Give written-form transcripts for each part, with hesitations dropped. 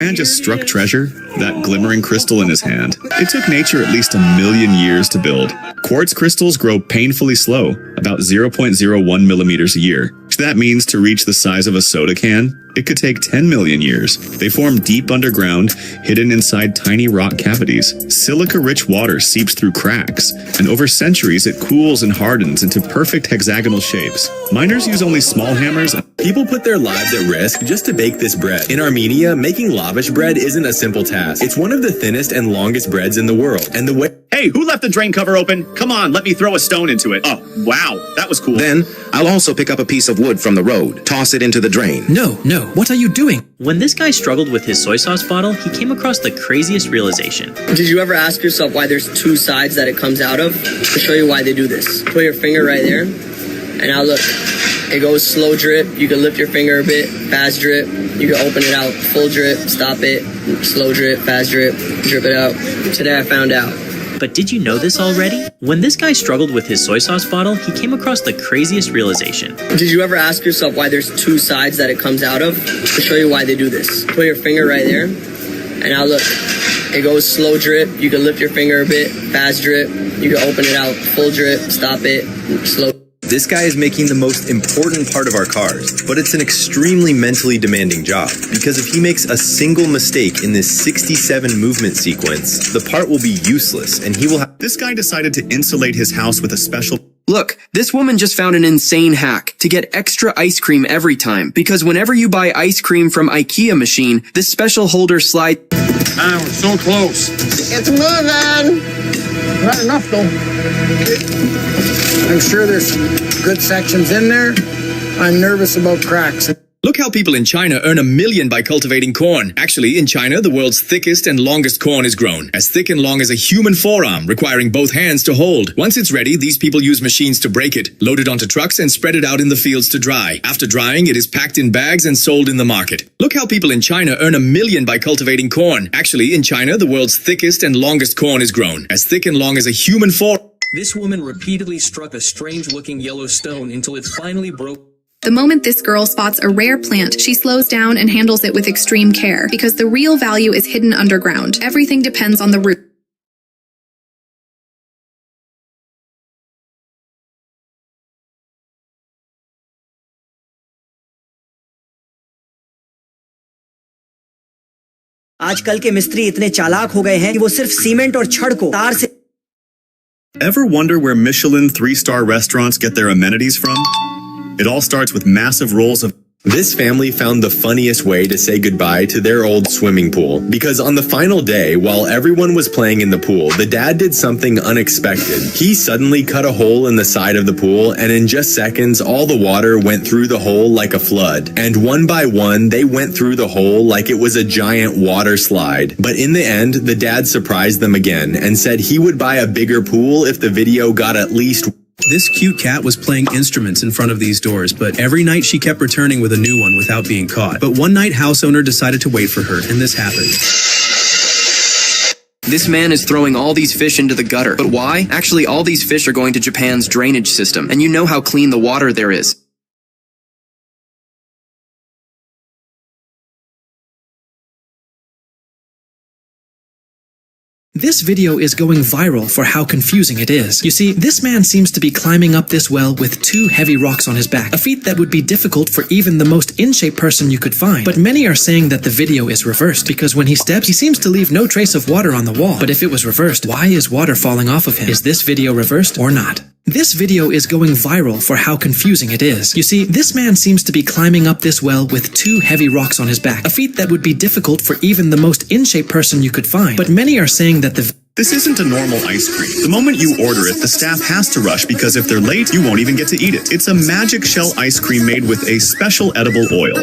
Man just struck treasure, that glimmering crystal in his hand. It took nature at least 1,000,000 years to build. Quartz crystals grow painfully slow, about 0.01 millimeters a year. That means to reach the size of a soda can, it could take 10 million years. They form deep underground, hidden inside tiny rock cavities. Silica-rich water seeps through cracks, and over centuries it cools and hardens into perfect hexagonal shapes. Miners use only small hammers. People put their lives at risk just to bake this bread. In Armenia, making lavish bread isn't a simple task. It's one of the thinnest and longest breads in the world. And the way... Hey, who left the drain cover open? Come on, let me throw a stone into it. Oh, wow, that was cool. Then, I'll also pick up a piece of wood from the road, toss it into the drain. No, what are you doing? When this guy struggled with his soy sauce bottle, he came across the craziest realization. Did you ever ask yourself why there's two sides that it comes out of? I'll show you why they do this. Put your finger right there, and now look. It goes slow drip. You can lift your finger a bit, fast drip. You can open it out, full drip, stop it, slow drip, fast drip, drip it out. Today I found out. But did you know this already? When this guy struggled with his soy sauce bottle, he came across the craziest realization. Did you ever ask yourself why there's two sides that it comes out of? I'll show you why they do this. Put your finger right there, and now look. It goes slow drip. You can lift your finger a bit, fast drip. You can open it out, full drip, stop it, slow. This guy is making the most important part of our cars, but it's an extremely mentally demanding job, because if he makes a single mistake in this 67 movement sequence, the part will be useless, and he will have... This guy decided to insulate his house with a special... Look, this woman just found an insane hack to get extra ice cream every time, because whenever you buy ice cream from IKEA machine, this special holder slide... Ah, we're so close. It's moving! Not enough, though. I'm sure there's good sections in there. I'm nervous about cracks. Look how people in China earn $1 million by cultivating corn. Actually, in China, the world's thickest and longest corn is grown, as thick and long as a human forearm, requiring both hands to hold. Once it's ready, these people use machines to break it, load it onto trucks, and spread it out in the fields to dry. After drying, it is packed in bags and sold in the market. Look how people in China earn $1 million by cultivating corn. Actually, in China, the world's thickest and longest corn is grown, as thick and long as a human forearm. This woman repeatedly struck a strange-looking yellow stone until it finally broke. The moment this girl spots a rare plant, she slows down and handles it with extreme care, because the real value is hidden underground. Everything depends on the root. आजकल के मिस्त्री इतने चालाक हो गए हैं कि वो सिर्फ सीमेंट और छड़ को तार से... Ever wonder where Michelin 3-star restaurants get their amenities from? It all starts with massive rolls of... This family found the funniest way to say goodbye to their old swimming pool, because on the final day, while everyone was playing in the pool, the dad did something unexpected. He suddenly cut a hole in the side of the pool, and in just seconds, all the water went through the hole like a flood. And one by one, they went through the hole like it was a giant water slide. But in the end, the dad surprised them again and said he would buy a bigger pool if the video got at least... This cute cat was playing instruments in front of these doors, but every night she kept returning with a new one without being caught. But one night, house owner decided to wait for her, and this happened. This man is throwing all these fish into the gutter. But why? Actually, all these fish are going to Japan's drainage system, and you know how clean the water there is. This video is going viral for how confusing it is. You see, this man seems to be climbing up this well with 2 heavy rocks on his back, a feat that would be difficult for even the most in-shape person you could find. But many are saying that the video is reversed, because when he steps, he seems to leave no trace of water on the wall. But if it was reversed, why is water falling off of him? Is this video reversed or not? This video is going viral for how confusing it is. You see, this man seems to be climbing up this well with 2 heavy rocks on his back, a feat that would be difficult for even the most in-shape person you could find. But many are saying that This isn't a normal ice cream. The moment you order it, the staff has to rush, because if they're late, you won't even get to eat it. It's a magic shell ice cream made with a special edible oil.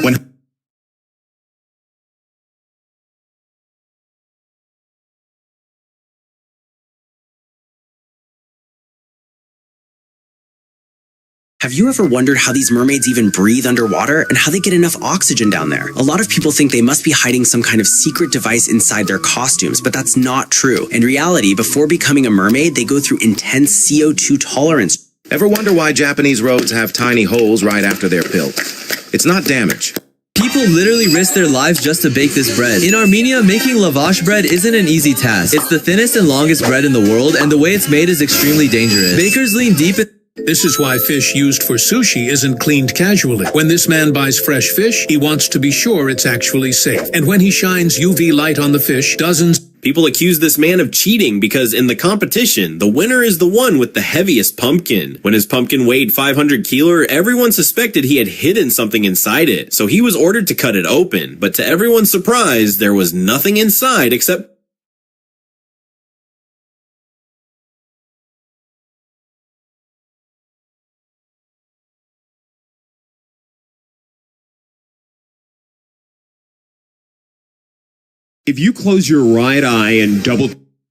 Have you ever wondered how these mermaids even breathe underwater and how they get enough oxygen down there? A lot of people think they must be hiding some kind of secret device inside their costumes, but that's not true. In reality, before becoming a mermaid, they go through intense CO2 tolerance. Ever wonder why Japanese roads have tiny holes right after they're built? It's not damage. People literally risk their lives just to bake this bread. In Armenia, making lavash bread isn't an easy task. It's the thinnest and longest bread in the world, and the way it's made is extremely dangerous. Bakers lean deep in. This is why fish used for sushi isn't cleaned casually. When this man buys fresh fish, he wants to be sure it's actually safe. And when he shines UV light on the fish, dozens... People accuse this man of cheating because in the competition, the winner is the one with the heaviest pumpkin. When his pumpkin weighed 500 kilo, everyone suspected he had hidden something inside it, so he was ordered to cut it open. But to everyone's surprise, there was nothing inside except... If you close your right eye and double...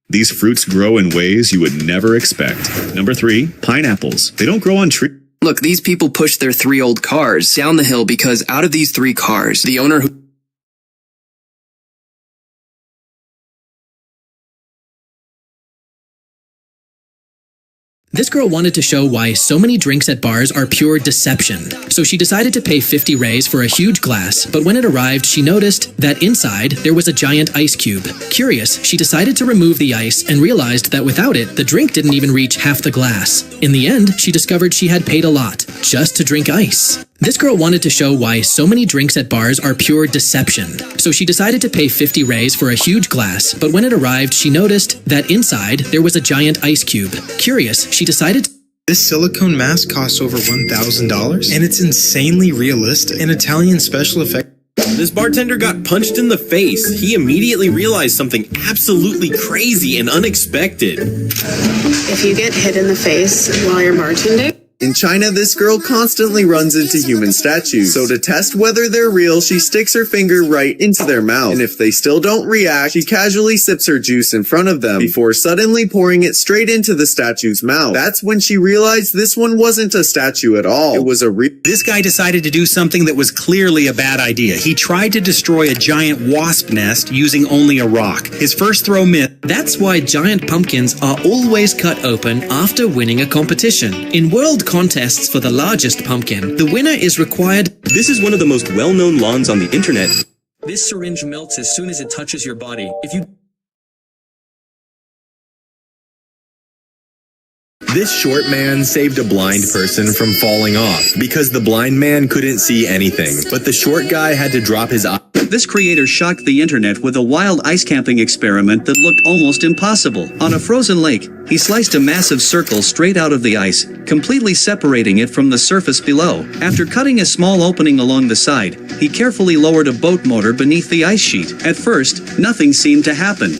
These fruits grow in ways you would never expect. Number 3, pineapples. They don't grow on trees. Look, these people push their 3 old cars down the hill because out of these 3 cars, the owner who... This girl wanted to show why so many drinks at bars are pure deception. So she decided to pay 50 rays for a huge glass, but when it arrived, she noticed that inside there was a giant ice cube. Curious, she decided to remove the ice and realized that without it, the drink didn't even reach half the glass. In the end, she discovered she had paid a lot just to drink ice. This girl wanted to show why so many drinks at bars are pure deception. So she decided to pay 50 rays for a huge glass, but when it arrived, she noticed that inside there was a giant ice cube. Curious, she decided... This silicone mask costs over $1,000, and it's insanely realistic. An Italian special effect. This bartender got punched in the face. He immediately realized something absolutely crazy and unexpected. If you get hit in the face while you're bartending... In China, this girl constantly runs into human statues. So to test whether they're real, she sticks her finger right into their mouth. And if they still don't react, she casually sips her juice in front of them before suddenly pouring it straight into the statue's mouth. That's when she realized this one wasn't a statue at all. It was a This guy decided to do something that was clearly a bad idea. He tried to destroy a giant wasp nest using only a rock. His first throw missed. That's why giant pumpkins are always cut open after winning a competition. In world contests for the largest pumpkin, the winner is required... This is one of the most well-known lawns on the internet. This syringe melts as soon as it touches your body. If you... This short man saved a blind person from falling off because the blind man couldn't see anything, but the short guy had to drop his eye. This creator shocked the internet with a wild ice camping experiment that looked almost impossible. On a frozen lake, he sliced a massive circle straight out of the ice, completely separating it from the surface below. After cutting a small opening along the side, he carefully lowered a boat motor beneath the ice sheet. At first, nothing seemed to happen.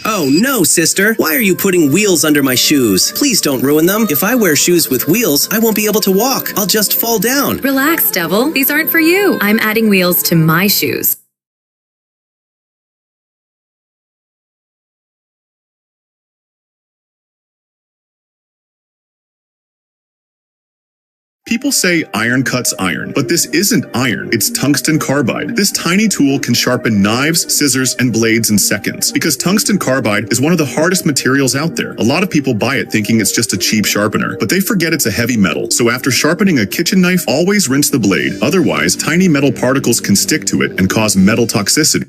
Oh no, sister. Why are you putting wheels under my shoes? Please don't ruin them. If I wear shoes with wheels, I won't be able to walk. I'll just fall down. Relax, devil. These aren't for you. I'm adding wheels to my shoes. People say iron cuts iron, but this isn't iron, it's tungsten carbide. This tiny tool can sharpen knives, scissors, and blades in seconds. Because tungsten carbide is one of the hardest materials out there. A lot of people buy it thinking it's just a cheap sharpener, but they forget it's a heavy metal. So after sharpening a kitchen knife, always rinse the blade. Otherwise, tiny metal particles can stick to it and cause metal toxicity.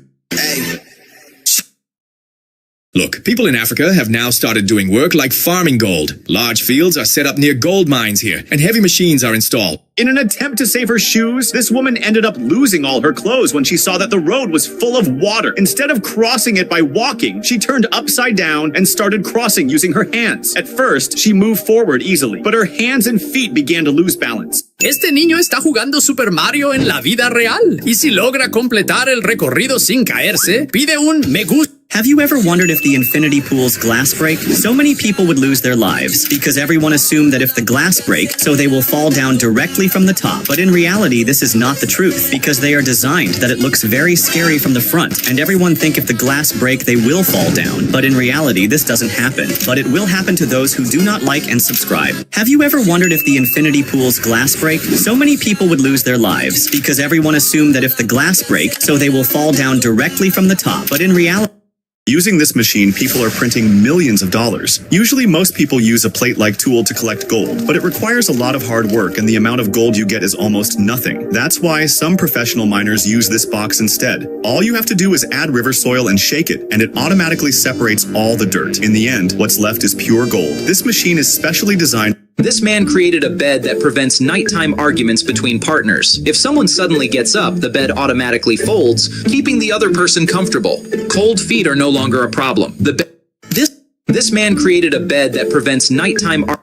Look, people in Africa have now started doing work like farming gold. Large fields are set up near gold mines here, and heavy machines are installed. In an attempt to save her shoes, this woman ended up losing all her clothes when she saw that the road was full of water. Instead of crossing it by walking, she turned upside down and started crossing using her hands. At first, she moved forward easily, but her hands and feet began to lose balance. Este niño está jugando Super Mario en la vida real. Y si logra completar el recorrido sin caerse, pide un me gusta. Have you ever wondered if the infinity pool's glass break? So many people would lose their lives because everyone assumed that if the glass break, so they will fall down directly from the top. But in reality, this is not the truth because they are designed that it looks very scary from the front, and everyone think if the glass break, they will fall down. But in reality, this doesn't happen. But it will happen to those who do not like and subscribe. Have you ever wondered if the infinity pool's glass break? So many people would lose their lives because everyone assumed that if the glass break, so they will fall down directly from the top. But in reality, Using this machine, people are printing millions of dollars. Usually, most people use a plate-like tool to collect gold, but it requires a lot of hard work and the amount of gold you get is almost nothing. That's why some professional miners use this box instead. All you have to do is add river soil and shake it, and it automatically separates all the dirt. In the end, what's left is pure gold. This machine is specially designed. This man created a bed that prevents nighttime arguments between partners. If someone suddenly gets up, the bed automatically folds, keeping the other person comfortable. Cold feet are no longer a problem. This man created a bed that prevents nighttime arguments.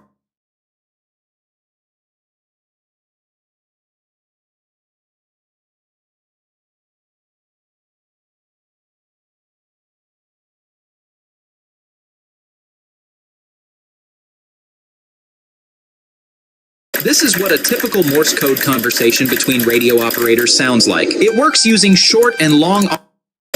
This is what a typical Morse code conversation between radio operators sounds like. It works using short and long.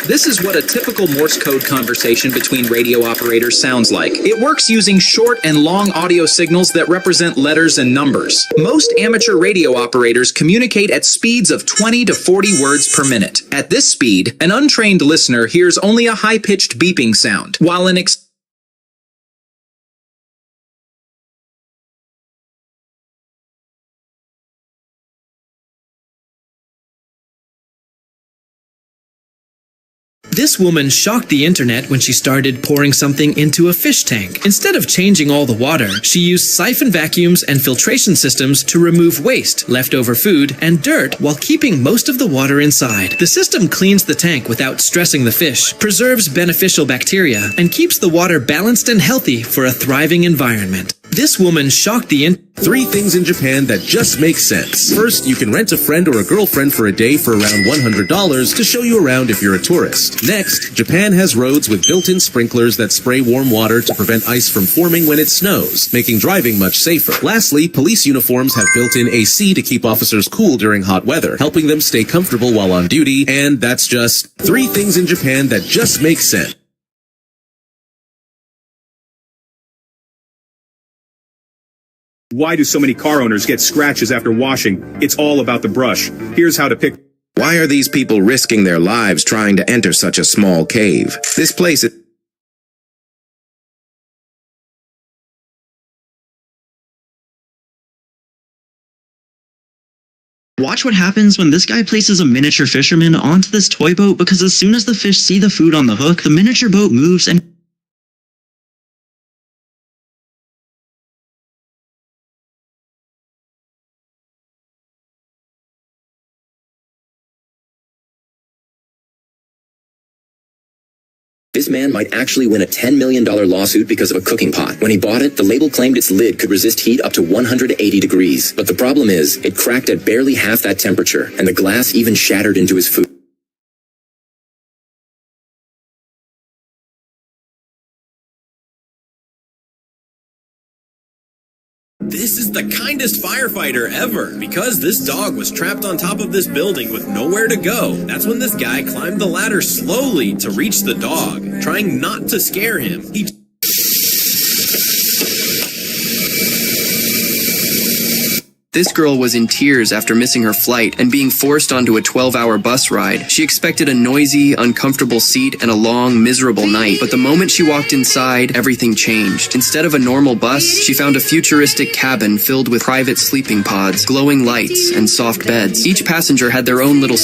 This is what a typical Morse code conversation between radio operators sounds like. It works using short and long audio signals that represent letters and numbers. Most amateur radio operators communicate at speeds of 20 to 40 words per minute. At this speed, an untrained listener hears only a high-pitched beeping sound, while an This woman shocked the internet when she started pouring something into a fish tank. Instead of changing all the water, she used siphon vacuums and filtration systems to remove waste, leftover food, and dirt while keeping most of the water inside. The system cleans the tank without stressing the fish, preserves beneficial bacteria, and keeps the water balanced and healthy for a thriving environment. This woman shocked the internet. 3 things in Japan that just make sense. First, you can rent a friend or a girlfriend for a day for around $100 to show you around if you're a tourist. Next, Japan has roads with built-in sprinklers that spray warm water to prevent ice from forming when it snows, making driving much safer. Lastly, police uniforms have built-in AC to keep officers cool during hot weather, helping them stay comfortable while on duty, and that's just 3 things in Japan that just make sense. Why do so many car owners get scratches after washing? It's all about the brush. Here's how to pick. Why are these people risking their lives trying to enter such a small cave? This place is... Watch what happens when this guy places a miniature fisherman onto this toy boat, because as soon as the fish see the food on the hook, the miniature boat moves and... This man might actually win a $10 million lawsuit because of a cooking pot. When he bought it, the label claimed its lid could resist heat up to 180 degrees. But the problem is, it cracked at barely half that temperature, and the glass even shattered into his food. This is the kindest firefighter ever, because this dog was trapped on top of this building with nowhere to go. That's when this guy climbed the ladder slowly to reach the dog, trying not to scare him. This girl was in tears after missing her flight and being forced onto a 12-hour bus ride. She expected a noisy, uncomfortable seat and a long, miserable night, but the moment she walked inside, everything changed. Instead of a normal bus, she found a futuristic cabin filled with private sleeping pods, glowing lights, and soft beds. Each passenger had their own little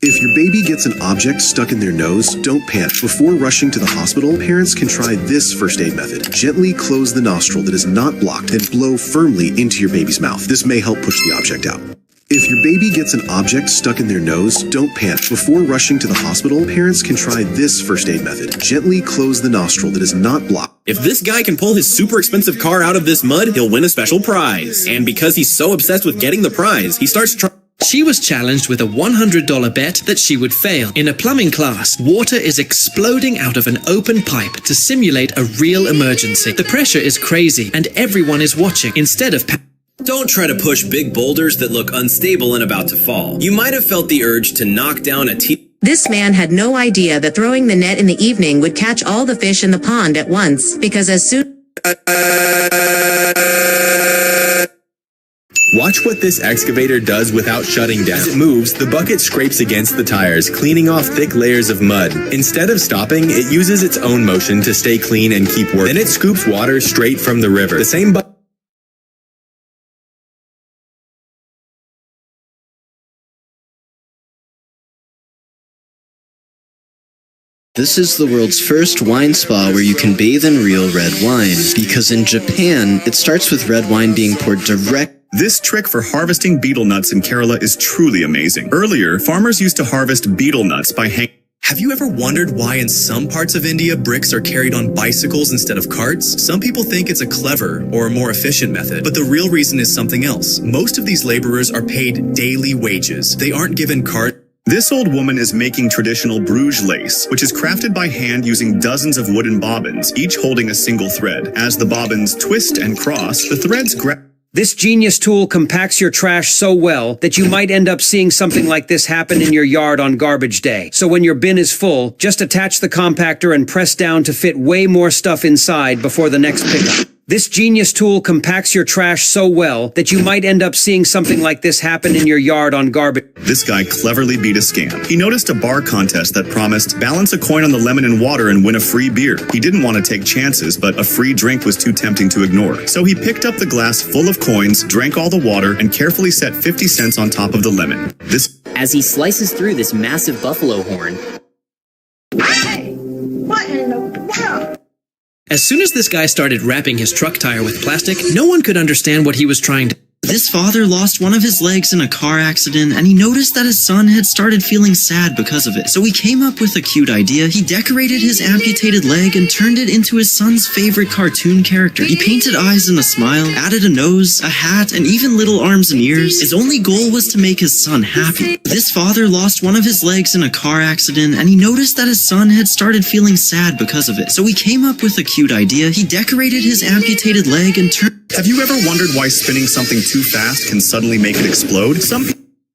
If your baby gets an object stuck in their nose, don't panic. Before rushing to the hospital, parents can try this first aid method. Gently close the nostril that is not blocked and blow firmly into your baby's mouth. This may help push the object out. If your baby gets an object stuck in their nose, don't panic. Before rushing to the hospital, parents can try this first aid method. Gently close the nostril that is not blocked. If this guy can pull his super expensive car out of this mud, he'll win a special prize. And because he's so obsessed with getting the prize, he starts trying... She was challenged with a $100 bet that she would fail. In a plumbing class, water is exploding out of an open pipe to simulate a real emergency. The pressure is crazy and everyone is watching. Instead of Don't try to push big boulders that look unstable and about to fall. You might have felt the urge to knock down a This man had no idea that throwing the net in the evening would catch all the fish in the pond at once, because as soon Watch what this excavator does without shutting down. As it moves, the bucket scrapes against the tires, cleaning off thick layers of mud. Instead of stopping, it uses its own motion to stay clean and keep working. Then it scoops water straight from the river. The same bucket. This is the world's first wine spa where you can bathe in real red wine, because in Japan, it starts with red wine being poured direct. This trick for harvesting betel nuts in Kerala is truly amazing. Earlier, farmers used to harvest betel nuts by hanging. Have you ever wondered why in some parts of India bricks are carried on bicycles instead of carts? Some people think it's a clever or more efficient method, but the real reason is something else. Most of these laborers are paid daily wages. They aren't given carts. This old woman is making traditional Bruges lace, which is crafted by hand using dozens of wooden bobbins, each holding a single thread. As the bobbins twist and cross, the threads This genius tool compacts your trash so well that you might end up seeing something like this happen in your yard on garbage day. So when your bin is full, just attach the compactor and press down to fit way more stuff inside before the next pickup. This genius tool compacts your trash so well that you might end up seeing something like this happen in your yard on garbage. This guy cleverly beat a scam. He noticed a bar contest that promised balance a coin on the lemon and water and win a free beer. He didn't want to take chances, but a free drink was too tempting to ignore. So he picked up the glass full of coins, drank all the water, and carefully set 50 cents on top of the lemon. As he slices through this massive buffalo horn. Hey! What in the world? As soon as this guy started wrapping his truck tire with plastic, no one could understand what he was trying to. This father lost one of his legs in a car accident, and he noticed that his son had started feeling sad because of it. So he came up with a cute idea. He decorated his amputated leg and turned it into his son's favorite cartoon character. He painted eyes and a smile, added a nose, a hat, and even little arms and ears. His only goal was to make his son happy. This father lost one of his legs in a car accident, and he noticed that his son had started feeling sad because of it. So he came up with a cute idea. He decorated his amputated leg and turned... Have you ever wondered why spinning something too fast can suddenly make it explode?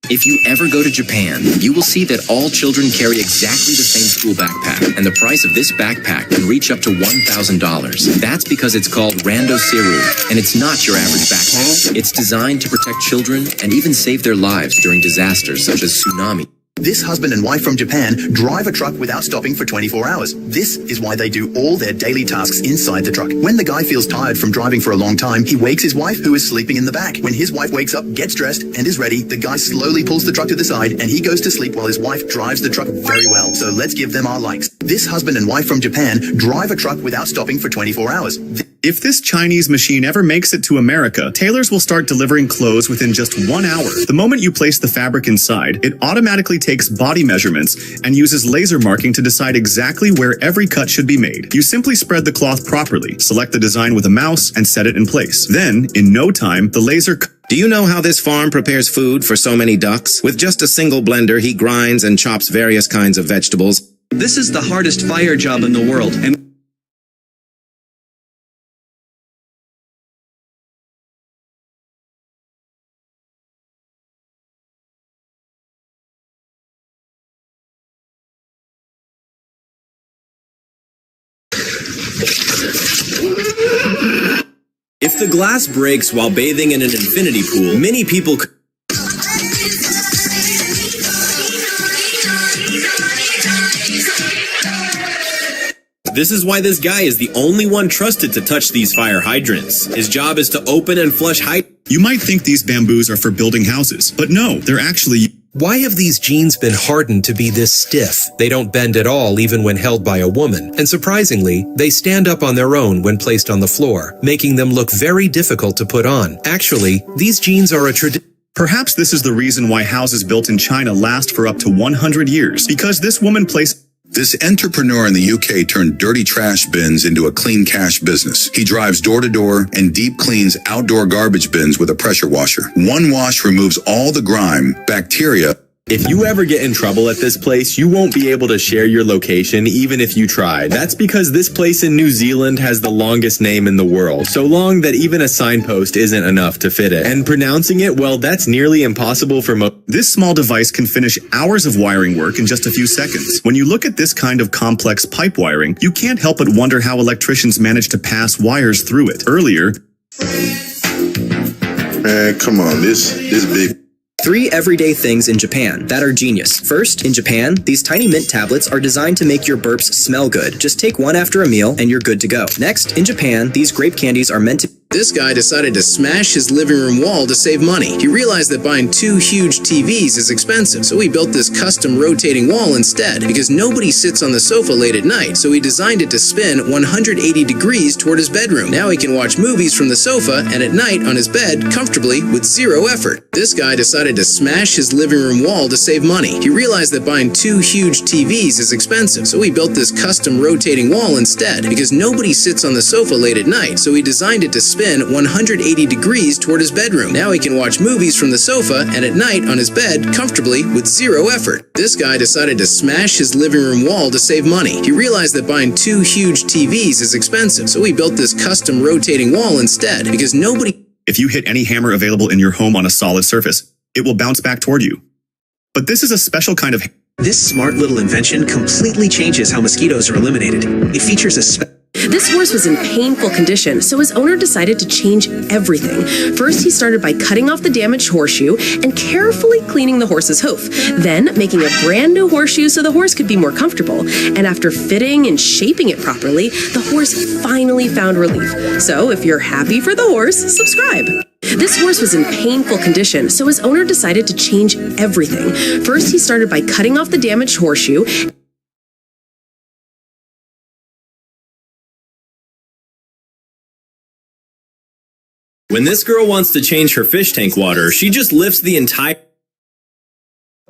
If you ever go to Japan, you will see that all children carry exactly the same school backpack, and the price of this backpack can reach up to $1,000. That's because it's called Rando Seru, and it's not your average backpack. It's designed to protect children and even save their lives during disasters such as tsunami. This husband and wife from Japan drive a truck without stopping for 24 hours. This is why they do all their daily tasks inside the truck. When the guy feels tired from driving for a long time, he wakes his wife, who is sleeping in the back. When his wife wakes up, gets dressed, and is ready, the guy slowly pulls the truck to the side, and he goes to sleep while his wife drives the truck very well. So let's give them our likes. This husband and wife from Japan drive a truck without stopping for 24 hours. If this Chinese machine ever makes it to America, tailors will start delivering clothes within just 1 hour. The moment you place the fabric inside, it automatically takes body measurements and uses laser marking to decide exactly where every cut should be made. You simply spread the cloth properly, select the design with a mouse, and set it in place. Then, in no time, the laser... Do you know how this farm prepares food for so many ducks? With just a single blender, he grinds and chops various kinds of vegetables. This is the hardest fire job in the world, and If the glass breaks while bathing in an infinity pool, many people could... This is why this guy is the only one trusted to touch these fire hydrants. His job is to open and flush You might think these bamboos are for building houses, but no, they're actually... Why have these jeans been hardened to be this stiff? They don't bend at all even when held by a woman, and surprisingly, they stand up on their own when placed on the floor, making them look very difficult to put on. Actually, these jeans are a tradition. Perhaps this is the reason why houses built in China last for up to 100 years, because this woman placed... This entrepreneur in the UK turned dirty trash bins into a clean cash business. He drives door to door and deep cleans outdoor garbage bins with a pressure washer. One wash removes all the grime, bacteria. If you ever get in trouble at this place, you won't be able to share your location even if you tried. That's because this place in New Zealand has the longest name in the world. So long that even a signpost isn't enough to fit it. And pronouncing it, well, that's nearly impossible for most. This small device can finish hours of wiring work in just a few seconds. When you look at this kind of complex pipe wiring, you can't help but wonder how electricians manage to pass wires through it. Earlier, man, come on, this big. 3 everyday things in Japan that are genius. First, in Japan, these tiny mint tablets are designed to make your burps smell good. Just take one after a meal and you're good to go. Next, in Japan, these grape candies are meant to... This guy decided to smash his living room wall to save money. He realized that buying 2 huge TVs is expensive, so he built this custom rotating wall instead. Because nobody sits on the sofa late at night, so he designed it to spin 180 degrees toward his bedroom. Now he can watch movies from the sofa and at night on his bed comfortably with 0 effort. This guy decided to smash his living room wall to save money. He realized that buying 2 huge TVs is expensive, so he built this custom rotating wall instead. Because nobody sits on the sofa late at night, so he designed it to spin 180 degrees toward his bedroom. Now he can watch movies from the sofa and at night on his bed comfortably with 0 effort. This guy decided to smash his living room wall to save money. He realized that buying 2 huge TVs is expensive, so he built this custom rotating wall instead. Because nobody... If you hit any hammer available in your home on a solid surface, it will bounce back toward you. But this is a special kind of... This smart little invention completely changes how mosquitoes are eliminated. It features a This horse was in painful condition, so his owner decided to change everything. First, he started by cutting off the damaged horseshoe and carefully cleaning the horse's hoof, then making a brand new horseshoe so the horse could be more comfortable. And after fitting and shaping it properly, the horse finally found relief. So if you're happy for the horse, subscribe. This horse was in painful condition, so his owner decided to change everything. First, he started by cutting off the damaged horseshoe. When this girl wants to change her fish tank water, she just lifts the entire...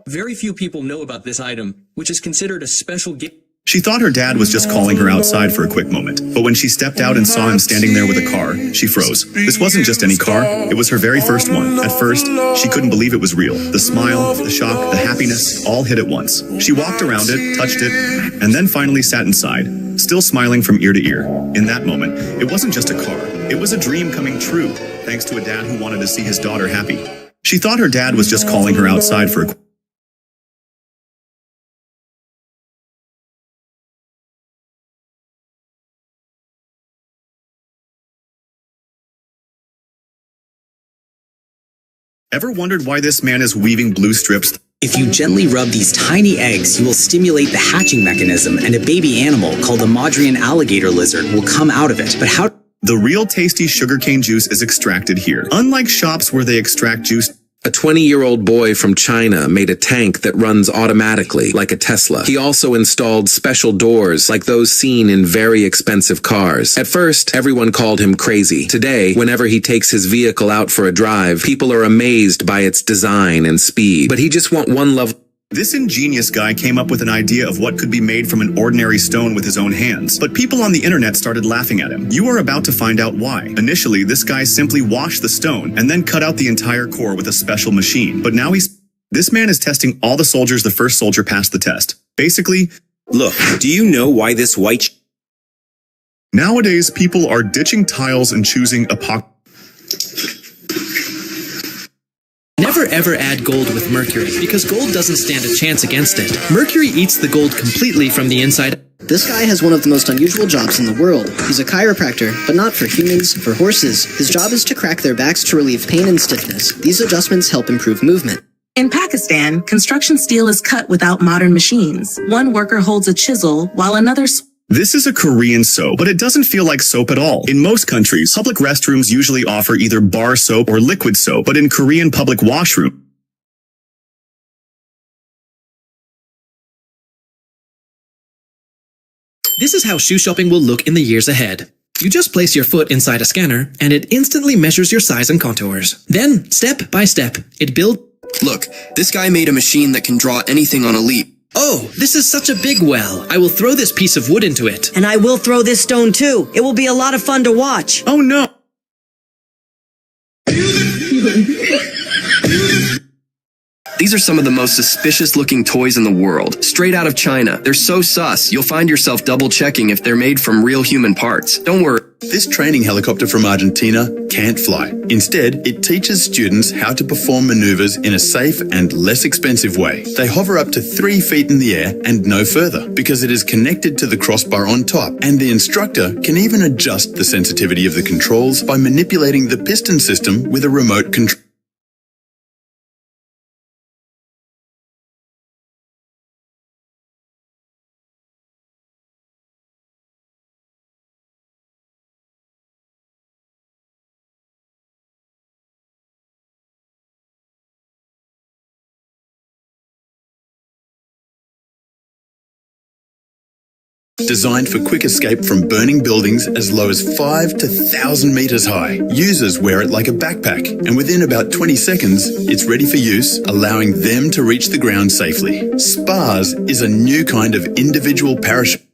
Very few people know about this item, which is considered a special gift. She thought her dad was just calling her outside for a quick moment, but when she stepped out and saw him standing there with a car, she froze. This wasn't just any car, it was her very first one. At first, she couldn't believe it was real. The smile, the shock, the happiness, all hit at once. She walked around it, touched it, and then finally sat inside, still smiling from ear to ear. In that moment, it wasn't just a car, it was a dream coming true, thanks to a dad who wanted to see his daughter happy. She thought her dad was just calling her outside for a Ever wondered why this man is weaving blue strips? If you gently rub these tiny eggs, you will stimulate the hatching mechanism, and a baby animal called the Madrian alligator lizard will come out of it. But how? The real tasty sugarcane juice is extracted here. Unlike shops where they extract juice, a 20-year-old boy from China made a tank that runs automatically, like a Tesla. He also installed special doors, like those seen in very expensive cars. At first, everyone called him crazy. Today, whenever he takes his vehicle out for a drive, people are amazed by its design and speed. But he just wants one level. This ingenious guy came up with an idea of what could be made from an ordinary stone with his own hands. But people on the internet started laughing at him. You are about to find out why. Initially, this guy simply washed the stone and then cut out the entire core with a special machine. But now this man is testing all the soldiers the first soldier passed the test. Basically, look, do you know why this white... Nowadays, people are ditching tiles and choosing epoxy. Never ever add gold with mercury, because gold doesn't stand a chance against it. Mercury eats the gold completely from the inside. This guy has one of the most unusual jobs in the world. He's a chiropractor, but not for humans, for horses. His job is to crack their backs to relieve pain and stiffness. These adjustments help improve movement. In Pakistan, construction steel is cut without modern machines. One worker holds a chisel while another... This is a Korean soap, but it doesn't feel like soap at all. In most countries, public restrooms usually offer either bar soap or liquid soap, but in Korean public washroom, this is how shoe shopping will look in the years ahead. You just place your foot inside a scanner, and it instantly measures your size and contours. Then, step by step, it builds... Look, this guy made a machine that can draw anything on a leap. Oh, this is such a big well. I will throw this piece of wood into it. And I will throw this stone too. It will be a lot of fun to watch. Oh no! These are some of the most suspicious looking toys in the world. Straight out of China. They're so sus, you'll find yourself double checking if they're made from real human parts. Don't worry. This training helicopter from Argentina can't fly. Instead, it teaches students how to perform maneuvers in a safe and less expensive way. They hover up to 3 feet in the air and no further because it is connected to the crossbar on top, and the instructor can even adjust the sensitivity of the controls by manipulating the piston system with a remote control. Designed for quick escape from burning buildings as low as 5 to 1,000 meters high. Users wear it like a backpack, and within about 20 seconds, it's ready for use, allowing them to reach the ground safely. SPARS is a new kind of individual parachute.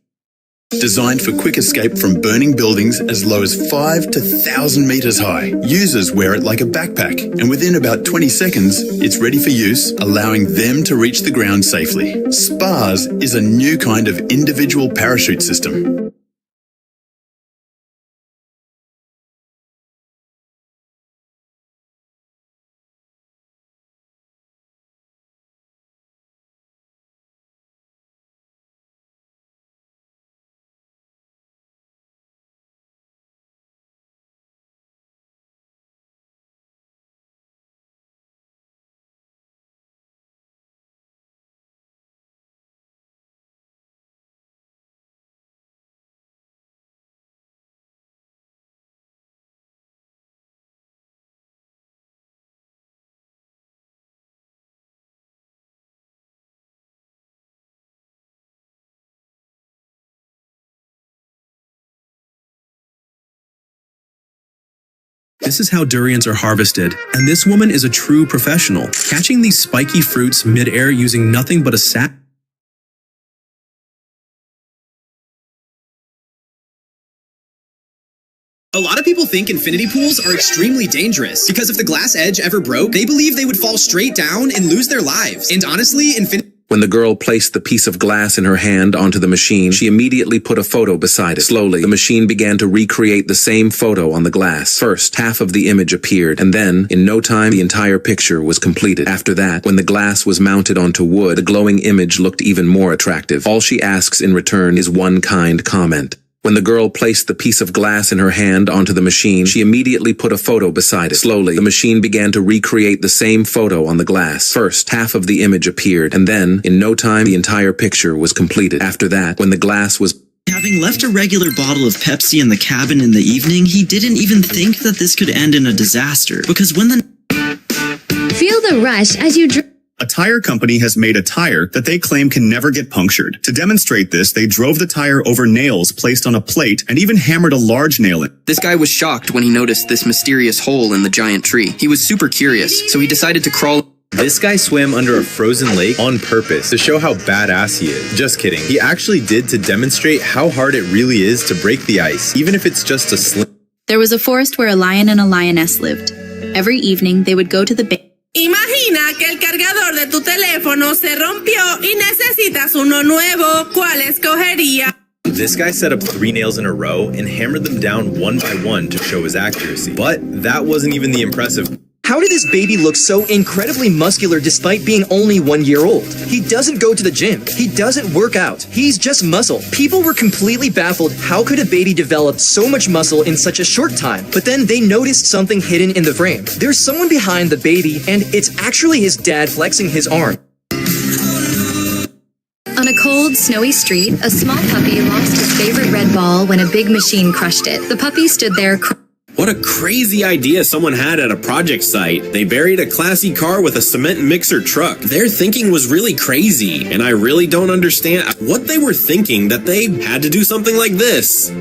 Designed for quick escape from burning buildings as low as 5 to 1,000 meters high. Users wear it like a backpack, and within about 20 seconds, it's ready for use, allowing them to reach the ground safely. SPARS is a new kind of individual parachute system. This is how durians are harvested, and this woman is a true professional, catching these spiky fruits mid-air using nothing but a sack. A lot of people think infinity pools are extremely dangerous because if the glass edge ever broke, they believe they would fall straight down and lose their lives. And honestly, When the girl placed the piece of glass in her hand onto the machine, she immediately put a photo beside it. Slowly, the machine began to recreate the same photo on the glass. First, half of the image appeared, and then, in no time, the entire picture was completed. After that, when the glass was mounted onto wood, the glowing image looked even more attractive. All she asks in return is one kind comment. When the girl placed the piece of glass in her hand onto the machine, she immediately put a photo beside it. Slowly, the machine began to recreate the same photo on the glass. First, half of the image appeared, and then, in no time, the entire picture was completed. After that, when the glass was Having left a regular bottle of Pepsi in the cabin in the evening, he didn't even think that this could end in a disaster, because when the... Feel the rush as you drink. A tire company has made a tire that they claim can never get punctured. To demonstrate this, they drove the tire over nails placed on a plate and even hammered a large nail in. This guy was shocked when he noticed this mysterious hole in the giant tree. He was super curious, so he decided to crawl. This guy swam under a frozen lake on purpose to show how badass he is. Just kidding. He actually did to demonstrate how hard it really is to break the ice, even if it's just a slim. There was a forest where a lion and a lioness lived. Every evening, they would go to the bay. Imagina que el cargador de tu teléfono se rompió y necesitas uno nuevo. ¿Cuál escogería? This guy set up 3 nails in a row and hammered them down one by one to show his accuracy. But that wasn't even the impressive. How did this baby look so incredibly muscular despite being only 1 year old? He doesn't go to the gym. He doesn't work out. He's just muscle. People were completely baffled. How could a baby develop so much muscle in such a short time? But then they noticed something hidden in the frame. There's someone behind the baby, and it's actually his dad flexing his arm. On a cold, snowy street, a small puppy lost his favorite red ball when a big machine crushed it. The puppy stood there. What a crazy idea someone had at a project site. They buried a classy car with a cement mixer truck. Their thinking was really crazy, and I really don't understand what they were thinking that they had to do something like this.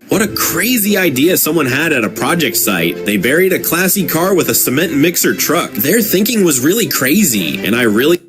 What a crazy idea someone had at a project site. They buried a classy car with a cement mixer truck. Their thinking was really crazy, and I really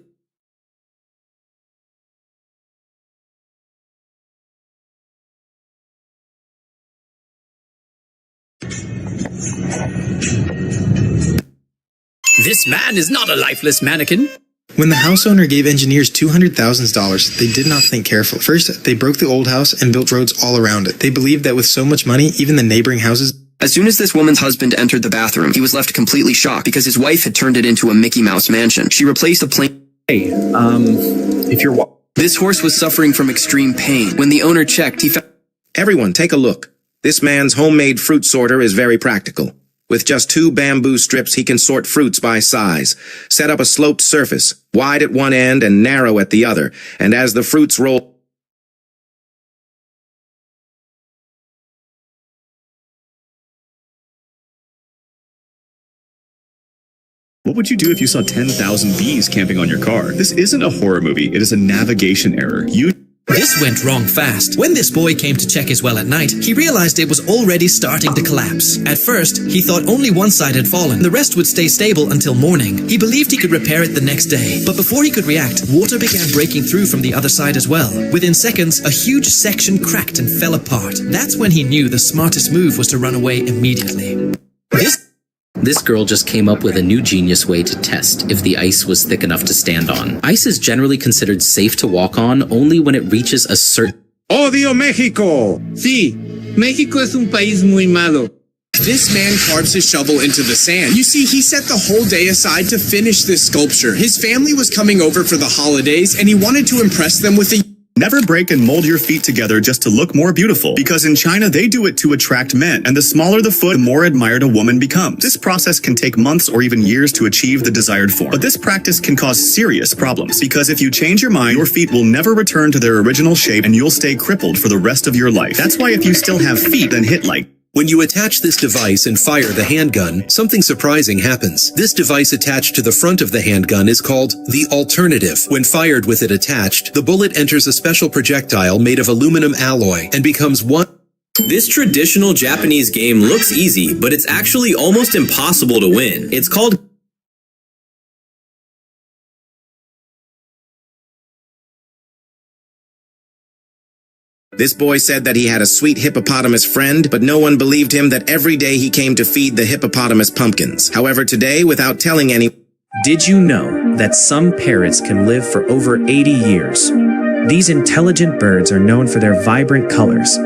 This man is not a lifeless mannequin. When the house owner gave engineers $200,000, they did not think carefully. First, they broke the old house and built roads all around it. They believed that with so much money, even the neighboring houses... As soon as this woman's husband entered the bathroom, he was left completely shocked because his wife had turned it into a Mickey Mouse mansion. She replaced a plain... if you're... This horse was suffering from extreme pain. When the owner checked, he found... Everyone, take a look. This man's homemade fruit sorter is very practical. With just 2 bamboo strips, he can sort fruits by size, set up a sloped surface, wide at one end and narrow at the other, and as the fruits roll... What would you do if you saw 10,000 bees camping on your car? This isn't a horror movie, it is a navigation error. This went wrong fast. When this boy came to check his well at night, he realized it was already starting to collapse. At first, he thought only one side had fallen. The rest would stay stable until morning. He believed he could repair it the next day. But before he could react, water began breaking through from the other side as well. Within seconds, a huge section cracked and fell apart. That's when he knew the smartest move was to run away immediately. This girl just came up with a new genius way to test if the ice was thick enough to stand on. Ice is generally considered safe to walk on only when it reaches a certain... ¡Odio México! Sí, México es un país muy malo. This man carves his shovel into the sand. You see, he set the whole day aside to finish this sculpture. His family was coming over for the holidays, and he wanted to impress them with a... Never break and mold your feet together just to look more beautiful, because in China they do it to attract men, and the smaller the foot, the more admired a woman becomes. This process can take months or even years to achieve the desired form. But this practice can cause serious problems, because if you change your mind, your feet will never return to their original shape and you'll stay crippled for the rest of your life. That's why if you still have feet, then hit like... When you attach this device and fire the handgun, something surprising happens. This device attached to the front of the handgun is called the alternative. When fired with it attached, the bullet enters a special projectile made of aluminum alloy and becomes one... This traditional Japanese game looks easy, but it's actually almost impossible to win. It's called... This boy said that he had a sweet hippopotamus friend, but no one believed him that every day he came to feed the hippopotamus pumpkins. However, today, without telling any... Did you know that some parrots can live for over 80 years? These intelligent birds are known for their vibrant colors.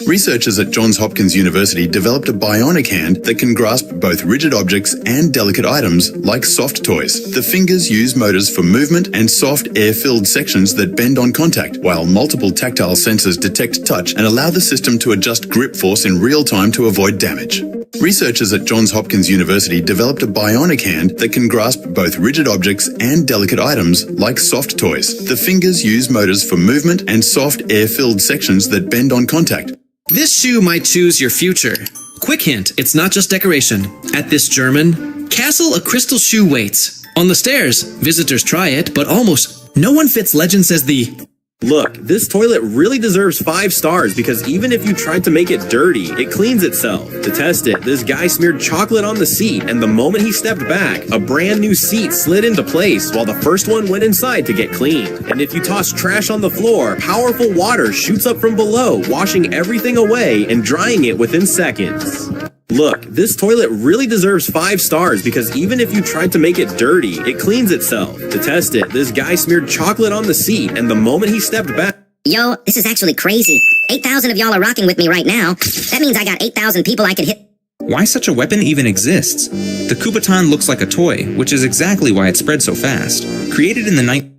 Researchers at Johns Hopkins University developed a bionic hand that can grasp both rigid objects and delicate items like soft toys. The fingers use motors for movement and soft air-filled sections that bend on contact, while multiple tactile sensors detect touch and allow the system to adjust grip force in real time to avoid damage. Researchers at Johns Hopkins University developed a bionic hand that can grasp both rigid objects and delicate items like soft toys. The fingers use motors for movement and soft air-filled sections that bend on contact. This shoe might choose your future. Quick hint, it's not just decoration. At this German castle, a crystal shoe waits. On the stairs, visitors try it, but almost no one fits legend says the... Look, this toilet really deserves 5 stars because even if you tried to make it dirty, it cleans itself. To test it, this guy smeared chocolate on the seat, and the moment he stepped back, a brand new seat slid into place while the first one went inside to get cleaned. And if you toss trash on the floor, powerful water shoots up from below, washing everything away and drying it within seconds. Look, this toilet really deserves 5 stars because even if you tried to make it dirty, it cleans itself. To test it, this guy smeared chocolate on the seat, and the moment he stepped back... Yo, this is actually crazy. 8,000 of y'all are rocking with me right now. That means I got 8,000 people I can hit. Why such a weapon even exists? The Kubotan looks like a toy, which is exactly why it spread so fast. Created in the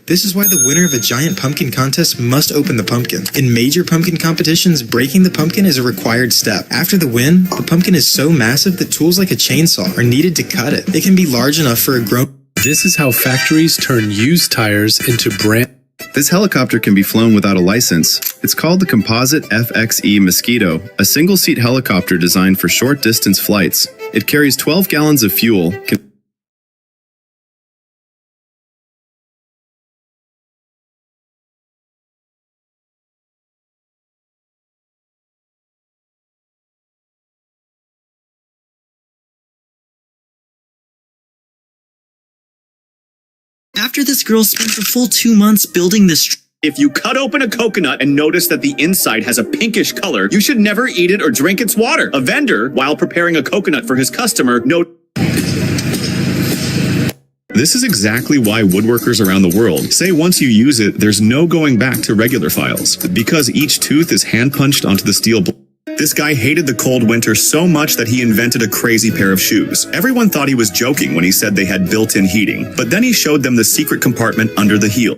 This is why the winner of a giant pumpkin contest must open the pumpkin. In major pumpkin competitions, breaking the pumpkin is a required step. After the win, the pumpkin is so massive that tools like a chainsaw are needed to cut it. It can be large enough for a grown... This is how factories turn used tires into brand... This helicopter can be flown without a license. It's called the Composite FXE Mosquito, a single-seat helicopter designed for short-distance flights. It carries 12 gallons of fuel, after this girl spent a full 2 months building this. If you cut open a coconut and notice that the inside has a pinkish color, you should never eat it or drink its water. A vendor, while preparing a coconut for his customer, This is exactly why woodworkers around the world say once you use it, there's no going back to regular files, because each tooth is hand-punched onto the steel blade. This guy hated the cold winter so much that he invented a crazy pair of shoes. Everyone thought he was joking when he said they had built-in heating, but then he showed them the secret compartment under the heel.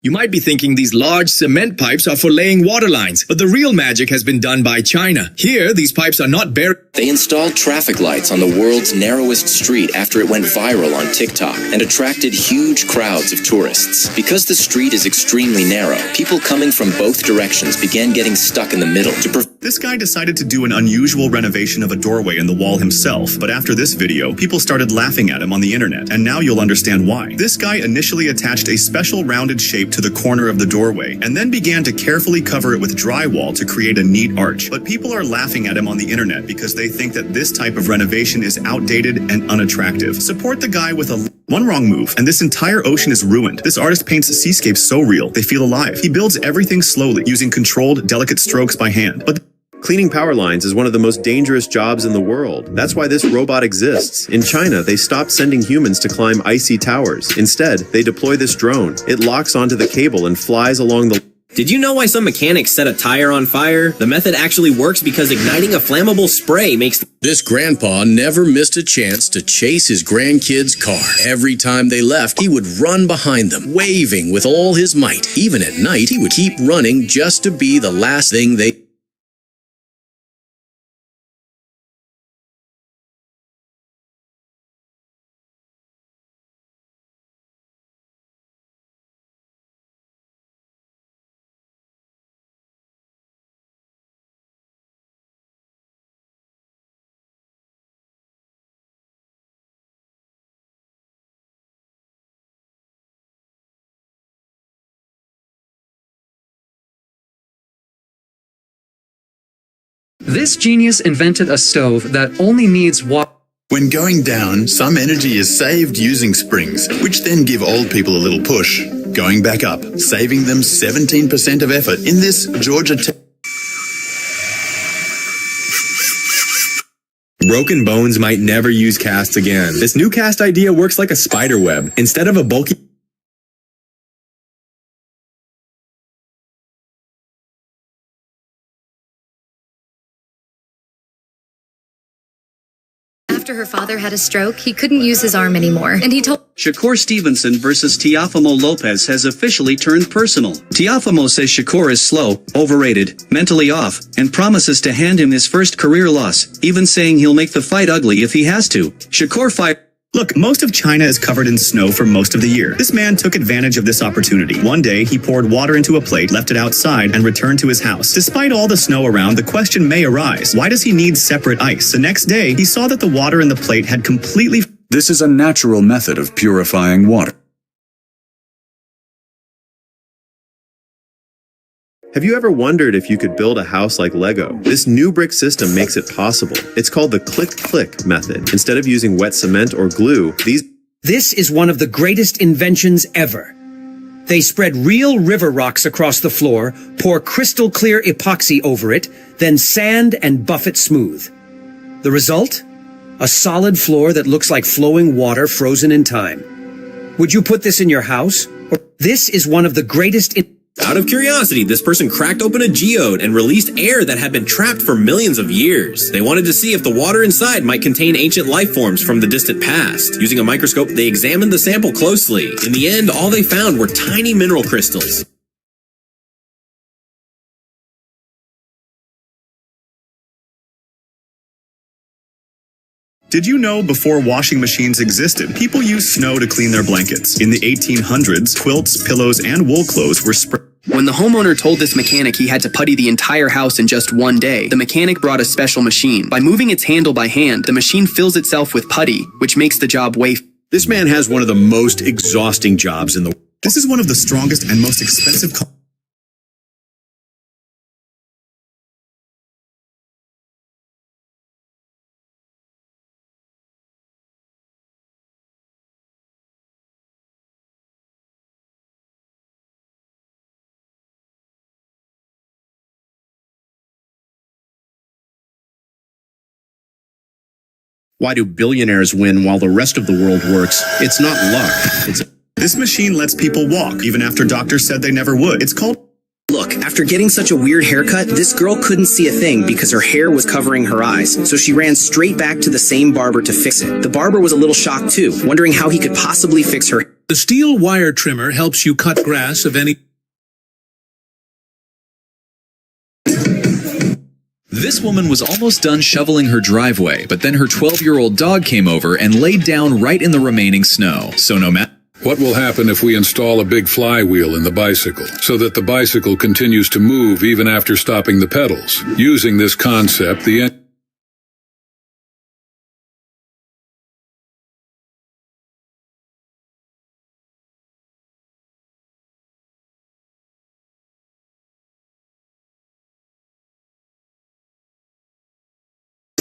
You might be thinking these large cement pipes are for laying water lines, but the real magic has been done by China. Here, these pipes are not buried. They installed traffic lights on the world's narrowest street after it went viral on TikTok and attracted huge crowds of tourists. Because the street is extremely narrow, people coming from both directions began getting stuck in the middle. This guy decided to do an unusual renovation of a doorway in the wall himself, but after this video, people started laughing at him on the internet, and now you'll understand why. This guy initially attached a special rounded shape to the corner of the doorway, and then began to carefully cover it with drywall to create a neat arch. But people are laughing at him on the internet because they think that this type of renovation is outdated and unattractive. Support the guy with one wrong move, and this entire ocean is ruined. This artist paints seascapes so real, they feel alive. He builds everything slowly, using controlled, delicate strokes by hand. But cleaning power lines is one of the most dangerous jobs in the world. That's why this robot exists. In China, they stopped sending humans to climb icy towers. Instead, they deploy this drone. It locks onto the cable and flies along the... Did you know why some mechanics set a tire on fire? The method actually works because igniting a flammable spray makes... This grandpa never missed a chance to chase his grandkids' car. Every time they left, he would run behind them, waving with all his might. Even at night, he would keep running just to be the last thing they... This genius invented a stove that only needs water. When going down, some energy is saved using springs, which then give old people a little push. Going back up, saving them 17% of effort in this Georgia Tech. Broken bones might never use casts again. This new cast idea works like a spider web. Instead of a bulky... After her father had a stroke, he couldn't use his arm anymore, and he told... Shakur Stevenson versus Teofimo Lopez has officially turned personal. Teofimo says Shakur is slow, overrated, mentally off, and promises to hand him his first career loss, even saying he'll make the fight ugly if he has to. Shakur fired... Look, most of China is covered in snow for most of the year. This man took advantage of this opportunity. One day, he poured water into a plate, left it outside, and returned to his house. Despite all the snow around, the question may arise, why does he need separate ice? The next day, he saw that the water in the plate had completely... This is a natural method of purifying water. Have you ever wondered if you could build a house like Lego? This new brick system makes it possible. It's called the click-click method. Instead of using wet cement or glue, This is one of the greatest inventions ever. They spread real river rocks across the floor, pour crystal clear epoxy over it, then sand and buff it smooth. The result? A solid floor that looks like flowing water frozen in time. Would you put this in your house? This is one of the greatest... Out of curiosity, this person cracked open a geode and released air that had been trapped for millions of years. They wanted to see if the water inside might contain ancient life forms from the distant past. Using a microscope, they examined the sample closely. In the end, all they found were tiny mineral crystals. Did you know before washing machines existed, people used snow to clean their blankets? In the 1800s, quilts, pillows, and wool clothes were spread. When the homeowner told this mechanic he had to putty the entire house in just one day, the mechanic brought a special machine. By moving its handle by hand, the machine fills itself with putty, which makes the job way... This man has one of the most exhausting jobs in the world. This is one of the strongest and most expensive... Why do billionaires win while the rest of the world works? It's not luck. This machine lets people walk, even after doctors said they never would. It's called... Look, after getting such a weird haircut, this girl couldn't see a thing because her hair was covering her eyes, so she ran straight back to the same barber to fix it. The barber was a little shocked too, wondering how he could possibly fix her. The steel wire trimmer helps you cut grass of any... This woman was almost done shoveling her driveway, but then her 12-year-old dog came over and laid down right in the remaining snow. So no matter... What will happen if we install a big flywheel in the bicycle, so that the bicycle continues to move even after stopping the pedals? Using this concept,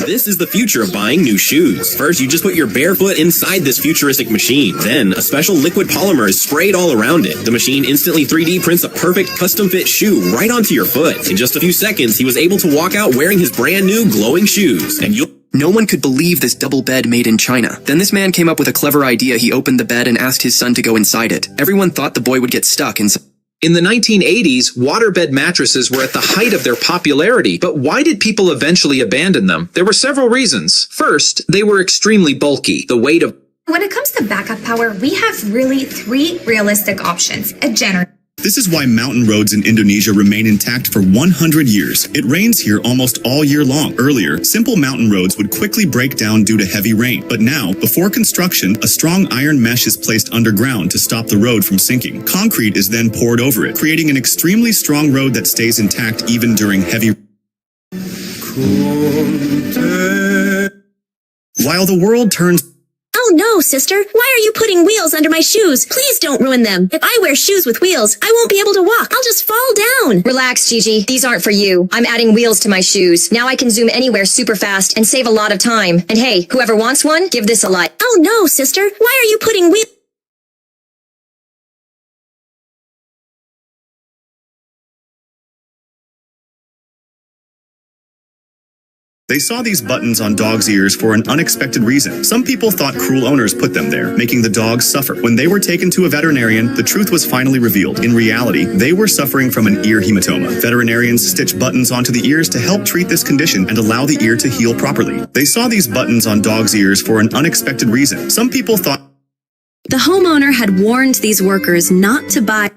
This is the future of buying new shoes. First, you just put your bare foot inside this futuristic machine. Then, a special liquid polymer is sprayed all around it. The machine instantly 3D prints a perfect custom-fit shoe right onto your foot. In just a few seconds, he was able to walk out wearing his brand new glowing shoes. And No one could believe this double bed made in China. Then this man came up with a clever idea. He opened the bed and asked his son to go inside it. Everyone thought the boy would get stuck inside. In the 1980s, waterbed mattresses were at the height of their popularity, but why did people eventually abandon them? There were several reasons. First, they were extremely bulky. The weight of... When it comes to backup power, we have really 3 realistic options. A generator. This is why mountain roads in Indonesia remain intact for 100 years. It rains here almost all year long. Earlier, simple mountain roads would quickly break down due to heavy rain. But now, before construction, a strong iron mesh is placed underground to stop the road from sinking. Concrete is then poured over it, creating an extremely strong road that stays intact even during heavy rain. While the world turns... Oh no, sister. Why are you putting wheels under my shoes? Please don't ruin them. If I wear shoes with wheels, I won't be able to walk. I'll just fall down. Relax, Gigi. These aren't for you. I'm adding wheels to my shoes. Now I can zoom anywhere super fast and save a lot of time. And hey, whoever wants one, give this a like. Oh no, sister. Why are you putting wheels... They saw these buttons on dogs' ears for an unexpected reason. Some people thought cruel owners put them there, making the dogs suffer. When they were taken to a veterinarian, the truth was finally revealed. In reality, they were suffering from an ear hematoma. Veterinarians stitch buttons onto the ears to help treat this condition and allow the ear to heal properly. They saw these buttons on dogs' ears for an unexpected reason. Some people thought The homeowner had warned these workers not to buy...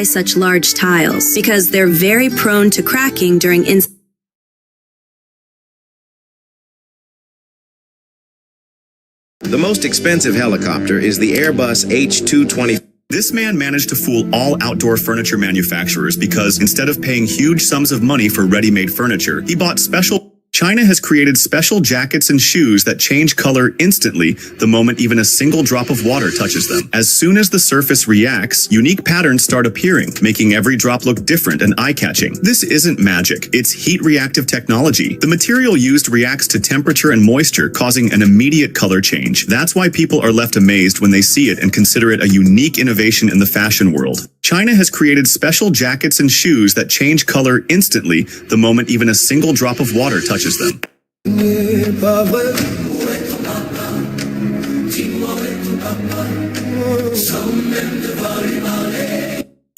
such large tiles because they're very prone to cracking during The most expensive helicopter is the Airbus H220. This man managed to fool all outdoor furniture manufacturers because instead of paying huge sums of money for ready-made furniture, he bought special... China has created special jackets and shoes that change color instantly the moment even a single drop of water touches them. As soon as the surface reacts, unique patterns start appearing, making every drop look different and eye-catching. This isn't magic, it's heat-reactive technology. The material used reacts to temperature and moisture, causing an immediate color change. That's why people are left amazed when they see it and consider it a unique innovation in the fashion world. China has created special jackets and shoes that change color instantly the moment even a single drop of water touches them.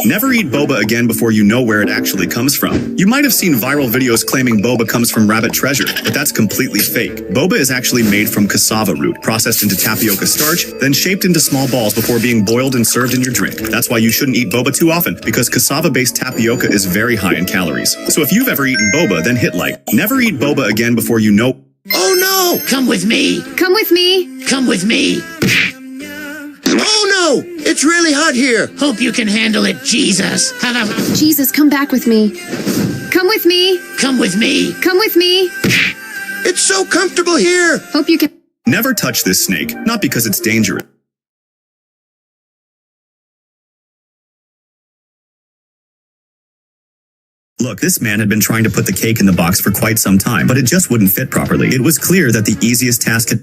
Never eat boba again before you know where it actually comes from. You might have seen viral videos claiming boba comes from rabbit treasure, but that's completely fake. Boba is actually made from cassava root, processed into tapioca starch, then shaped into small balls before being boiled and served in your drink. That's why you shouldn't eat boba too often, because cassava-based tapioca is very high in calories. So if you've ever eaten boba, then hit like. Never eat boba again before you know. Oh no! Come with me! Come with me! Come with me! Oh no! It's really hot here! Hope you can handle it, Jesus! Jesus, come back with me. Come with me! Come with me! Come with me! It's so comfortable here! Hope you can... Never touch this snake, not because it's dangerous. Look, this man had been trying to put the cake in the box for quite some time, but it just wouldn't fit properly. It was clear that the easiest task had...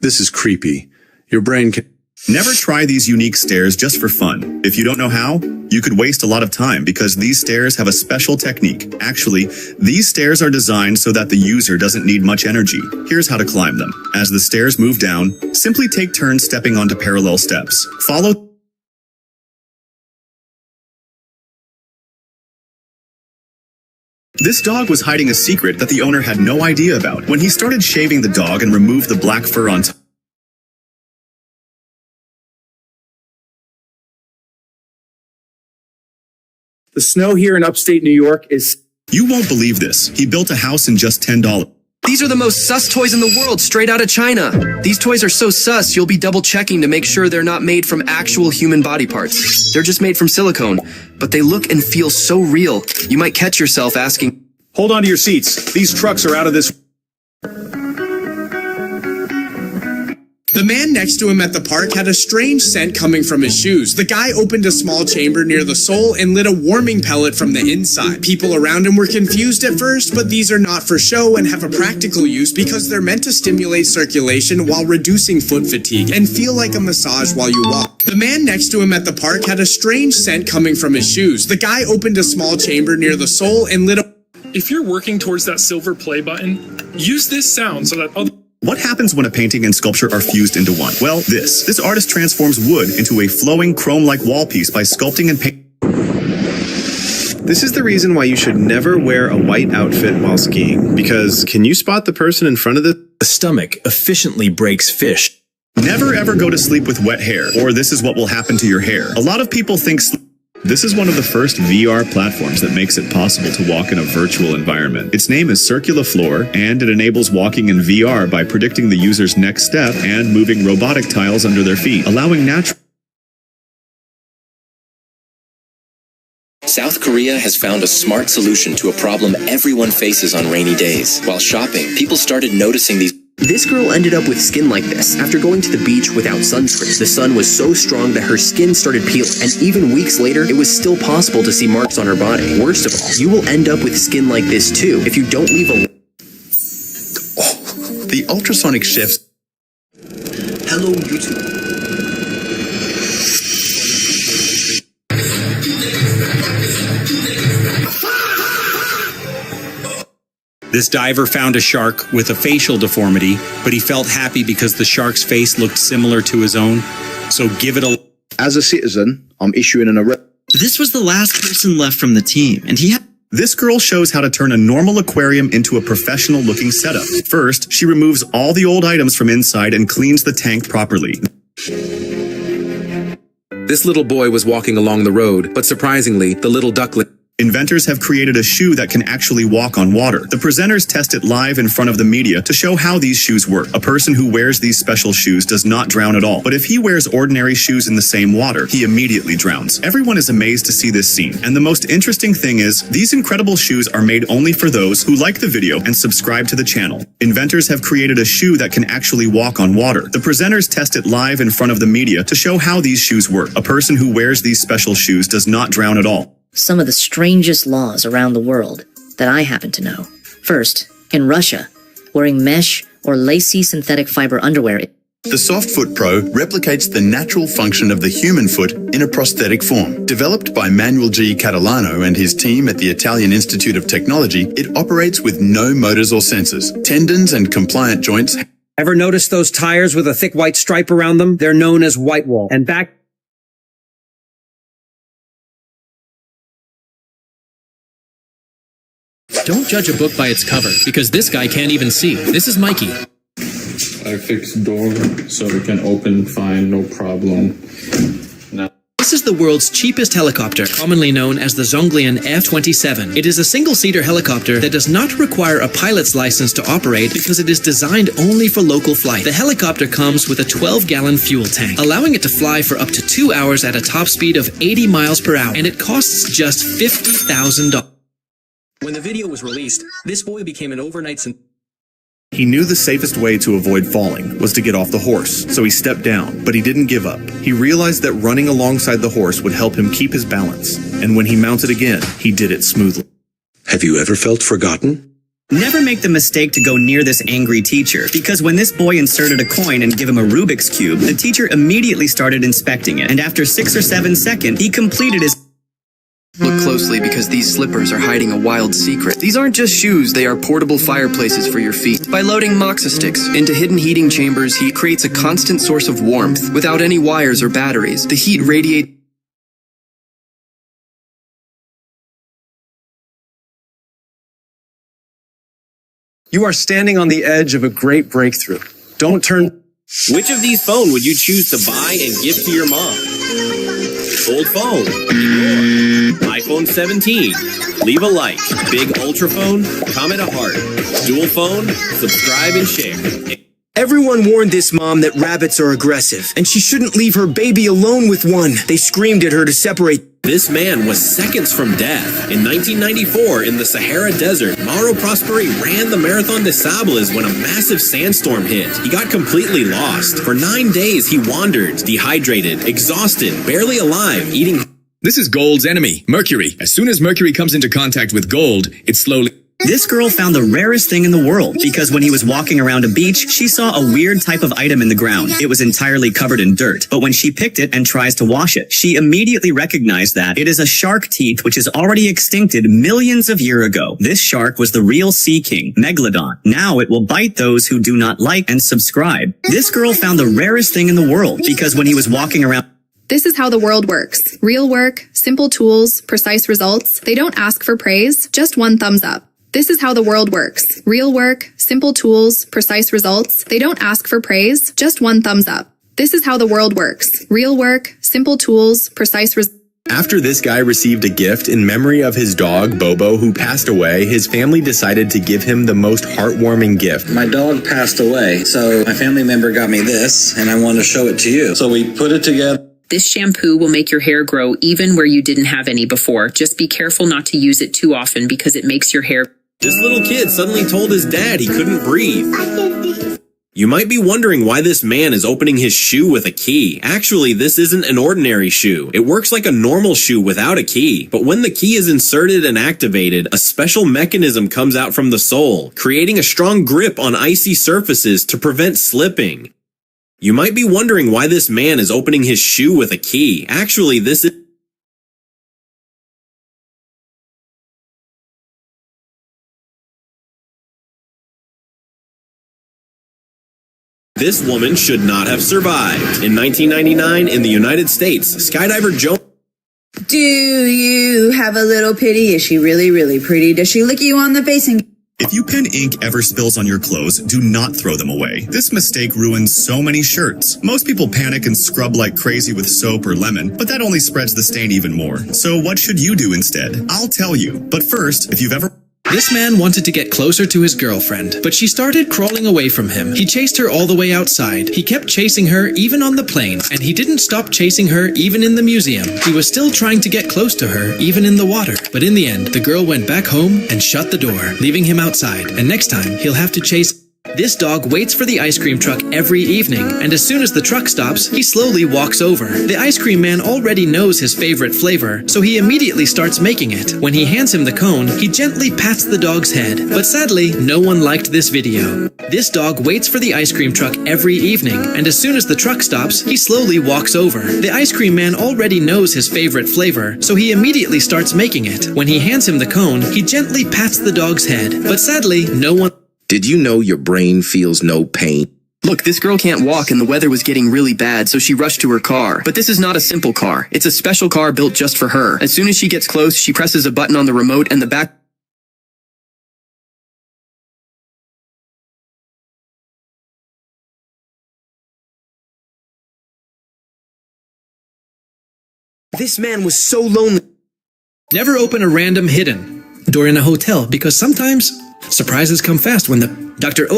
This is creepy. Your brain can... Never try these unique stairs just for fun. If you don't know how, you could waste a lot of time because these stairs have a special technique. Actually, these stairs are designed so that the user doesn't need much energy. Here's how to climb them. As the stairs move down, simply take turns stepping onto parallel steps. Follow... This dog was hiding a secret that the owner had no idea about. When he started shaving the dog and removed the black fur on top, the snow here in upstate New York is... You won't believe this. He built a house in just $10. These are the most sus toys in the world, straight out of China. These toys are so sus, you'll be double checking to make sure they're not made from actual human body parts. They're just made from silicone, but they look and feel so real. You might catch yourself asking, hold on to your seats. These trucks are out of this... The man next to him at the park had a strange scent coming from his shoes. The guy opened a small chamber near the sole and lit a warming pellet from the inside. People around him were confused at first, but these are not for show and have a practical use because they're meant to stimulate circulation while reducing foot fatigue and feel like a massage while you walk. The man next to him at the park had a strange scent coming from his shoes. The guy opened a small chamber near the sole and lit a... If you're working towards that silver play button, use this sound so that other... What happens when a painting and sculpture are fused into one? Well, this artist transforms wood into a flowing chrome-like wall piece by sculpting and painting. This is the reason why you should never wear a white outfit while skiing. Because can you spot the person in front of the stomach efficiently breaks fish. Never ever go to sleep with wet hair, or this is what will happen to your hair. A lot of people think... This is one of the first VR platforms that makes it possible to walk in a virtual environment. Its name is Circulafloor, and it enables walking in VR by predicting the user's next step and moving robotic tiles under their feet, allowing natural... South Korea has found a smart solution to a problem everyone faces on rainy days. While shopping, people started noticing these... This girl ended up with skin like this after going to the beach without sunscreen. The sun was so strong that her skin started peeling, and even weeks later, it was still possible to see marks on her body. Worst of all, you will end up with skin like this too if you don't leave a... The ultrasonic chefs... Hello, YouTube. This diver found a shark with a facial deformity, but he felt happy because the shark's face looked similar to his own. So give it a... As a citizen, I'm issuing an arrest. This was the last person left from the team, and he had... This girl shows how to turn a normal aquarium into a professional-looking setup. First, she removes all the old items from inside and cleans the tank properly. This little boy was walking along the road, but surprisingly, the little duckling... Inventors have created a shoe that can actually walk on water. The presenters test it live in front of the media to show how these shoes work. A person who wears these special shoes does not drown at all. But if he wears ordinary shoes in the same water, he immediately drowns. Everyone is amazed to see this scene. And the most interesting thing is, these incredible shoes are made only for those who like the video and subscribe to the channel. Inventors have created a shoe that can actually walk on water. The presenters test it live in front of the media to show how these shoes work. A person who wears these special shoes does not drown at all. Some of the strangest laws around the world that I happen to know. First, in Russia, wearing mesh or lacy synthetic fiber underwear. The Softfoot Pro replicates the natural function of the human foot in a prosthetic form. Developed by Manuel G. Catalano and his team at the Italian Institute of Technology, it operates with no motors or sensors. Tendons and compliant joints. Ever notice those tires with a thick white stripe around them? They're known as white wall. And back... Don't judge a book by its cover, because this guy can't even see. This is Mikey. I fixed door so it can open fine, no problem. Now. This is the world's cheapest helicopter, commonly known as the Zhonglian F-27. It is a single-seater helicopter that does not require a pilot's license to operate because it is designed only for local flight. The helicopter comes with a 12-gallon fuel tank, allowing it to fly for up to 2 hours at a top speed of 80 miles per hour, and it costs just $50,000. When the video was released, this boy became an overnight sensation. He knew the safest way to avoid falling was to get off the horse, so he stepped down, but he didn't give up. He realized that running alongside the horse would help him keep his balance, and when he mounted again, he did it smoothly. Have you ever felt forgotten? Never make the mistake to go near this angry teacher, because when this boy inserted a coin and gave him a Rubik's Cube, the teacher immediately started inspecting it, and after 6 or 7 seconds, he completed his... Look closely because these slippers are hiding a wild secret. These aren't just shoes, they are portable fireplaces for your feet. By loading Moxa sticks into hidden heating chambers, heat creates a constant source of warmth. Without any wires or batteries, the heat radiates. You are standing on the edge of a great breakthrough. Don't turn... Which of these phones would you choose to buy and give to your mom? Old phone. Ignore. iPhone 17. Leave a like. Big ultra phone. Comment a heart. Dual phone. Subscribe and share. Everyone warned this mom that rabbits are aggressive, and she shouldn't leave her baby alone with one. They screamed at her to separate. This man was seconds from death. In 1994, in the Sahara Desert, Mauro Prosperi ran the Marathon des Sables when a massive sandstorm hit. He got completely lost. For 9 days, he wandered, dehydrated, exhausted, barely alive, eating... This is gold's enemy, mercury. As soon as mercury comes into contact with gold, it slowly... This girl found the rarest thing in the world, because when he was walking around a beach, she saw a weird type of item in the ground. It was entirely covered in dirt, but when she picked it and tries to wash it, she immediately recognized that it is a shark teeth which is already extincted millions of years ago. This shark was the real sea king, Megalodon. Now it will bite those who do not like and subscribe. This girl found the rarest thing in the world, because when he was walking around... This is how the world works. Real work, simple tools, precise results. They don't ask for praise, just one thumbs up. This is how the world works. Real work, simple tools, precise results. They don't ask for praise, just one thumbs up. This is how the world works. Real work, simple tools, precise results. After this guy received a gift in memory of his dog, Bobo, who passed away, his family decided to give him the most heartwarming gift. My dog passed away, so my family member got me this, and I wanted to show it to you. So we put it together. This shampoo will make your hair grow even where you didn't have any before. Just be careful not to use it too often because it makes your hair... This little kid suddenly told his dad he couldn't breathe. You might be wondering why this man is opening his shoe with a key. Actually, this isn't an ordinary shoe. It works like a normal shoe without a key. But when the key is inserted and activated, a special mechanism comes out from the sole, creating a strong grip on icy surfaces to prevent slipping. You might be wondering why this man is opening his shoe with a key. Actually, this is... This woman should not have survived. In 1999, in the United States, skydiver Joan... Do you have a little pity? Is she really, really pretty? Does she lick you on the face and... If you pen ink ever spills on your clothes, do not throw them away. This mistake ruins so many shirts. Most people panic and scrub like crazy with soap or lemon, but that only spreads the stain even more. So what should you do instead? I'll tell you. But first, if you've ever... This man wanted to get closer to his girlfriend, but she started crawling away from him. He chased her all the way outside. He kept chasing her even on the plane, and he didn't stop chasing her even in the museum. He was still trying to get close to her even in the water. But in the end, the girl went back home and shut the door, leaving him outside. And next time, he'll have to chase... This dog waits for the ice cream truck every evening, and as soon as the truck stops, he slowly walks over. The ice cream man already knows his favorite flavor, so he immediately starts making it. When he hands him the cone, he gently pats the dog's head. But sadly, no one liked this video. This dog waits for the ice cream truck every evening, and as soon as the truck stops, he slowly walks over. The ice cream man already knows his favorite flavor, so he immediately starts making it. When he hands him the cone, he gently pats the dog's head. But sadly, no one... Did you know your brain feels no pain? Look, this girl can't walk and the weather was getting really bad, so she rushed to her car. But this is not a simple car. It's a special car built just for her. As soon as she gets close, she presses a button on the remote and the back... This man was so lonely. Never open a random hidden door in a hotel, because sometimes surprises come fast when the Dr.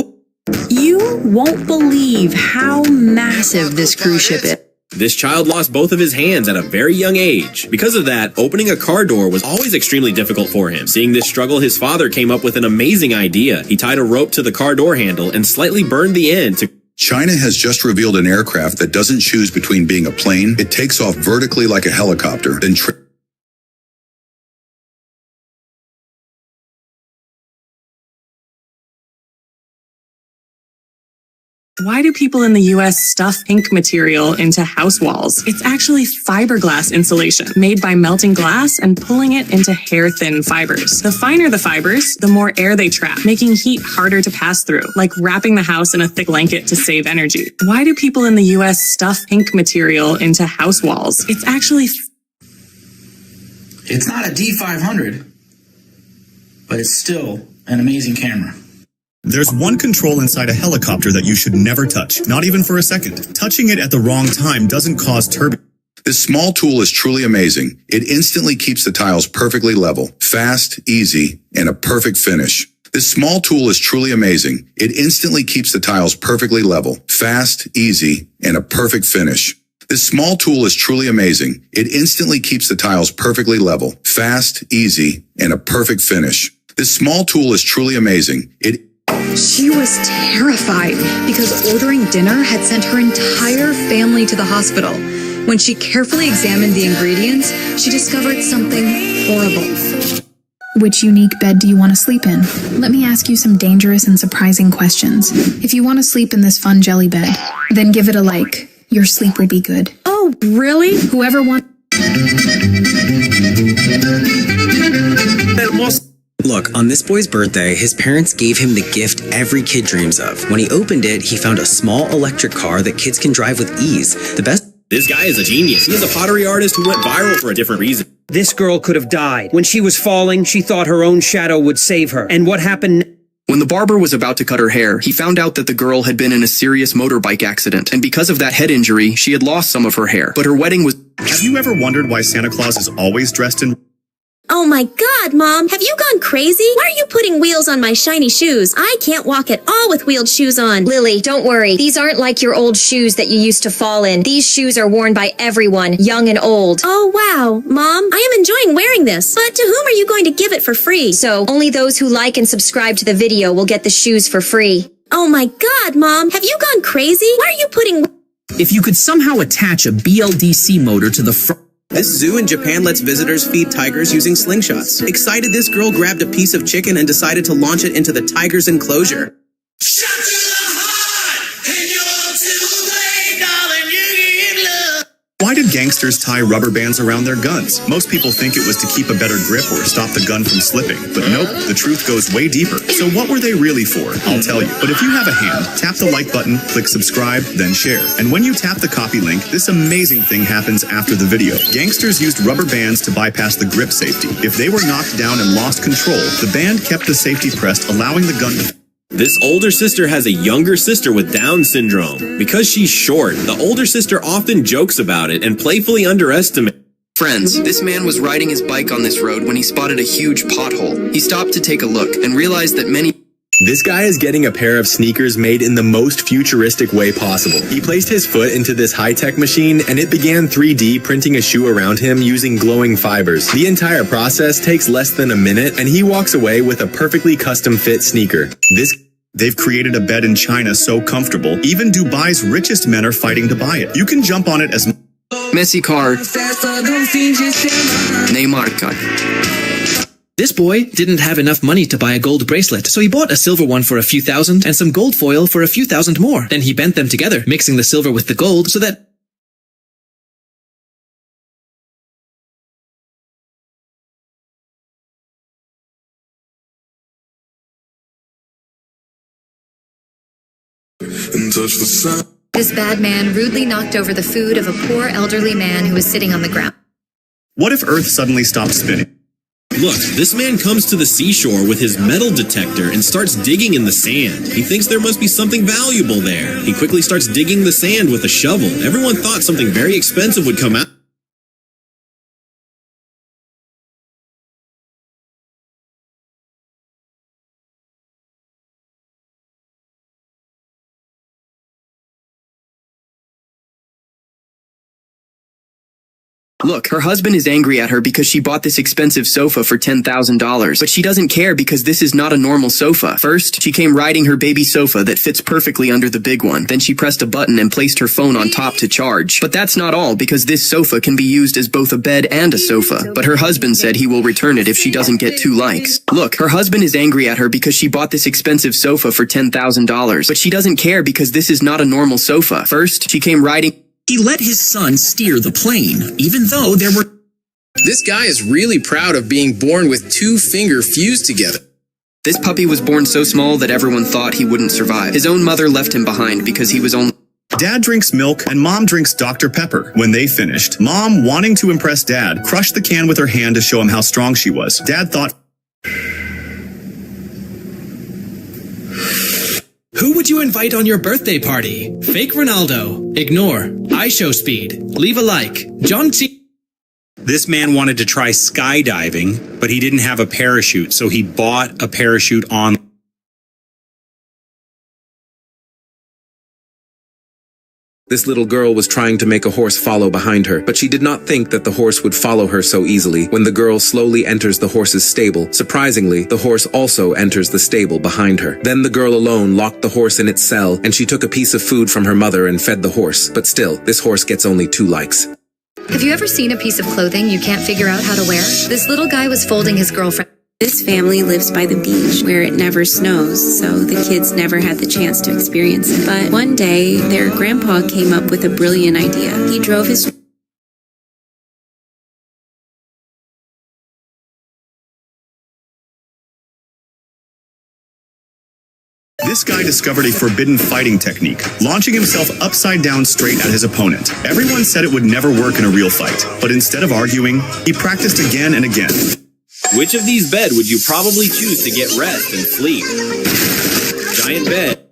You won't believe how massive this cruise ship is. This child lost both of his hands at a very young age. Because of that, opening a car door was always extremely difficult for him. Seeing this struggle, his father came up with an amazing idea. He tied a rope to the car door handle and slightly burned the end to... China has just revealed an aircraft that doesn't choose between being a plane. It takes off vertically like a helicopter, then Why do people in the US stuff pink material into house walls? It's actually fiberglass insulation made by melting glass and pulling it into hair-thin fibers. The finer the fibers, the more air they trap, making heat harder to pass through, like wrapping the house in a thick blanket to save energy. Why do people in the US stuff pink material into house walls? It's actually... It's not a D500, but it's still an amazing camera. There's one control inside a helicopter that you should never touch, not even for a second. Touching it at the wrong time doesn't cause turbulence. This small tool is truly amazing. It instantly keeps the tiles perfectly level, fast, easy, and a perfect finish. This small tool is truly amazing. It instantly keeps the tiles perfectly level, fast, easy, and a perfect finish. This small tool is truly amazing. It instantly keeps the tiles perfectly level, fast, easy, and a perfect finish. This small tool is truly amazing. She was terrified because ordering dinner had sent her entire family to the hospital. When she carefully examined the ingredients, she discovered something horrible. Which unique bed do you want to sleep in? Let me ask you some dangerous and surprising questions. If you want to sleep in this fun jelly bed, then give it a like. Your sleep will be good. Oh, really? Whoever wants... Look, on this boy's birthday, his parents gave him the gift every kid dreams of. When he opened it, he found a small electric car that kids can drive with ease. The best... This guy is a genius. He is a pottery artist who went viral for a different reason. This girl could have died. When she was falling, she thought her own shadow would save her. And what happened... When the barber was about to cut her hair, he found out that the girl had been in a serious motorbike accident, and because of that head injury, she had lost some of her hair. But her wedding was... Have you ever wondered why Santa Claus is always dressed in... Oh my God, Mom, have you gone crazy? Why are you putting wheels on my shiny shoes? I can't walk at all with wheeled shoes on. Lily, don't worry. These aren't like your old shoes that you used to fall in. These shoes are worn by everyone, young and old. Oh wow, Mom, I am enjoying wearing this. But to whom are you going to give it for free? So, only those who like and subscribe to the video will get the shoes for free. Oh my God, Mom, have you gone crazy? Why are you putting... If you could somehow attach a BLDC motor to the front... This zoo in Japan lets visitors feed tigers using slingshots. Excited, this girl grabbed a piece of chicken and decided to launch it into the tiger's enclosure. Why did gangsters tie rubber bands around their guns? Most people think it was to keep a better grip or stop the gun from slipping. But nope, the truth goes way deeper. So what were they really for? I'll tell you. But if you have a hand, tap the like button, click subscribe, then share. And when you tap the copy link, this amazing thing happens after the video. Gangsters used rubber bands to bypass the grip safety. If they were knocked down and lost control, the band kept the safety pressed, allowing the gun to... This older sister has a younger sister with Down syndrome. Because she's short, the older sister often jokes about it and playfully underestimates. Friends, this man was riding his bike on this road when he spotted a huge pothole. He stopped to take a look and realized that many... This guy is getting a pair of sneakers made in the most futuristic way possible. He placed his foot into this high-tech machine and it began 3D printing a shoe around him using glowing fibers. The entire process takes less than a minute and he walks away with a perfectly custom fit sneaker. They've created a bed in China so comfortable, even Dubai's richest men are fighting to buy it. You can jump on it as... Messi car. Neymar car. This boy didn't have enough money to buy a gold bracelet, so he bought a silver one for a few thousand and some gold foil for a few thousand more. Then he bent them together, mixing the silver with the gold so that... This bad man rudely knocked over the food of a poor elderly man who was sitting on the ground. What if Earth suddenly stopped spinning? Look, this man comes to the seashore with his metal detector and starts digging in the sand. He thinks there must be something valuable there. He quickly starts digging the sand with a shovel. Everyone thought something very expensive would come out. Look, her husband is angry at her because she bought this expensive sofa for $10,000, but she doesn't care because this is not a normal sofa. First, she came riding her baby sofa that fits perfectly under the big one. Then she pressed a button and placed her phone on top to charge. But that's not all, because this sofa can be used as both a bed and a sofa. But her husband said he will return it if she doesn't get 2 likes. Look, her husband is angry at her because she bought this expensive sofa for $10,000, but she doesn't care because this is not a normal sofa. First, she came riding... He let his son steer the plane, even though there were... This guy is really proud of being born with 2 fingers fused together. This puppy was born so small that everyone thought he wouldn't survive. His own mother left him behind because he was only... Dad drinks milk and Mom drinks Dr. Pepper. When they finished, Mom, wanting to impress Dad, crushed the can with her hand to show him how strong she was. Dad thought... Who would you invite on your birthday party? Fake Ronaldo. Ignore. iShowSpeed. Leave a like. John T. This man wanted to try skydiving, but he didn't have a parachute, so he bought a parachute on. This little girl was trying to make a horse follow behind her, but she did not think that the horse would follow her so easily. When the girl slowly enters the horse's stable, surprisingly, the horse also enters the stable behind her. Then the girl alone locked the horse in its cell, and she took a piece of food from her mother and fed the horse. But still, this horse gets only 2 likes. Have you ever seen a piece of clothing you can't figure out how to wear? This little guy was folding his girlfriend. This family lives by the beach where it never snows, so the kids never had the chance to experience it. But one day, their grandpa came up with a brilliant idea. He drove his... This guy discovered a forbidden fighting technique, launching himself upside down straight at his opponent. Everyone said it would never work in a real fight, but instead of arguing, he practiced again and again. Which of these bed would you probably choose to get rest and sleep? Giant bed.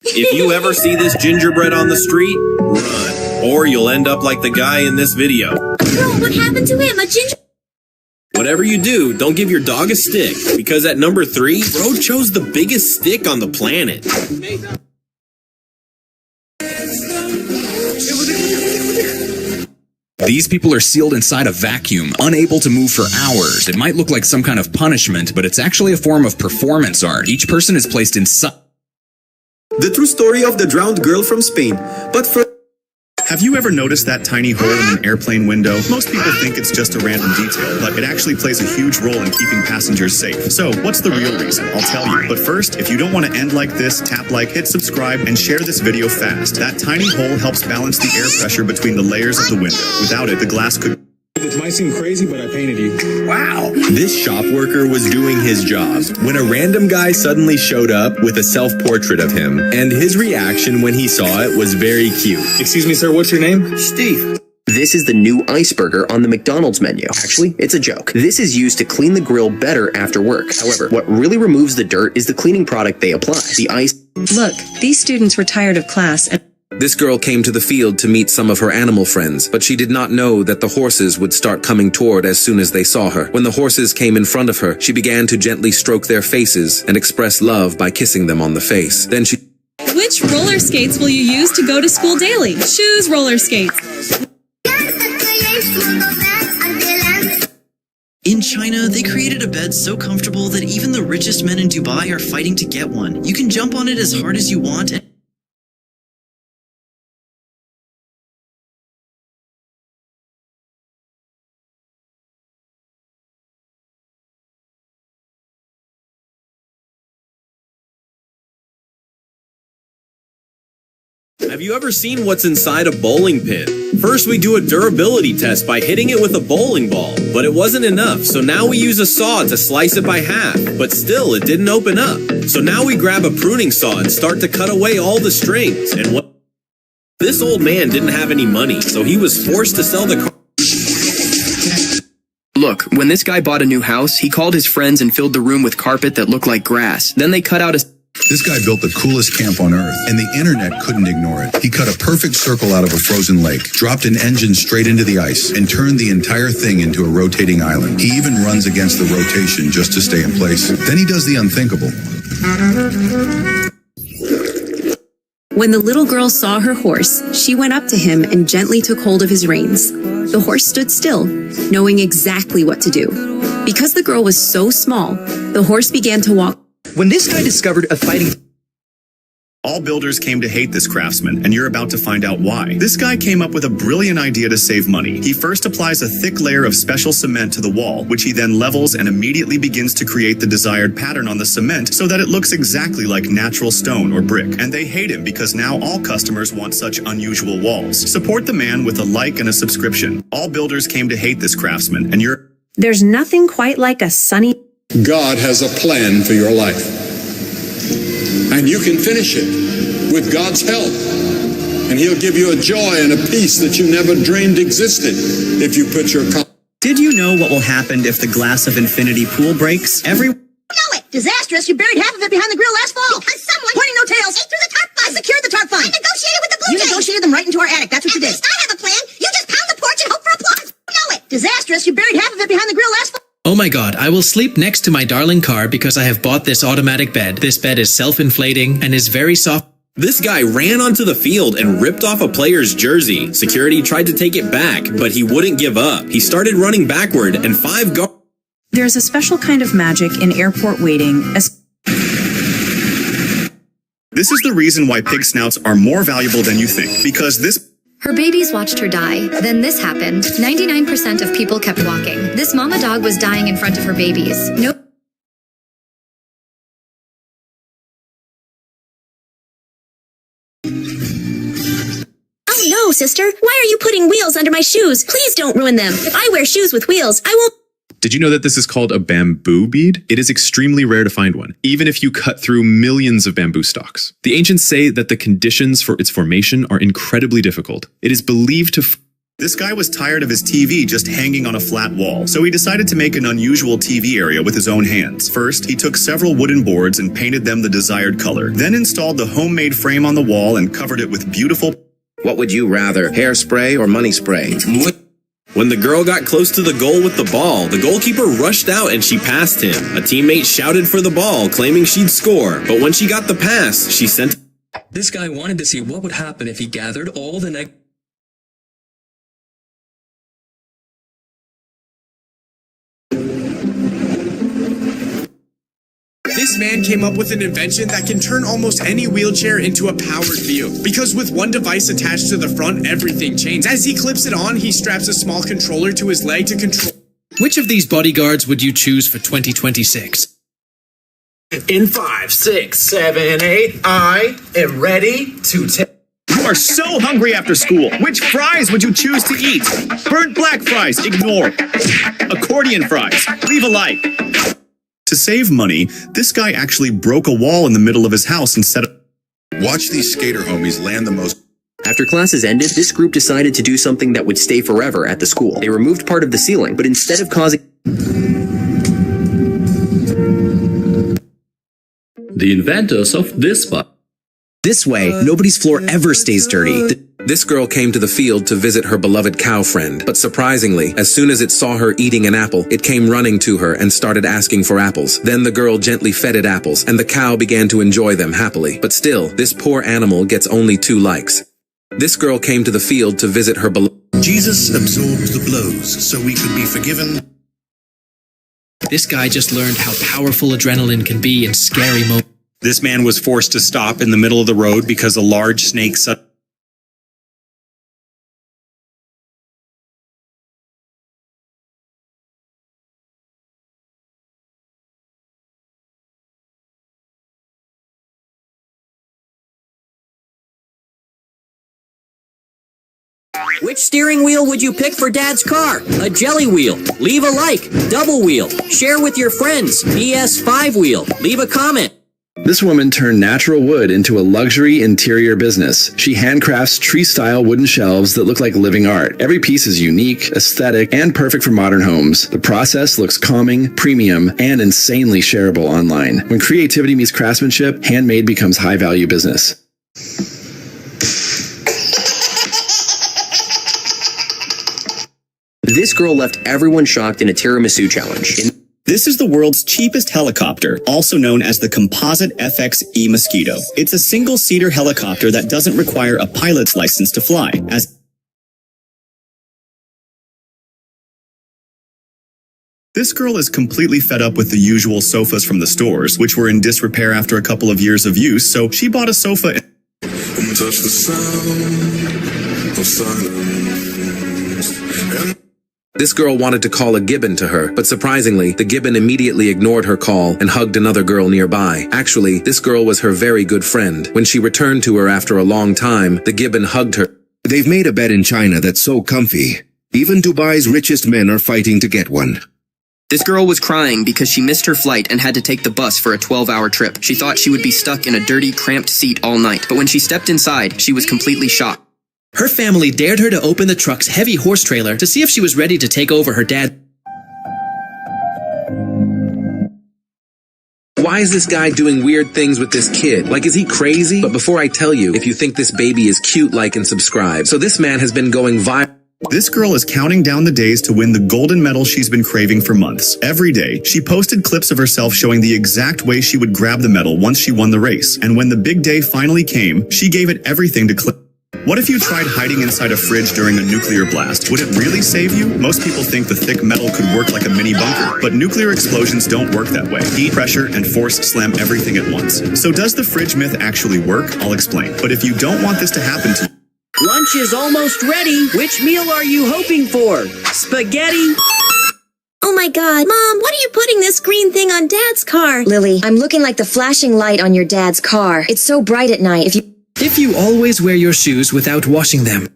If you ever see this gingerbread on the street, run, or you'll end up like the guy in this video. Oh, what happened to him? A ginger... Whatever you do, don't give your dog a stick, because at number 3, Bro chose the biggest stick on the planet. These people are sealed inside a vacuum, unable to move for hours. It might look like some kind of punishment, but it's actually a form of performance art. Each person is placed inside. The true story of the drowned girl from Spain. But for... Have you ever noticed that tiny hole in an airplane window? Most people think it's just a random detail, but it actually plays a huge role in keeping passengers safe. So, what's the real reason? I'll tell you. But first, if you don't want to end like this, tap like, hit subscribe, and share this video fast. That tiny hole helps balance the air pressure between the layers of the window. Without it, the glass could... It might seem crazy, but I painted you. Wow. This shop worker was doing his job when a random guy suddenly showed up with a self-portrait of him, and his reaction when he saw it was very cute. Excuse me, sir, what's your name? Steve. This is the new ice burger on the McDonald's menu. Actually, it's a joke. This is used to clean the grill better after work. However, what really removes the dirt is the cleaning product they apply. The ice... Look, these students were tired of class and... This girl came to the field to meet some of her animal friends, but she did not know that the horses would start coming toward as soon as they saw her. When the horses came in front of her, she began to gently stroke their faces and express love by kissing them on the face. Then she... Which roller skates will you use to go to school daily? Choose roller skates. In China, they created a bed so comfortable that even the richest men in Dubai are fighting to get one. You can jump on it as hard as you want and... Have you ever seen what's inside a bowling pin? First, we do a durability test by hitting it with a bowling ball, but it wasn't enough, so now we use a saw to slice it by half, but still, it didn't open up. So now we grab a pruning saw and start to cut away all the strings, and what? This old man didn't have any money, so he was forced to sell the car. Look, when this guy bought a new house, he called his friends and filled the room with carpet that looked like grass. Then they cut out a... This guy built the coolest camp on Earth, and the internet couldn't ignore it. He cut a perfect circle out of a frozen lake, dropped an engine straight into the ice, and turned the entire thing into a rotating island. He even runs against the rotation just to stay in place. Then he does the unthinkable. When the little girl saw her horse, she went up to him and gently took hold of his reins. The horse stood still, knowing exactly what to do. Because the girl was so small, the horse began to walk. When this guy discovered a fighting... All builders came to hate this craftsman, and you're about to find out why. This guy came up with a brilliant idea to save money. He first applies a thick layer of special cement to the wall, which he then levels and immediately begins to create the desired pattern on the cement so that it looks exactly like natural stone or brick. And they hate him because now all customers want such unusual walls. Support the man with a like and a subscription. All builders came to hate this craftsman, and you're... There's nothing quite like a sunny... God has a plan for your life. And you can finish it with God's help. And He'll give you a joy and a peace that you never dreamed existed if you put your... Did you know what will happen if the glass of infinity pool breaks? Know it! Disastrous! You buried half of it behind the grill last fall. Because someone... Pointing no tails. Ate through the tarp fund. I secured the tarp fund. I negotiated with the Blue Jays. You negotiated them right into our attic. That's what you did. At least I have a plan. You just pound the porch and hope for applause. Know it! Disastrous! You buried half of it behind the grill last fall. Oh my god, I will sleep next to my darling car because I have bought this automatic bed. This bed is self-inflating and is very soft. This guy ran onto the field and ripped off a player's jersey. Security tried to take it back, but he wouldn't give up. He started running backward, and 5 guards... There's a special kind of magic in airport waiting. This is the reason why pig snouts are more valuable than you think, because this... Her babies watched her die. Then this happened. 99% of people kept walking. This mama dog was dying in front of her babies. No. Oh no, sister. Why are you putting wheels under my shoes? Please don't ruin them. If I wear shoes with wheels, I won't... Did you know that this is called a bamboo bead? It is extremely rare to find one, even if you cut through millions of bamboo stalks. The ancients say that the conditions for its formation are incredibly difficult. It is believed to... This guy was tired of his TV just hanging on a flat wall, so he decided to make an unusual TV area with his own hands. First, he took several wooden boards and painted them the desired color, then installed the homemade frame on the wall and covered it with beautiful... What would you rather, hairspray or money spray? When the girl got close to the goal with the ball, the goalkeeper rushed out and she passed him. A teammate shouted for the ball, claiming she'd score, but when she got the pass, she sent... This guy wanted to see what would happen if he gathered all the This man came up with an invention that can turn almost any wheelchair into a powered vehicle. Because with one device attached to the front, everything changes. As he clips it on, he straps a small controller to his leg to control... Which of these bodyguards would you choose for 2026? In 5, 6, 7, 8, I am ready to take... You are so hungry after school. Which fries would you choose to eat? Burnt black fries, ignore. Accordion fries, leave a like. To save money, this guy actually broke a wall in the middle of his house and set up... Watch these skater homies land the most... After classes ended, this group decided to do something that would stay forever at the school. They removed part of the ceiling, but instead of causing... The inventors of this button. This way, nobody's floor ever stays dirty. This girl came to the field to visit her beloved cow friend, but surprisingly, as soon as it saw her eating an apple, it came running to her and started asking for apples. Then the girl gently fed it apples, and the cow began to enjoy them happily. But still, this poor animal gets only 2 likes. This girl came to the field to visit her beloved... Jesus absorbed the blows so we could be forgiven. This guy just learned how powerful adrenaline can be in scary moments. This man was forced to stop in the middle of the road because a large snake Which steering wheel would you pick for Dad's car? A jelly wheel. Leave a like. Double wheel. Share with your friends. PS5 wheel. Leave a comment. This woman turned natural wood into a luxury interior business. She handcrafts tree-style wooden shelves that look like living art. Every piece is unique, aesthetic, and perfect for modern homes. The process looks calming, premium, and insanely shareable online. When creativity meets craftsmanship, handmade becomes high-value business. This girl left everyone shocked in a tiramisu challenge. This is the world's cheapest helicopter, also known as the Composite FX-E Mosquito. It's a single-seater helicopter that doesn't require a pilot's license to fly, This girl is completely fed up with the usual sofas from the stores, which were in disrepair after a couple of years of use, so she bought a sofa and touch the sound of silence. This girl wanted to call a gibbon to her, but surprisingly, the gibbon immediately ignored her call and hugged another girl nearby. Actually, this girl was her very good friend. When she returned to her after a long time, the gibbon hugged her. They've made a bed in China that's so comfy. Even Dubai's richest men are fighting to get one. This girl was crying because she missed her flight and had to take the bus for a 12-hour trip. She thought she would be stuck in a dirty, cramped seat all night, but when she stepped inside, she was completely shocked. Her family dared her to open the truck's heavy horse trailer to see if she was ready to take over her dad. Why is this guy doing weird things with this kid? Like, is he crazy? But before I tell you, if you think this baby is cute, like and subscribe. So this man has been going viral. This girl is counting down the days to win the golden medal she's been craving for months. Every day, she posted clips of herself showing the exact way she would grab the medal once she won the race. And when the big day finally came, she gave it everything to clip. What if you tried hiding inside a fridge during a nuclear blast? Would it really save you? Most people think the thick metal could work like a mini bunker, but nuclear explosions don't work that way. Heat, pressure, and force slam everything at once. So does the fridge myth actually work? I'll explain. But if you don't want this to happen to you, Lunch is almost ready. Which meal are you hoping for? Spaghetti? Oh my God, Mom, what are you putting this green thing on Dad's car? Lily, I'm looking like the flashing light on your dad's car. It's so bright at night. If you always wear your shoes without washing them.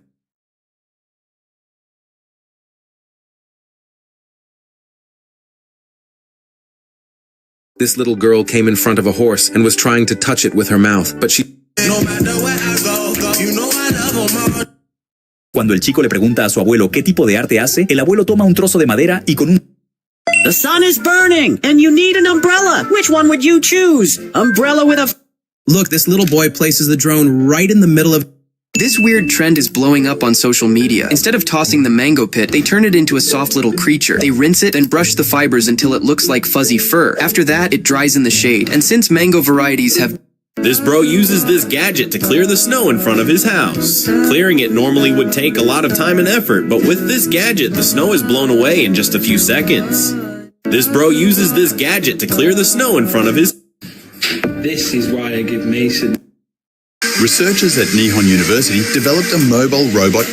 This little girl came in front of a horse and was trying to touch it with her mouth, but she... Cuando el chico le pregunta a su abuelo qué tipo de arte hace, el abuelo toma un trozo de madera y con un... The sun is burning, and you need an umbrella. Which one would you choose? Umbrella with a... Look, this little boy places the drone right in the middle of... This weird trend is blowing up on social media. Instead of tossing the mango pit, they turn it into a soft little creature. They rinse it, then brush the fibers until it looks like fuzzy fur. After that, it dries in the shade. And since mango varieties have... This bro uses this gadget to clear the snow in front of his house. Clearing it normally would take a lot of time and effort, but with this gadget, the snow is blown away in just a few seconds. This bro uses this gadget to clear the snow in front of his... This is why I give Mason... Researchers at Nihon University developed a mobile robot.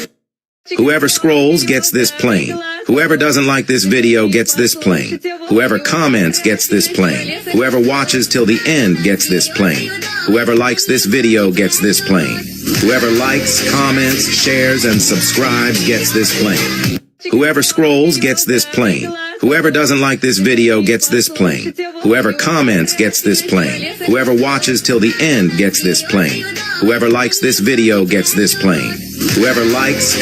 Whoever scrolls gets this plane. Whoever doesn't like this video gets this plane. Whoever comments gets this plane. Whoever watches till the end gets this plane. Whoever likes this video gets this plane. Whoever likes, comments, shares, and subscribes gets this plane. Whoever scrolls gets this plane. Whoever doesn't like this video gets this plane. Whoever comments gets this plane. Whoever watches till the end gets this plane. Whoever likes this video gets this plane. Whoever likes,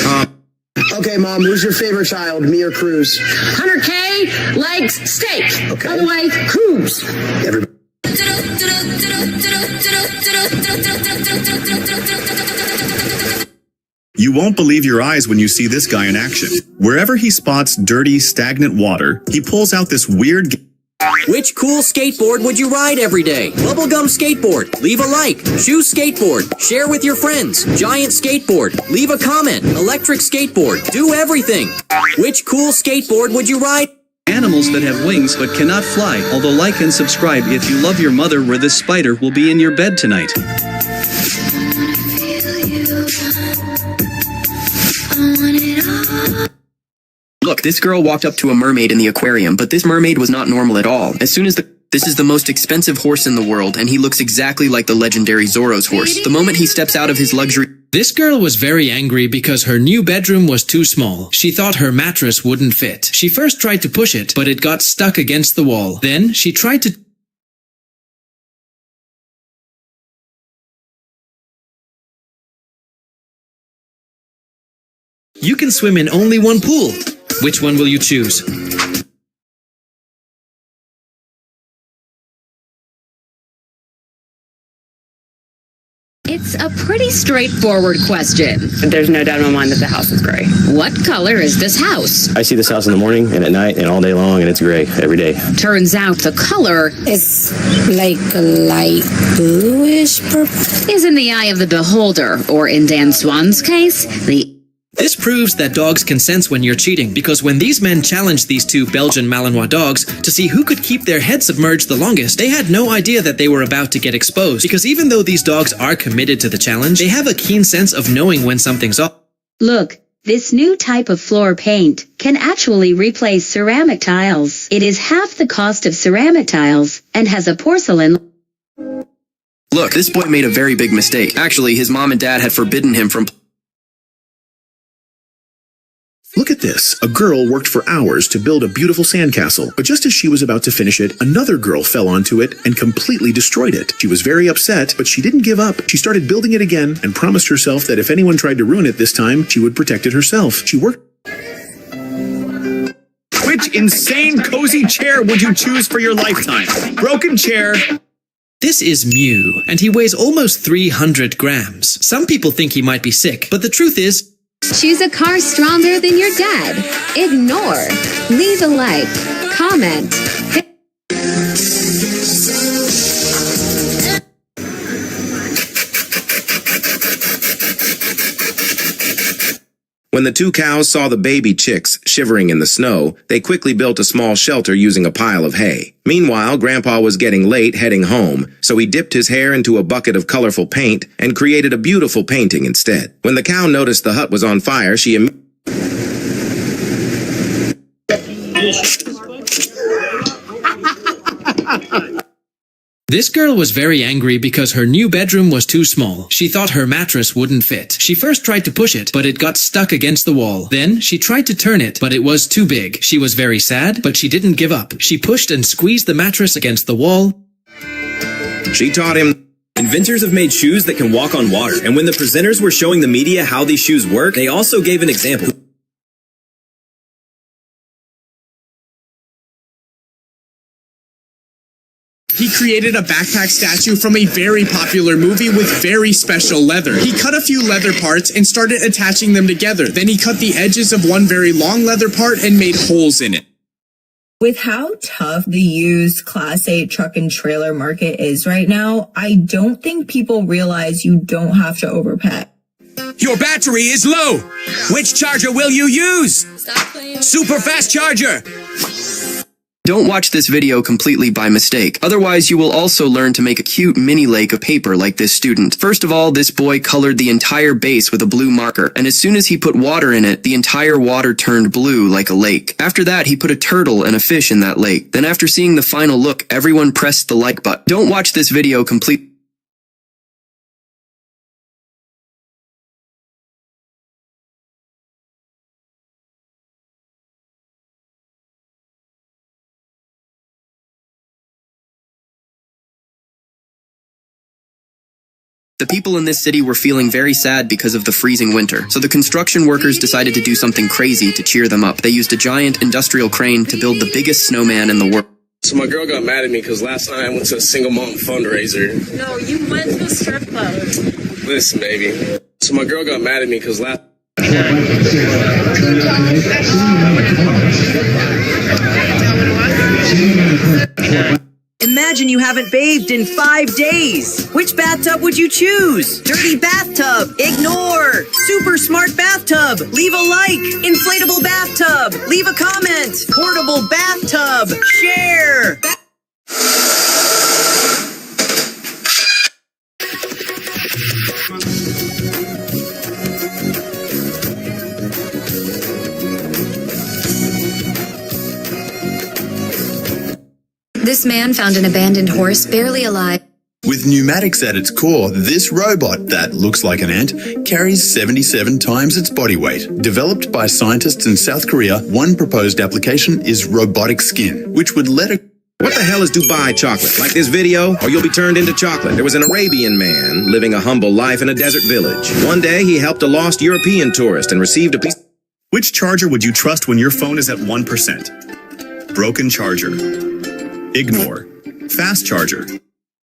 Okay, Mom, who's your favorite child, me or Cruz? Hunter K likes steak. Okay. By the way, Cruz. Everybody. You won't believe your eyes when you see this guy in action. Wherever he spots dirty, stagnant water, he pulls out this weird... Which cool skateboard would you ride every day? Bubblegum skateboard. Leave a like. Shoe skateboard. Share with your friends. Giant skateboard. Leave a comment. Electric skateboard. Do everything. Which cool skateboard would you ride? Animals that have wings but cannot fly. Although like and subscribe if you love your mother, where this spider will be in your bed tonight. Look, this girl walked up to a mermaid in the aquarium, but this mermaid was not normal at all. This is the most expensive horse in the world, and he looks exactly like the legendary Zoro's horse. The moment he steps out of his luxury... This girl was very angry because her new bedroom was too small. She thought her mattress wouldn't fit. She first tried to push it, but it got stuck against the wall. Then she tried to... You can swim in only one pool. Which one will you choose? It's a pretty pretty straightforward question. There's no doubt in my mind that the house is gray. What color is this house? I see this house in the morning and at night and all day long, and it's gray every day. Turns out the color is like a light bluish purple. Is in the eye of the beholder, or in Dan Swan's case, This proves that dogs can sense when you're cheating, because when these men challenged these two Belgian Malinois dogs to see who could keep their heads submerged the longest, they had no idea that they were about to get exposed, because even though these dogs are committed to the challenge, they have a keen sense of knowing when something's off. Look, this new type of floor paint can actually replace ceramic tiles. It is half the cost of ceramic tiles and has a porcelain. Look, this boy made a very big mistake. Actually, his mom and dad had forbidden him from... Look at this. A girl worked for hours to build a beautiful sandcastle, but just as she was about to finish it, another girl fell onto it and completely destroyed it. She was very upset, but she didn't give up. She started building it again and promised herself that if anyone tried to ruin it this time, she would protect it herself. She worked... Which insane cozy chair would you choose for your lifetime? Broken chair. This is Mew, and he weighs almost 300 grams. Some people think he might be sick, but the truth is, Choose a car stronger than your dad. Ignore. Leave a like. Comment. When the two cows saw the baby chicks shivering in the snow, they quickly built a small shelter using a pile of hay. Meanwhile, Grandpa was getting late heading home, so he dipped his hair into a bucket of colorful paint and created a beautiful painting instead. When the cow noticed the hut was on fire, she This girl was very angry because her new bedroom was too small. She thought her mattress wouldn't fit. She first tried to push it, but it got stuck against the wall. Then she tried to turn it, but it was too big. She was very sad, but she didn't give up. She pushed and squeezed the mattress against the wall. She taught him. Inventors have made shoes that can walk on water, and when the presenters were showing the media how these shoes work, they also gave an example. He created a backpack statue from a very popular movie with very special leather. He cut a few leather parts and started attaching them together. Then he cut the edges of one very long leather part and made holes in it. With how tough the used Class 8 truck and trailer market is right now, I don't think people realize you don't have to overpay. Your battery is low. Which charger will you use? Super fast charger. Don't watch this video completely by mistake. Otherwise, you will also learn to make a cute mini lake of paper like this student. First of all, this boy colored the entire base with a blue marker, and as soon as he put water in it, the entire water turned blue like a lake. After that, he put a turtle and a fish in that lake. Then after seeing the final look, everyone pressed the like button. Don't watch this video completely. The people in this city were feeling very sad because of the freezing winter, so the construction workers decided to do something crazy to cheer them up. They used a giant industrial crane to build the biggest snowman in the world. So my girl got mad at me because last night I went to a single mom fundraiser. No, you went to a strip club. Listen, baby. So my girl got mad at me because last... Imagine you haven't bathed in 5 days. Which bathtub would you choose? Dirty bathtub. Ignore. Super smart bathtub. Leave a like. Inflatable bathtub. Leave a comment. Portable bathtub. Share. This man found an abandoned horse barely alive. With pneumatics at its core, this robot that looks like an ant carries 77 times its body weight. Developed by scientists in South Korea, one proposed application is robotic skin, which would let a... What the hell is Dubai chocolate? Like this video? Or you'll be turned into chocolate. There was an Arabian man living a humble life in a desert village. One day, he helped a lost European tourist and received a piece... Which charger would you trust when your phone is at 1%? Broken charger. Ignore. Fast charger.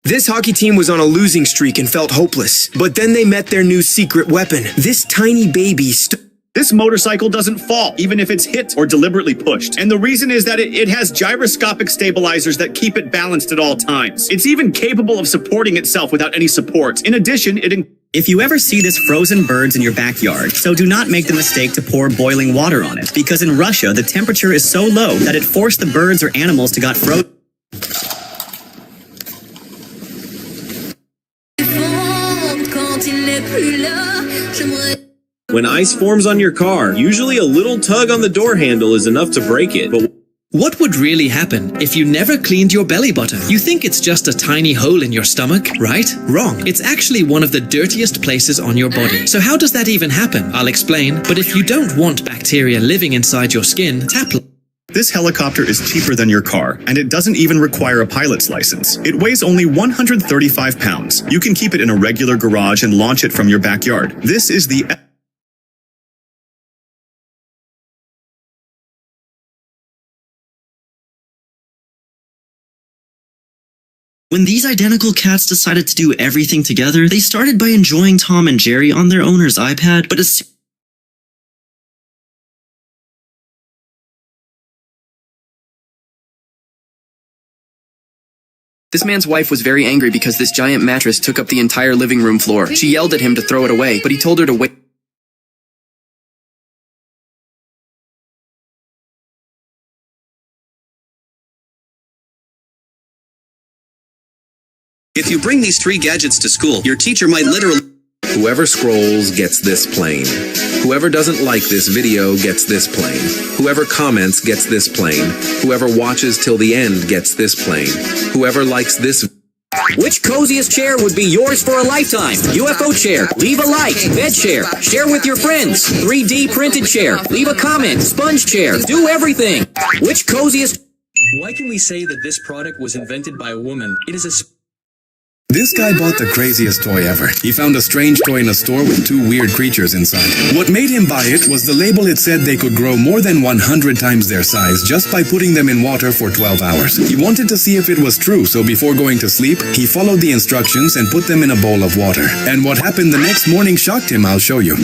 This hockey team was on a losing streak and felt hopeless. But then they met their new secret weapon. This tiny baby This motorcycle doesn't fall, even if it's hit or deliberately pushed. And the reason is that it has gyroscopic stabilizers that keep it balanced at all times. It's even capable of supporting itself without any support. In addition, If you ever see this frozen birds in your backyard, so do not make the mistake to pour boiling water on it, because in Russia, the temperature is so low that it forced the birds or animals to got frozen. When ice forms on your car, usually a little tug on the door handle is enough to break it. But what would really happen if you never cleaned your belly button? You think it's just a tiny hole in your stomach, right? Wrong. It's actually one of the dirtiest places on your body. So how does that even happen? I'll explain. But if you don't want bacteria living inside your skin, tap. This helicopter is cheaper than your car, and it doesn't even require a pilot's license. It weighs only 135 pounds. You can keep it in a regular garage and launch it from your backyard. This is the When these identical cats decided to do everything together, they started by enjoying Tom and Jerry on their owner's iPad, but as This man's wife was very angry because this giant mattress took up the entire living room floor. She yelled at him to throw it away, but he told her to wait. If you bring these 3 gadgets to school, your teacher might literally... Whoever scrolls gets this plane. Whoever doesn't like this video gets this plane. Whoever comments gets this plane. Whoever watches till the end gets this plane. Whoever likes this... Which coziest chair would be yours for a lifetime? UFO chair. Leave a like. Bed chair. Share with your friends. 3D printed chair. Leave a comment. Sponge chair. Do everything. Which coziest... Why can we say that this product was invented by a woman? It is a... This guy bought the craziest toy ever. He found a strange toy in a store with 2 weird creatures inside. What made him buy it was the label. It said they could grow more than 100 times their size just by putting them in water for 12 hours. He wanted to see if it was true, so before going to sleep, he followed the instructions and put them in a bowl of water. And what happened the next morning shocked him. I'll show you.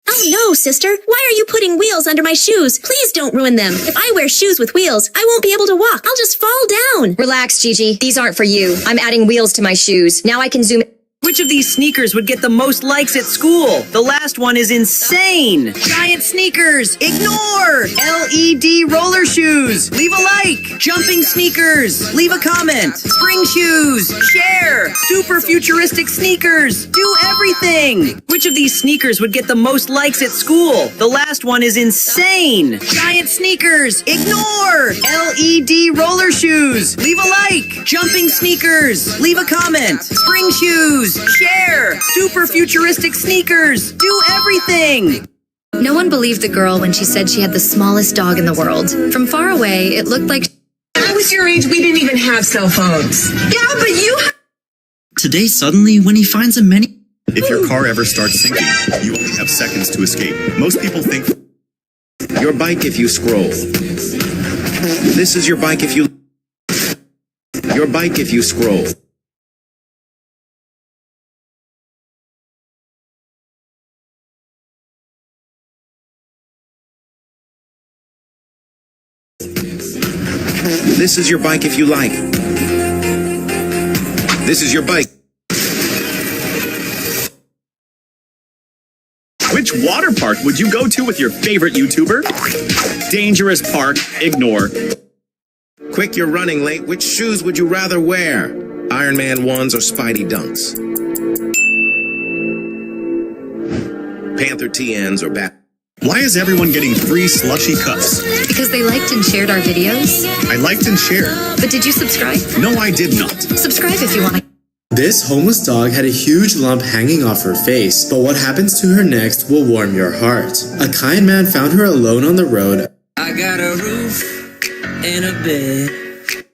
Oh no, sister. Why are you putting wheels under my shoes? Please don't ruin them. If I wear shoes with wheels, I won't be able to walk. I'll just fall down. Relax, Gigi. These aren't for you. I'm adding wheels to my shoes. Now I can zoom in. Which of these sneakers would get the most likes at school? The last one is insane. Giant sneakers. Ignore. LED roller shoes. Leave a like. Jumping sneakers. Leave a comment. Spring shoes. Share. Super futuristic sneakers. Do everything. Which of these sneakers would get the most likes at school? The last one is insane. Giant sneakers. Ignore. LED roller shoes. Leave a like. Jumping sneakers. Leave a comment. Spring shoes. Share. Super futuristic sneakers. Do everything. No one believed the girl when she said she had the smallest dog in the world. From far away, it looked like... When I was your age, we didn't even have cell phones. Yeah, but you... Today, suddenly, when he finds a mini... If your car ever starts sinking, you only have seconds to escape. Most people think... Your bike if you scroll. This is your bike if you... Your bike if you scroll. This is your bike if you like. This is your bike. Which water park would you go to with your favorite YouTuber? Dangerous park. Ignore. Quick, you're running late. Which shoes would you rather wear? Iron Man 1s or Spidey Dunks? Panther TNs or Bat... Why is everyone getting free slushy cups? Because they liked and shared our videos. I liked and shared. But did you subscribe? No, I did not. Subscribe if you want to. This homeless dog had a huge lump hanging off her face, but what happens to her next will warm your heart. A kind man found her alone on the road. I got a roof and a bed.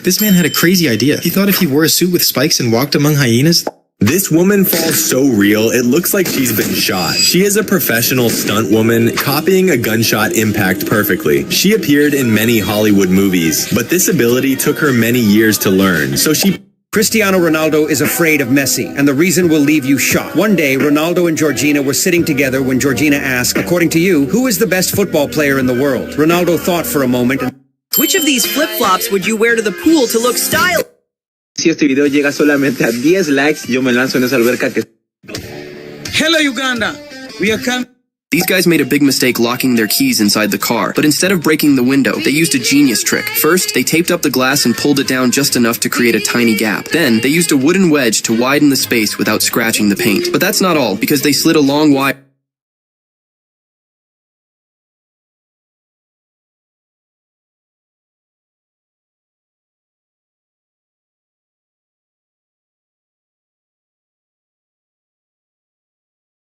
This man had a crazy idea. He thought if he wore a suit with spikes and walked among hyenas... This woman falls so real, it looks like she's been shot. She is a professional stunt woman, copying a gunshot impact perfectly. She appeared in many Hollywood movies, but this ability took her many years to learn, so she... Cristiano Ronaldo is afraid of Messi, and the reason will leave you shocked. One day, Ronaldo and Georgina were sitting together when Georgina asked, according to you, who is the best football player in the world? Ronaldo thought for a moment and... Which of these flip-flops would you wear to the pool to look stylish? Si este video llega solamente a 10 likes, yo me lanzo en esa alberca que... Hello, Uganda. We are coming. These guys made a big mistake locking their keys inside the car, but instead of breaking the window, they used a genius trick. First, they taped up the glass and pulled it down just enough to create a tiny gap. Then, they used a wooden wedge to widen the space without scratching the paint. But that's not all, because they slid a long wire.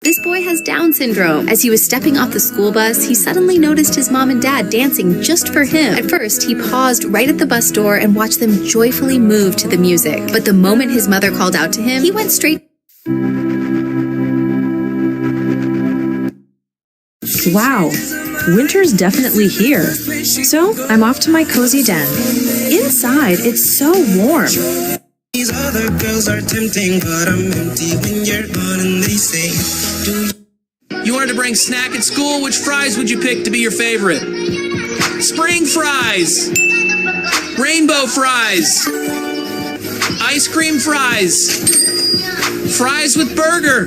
This boy has Down syndrome. As he was stepping off the school bus, he suddenly noticed his mom and dad dancing just for him. At first, he paused right at the bus door and watched them joyfully move to the music. But the moment his mother called out to him, he went straight. Wow, winter's definitely here. So, I'm off to my cozy den. Inside, it's so warm. These other girls are tempting, but I'm empty when you're gone and they say, You wanted to bring snack at school? Which fries would you pick to be your favorite? Spring fries! Rainbow fries! Ice cream fries! Fries with burger!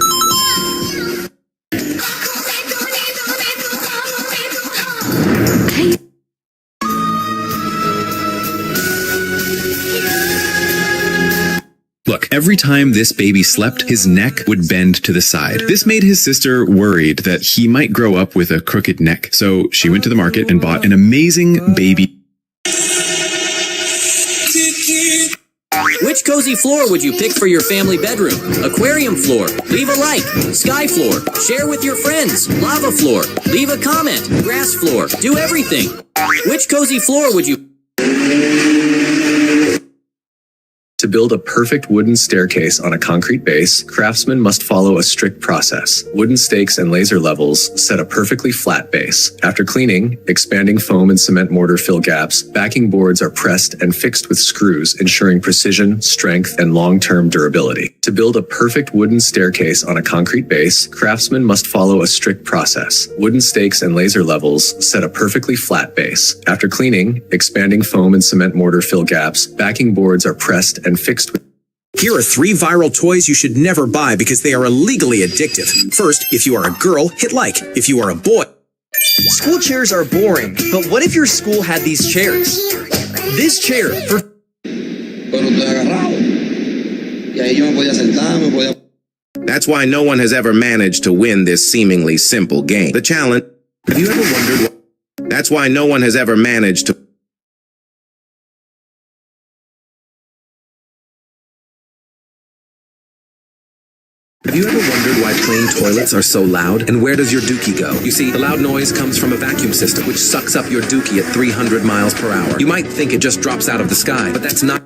Look, every time this baby slept, his neck would bend to the side. This made his sister worried that he might grow up with a crooked neck. So she went to the market and bought an amazing baby. Which cozy floor would you pick for your family bedroom? Aquarium floor. Leave a like. Sky floor. Share with your friends. Lava floor. Leave a comment. Grass floor. Do everything. Which cozy floor would you... To build a perfect wooden staircase on a concrete base, craftsmen must follow a strict process. Wooden stakes and laser levels set a perfectly flat base. After cleaning, expanding foam and cement mortar fill gaps, backing boards are pressed and fixed with screws, ensuring precision, strength, and long-term durability. To build a perfect wooden staircase on a concrete base, craftsmen must follow a strict process. Wooden stakes and laser levels set a perfectly flat base. After cleaning, expanding foam and cement mortar fill gaps, backing boards are pressed and fixed with... Here are 3 viral toys you should never buy because they are illegally addictive. First, if you are a girl, hit like. If you are a boy... School chairs are boring, but what if your school had these chairs? This chair for... That's why no one has ever managed to win this seemingly simple game. The challenge... Have you ever wondered what... That's why no one has ever managed to... Have you ever wondered why plain toilets are so loud? And where does your dookie go? You see, the loud noise comes from a vacuum system, which sucks up your dookie at 300 miles per hour. You might think it just drops out of the sky, but that's not...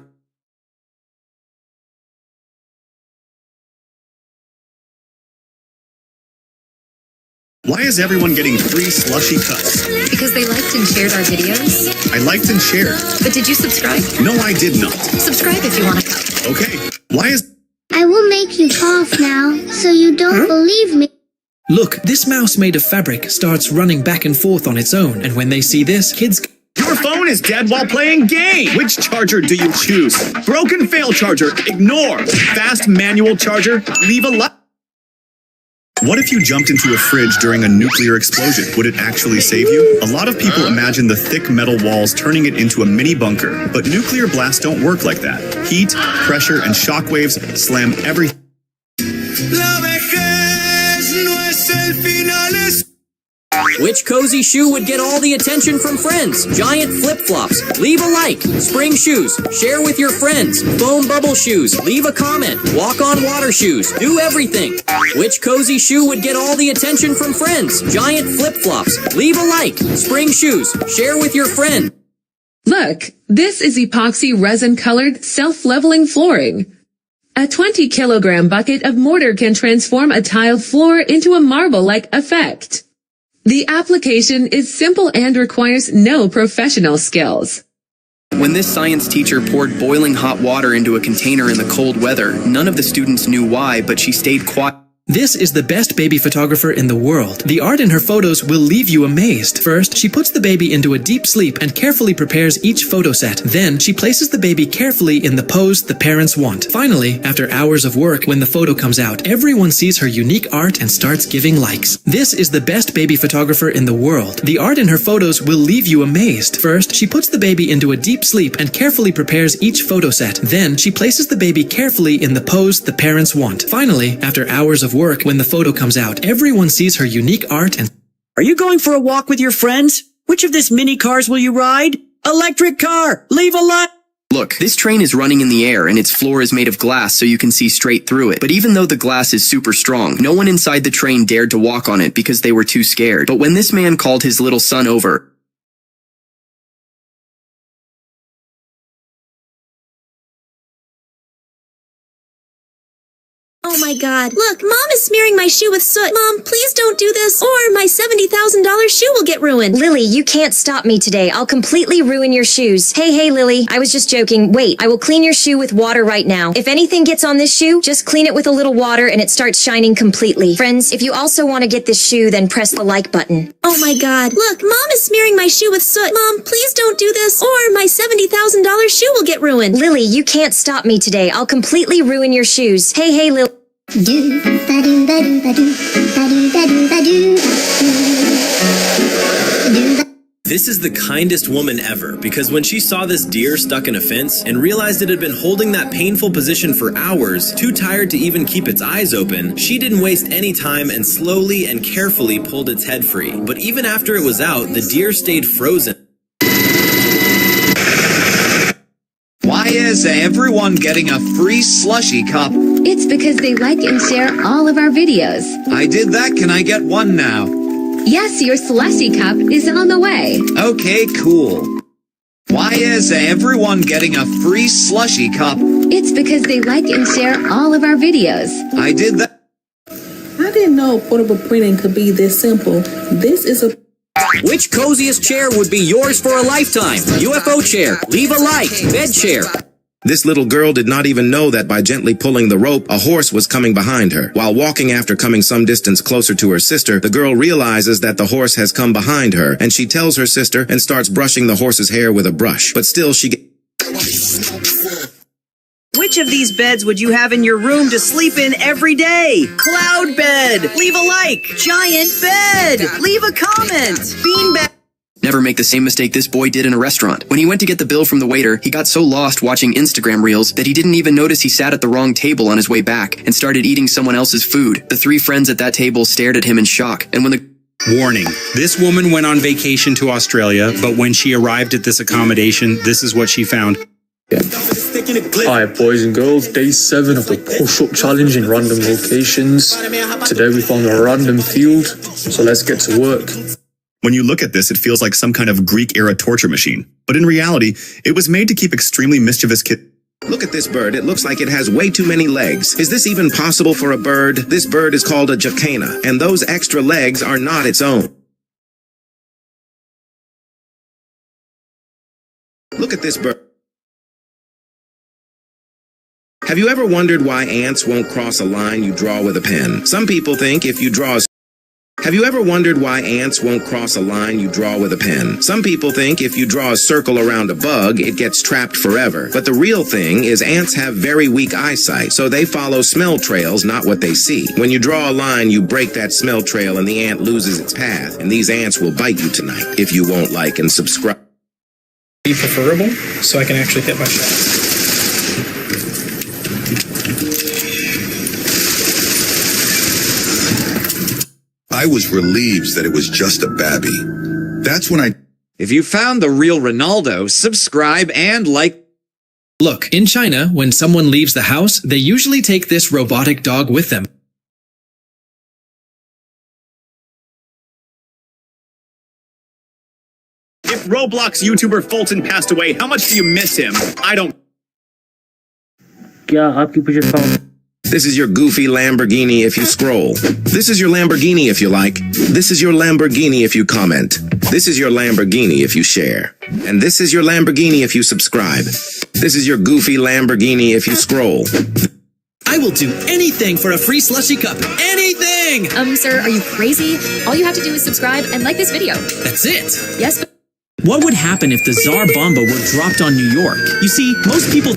Why is everyone getting free slushy cups? Because they liked and shared our videos. I liked and shared. But did you subscribe? No, I did not. Subscribe if you want a cup. Okay. Why is... I will make you cough now, so you don't believe me. Look, this mouse made of fabric starts running back and forth on its own, and when they see this, kids... Your phone is dead while playing game! Which charger do you choose? Broken fail charger, ignore. Fast manual charger, leave a like. What if you jumped into a fridge during a nuclear explosion? Would it actually save you? A lot of people imagine the thick metal walls turning it into a mini bunker, but nuclear blasts don't work like that. Heat, pressure, and shockwaves slam everything. Which cozy shoe would get all the attention from friends? Giant flip-flops. Leave a like. Spring shoes. Share with your friends. Foam bubble shoes. Leave a comment. Walk on water shoes. Do everything. Which cozy shoe would get all the attention from friends? Giant flip-flops. Leave a like. Spring shoes. Share with your friends. Look, this is epoxy resin-colored self-leveling flooring. A 20-kilogram bucket of mortar can transform a tiled floor into a marble-like effect. The application is simple and requires no professional skills. When this science teacher poured boiling hot water into a container in the cold weather, none of the students knew why, but she stayed quiet. This is the best baby photographer in the world. The art in her photos will leave you amazed. First, she puts the baby into a deep sleep and carefully prepares each photo set. Then, she places the baby carefully in the pose the parents want. Finally, after hours of work, when the photo comes out, everyone sees her unique art and starts giving likes. This is the best baby photographer in the world. The art in her photos will leave you amazed. First, she puts the baby into a deep sleep and carefully prepares each photo set. Then, she places the baby carefully in the pose the parents want. Finally, after hours of work, when the photo comes out, everyone sees her unique art and... Are you going for a walk with your friends? Which of this mini cars will you ride? Electric car! Leave a light! Look, this train is running in the air and its floor is made of glass so you can see straight through it. But even though the glass is super strong, no one inside the train dared to walk on it because they were too scared. But when this man called his little son over, oh my god. Look, Mom is smearing my shoe with soot. Mom, please don't do this, or my $70,000 shoe will get ruined. Lily, you can't stop me today. I'll completely ruin your shoes. Hey, Lily, I was just joking. Wait, I will clean your shoe with water right now. If anything gets on this shoe, just clean it with a little water and it starts shining completely. Friends, if you also want to get this shoe, then press the like button. Oh my god. Look, Mom is smearing my shoe with soot. Mom, please don't do this, or my $70,000 shoe will get ruined. Lily, you can't stop me today. I'll completely ruin your shoes. Hey, Lily. This is the kindest woman ever, because when she saw this deer stuck in a fence and realized it had been holding that painful position for hours, too tired to even keep its eyes open, she didn't waste any time and slowly and carefully pulled its head free. But even after it was out, the deer stayed frozen. Why is everyone getting a free slushy cup? It's because they like and share all of our videos. I did that. Can I get one now? Yes, your slushy cup is on the way. Okay, cool. Why is everyone getting a free slushy cup? It's because they like and share all of our videos. I did that. I didn't know portable printing could be this simple. This is a... Which coziest chair would be yours for a lifetime? UFO chair. Leave a like. Bed chair. This little girl did not even know that by gently pulling the rope, a horse was coming behind her. While walking after coming some distance closer to her sister, the girl realizes that the horse has come behind her, and she tells her sister and starts brushing the horse's hair with a brush. But still, Which of these beds would you have in your room to sleep in every day? Cloud bed. Leave a like. Giant bed. Leave a comment. Beanbag. never make the same mistake this boy did in a restaurant. When he went to get the bill from the waiter, he got so lost watching Instagram reels that he didn't even notice he sat at the wrong table on his way back and started eating someone else's food. The three friends at that table stared at him in shock, and when the Warning. This woman went on vacation to Australia, but when she arrived at this accommodation, this is what she found. Hi boys and girls, day 7 of the push-up challenge in random locations. Today we found a random field, so let's get to work. When you look at this, it feels like some kind of Greek-era torture machine. But in reality, it was made to keep extremely mischievous kids. Look at this bird. It looks like it has way too many legs. Is this even possible for a bird? This bird is called a jacana, and those extra legs are not its own. Look at this bird. Have you ever wondered why ants won't cross a line you draw with a pen? Some people think if you draw a... Have you ever wondered why ants won't cross a line you draw with a pen? Some people think if you draw a circle around a bug, it gets trapped forever. But the real thing is ants have very weak eyesight, so they follow smell trails, not what they see. When you draw a line, you break that smell trail and the ant loses its path. And these ants will bite you tonight if you won't like and subscribe. Be preferable so I can actually hit my shot. I was relieved that it was just a babby. That's when I... If you found the real Ronaldo, subscribe and like. Look, in China, when someone leaves the house, they usually take this robotic dog with them. If Roblox YouTuber Fulton passed away, how much do you miss him? I don't... This is your goofy Lamborghini if you scroll. This is your Lamborghini if you like. This is your Lamborghini if you comment. This is your Lamborghini if you share. And this is your Lamborghini if you subscribe. This is your goofy Lamborghini if you scroll. I will do anything for a free slushy cup. Anything! Sir, are you crazy? All you have to do is subscribe and like this video. That's it. Yes, but What would happen if the Tsar Bomba were dropped on New York? You see, most people...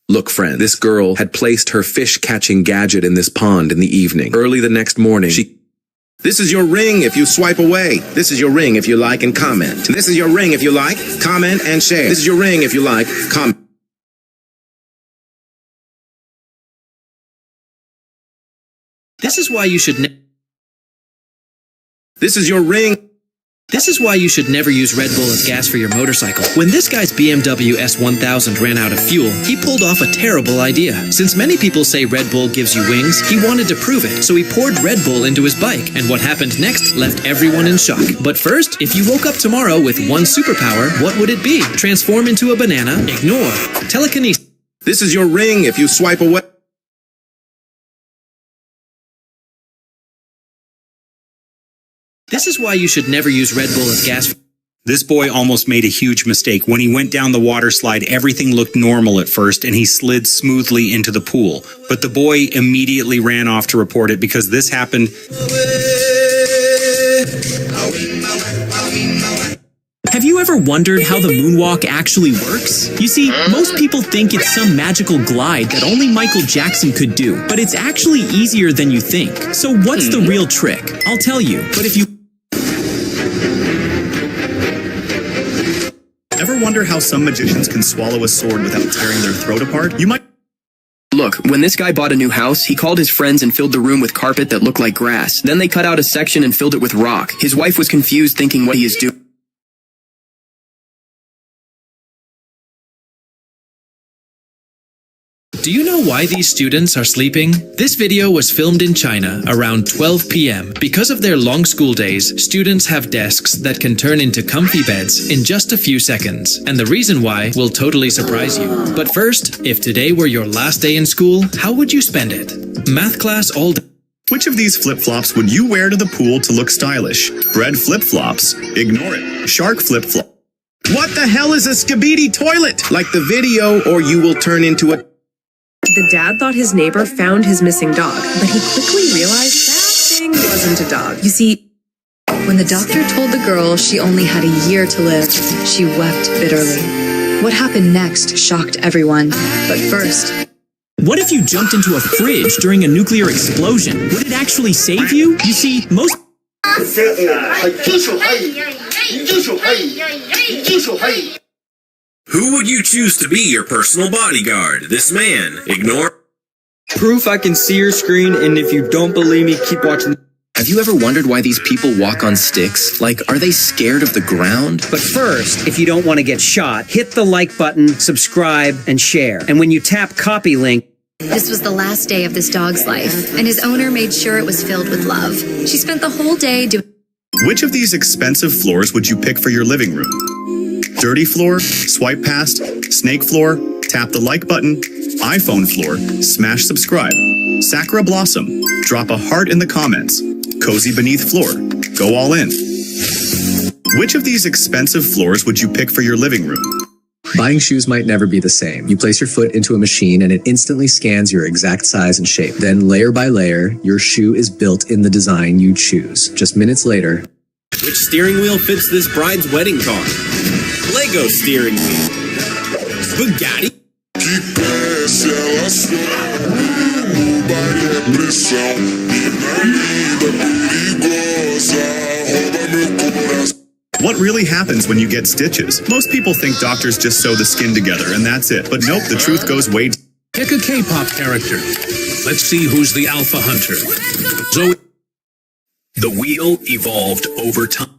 Look, friend, this girl had placed her fish-catching gadget in this pond in the evening. Early the next morning, This is your ring if you swipe away. This is your ring if you like and comment. This is your ring if you like, comment, and share. This is your ring if you like, comment. This is why you should This is your ring. This is why you should never use Red Bull as gas for your motorcycle. When this guy's BMW S1000 ran out of fuel, he pulled off a terrible idea. Since many people say Red Bull gives you wings, he wanted to prove it, so he poured Red Bull into his bike, and what happened next left everyone in shock. But first, if you woke up tomorrow with one superpower, what would it be? Transform into a banana, ignore, telekinesis. This is your ring if you swipe away. This is why you should never use Red Bull as gas. This boy almost made a huge mistake. When he went down the water slide, everything looked normal at first, and he slid smoothly into the pool. But the boy immediately ran off to report it because this happened. Have you ever wondered how the moonwalk actually works? You see, most people think it's some magical glide that only Michael Jackson could do, but it's actually easier than you think. So what's the real trick? I'll tell you, but if you... Ever wonder how some magicians can swallow a sword without tearing their throat apart? You might... Look, when this guy bought a new house, he called his friends and filled the room with carpet that looked like grass. Then they cut out a section and filled it with rock. His wife was confused, thinking what he is doing. Do you know why these students are sleeping? This video was filmed in China around 12 p.m. Because of their long school days, students have desks that can turn into comfy beds in just a few seconds. And the reason why will totally surprise you. But first, if today were your last day in school, how would you spend it? Math class all day. Which of these flip-flops would you wear to the pool to look stylish? Bread flip-flops? Ignore it. Shark flip-flop. What the hell is a skibidi toilet? Like the video, or you will turn into a... The dad thought his neighbor found his missing dog, but he quickly realized that thing wasn't a dog. You see, when the doctor told the girl she only had a year to live, she wept bitterly. What happened next shocked everyone. But first... What if you jumped into a fridge during a nuclear explosion? Would it actually save you? You see, most... Who would you choose to be your personal bodyguard? This man. Ignore. Proof I can see your screen, and if you don't believe me, keep watching. Have you ever wondered why these people walk on sticks? Like, are they scared of the ground? But first, if you don't want to get shot, hit the like button, subscribe, and share. And when you tap copy link... This was the last day of this dog's life, and his owner made sure it was filled with love. She spent the whole day doing... Which of these expensive floors would you pick for your living room? Dirty floor, swipe past, snake floor, tap the like button, iPhone floor, smash subscribe, Sakura Blossom, drop a heart in the comments, cozy beneath floor, go all in. Which of these expensive floors would you pick for your living room? Buying shoes might never be the same. You place your foot into a machine and it instantly scans your exact size and shape. Then layer by layer, your shoe is built in the design you choose. Just minutes later... Which steering wheel fits this bride's wedding car? Lego steering wheel. Bugatti. What really happens when you get stitches? Most people think doctors just sew the skin together and that's it. But nope, the truth goes way... Pick a K-pop character. Let's see who's the alpha hunter. Zoe. The wheel evolved over time.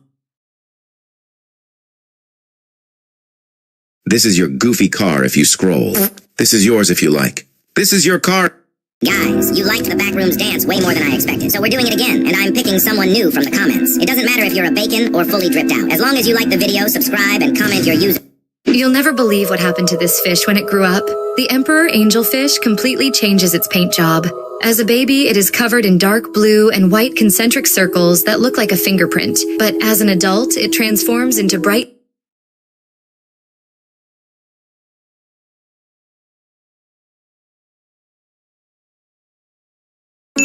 This is your goofy car if you scroll. This is yours if you like. This is your car. Guys, you liked the Backrooms dance way more than I expected, so we're doing it again, and I'm picking someone new from the comments. It doesn't matter if you're a bacon or fully dripped out. As long as you like the video, subscribe, and comment your user. You'll never believe what happened to this fish when it grew up. The emperor angelfish completely changes its paint job. As a baby, it is covered in dark blue and white concentric circles that look like a fingerprint. But as an adult, it transforms into bright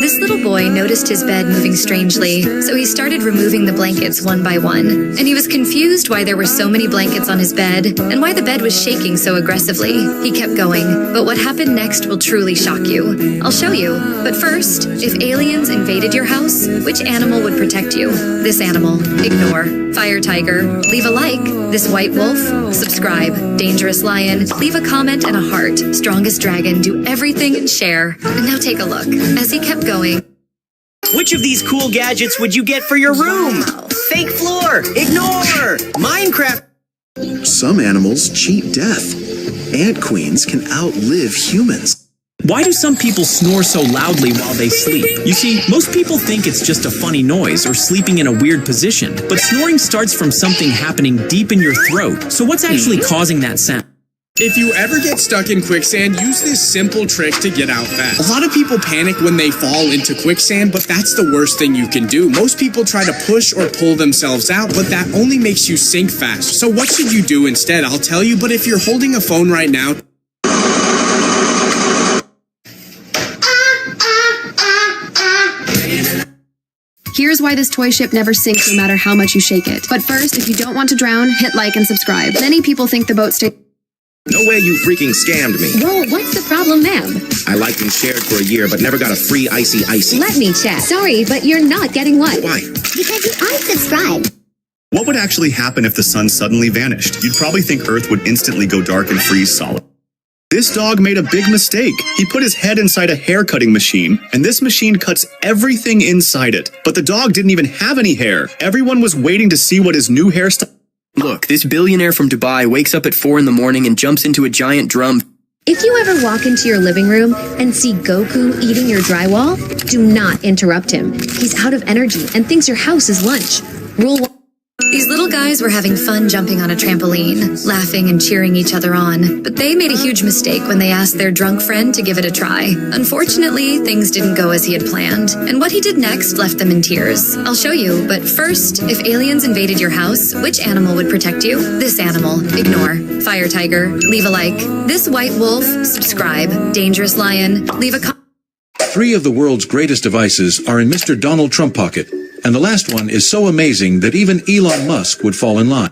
This little boy noticed his bed moving strangely, so he started removing the blankets one by one. And he was confused why there were so many blankets on his bed, and why the bed was shaking so aggressively. He kept going, but what happened next will truly shock you. I'll show you. But first, if aliens invaded your house, which animal would protect you? This animal. Ignore. Fire tiger. Leave a like. This white wolf. Subscribe. Dangerous lion. Leave a comment and a heart. Strongest dragon. Do everything and share. And now take a look. As he kept going. Which of these cool gadgets would you get for your room? Fake floor! Ignore! Minecraft! Some animals cheat death. Ant queens can outlive humans. Why do some people snore so loudly while they sleep? You see, most people think it's just a funny noise or sleeping in a weird position, but snoring starts from something happening deep in your throat. So what's actually causing that sound? If you ever get stuck in quicksand, use this simple trick to get out fast. A lot of people panic when they fall into quicksand, but that's the worst thing you can do. Most people try to push or pull themselves out, but that only makes you sink fast. So what should you do instead? I'll tell you, but if you're holding a phone right now, Here's why this toy ship never sinks no matter how much you shake it. But first, if you don't want to drown, hit like and subscribe. Many people think the boat stays... No way you freaking scammed me. Whoa, what's the problem, ma'am? I liked and shared for a year, but never got a free icy. Let me check. Sorry, but you're not getting one. Why? Because you unsubscribed. What would actually happen if the sun suddenly vanished? You'd probably think Earth would instantly go dark and freeze solid. This dog made a big mistake. He put his head inside a hair cutting machine, and this machine cuts everything inside it. But the dog didn't even have any hair. Everyone was waiting to see what his new hairstyle... Look, this billionaire from Dubai wakes up at 4 in the morning and jumps into a giant drum. If you ever walk into your living room and see Goku eating your drywall, do not interrupt him. He's out of energy and thinks your house is lunch. Rule 1. These little guys were having fun jumping on a trampoline, laughing and cheering each other on, but they made a huge mistake when they asked their drunk friend to give it a try. Unfortunately, things didn't go as he had planned, and what he did next left them in tears. I'll show you, but first, if aliens invaded your house, which animal would protect you? This animal. Ignore. Fire tiger. Leave a like. This white wolf. Subscribe. Dangerous lion. Leave a comment. 3 of the world's greatest devices are in Mr. Donald Trump pocket. And the last one is so amazing that even Elon Musk would fall in line.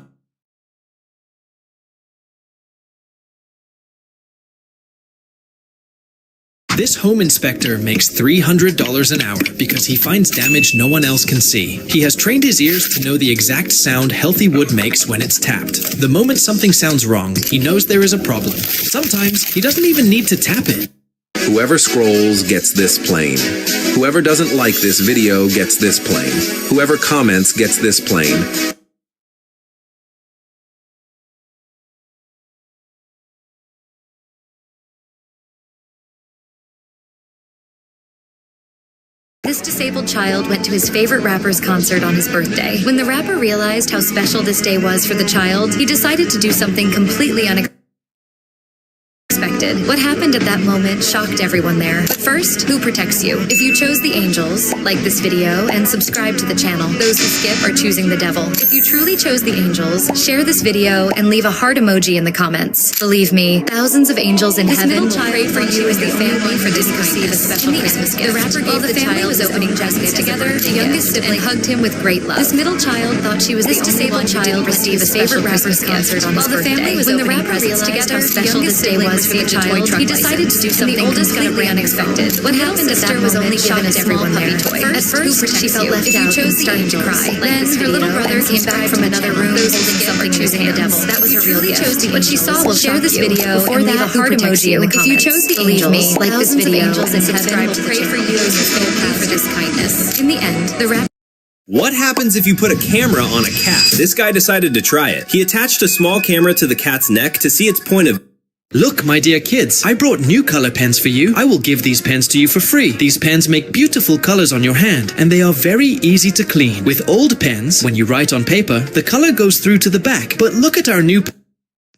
This home inspector makes $300 an hour because he finds damage no one else can see. He has trained his ears to know the exact sound healthy wood makes when it's tapped. The moment something sounds wrong, he knows there is a problem. Sometimes he doesn't even need to tap it. Whoever scrolls gets this plane. Whoever doesn't like this video gets this plane. Whoever comments gets this plane. This disabled child went to his favorite rapper's concert on his birthday. When the rapper realized how special this day was for the child, he decided to do something completely unexpected. What happened at that moment shocked everyone there. But first, who protects you? If you chose the angels, like this video, and subscribe to the channel. Those who skip are choosing the devil. If you truly chose the angels, share this video and leave a heart emoji in the comments. Believe me, thousands of angels in heaven will pray for you as the family for this receive a special Christmas gift. The rapper gave the family was opening presents together. The youngest sibling hugged him with great love. This middle child thought she was the disabled child receive a favorite rapper's concert on his birthday. When the rapper realized how special this day was for the child, he decided to do something completely unexpected. What happened at that was only shocked everyone there. At first, she felt left out and started to cry. Then her little brother came back from another room holding something choosing the devil. That was her real gift. What she saw will share this video and leave a heart emoji in the comments. If you chose the angels, like this video, and subscribe to pray for you as you pay for this kindness. In the end, the rapper... What happens if you put a camera on a cat? This guy decided to try it. He attached a small camera to the cat's neck to see its point of... Look, my dear kids, I brought new color pens for you. I will give these pens to you for free. These pens make beautiful colors on your hand, and they are very easy to clean. With old pens, when you write on paper, the color goes through to the back. But look at our new...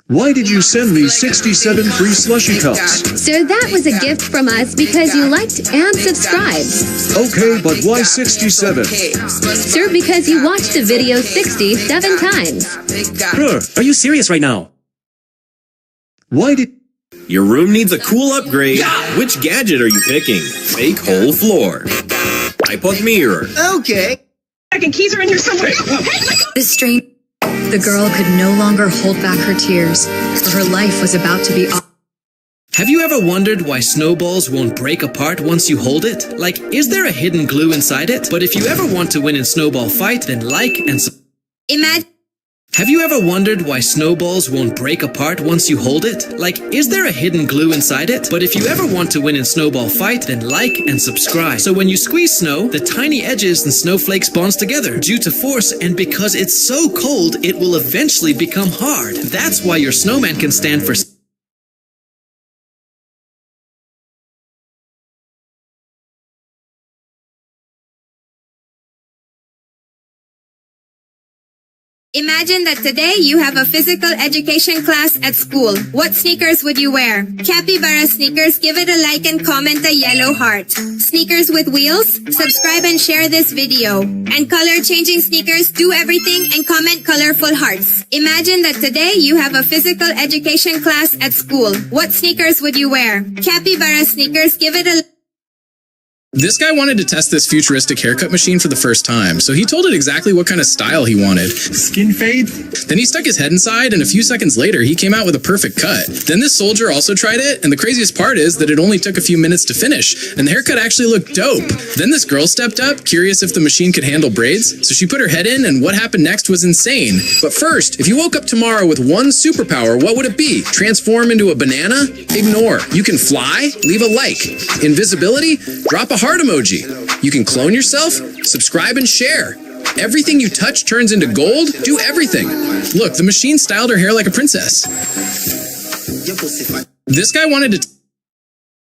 Why did you send me 67 free slushy cups? Sir, that was a gift from us because you liked and subscribed. Okay, but why 67? Sir, because you watched the video 67 times. Brr, are you serious right now? Why did... Your room needs a cool upgrade. Which gadget are you picking? Fake whole floor. iPod mirror. Okay. Second keys are in here somewhere. This strange... The girl could no longer hold back her tears, for her life was about to be... Have you ever wondered why snowballs won't break apart once you hold it? Like, is there a hidden glue inside it? But if you ever want to win in Snowball Fight, then like and Imagine. Have you ever wondered why snowballs won't break apart once you hold it? Like, is there a hidden glue inside it? But if you ever want to win in Snowball Fight, then like and subscribe. So when you squeeze snow, the tiny edges and snowflakes bonds together due to force, and because it's so cold, it will eventually become hard. That's why your snowman can stand for... Imagine that today you have a physical education class at school. What sneakers would you wear? Capybara sneakers, give it a like and comment a yellow heart. Sneakers with wheels? Subscribe and share this video. And color changing sneakers, do everything and comment colorful hearts. Imagine that today you have a physical education class at school. What sneakers would you wear? Capybara sneakers, give it a... This guy wanted to test this futuristic haircut machine for the first time, so he told it exactly what kind of style he wanted. Skin fade? Then he stuck his head inside, and a few seconds later, he came out with a perfect cut. Then this soldier also tried it, and the craziest part is that it only took a few minutes to finish, and the haircut actually looked dope. Then this girl stepped up, curious if the machine could handle braids, so she put her head in, and what happened next was insane. But first, if you woke up tomorrow with one superpower, what would it be? Transform into a banana? Ignore. You can fly? Leave a like. Invisibility? Drop a heart emoji. You can clone yourself? Subscribe and share. Everything you touch turns into gold? Do everything. Look, the machine styled her hair like a princess. This guy wanted to...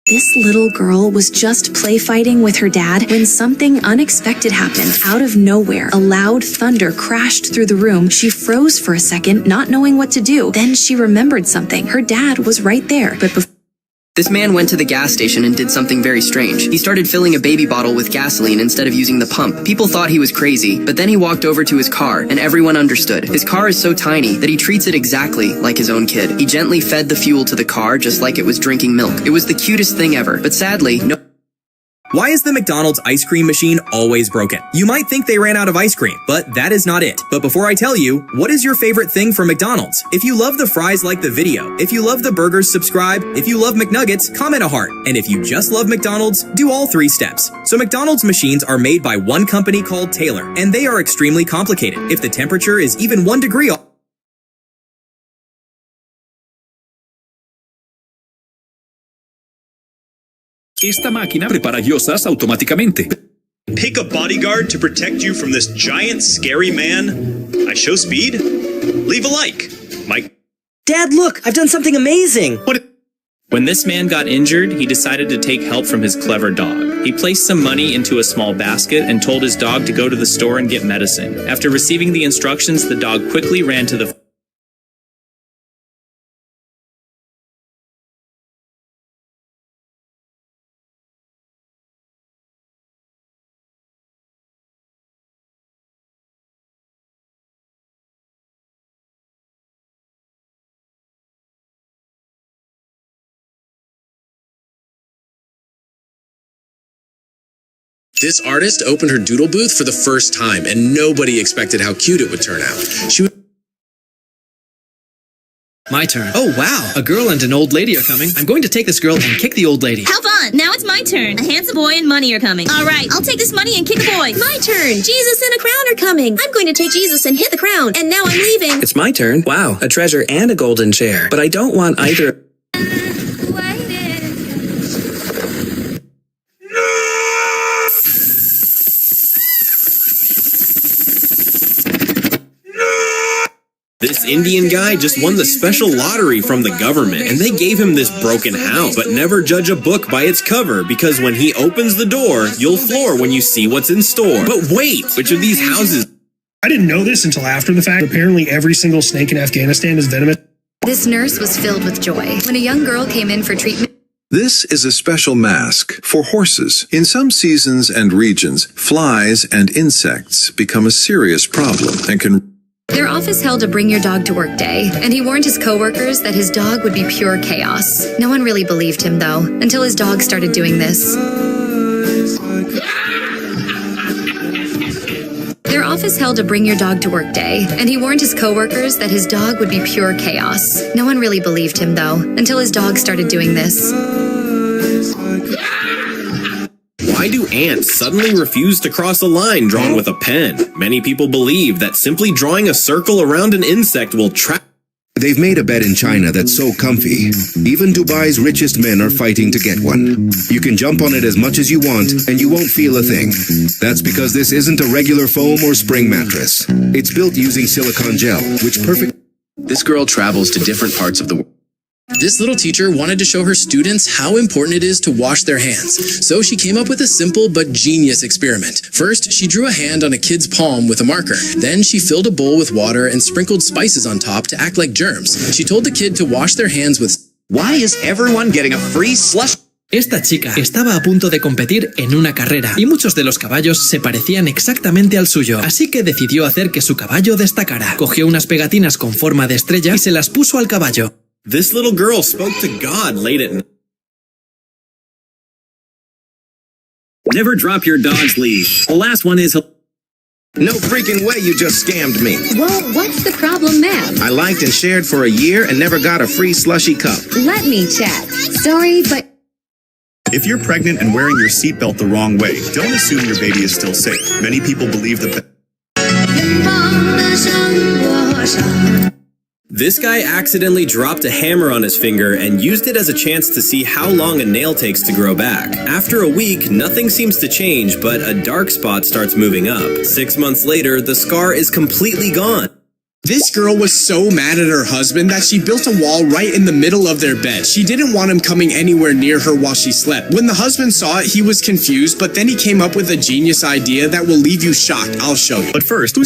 This little girl was just play fighting with her dad when something unexpected happened. Out of nowhere, a loud thunder crashed through the room. She froze for a second, not knowing what to do. Then she remembered something. Her dad was right there, but before... This man went to the gas station and did something very strange. He started filling a baby bottle with gasoline instead of using the pump. People thought he was crazy, but then he walked over to his car, and everyone understood. His car is so tiny that he treats it exactly like his own kid. He gently fed the fuel to the car just like it was drinking milk. It was the cutest thing ever, but sadly, no... Why is the McDonald's ice cream machine always broken? You might think they ran out of ice cream, but that is not it. But before I tell you, what is your favorite thing from McDonald's? If you love the fries, like the video. If you love the burgers, subscribe. If you love McNuggets, comment a heart. And if you just love McDonald's, do all 3 steps. So McDonald's machines are made by one company called Taylor, and they are extremely complicated. If the temperature is even 1 degree off, Esta máquina prepara gyozas automáticamente. Pick a bodyguard to protect you from this giant, scary man. I show speed. Leave a like. Mike. Dad, look! I've done something amazing! What? When this man got injured, he decided to take help from his clever dog. He placed some money into a small basket and told his dog to go to the store and get medicine. After receiving the instructions, the dog quickly ran to the... This artist opened her doodle booth for the first time, and nobody expected how cute it would turn out. My turn. Oh, wow. A girl and an old lady are coming. I'm going to take this girl and kick the old lady. How fun. Now it's my turn. A handsome boy and money are coming. All right, I'll take this money and kick a boy. My turn. Jesus and a crown are coming. I'm going to take Jesus and hit the crown. And now I'm leaving. It's my turn. Wow, a treasure and a golden chair. But I don't want either. This Indian guy just won the special lottery from the government, and they gave him this broken house. But never judge a book by its cover, because when he opens the door, you'll floor when you see what's in store. But wait, which of these houses... I didn't know this until after the fact. Apparently every single snake in Afghanistan is venomous. This nurse was filled with joy when a young girl came in for treatment. This is a special mask for horses. In some seasons and regions, flies and insects become a serious problem and can... Their office held a Bring Your Dog to Work day, and he warned his coworkers that his dog would be pure chaos. No one really believed him, though, until his dog started doing this. Their office held a Bring Your Dog to Work day, and he warned his coworkers that his dog would be pure chaos. No one really believed him, though, until his dog started doing this. Why do ants suddenly refuse to cross a line drawn with a pen? Many people believe that simply drawing a circle around an insect will trap. They've made a bed in China that's so comfy. Even Dubai's richest men are fighting to get one. You can jump on it as much as you want, and you won't feel a thing. That's because this isn't a regular foam or spring mattress. It's built using silicone gel, which perfect... This girl travels to different parts of the world. This little teacher wanted to show her students how important it is to wash their hands, so she came up with a simple but genius experiment. First, she drew a hand on a kid's palm with a marker. Then she filled a bowl with water and sprinkled spices on top to act like germs. She told the kid to wash their hands with... Why is everyone getting a free slush? Esta chica estaba a punto de competir en una carrera, y muchos de los caballos se parecían exactamente al suyo, así que decidió hacer que su caballo destacara. Cogió unas pegatinas con forma de estrella y se las puso al caballo. This little girl spoke to God late at night. Never drop your dog's leash. The last one is... No freaking way you just scammed me. Well, what's the problem, ma'am? I liked and shared for a year and never got a free slushy cup. Let me chat. Sorry, but... If you're pregnant and wearing your seatbelt the wrong way, don't assume your baby is still safe. Many people believe that... This guy accidentally dropped a hammer on his finger and used it as a chance to see how long a nail takes to grow back. After a week, nothing seems to change, but a dark spot starts moving up. 6 months later, the scar is completely gone. This girl was so mad at her husband that she built a wall right in the middle of their bed. She didn't want him coming anywhere near her while she slept. When the husband saw it, he was confused, but then he came up with a genius idea that will leave you shocked. I'll show you. But first,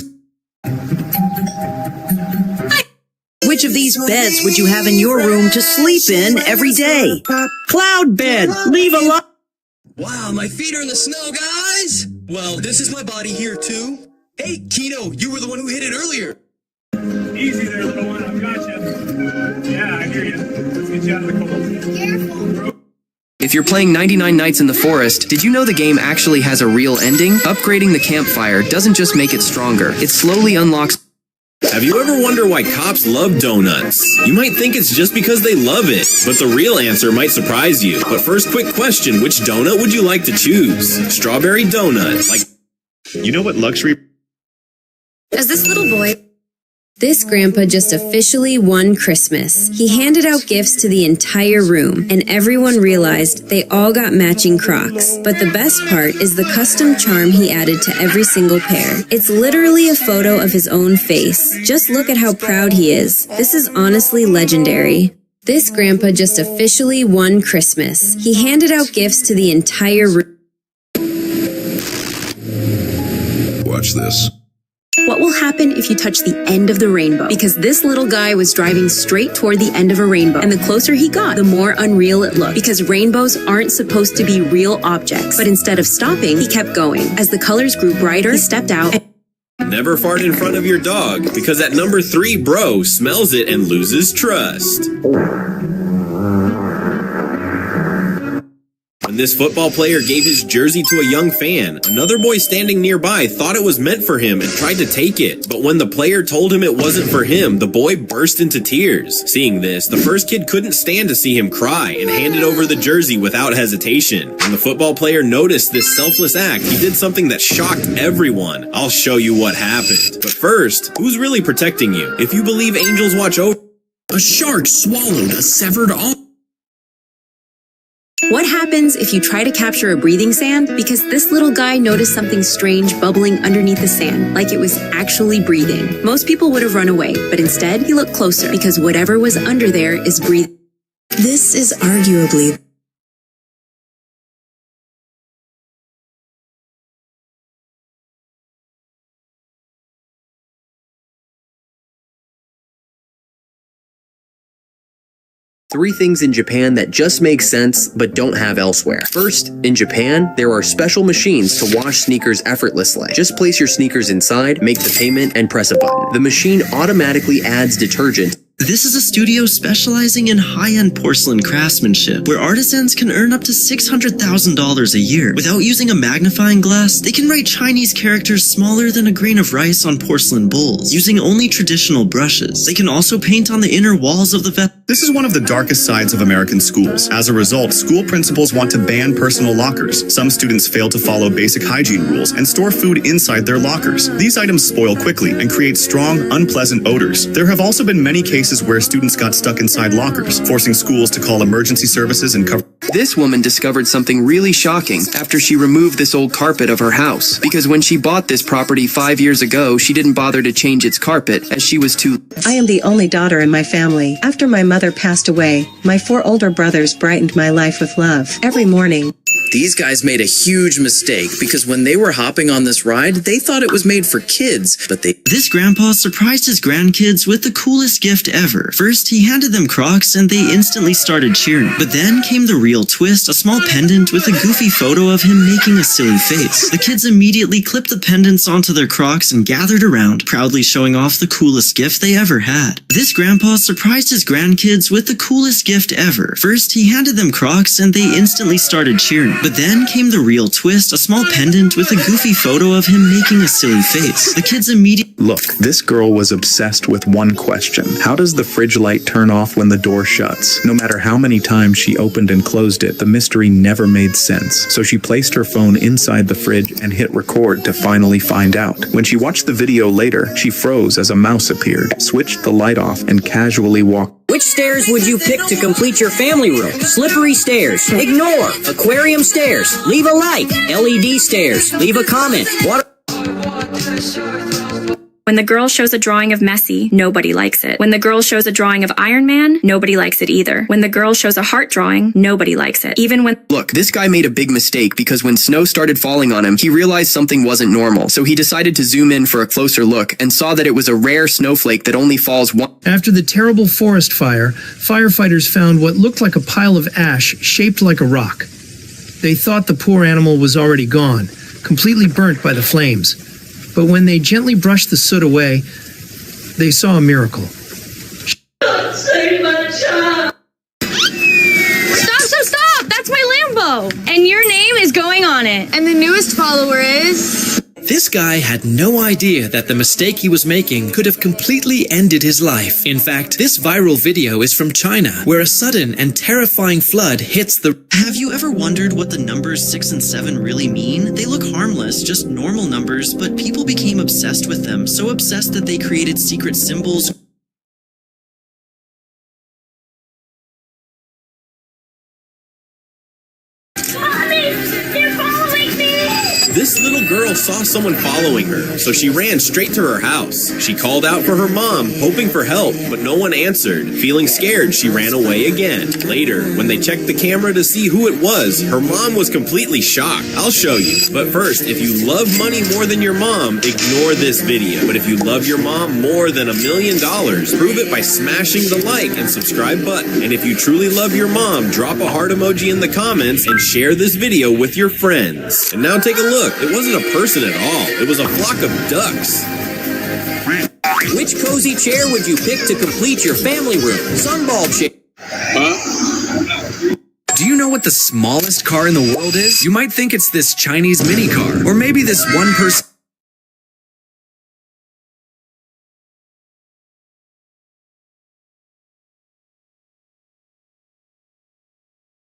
Which of these beds would you have in your room to sleep in every day? Cloud bed. Leave a lot. Wow, my feet are in the snow, guys! Well, this is my body here, too. Hey, Kino, you were the one who hit it earlier. Easy there, little one. I've got you. Yeah, I hear you. Let's get you out of the cold. Careful. If you're playing 99 Nights in the Forest, did you know the game actually has a real ending? Upgrading the campfire doesn't just make it stronger. It slowly unlocks... Have you ever wondered why cops love donuts? You might think it's just because they love it, but the real answer might surprise you. But first, quick question, which donut would you like to choose? Strawberry donut, like... You know what luxury... As this little boy... This grandpa just officially won Christmas. He handed out gifts to the entire room, and everyone realized they all got matching Crocs. But the best part is the custom charm he added to every single pair. It's literally a photo of his own face. Just look at how proud he is. This is honestly legendary. This grandpa just officially won Christmas. He handed out gifts to the entire room. Watch this. What will happen if you touch the end of the rainbow? Because this little guy was driving straight toward the end of a rainbow, and the closer he got, the more unreal it looked. Because rainbows aren't supposed to be real objects. But instead of stopping, he kept going. As the colors grew brighter, he stepped out and... Never fart in front of your dog, because at number 3, bro smells it and loses trust. When this football player gave his jersey to a young fan, another boy standing nearby thought it was meant for him and tried to take it. But when the player told him it wasn't for him, the boy burst into tears. Seeing this, the first kid couldn't stand to see him cry and handed over the jersey without hesitation. When the football player noticed this selfless act, he did something that shocked everyone. I'll show you what happened. But first, who's really protecting you? If you believe angels watch over... A shark swallowed a severed arm. What happens if you try to capture a breathing sand? Because this little guy noticed something strange bubbling underneath the sand, like it was actually breathing. Most people would have run away, but instead he looked closer because whatever was under there is breathing. This is arguably 3 things in Japan that just make sense but don't have elsewhere. First, in Japan, there are special machines to wash sneakers effortlessly. Just place your sneakers inside, make the payment, and press a button. The machine automatically adds detergent. This is a studio specializing in high-end porcelain craftsmanship, where artisans can earn up to $600,000 a year. Without using a magnifying glass, they can write Chinese characters smaller than a grain of rice on porcelain bowls, using only traditional brushes. They can also paint on the inner walls of the vessel. This is one of the darkest sides of American schools. As a result, school principals want to ban personal lockers. Some students fail to follow basic hygiene rules and store food inside their lockers. These items spoil quickly and create strong, unpleasant odors. There have also been many cases where students got stuck inside lockers, forcing schools to call emergency services and cover. This woman discovered something really shocking after she removed this old carpet of her house. Because when she bought this property 5 years ago, she didn't bother to change its carpet as she was too... I am the only daughter in my family. After my mother passed away, my 4 older brothers brightened my life with love. Every morning, These guys made a huge mistake because when they were hopping on this ride, they thought it was made for kids, but they... This grandpa surprised his grandkids with the coolest gift ever. First, he handed them Crocs and they instantly started cheering. But then came the real twist, a small pendant with a goofy photo of him making a silly face. The kids immediately clipped the pendants onto their Crocs and gathered around, proudly showing off the coolest gift they ever had. This grandpa surprised his grandkids with the coolest gift ever. First, he handed them Crocs and they instantly started cheering. But then came the real twist, a small pendant with a goofy photo of him making a silly face. The kids immediately... Look, this girl was obsessed with one question. How does the fridge light turn off when the door shuts? No matter how many times she opened and closed it, the mystery never made sense. So she placed her phone inside the fridge and hit record to finally find out. When she watched the video later, she froze as a mouse appeared, switched the light off, and casually walked. Which stairs would you pick to complete your family room? Slippery stairs. Ignore. Aquarium stairs. Leave a like. LED stairs. Leave a comment. Water... When the girl shows a drawing of Messi, nobody likes it. When the girl shows a drawing of Iron Man, nobody likes it either. When the girl shows a heart drawing, nobody likes it. Even when... Look, this guy made a big mistake because when snow started falling on him, he realized something wasn't normal. So he decided to zoom in for a closer look and saw that it was a rare snowflake that only falls one... After the terrible forest fire, firefighters found what looked like a pile of ash shaped like a rock. They thought the poor animal was already gone, completely burnt by the flames. But when they gently brushed the soot away, they saw a miracle. Save my child! Stop! That's my Lambo! And your name is going on it. And the newest follower is... This guy had no idea that the mistake he was making could have completely ended his life. In fact, this viral video is from China, where a sudden and terrifying flood hits the... Have you ever wondered what the numbers 6 and 7 really mean? They look harmless, just normal numbers, but people became obsessed with them, so obsessed that they created secret symbols. This little girl saw someone following her, so she ran straight to her house. She called out for her mom, hoping for help, but no one answered. Feeling scared, she ran away again. Later, when they checked the camera to see who it was, her mom was completely shocked. I'll show you. But first, if you love money more than your mom, ignore this video. But if you love your mom more than $1 million, prove it by smashing the like and subscribe button. And if you truly love your mom, drop a heart emoji in the comments and share this video with your friends. And now take a look. It wasn't a person at all. It was a flock of ducks. Which cozy chair would you pick to complete your family room? Sunball chair. Do you know what the smallest car in the world is? You might think it's this Chinese mini car, or maybe this one person.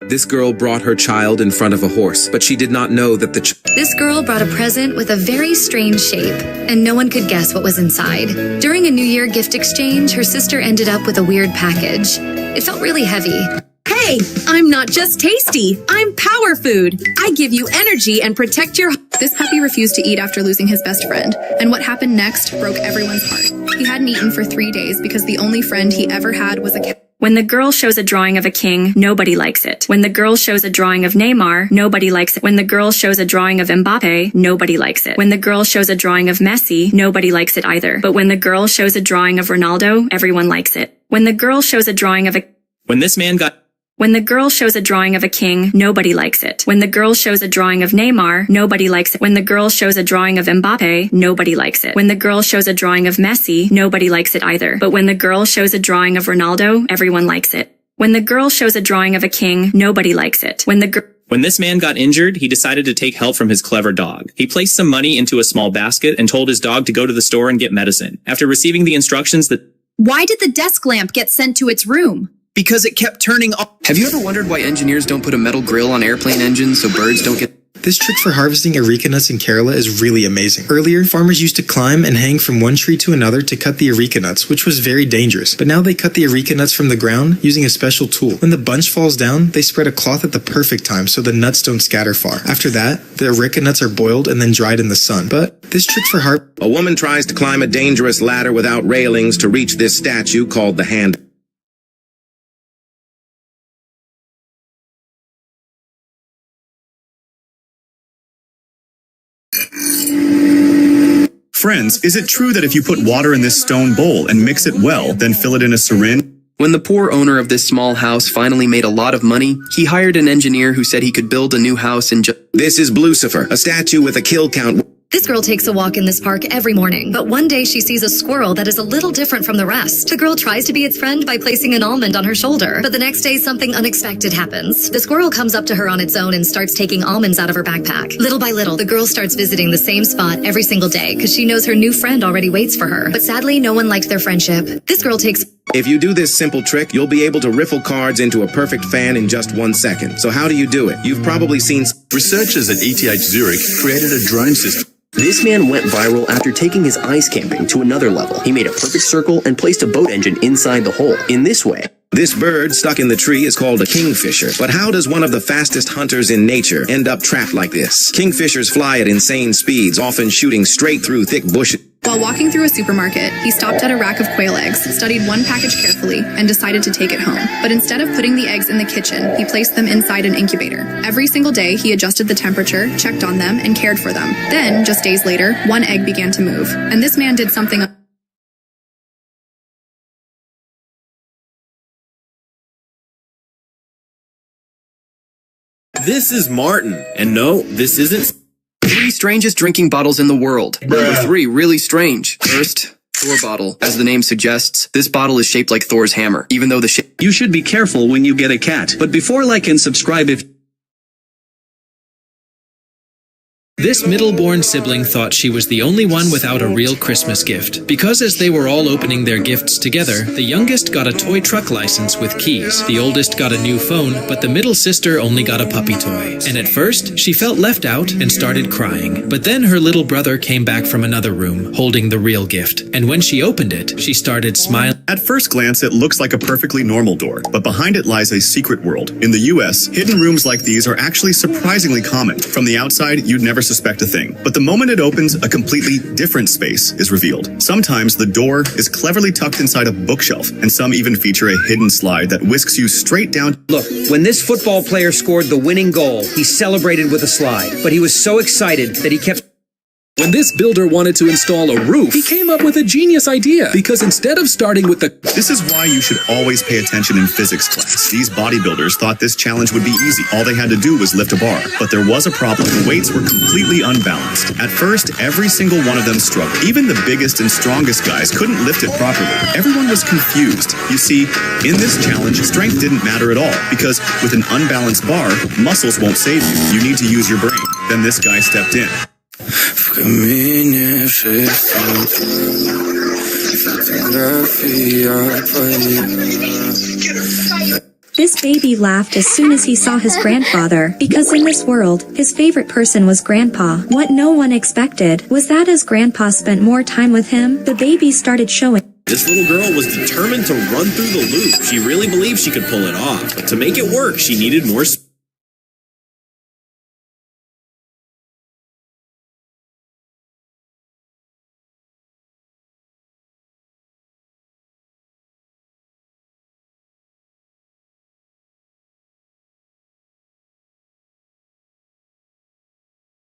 This girl brought her child in front of a horse, but she did not know that This girl brought a present with a very strange shape, and no one could guess what was inside. During a New Year gift exchange, her sister ended up with a weird package. It felt really heavy. Hey, I'm not just tasty, I'm power food. I give you energy and protect your... This puppy refused to eat after losing his best friend, and what happened next broke everyone's heart. He hadn't eaten for 3 days because the only friend he ever had was a cat. When the girl shows a drawing of a king, nobody likes it. When the girl shows a drawing of Neymar, nobody likes it. When the girl shows a drawing of Mbappe, nobody likes it. When the girl shows a drawing of Messi, nobody likes it either. But when the girl shows a drawing of Ronaldo, everyone likes it. When the girl shows a drawing of a... When this man got When the girl shows a drawing of a king, nobody likes it. When the girl shows a drawing of Neymar, nobody likes it. When the girl shows a drawing of Mbappe, nobody likes it. When the girl shows a drawing of Messi, nobody likes it either. But when the girl shows a drawing of Ronaldo, everyone likes it. When the girl shows a drawing of a king, nobody likes it. When this man got injured, he decided to take help from his clever dog. He placed some money into a small basket and told his dog to go to the store and get medicine. After receiving the instructions that Why did the desk lamp get sent to its room? Because it kept turning off. Have you ever wondered why engineers don't put a metal grill on airplane engines so birds don't get... This trick for harvesting areca nuts in Kerala is really amazing. Earlier, farmers used to climb and hang from one tree to another to cut the areca nuts, which was very dangerous. But now they cut the areca nuts from the ground using a special tool. When the bunch falls down, they spread a cloth at the perfect time so the nuts don't scatter far. After that, the areca nuts are boiled and then dried in the sun. But this trick for A woman tries to climb a dangerous ladder without railings to reach this statue called the hand. Friends, is it true that if you put water in this stone bowl and mix it well, then fill it in a syringe? When the poor owner of this small house finally made a lot of money, he hired an engineer who said he could build a new house in just... This is Blucifer, a statue with a kill count. This girl takes a walk in this park every morning, but one day she sees a squirrel that is a little different from the rest. The girl tries to be its friend by placing an almond on her shoulder, but the next day something unexpected happens. The squirrel comes up to her on its own and starts taking almonds out of her backpack. Little by little, the girl starts visiting the same spot every single day because she knows her new friend already waits for her. But sadly, no one liked their friendship. This girl takes... If you do this simple trick, you'll be able to riffle cards into a perfect fan in just 1 second. So how do you do it? You've probably seen... Researchers at ETH Zurich created a drone system. This man went viral after taking his ice camping to another level. He made a perfect circle and placed a boat engine inside the hole. In this way, this bird stuck in the tree is called a kingfisher. But how does one of the fastest hunters in nature end up trapped like this? Kingfishers fly at insane speeds, often shooting straight through thick bushes. While walking through a supermarket, he stopped at a rack of quail eggs, studied one package carefully, and decided to take it home. But instead of putting the eggs in the kitchen, he placed them inside an incubator. Every single day, he adjusted the temperature, checked on them, and cared for them. Then, just days later, one egg began to move. And this man did something... This is Martin. And no, this isn't... 3 strangest drinking bottles in the world. Number 3, really strange. First, Thor bottle. As the name suggests, this bottle is shaped like Thor's hammer, even though the shape... You should be careful when you get a cat. But before like and subscribe if... This middle-born sibling thought she was the only one without a real Christmas gift. Because as they were all opening their gifts together, the youngest got a toy truck license with keys. The oldest got a new phone, but the middle sister only got a puppy toy. And at first, she felt left out and started crying. But then her little brother came back from another room, holding the real gift. And when she opened it, she started smiling. At first glance, it looks like a perfectly normal door, but behind it lies a secret world. In the US, hidden rooms like these are actually surprisingly common. From the outside, you'd never suspect a thing. But the moment it opens, a completely different space is revealed. Sometimes the door is cleverly tucked inside a bookshelf, and some even feature a hidden slide that whisks you straight down. Look, when this football player scored the winning goal, he celebrated with a slide, but he was so excited that he kept... When this builder wanted to install a roof, he came up with a genius idea, because instead of starting with the... This is why you should always pay attention in physics class. These bodybuilders thought this challenge would be easy. All they had to do was lift a bar. But there was a problem. The weights were completely unbalanced. At first, every single one of them struggled. Even the biggest and strongest guys couldn't lift it properly. Everyone was confused. You see, in this challenge, strength didn't matter at all, because with an unbalanced bar, muscles won't save you. You need to use your brain. Then this guy stepped in. This baby laughed as soon as he saw his grandfather, because in this world, his favorite person was Grandpa. What no one expected was that as Grandpa spent more time with him, the baby started showing. This little girl was determined to run through the loop. She really believed she could pull it off. But to make it work, she needed more space.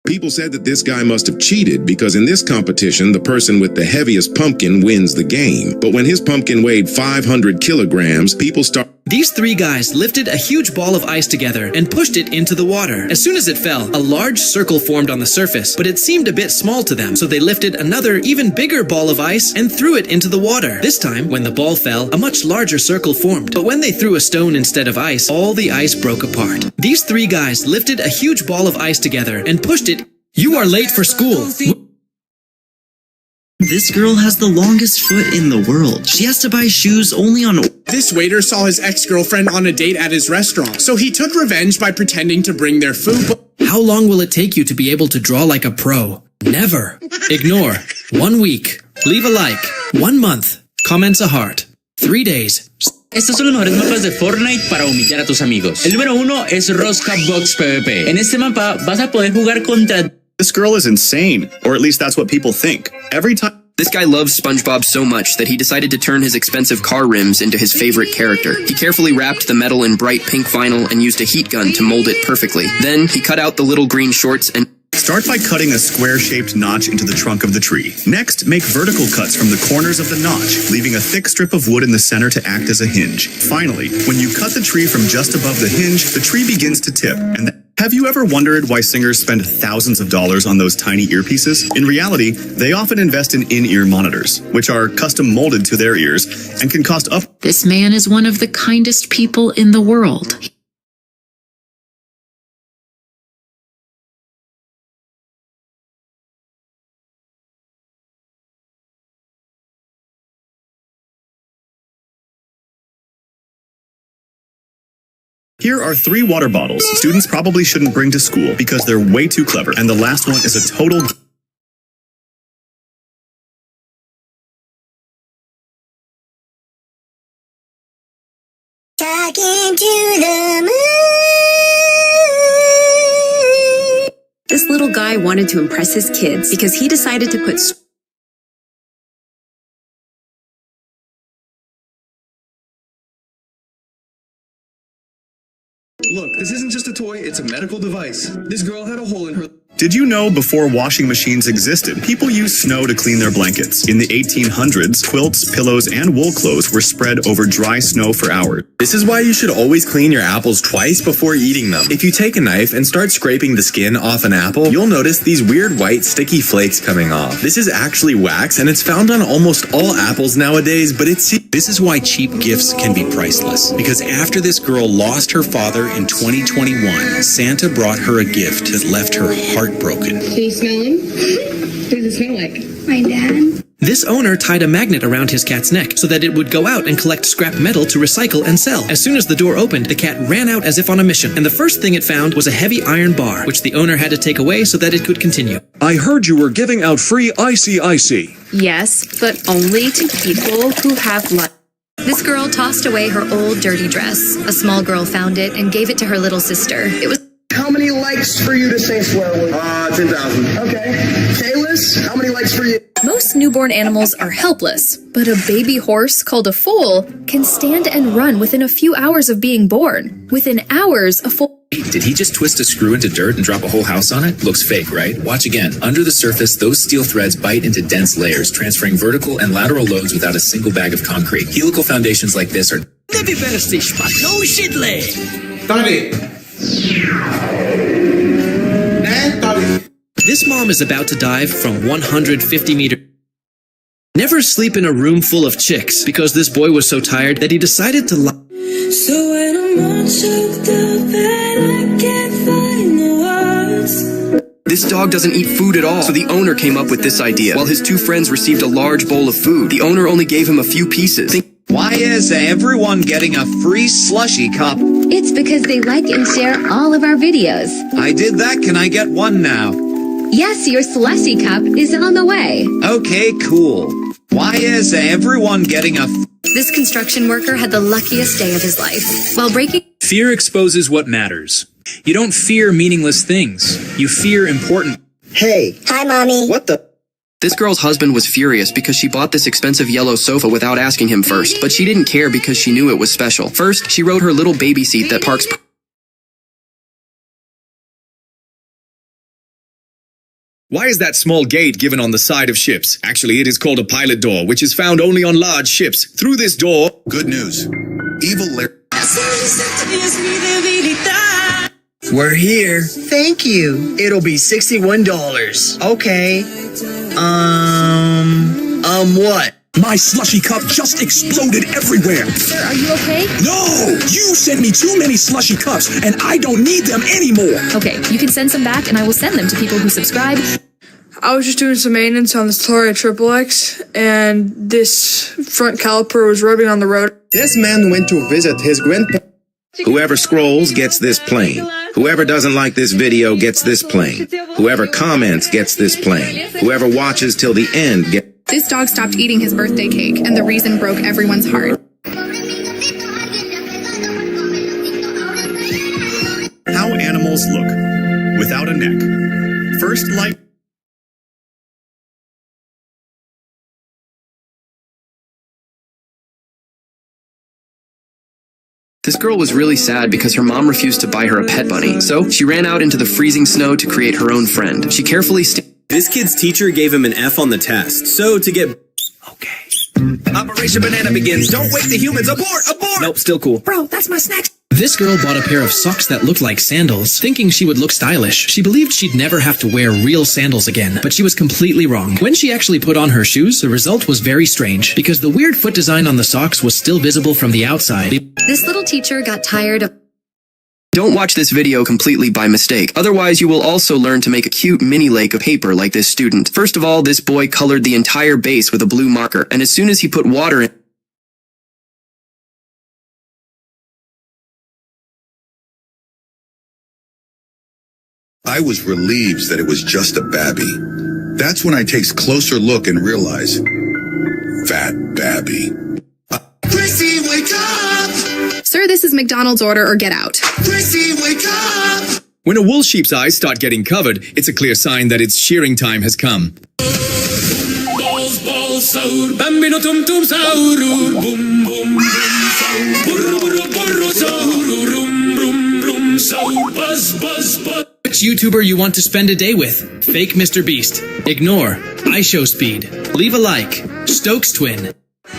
People said that this guy must have cheated because in this competition, the person with the heaviest pumpkin wins the game. But when his pumpkin weighed 500 kilograms, people These three guys lifted a huge ball of ice together and pushed it into the water. As soon as it fell, a large circle formed on the surface, but it seemed a bit small to them, so they lifted another, even bigger ball of ice and threw it into the water. This time, when the ball fell, a much larger circle formed, but when they threw a stone instead of ice, all the ice broke apart. These three guys lifted a huge ball of ice together and pushed it. You are late for school. This girl has the longest foot in the world. She has to buy shoes only on... This waiter saw his ex-girlfriend on a date at his restaurant, so he took revenge by pretending to bring their food. How long will it take you to be able to draw like a pro? Never. Ignore. 1 week. Leave a like. 1 month. Comments a heart. 3 days. Estos son los mejores mapas de Fortnite para humillar a tus amigos. El número 1 es Rosca Box PvP. En este mapa vas a poder jugar contra... This girl is insane, or at least that's what people think. Every time... This guy loves SpongeBob so much that he decided to turn his expensive car rims into his favorite character. He carefully wrapped the metal in bright pink vinyl and used a heat gun to mold it perfectly. Then he cut out the little green shorts and... Start by cutting a square-shaped notch into the trunk of the tree. Next, make vertical cuts from the corners of the notch, leaving a thick strip of wood in the center to act as a hinge. Finally, when you cut the tree from just above the hinge, the tree begins to tip. Have you ever wondered why singers spend thousands of dollars on those tiny earpieces? In reality, they often invest in in-ear monitors, which are custom molded to their ears and can cost up... This man is one of the kindest people in the world. Here are 3 water bottles students probably shouldn't bring to school because they're way too clever, and the last one is a total... Talking to the moon. This little guy wanted to impress his kids because he decided to put... Look, this isn't just a toy, it's a medical device. This girl had a hole in her... Did you know before washing machines existed, people used snow to clean their blankets? In the 1800s, quilts, pillows, and wool clothes were spread over dry snow for hours. This is why you should always clean your apples twice before eating them. If you take a knife and start scraping the skin off an apple, you'll notice these weird white sticky flakes coming off. This is actually wax, and it's found on almost all apples nowadays, but it's... This is why cheap gifts can be priceless. Because after this girl lost her father in 2021, Santa brought her a gift that left her heartbroken. Can you smell him? What does it smell like? My dad. This owner tied a magnet around his cat's neck so that it would go out and collect scrap metal to recycle and sell. As soon as the door opened, the cat ran out as if on a mission, and the first thing it found was a heavy iron bar, which the owner had to take away so that it could continue. I heard you were giving out free ICIC. Yes, but only to people who have life. This girl tossed away her old dirty dress. A small girl found it and gave it to her little sister. It was... How many likes for you to say swear word? 10,000. Okay. Kalis, how many likes for you? Most newborn animals are helpless, but a baby horse called a foal can stand and run within a few hours of being born. Within hours, a foal... Did he just twist a screw into dirt and drop a whole house on it? Looks fake, right? Watch again. Under the surface, those steel threads bite into dense layers, transferring vertical and lateral loads without a single bag of concrete. Helical foundations like this are... This mom is about to dive from 150 meters. Never sleep in a room full of chicks, because this boy was so tired that he decided to lie. So when I'm all choked up and I can't find the words. This dog doesn't eat food at all, so the owner came up with this idea. While his 2 friends received a large bowl of food, the owner only gave him a few pieces. Why is everyone getting a free slushy cup? It's because they like and share all of our videos. I did that. Can I get one now? Yes, your slushy cup is on the way. Okay, cool. Why is everyone getting a... This construction worker had the luckiest day of his life. While breaking... Fear exposes what matters. You don't fear meaningless things. You fear important... Hey. Hi, Mommy. What the... This girl's husband was furious because she bought this expensive yellow sofa without asking him first, but she didn't care because she knew it was special. First, she rode her little baby seat that parks... Why is that small gate given on the side of ships? Actually, it is called a pilot door, which is found only on large ships. Through this door... Good news. Evil Larry... We're here. Thank you. It'll be $61. Okay. What? My slushy cup just exploded everywhere. Sir, are you okay? No! You sent me too many slushy cups, and I don't need them anymore. Okay, you can send some back, and I will send them to people who subscribe. I was just doing some maintenance on this Toyota XXX, and this front caliper was rubbing on the road. This man went to visit his grandpa. Whoever scrolls gets this plane. Whoever doesn't like this video gets this plane. Whoever comments gets this plane. Whoever watches till the end gets... This dog stopped eating his birthday cake, and the reason broke everyone's heart. How animals look without a neck. First, like... This girl was really sad because her mom refused to buy her a pet bunny, so she ran out into the freezing snow to create her own friend. She carefully This kid's teacher gave him an F on the test, so to get... Operation Banana begins. Don't wait the humans. Abort! Abort! Nope, still cool. Bro, that's my snacks. This girl bought a pair of socks that looked like sandals, thinking she would look stylish. She believed she'd never have to wear real sandals again, but she was completely wrong. When she actually put on her shoes, the result was very strange, because the weird foot design on the socks was still visible from the outside. This little teacher got tired of... Don't watch this video completely by mistake, otherwise you will also learn to make a cute mini lake of paper like this student. First of all, this boy colored the entire base with a blue marker, and as soon as he put water in... I was relieved that it was just a babby. That's when I takes closer look and realize, fat babby. Chrissy, wake up! Sir, this is McDonald's order or get out. Chrissy, wake up! When a wool sheep's eyes start getting covered, it's a clear sign that its shearing time has come. Balls, balls, saur, bambino tum tum sauru, boom, boom, boom, saur, burro, burro, burro, sauru, rum, rum, rum, saur, buzz, buzz, buzz. Which YouTuber you want to spend a day with? Fake Mr. Beast. Ignore. iShowSpeed. Leave a like. Stokes Twin.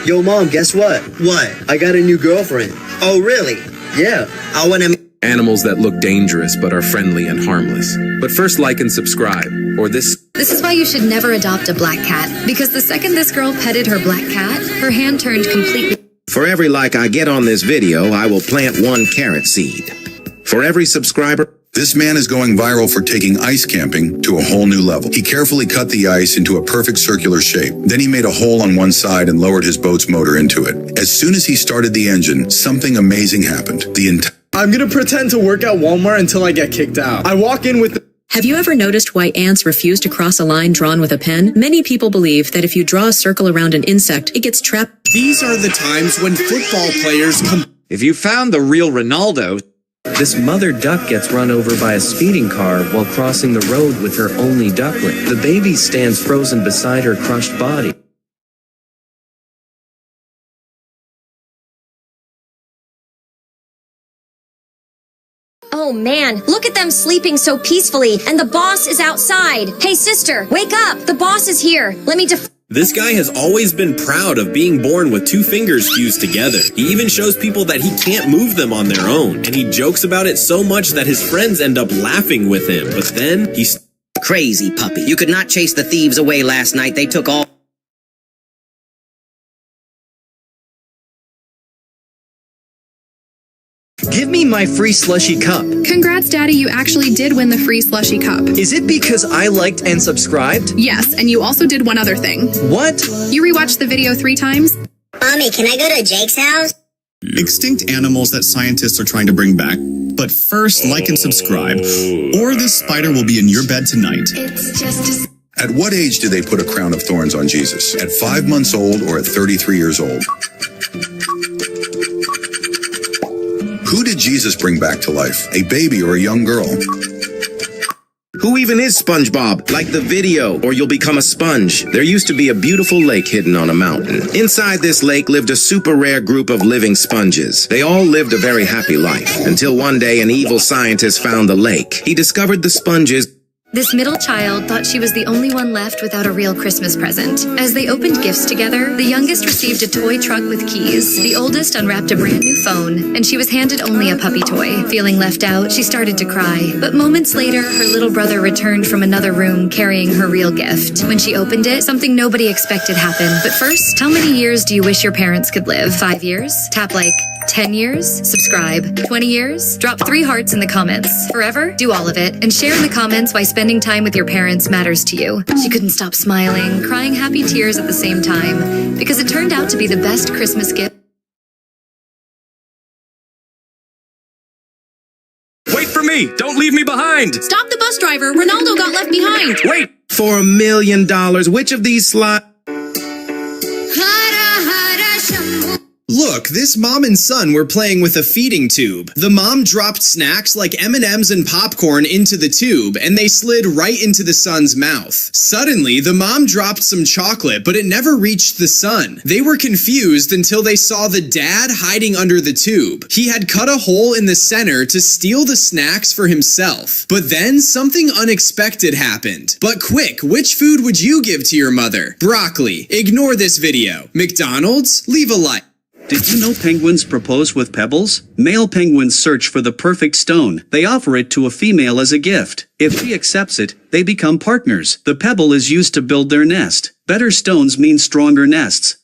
Yo, Mom, guess what? What? I got a new girlfriend. Oh, really? Yeah. I want to... Animals that look dangerous but are friendly and harmless. But first like and subscribe, or this... This is why you should never adopt a black cat, because the second this girl petted her black cat, her hand turned completely... For every like I get on this video, I will plant 1 carrot seed. For every subscriber... This man is going viral for taking ice camping to a whole new level. He carefully cut the ice into a perfect circular shape. Then he made a hole on one side and lowered his boat's motor into it. As soon as he started the engine, something amazing happened. I'm gonna pretend to work at Walmart until I get kicked out. I walk in with the... Have you ever noticed why ants refuse to cross a line drawn with a pen? Many people believe that if you draw a circle around an insect, it gets trapped. These are the times when football players come... If you found the real Ronaldo... This mother duck gets run over by a speeding car while crossing the road with her only duckling. The baby stands frozen beside her crushed body. Oh man, look at them sleeping so peacefully, and the boss is outside. Hey sister, wake up! The boss is here. Let me This guy has always been proud of being born with 2 fingers fused together. He even shows people that he can't move them on their own, and he jokes about it so much that his friends end up laughing with him. But then he's... Crazy puppy. You could not chase the thieves away last night. They took all... Give me my free slushy cup. Congrats, Daddy, you actually did win the free slushy cup. Is it because I liked and subscribed? Yes, and you also did one other thing. What? You rewatched the video 3 times? Mommy, can I go to Jake's house? Extinct animals that scientists are trying to bring back. But first, like and subscribe, or this spider will be in your bed tonight. It's just At what age do they put a crown of thorns on Jesus? At 5 months old or at 33 years old? Who did Jesus bring back to life? A baby or a young girl? Who even is SpongeBob? Like the video, or you'll become a sponge. There used to be a beautiful lake hidden on a mountain. Inside this lake lived a super rare group of living sponges. They all lived a very happy life, until one day an evil scientist found the lake. He discovered the sponges This middle child thought she was the only one left without a real Christmas present. As they opened gifts together, the youngest received a toy truck with keys. The oldest unwrapped a brand new phone, and she was handed only a puppy toy. Feeling left out, she started to cry. But moments later, her little brother returned from another room carrying her real gift. When she opened it, something nobody expected happened. But first, how many years do you wish your parents could live? 5 years? Tap like 10 years? Subscribe. 20 years? Drop 3 hearts in the comments. Forever? Do all of it. And share in the comments why spending time with your parents matters to you. She couldn't stop smiling, crying happy tears at the same time, because it turned out to be the best Christmas gift. Wait for me! Don't leave me behind! Stop the bus driver! Ronaldo got left behind! Wait! For $1 million, which of these slides? Look, this mom and son were playing with a feeding tube. The mom dropped snacks like M&Ms and popcorn into the tube, and they slid right into the son's mouth. Suddenly, the mom dropped some chocolate, but it never reached the son. They were confused until they saw the dad hiding under the tube. He had cut a hole in the center to steal the snacks for himself. But then something unexpected happened. But quick, which food would you give to your mother? Broccoli. Ignore this video. McDonald's? Leave a like. Did you know penguins propose with pebbles? Male penguins search for the perfect stone. They offer it to a female as a gift. If she accepts it, they become partners. The pebble is used to build their nest. Better stones mean stronger nests.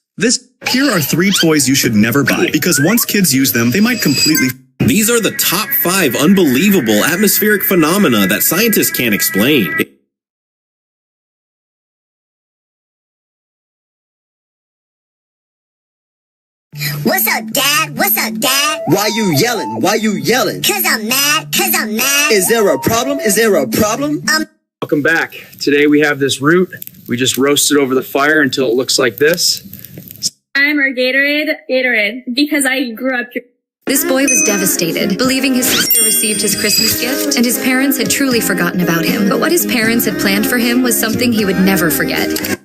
Here are 3 toys you should never buy, because once kids use them, they might completely... These are the top 5 unbelievable atmospheric phenomena that scientists can't explain. What's up, Dad? What's up, Dad? Why you yelling? Why you yelling? Cause I'm mad. Cause I'm mad. Is there a problem? Is there a problem? Welcome back. Today we have this root. We just roast it over the fire until it looks like this. I'm our Gatorade, because I grew up here. This boy was devastated, believing his sister received his Christmas gift, and his parents had truly forgotten about him. But what his parents had planned for him was something he would never forget.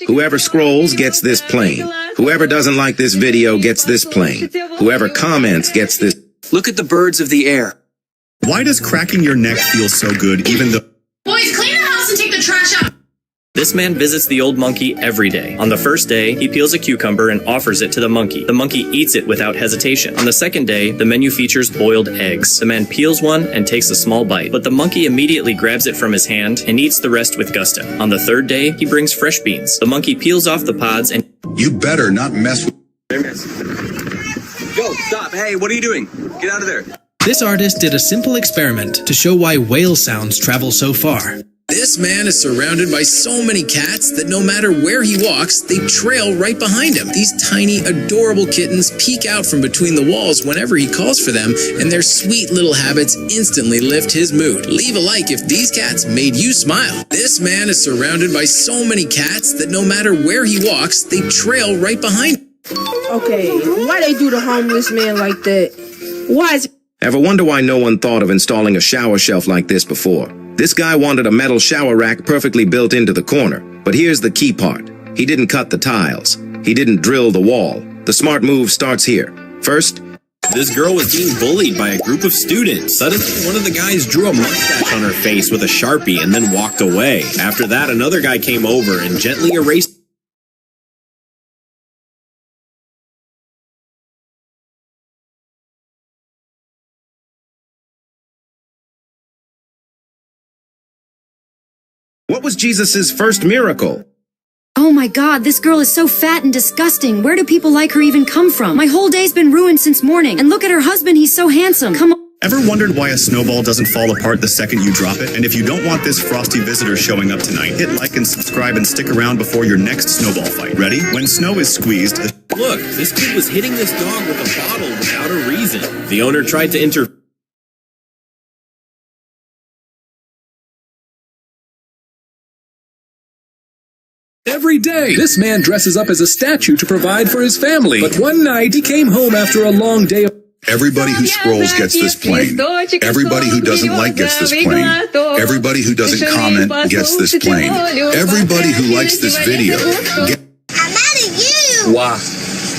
Whoever scrolls gets this plane. Whoever doesn't like this video gets this plane. Whoever comments gets this. Look at the birds of the air. Why does cracking your neck feel so good even though... Boys, clean the house and take the trash out! This man visits the old monkey every day. On the first day, he peels a cucumber and offers it to the monkey. The monkey eats it without hesitation. On the second day, the menu features boiled eggs. The man peels one and takes a small bite, but the monkey immediately grabs it from his hand and eats the rest with gusto. On the third day, he brings fresh beans. The monkey peels off the pods and... You better not mess with... Yo, stop. Hey, what are you doing? Get out of there. This artist did a simple experiment to show why whale sounds travel so far. This man is surrounded by so many cats that no matter where he walks, they trail right behind him. These tiny, adorable kittens peek out from between the walls whenever he calls for them, and their sweet little habits instantly lift his mood. Leave a like if these cats made you smile. This man is surrounded by so many cats that no matter where he walks, they trail right behind him. Okay, why they do the homeless man like that? Why is... Ever wonder why no one thought of installing a shower shelf like this before? This guy wanted a metal shower rack perfectly built into the corner. But here's the key part. He didn't cut the tiles. He didn't drill the wall. The smart move starts here. First, this girl was being bullied by a group of students. Suddenly, one of the guys drew a mustache on her face with a Sharpie and then walked away. After that, another guy came over and gently erased. What was Jesus' first miracle? Oh my God, this girl is so fat and disgusting. Where do people like her even come from? My whole day's been ruined since morning. And look at her husband, he's so handsome. Come on. Ever wondered why a snowball doesn't fall apart the second you drop it? And if you don't want this frosty visitor showing up tonight, hit like and subscribe and stick around before your next snowball fight. Ready? When snow is squeezed... Look, this kid was hitting this dog with a bottle without a reason. The owner tried to intervene. Every day, this man dresses up as a statue to provide for his family. But one night, he came home after a long day of... Everybody who scrolls gets this plane. Everybody who doesn't like gets this plane. Everybody who doesn't comment gets this plane. Everybody who likes this video I'm mad at you. Why?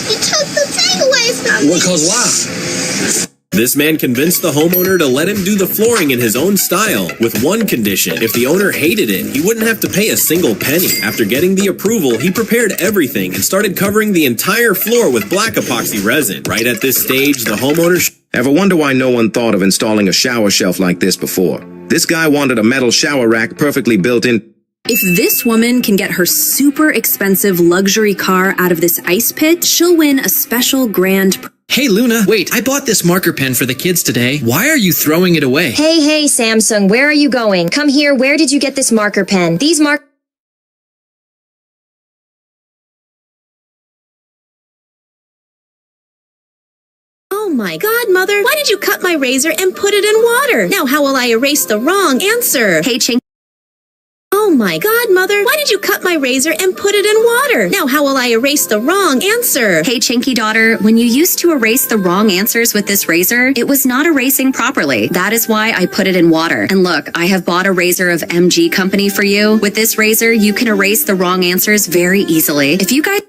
You took the thing away from What caused why? This man convinced the homeowner to let him do the flooring in his own style, with one condition. If the owner hated it, he wouldn't have to pay a single penny. After getting the approval, he prepared everything and started covering the entire floor with black epoxy resin. Right at this stage, the homeowner... Ever wonder why no one thought of installing a shower shelf like this before? This guy wanted a metal shower rack perfectly built in. If this woman can get her super expensive luxury car out of this ice pit, she'll win a special grand... Hey Luna, wait, I bought this marker pen for the kids today. Why are you throwing it away? Hey, Samsung, where are you going? Come here, where did you get this marker pen? These Oh my God, Mother, why did you cut my razor and put it in water? Now how will I erase the wrong answer? Hey, Chink. Oh my God, Mother, why did you cut my razor and put it in water? Now how will I erase the wrong answer? Hey, Chinky daughter, when you used to erase the wrong answers with this razor, it was not erasing properly. That is why I put it in water. And look, I have bought a razor of MG Company for you. With this razor, you can erase the wrong answers very easily. If you guys...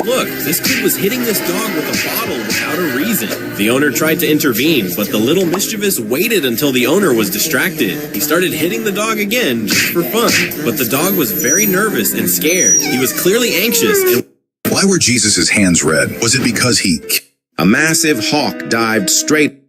Look, this kid was hitting this dog with a bottle without a reason. The owner tried to intervene, but the little mischievous waited until the owner was distracted. He started hitting the dog again, just for fun. But the dog was very nervous and scared. He was clearly anxious and... Why were Jesus' hands red? Was it because he... A massive hawk dived straight...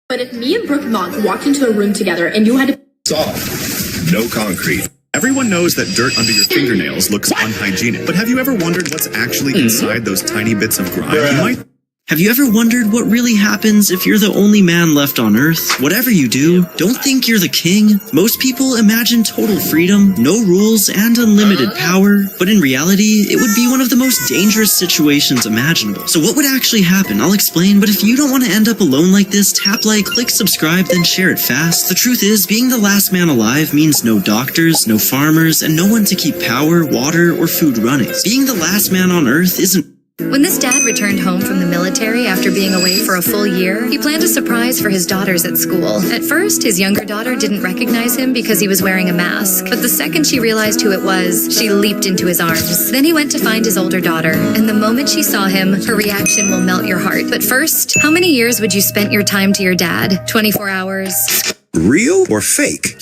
But if me and Brooke Monk walked into a room together and you had to... Soft. No concrete. Everyone knows that dirt under your fingernails looks unhygienic, but have you ever wondered what's actually inside those tiny bits of grime? Have you ever wondered what really happens if you're the only man left on Earth? Whatever you do, don't think you're the king. Most people imagine total freedom, no rules, and unlimited power, but in reality, it would be one of the most dangerous situations imaginable. So what would actually happen? I'll explain, but if you don't want to end up alone like this, tap like, click subscribe, then share it fast. The truth is, being the last man alive means no doctors, no farmers, and no one to keep power, water, or food running. Being the last man on Earth isn't... When this dad returned home from the military after being away for a full year, he planned a surprise for his daughters at school. At first, his younger daughter didn't recognize him because he was wearing a mask, but the second she realized who it was, she leaped into his arms. Then he went to find his older daughter, and the moment she saw him, her reaction will melt your heart. But first, how many years would you spend your time to your dad? 24 hours? Real or fake?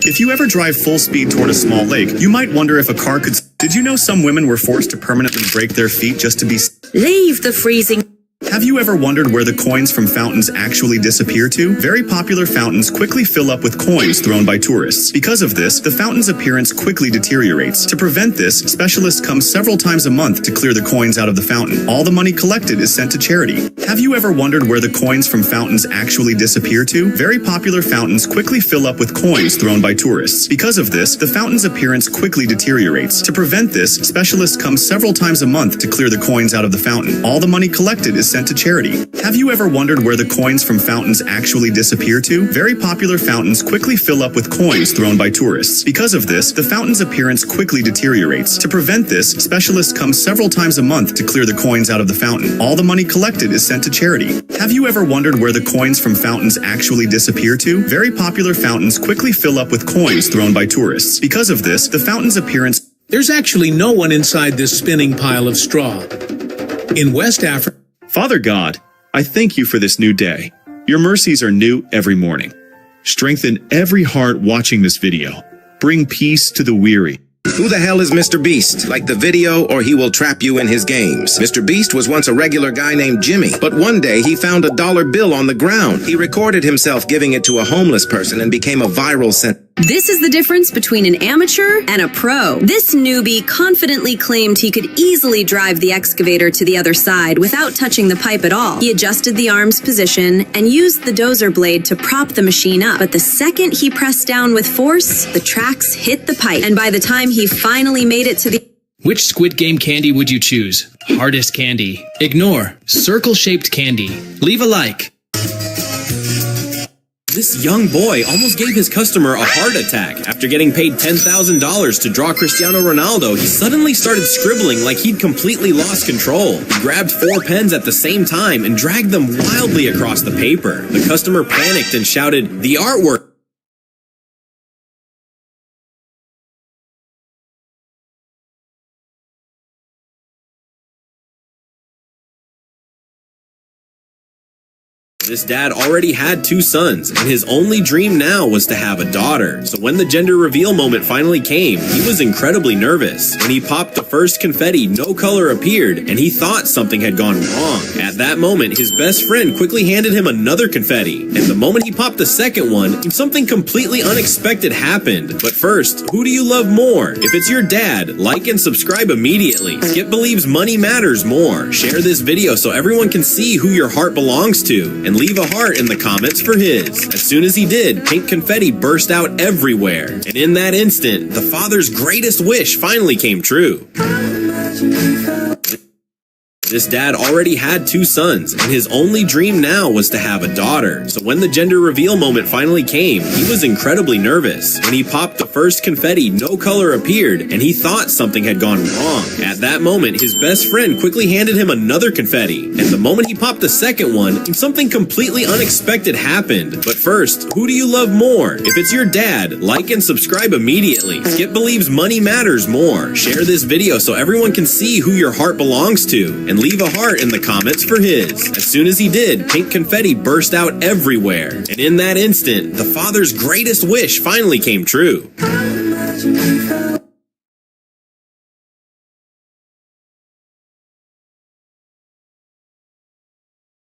If you ever drive full speed toward a small lake, you might wonder if a car could... Did you know some women were forced to permanently break their feet just to be... Leave the freezing... Have you ever wondered where the coins from fountains actually disappear to? Very popular fountains quickly fill up with coins thrown by tourists. Because of this, the fountain's appearance quickly deteriorates. To prevent this, specialists come several times a month to clear the coins out of the fountain. All the money collected is sent to charity. Have you ever wondered where the coins from fountains actually disappear to? Very popular fountains quickly fill up with coins thrown by tourists. Because of this, the fountain's appearance quickly deteriorates. To prevent this, specialists come several times a month to clear the coins out of the fountain. All the money collected is sent to charity. Have you ever wondered where the coins from fountains actually disappear to? Very popular fountains quickly fill up with coins thrown by tourists. Because of this, the fountain's appearance quickly deteriorates. To prevent this, specialists come several times a month to clear the coins out of the fountain. All the money collected is sent to charity. Have you ever wondered where the coins from fountains actually disappear to? Very popular fountains quickly fill up with coins thrown by tourists. Because of this, the fountain's appearance... There's actually no one inside this spinning pile of straw. In West Africa... Father God, I thank you for this new day. Your mercies are new every morning. Strengthen every heart watching this video. Bring peace to the weary. Who the hell is Mr. Beast? Like the video, or he will trap you in his games. Mr. Beast was once a regular guy named Jimmy, but one day he found a dollar bill on the ground. He recorded himself giving it to a homeless person and became a viral This is the difference between an amateur and a pro. This newbie confidently claimed he could easily drive the excavator to the other side without touching the pipe at all. He adjusted the arm's position and used the dozer blade to prop the machine up. But the second he pressed down with force, the tracks hit the pipe. And by the time he finally made it to the... Which Squid Game candy would you choose? Hardest candy. Ignore. Circle-shaped candy. Leave a like. This young boy almost gave his customer a heart attack. After getting paid $10,000 to draw Cristiano Ronaldo, he suddenly started scribbling like he'd completely lost control. He grabbed 4 pens at the same time and dragged them wildly across the paper. The customer panicked and shouted, "The artwork!" This dad already had 2 sons, and his only dream now was to have a daughter. So when the gender reveal moment finally came, he was incredibly nervous. When he popped the first confetti, no color appeared, and he thought something had gone wrong. At that moment, his best friend quickly handed him another confetti, and the moment he popped the second one, something completely unexpected happened. But first, who do you love more? If it's your dad, like and subscribe immediately. Skip believes money matters more. Share this video so everyone can see who your heart belongs to, and leave a heart in the comments for his. As soon as he did, pink confetti burst out everywhere. And in that instant, the father's greatest wish finally came true. This dad already had 2 sons, and his only dream now was to have a daughter. So when the gender reveal moment finally came, he was incredibly nervous. When he popped the first confetti, no color appeared, and he thought something had gone wrong. At that moment, his best friend quickly handed him another confetti, and the moment he popped the second one, something completely unexpected happened. But first, who do you love more? If it's your dad, like and subscribe immediately. Skip believes money matters more. Share this video so everyone can see who your heart belongs to, and leave a heart in the comments for his. As soon as he did, pink confetti burst out everywhere. And in that instant, the father's greatest wish finally came true.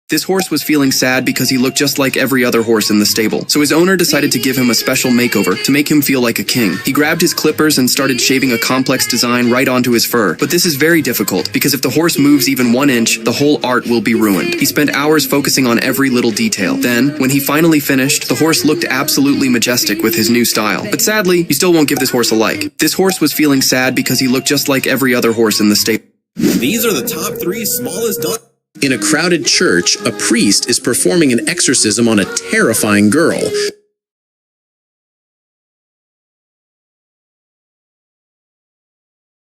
This horse was feeling sad because he looked just like every other horse in the stable. So his owner decided to give him a special makeover to make him feel like a king. He grabbed his clippers and started shaving a complex design right onto his fur. But this is very difficult because if the horse moves even 1 inch, the whole art will be ruined. He spent hours focusing on every little detail. Then, when he finally finished, the horse looked absolutely majestic with his new style. But sadly, you still won't give this horse a like. This horse was feeling sad because he looked just like every other horse in the stable. These are the top 3 smallest dogs. In a crowded church, a priest is performing an exorcism on a terrifying girl.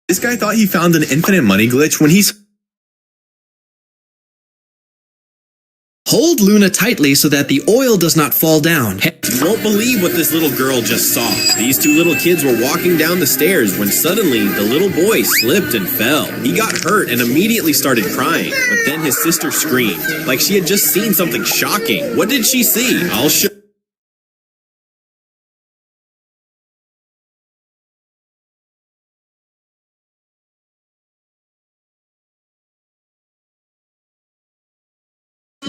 This guy thought he found an infinite money glitch when he's... Hold Luna tightly so that the oil does not fall down. You won't believe what this little girl just saw. These 2 little kids were walking down the stairs when suddenly the little boy slipped and fell. He got hurt and immediately started crying, but then his sister screamed, like she had just seen something shocking. What did she see? I'll show.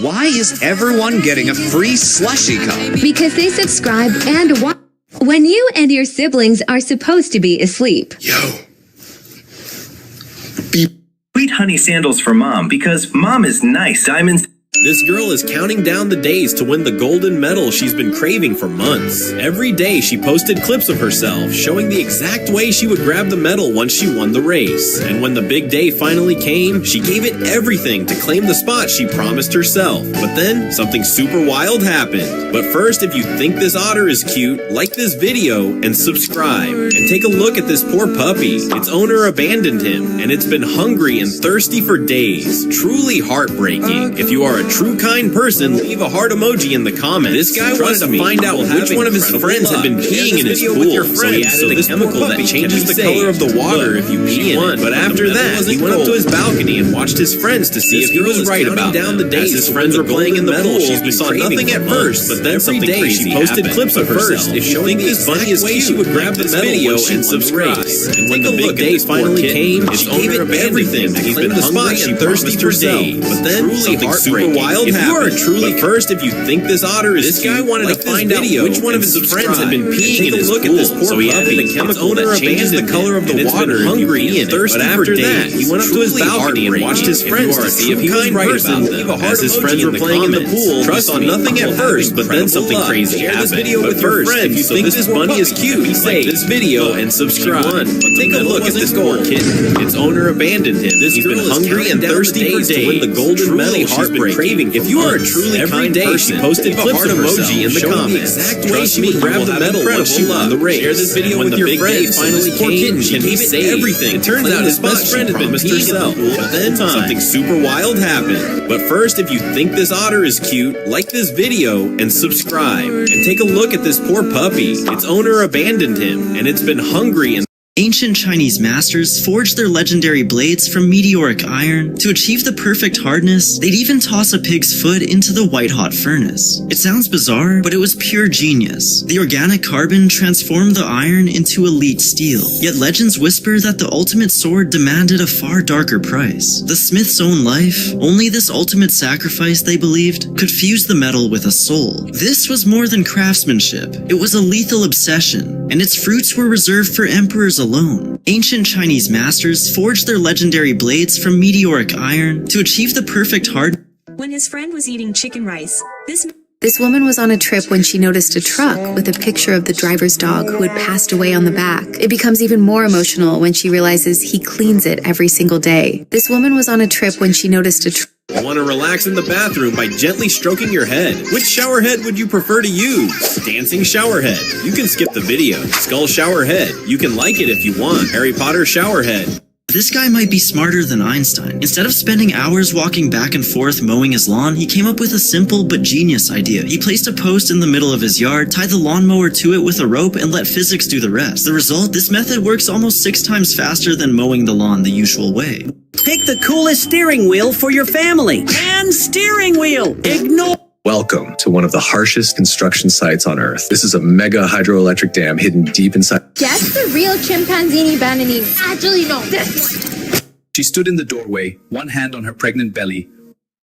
Why is everyone getting a free slushie cup? Because they subscribe and watch when you and your siblings are supposed to be asleep. Sweet honey sandals for mom because mom is nice. Diamonds. This girl is counting down the days to win the golden medal she's been craving for months. Every day she posted clips of herself showing the exact way she would grab the medal once she won the race. And when the big day finally came, she gave it everything to claim the spot she promised herself. But then something super wild happened. But first, if you think this otter is cute, like this video and subscribe. And take a look at this poor puppy. Its owner abandoned him, and it's been hungry and thirsty for days. Truly heartbreaking. If you are a true kind person, leave a heart emoji in the comments. This guy wanted to find out which one of his friends had been peeing in his pool, so he added a chemical that changes the color of the water if you pee in it. But after that, he went up to his balcony and watched his friends to see if he was right about down the days his friends were playing in the pool. She saw nothing at first, but then something crazy posted clips of herself. If you think this bunny is cute, she would grab this video and subscribe. And when the big day finally came, she gave it everything to claim the spot she thirsty for days. But then something super wild happened. If you are truly first, if you think this otter is this guy wanted to find out which one of his friends had been peeing in his pool, so he added a chemical that changes the color of the water. Hungry and thirsty. But after that, he went up to his balcony and watched his friends to see if he was right about them. As his friends were playing in the pool, he saw nothing at first, but then something crazy happened. Share this video with your friends. If you think this bunny is cute, like this video and subscribe. Take a look at this poor kitten. Its owner abandoned him. This girl is hungry and thirsty for days to win the golden medal she's been craving saving. If you are a truly kind person, posted clips of emoji in the comments. Exact way she would grab the medal once she won the race. Share this video with your friends. Finally came, she gave it everything. It turns out his best friend had been missed herself. But then something super wild happened. But first, if you think this otter is cute, like this video and subscribe. And take a look at this poor puppy. Its owner abandoned him, and it's been hungry and Ancient Chinese masters forged their legendary blades from meteoric iron. To achieve the perfect hardness, they'd even toss a pig's foot into the white-hot furnace. It sounds bizarre, but it was pure genius. The organic carbon transformed the iron into elite steel. Yet legends whisper that the ultimate sword demanded a far darker price. The smith's own life, only this ultimate sacrifice, they believed, could fuse the metal with a soul. This was more than craftsmanship. It was a lethal obsession, and its fruits were reserved for emperors alone. Ancient Chinese masters forged their legendary blades from meteoric iron to achieve the perfect hard. When his friend was eating chicken rice, This woman was on a trip when she noticed a truck with a picture of the driver's dog who had passed away on the back. It becomes even more emotional when she realizes he cleans it every single day. This woman was on a trip when she noticed a want to relax in the bathroom by gently stroking your head. Which shower head would you prefer to use? Dancing shower head. You can skip the video. Skull shower head. You can like it if you want. Harry Potter shower head. This guy might be smarter than Einstein. Instead of spending hours walking back and forth mowing his lawn, he came up with a simple but genius idea. He placed a post in the middle of his yard, tied the lawnmower to it with a rope, and let physics do the rest. The result? This method works almost 6 times faster than mowing the lawn the usual way. Pick the coolest steering wheel for your family. And steering wheel! Ignore... Welcome to one of the harshest construction sites on Earth. This is a mega hydroelectric dam hidden deep inside. That's the real chimpanzee banana. Actually, no, this one. She stood in the doorway, one hand on her pregnant belly.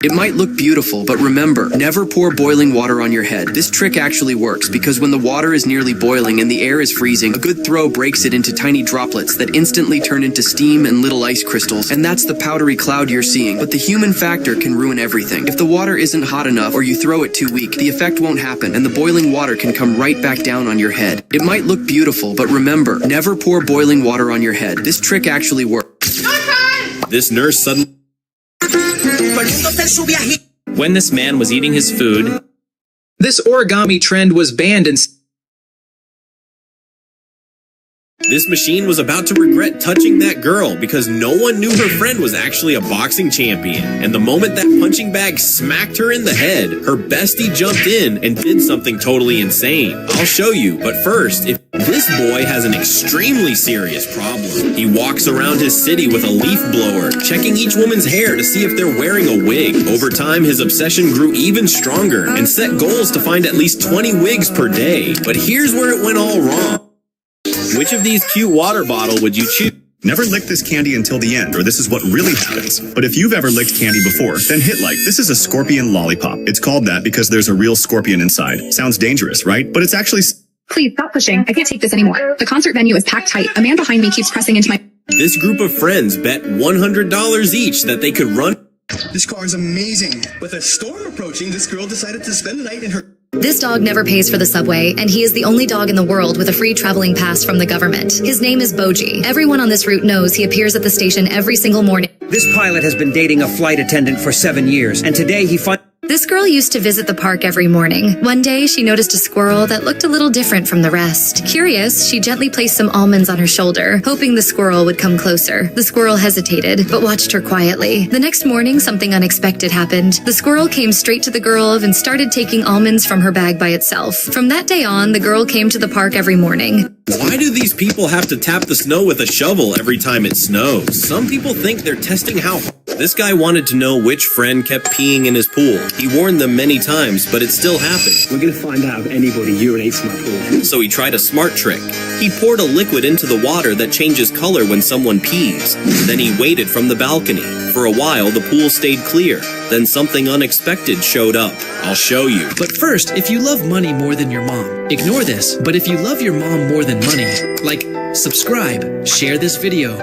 It might look beautiful, but remember, never pour boiling water on your head. This trick actually works because when the water is nearly boiling and the air is freezing, a good throw breaks it into tiny droplets that instantly turn into steam and little ice crystals, and that's the powdery cloud you're seeing. But the human factor can ruin everything. If the water isn't hot enough or you throw it too weak, the effect won't happen and the boiling water can come right back down on your head. It might look beautiful, but remember, never pour boiling water on your head. This trick actually works. This nurse suddenly... When this man was eating his food, this origami trend was banned in... This machine was about to regret touching that girl because no one knew her friend was actually a boxing champion. And the moment that punching bag smacked her in the head, her bestie jumped in and did something totally insane. I'll show you, but first, if this boy has an extremely serious problem. He walks around his city with a leaf blower, checking each woman's hair to see if they're wearing a wig. Over time, his obsession grew even stronger and set goals to find at least 20 wigs per day. But here's where it went all wrong. Which of these cute water bottle would you choose? Never lick this candy until the end, or this is what really happens. But if you've ever licked candy before, then hit like. This is a scorpion lollipop. It's called that because there's a real scorpion inside. Sounds dangerous, right? But it's actually... Please stop pushing. I can't take this anymore. The concert venue is packed tight. A man behind me keeps pressing into my... This group of friends bet $100 each that they could run... This car is amazing. With a storm approaching, this girl decided to spend the night in her... This dog never pays for the subway, and he is the only dog in the world with a free traveling pass from the government. His name is Boji. Everyone on this route knows he appears at the station every single morning. This pilot has been dating a flight attendant for 7 years, and today he This girl used to visit the park every morning. One day, she noticed a squirrel that looked a little different from the rest. Curious, she gently placed some almonds on her shoulder, hoping the squirrel would come closer. The squirrel hesitated, but watched her quietly. The next morning, something unexpected happened. The squirrel came straight to the girl and started taking almonds from her bag by itself. From that day on, the girl came to the park every morning. Why do these people have to tap the snow with a shovel every time it snows? Some people think they're testing how... This guy wanted to know which friend kept peeing in his pool. He warned them many times, but it still happened. We're gonna find out if anybody urinates in my pool. So he tried a smart trick. He poured a liquid into the water that changes color when someone pees. Then he waited from the balcony. For a while, the pool stayed clear. Then something unexpected showed up. I'll show you. But first, if you love money more than your mom, ignore this. But if you love your mom more than money, like, subscribe, share this video.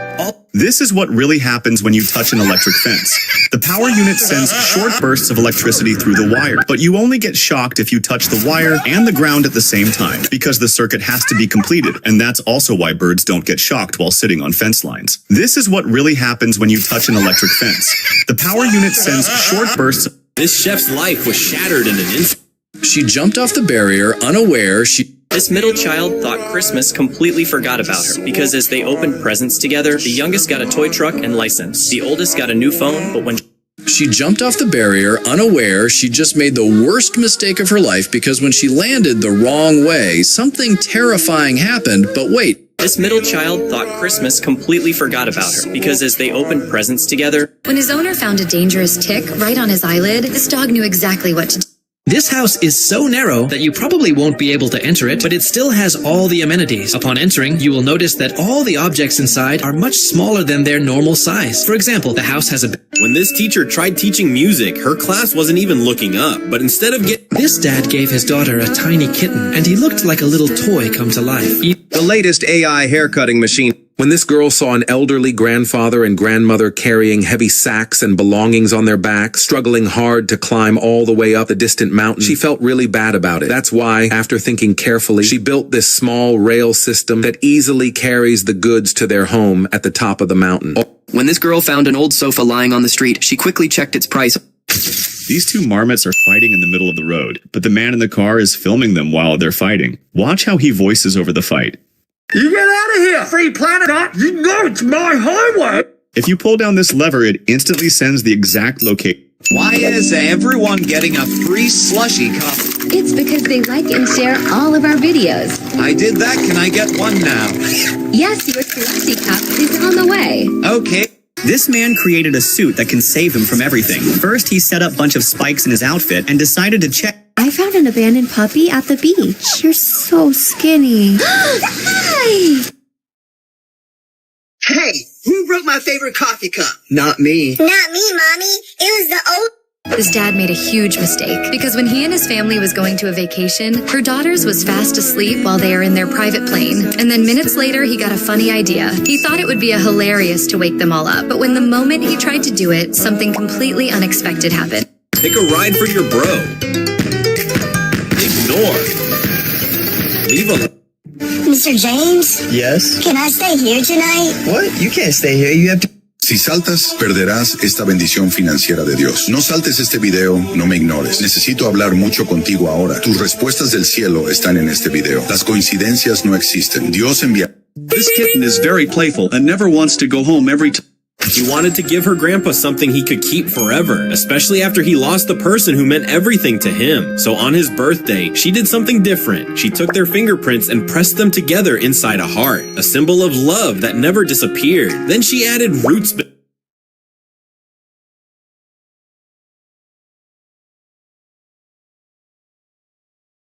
This is what really happens when you touch an electric fence. The power unit sends short bursts of electricity through the wire, but you only get shocked if you touch the wire and the ground at the same time, because the circuit has to be completed, and that's also why birds don't get shocked while sitting on fence lines. This is what really happens when you touch an electric fence. The power unit sends short bursts... This chef's life was shattered in an instant. She jumped off the barrier, unaware. This middle child thought Christmas completely forgot about her, because as they opened presents together, the youngest got a toy truck and license. The oldest got a new phone, but when She jumped off the barrier, unaware. She just made the worst mistake of her life because when she landed the wrong way, something terrifying happened. But wait. This middle child thought Christmas completely forgot about her, because as they opened presents together, When his owner found a dangerous tick right on his eyelid, this dog knew exactly what to do. This house is so narrow that you probably won't be able to enter it, but it still has all the amenities. Upon entering, you will notice that all the objects inside are much smaller than their normal size. For example, the house has a... When this teacher tried teaching music, her class wasn't even looking up, but instead of This dad gave his daughter a tiny kitten, and he looked like a little toy come to life. The latest AI haircutting machine. When this girl saw an elderly grandfather and grandmother carrying heavy sacks and belongings on their back, struggling hard to climb all the way up the distant mountain, she felt really bad about it. That's why, after thinking carefully, she built this small rail system that easily carries the goods to their home at the top of the mountain. When this girl found an old sofa lying on the street, she quickly checked its price. These two marmots are fighting in the middle of the road, but the man in the car is filming them while they're fighting. Watch how he voices over the fight. You get out of here! Free planet! You know it's my highway! If you pull down this lever, it instantly sends the exact location. Why is everyone getting a free slushy cup? It's because they like and share all of our videos. I did that. Can I get one now? Yes, your slushy cup is on the way. Okay. This man created a suit that can save him from everything. First, he set up a bunch of spikes in his outfit and decided to check. I found an abandoned puppy at the beach. You're so skinny. Hi! Hey, who broke my favorite coffee cup? Not me. Not me, Mommy. It was the old... This dad made a huge mistake because when he and his family was going to a vacation, her daughter's was fast asleep while they are in their private plane. And then minutes later, he got a funny idea. He thought it would be hilarious to wake them all up. But when the moment he tried to do it, something completely unexpected happened. Take a ride for your bro. Ignore. Leave a... Mr. James? Yes? Can I stay here tonight? What? You can't stay here. You have to... Si saltas, perderás esta bendición financiera de Dios. No saltes este video, no me ignores. Necesito hablar mucho contigo ahora. Tus respuestas del cielo están en este video. Las coincidencias no existen. Dios envía... This kitten is very playful and never wants to go home every time. He wanted to give her grandpa something he could keep forever, especially after he lost the person who meant everything to him. So on his birthday, she did something different. She took their fingerprints and pressed them together inside a heart, a symbol of love that never disappeared. Then she added roots.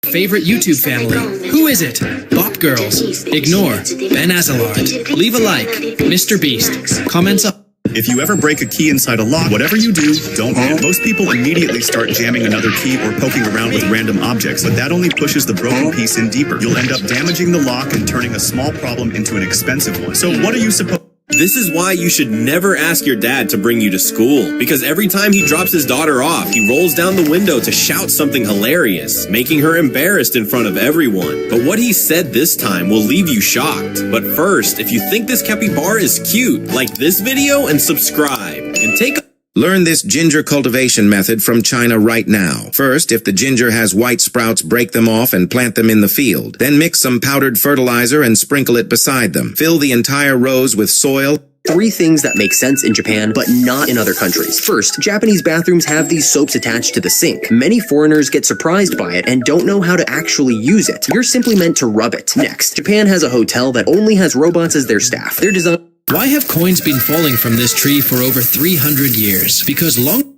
Favorite YouTube family. Who is it? Bop Girls. Ignore. Ben Azalard. Leave a like. Mr. Beast. Comments up. If you ever break a key inside a lock, whatever you do, don't panic. Most people immediately start jamming another key or poking around with random objects, but that only pushes the broken piece in deeper. You'll end up damaging the lock and turning a small problem into an expensive one. So what are you supposed... This is why you should never ask your dad to bring you to school, because every time he drops his daughter off, he rolls down the window to shout something hilarious, making her embarrassed in front of everyone. But what he said this time will leave you shocked. But first, if you think this capybara is cute, like this video and subscribe, and take a... Learn this ginger cultivation method from China right now. First, if the ginger has white sprouts, break them off and plant them in the field. Then mix some powdered fertilizer and sprinkle it beside them. Fill the entire rows with soil. 3 things that make sense in Japan, but not in other countries. First, Japanese bathrooms have these soaps attached to the sink. Many foreigners get surprised by it and don't know how to actually use it. You're simply meant to rub it. Next, Japan has a hotel that only has robots as their staff. They're designed... Why have coins been falling from this tree for over 300 years? Because long...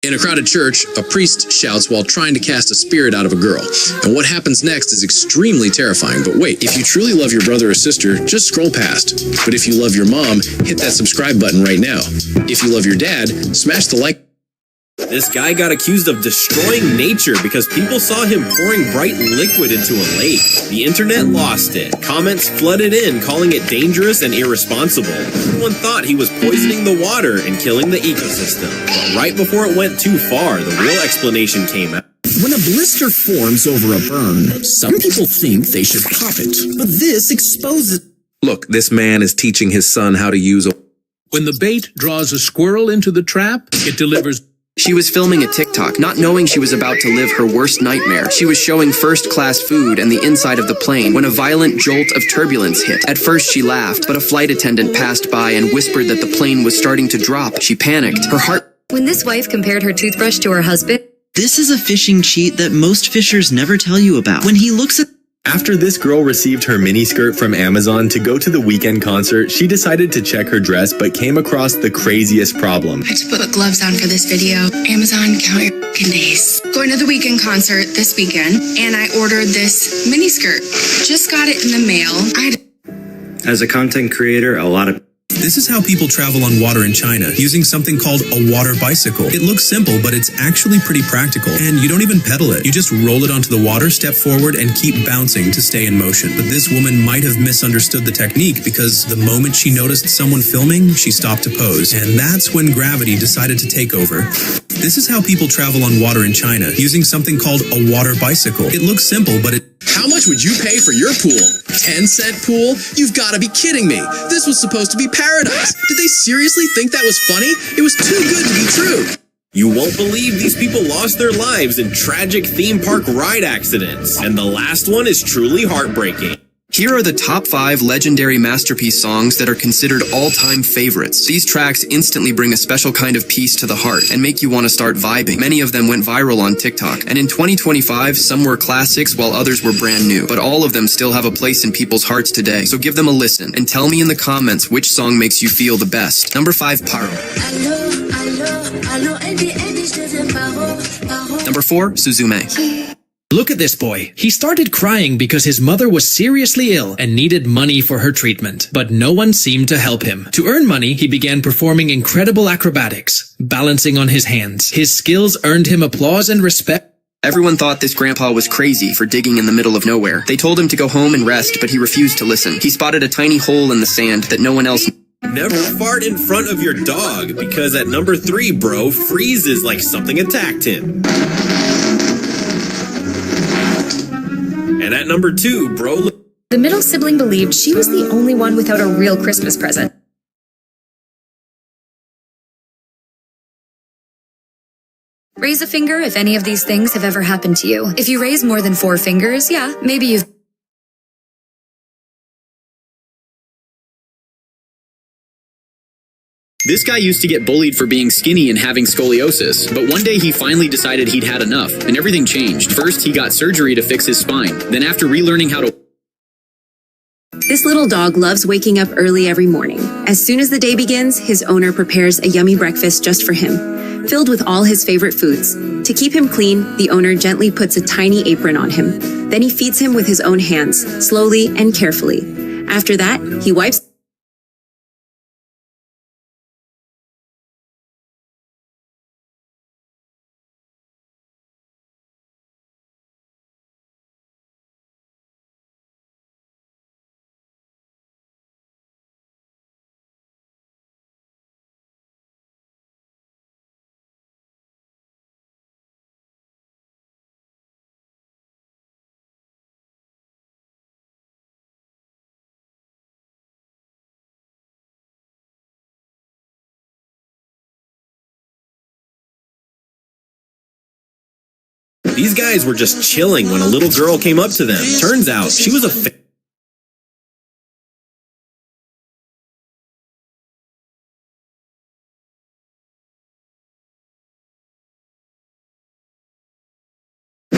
In a crowded church, a priest shouts while trying to cast a spirit out of a girl. And what happens next is extremely terrifying. But wait, if you truly love your brother or sister, just scroll past. But if you love your mom, hit that subscribe button right now. If you love your dad, smash the like. This guy got accused of destroying nature because people saw him pouring bright liquid into a lake. The internet lost it. Comments flooded in, calling it dangerous and irresponsible. Everyone thought he was poisoning the water and killing the ecosystem. But right before it went too far, the real explanation came out. When a blister forms over a burn, some people think they should pop it, but this exposes... Look, this man is teaching his son how to use a... When the bait draws a squirrel into the trap, it delivers... She was filming a TikTok, not knowing she was about to live her worst nightmare. She was showing first-class food and the inside of the plane when a violent jolt of turbulence hit. At first she laughed, but a flight attendant passed by and whispered that the plane was starting to drop. She panicked. Her heart... When this wife compared her toothbrush to her husband... This is a fishing cheat that most fishers never tell you about. When he looks at... After this girl received her miniskirt from Amazon to go to the weekend concert, she decided to check her dress but came across the craziest problem. I just put gloves on for this video. Amazon, count your f***ing days. Going to the weekend concert this weekend, and I ordered this miniskirt. Just got it in the mail. As a content creator, a lot of... This is how people travel on water in China, using something called a water bicycle. It looks simple, but it's actually pretty practical, and you don't even pedal it. You just roll it onto the water, step forward, and keep bouncing to stay in motion. But this woman might have misunderstood the technique because the moment she noticed someone filming, she stopped to pose, and that's when gravity decided to take over. This is how people travel on water in China, using something called a water bicycle. It looks simple, but it... How much would you pay for your pool? 10-cent pool? You've got to be kidding me. This was supposed to be paradise. Did they seriously think that was funny? It was too good to be true. You won't believe these people lost their lives in tragic theme park ride accidents. And the last one is truly heartbreaking. Here are the top 5 legendary masterpiece songs that are considered all-time favorites. These tracks instantly bring a special kind of peace to the heart and make you want to start vibing. Many of them went viral on TikTok, and in 2025, some were classics while others were brand new, but all of them still have a place in people's hearts today. So give them a listen and tell me in the comments which song makes you feel the best. Number 5, Paro. Number 4, Suzume. Look at this boy. He started crying because his mother was seriously ill and needed money for her treatment, but no one seemed to help him. To earn money, he began performing incredible acrobatics, balancing on his hands. His skills earned him applause and respect. Everyone thought this grandpa was crazy for digging in the middle of nowhere. They told him to go home and rest, but he refused to listen. He spotted a tiny hole in the sand that no one else... Never fart in front of your dog, because at number 3, bro freezes like something attacked him. And at number 2, bro... The middle sibling believed she was the only one without a real Christmas present. Raise a finger if any of these things have ever happened to you. If you raise more than 4 fingers, yeah, maybe you've... This guy used to get bullied for being skinny and having scoliosis, but one day he finally decided he'd had enough, and everything changed. First, he got surgery to fix his spine. Then after relearning how to... This little dog loves waking up early every morning. As soon as the day begins, his owner prepares a yummy breakfast just for him, filled with all his favorite foods. To keep him clean, the owner gently puts a tiny apron on him. Then he feeds him with his own hands, slowly and carefully. After that, he wipes... These guys were just chilling when a little girl came up to them. Turns out she was a...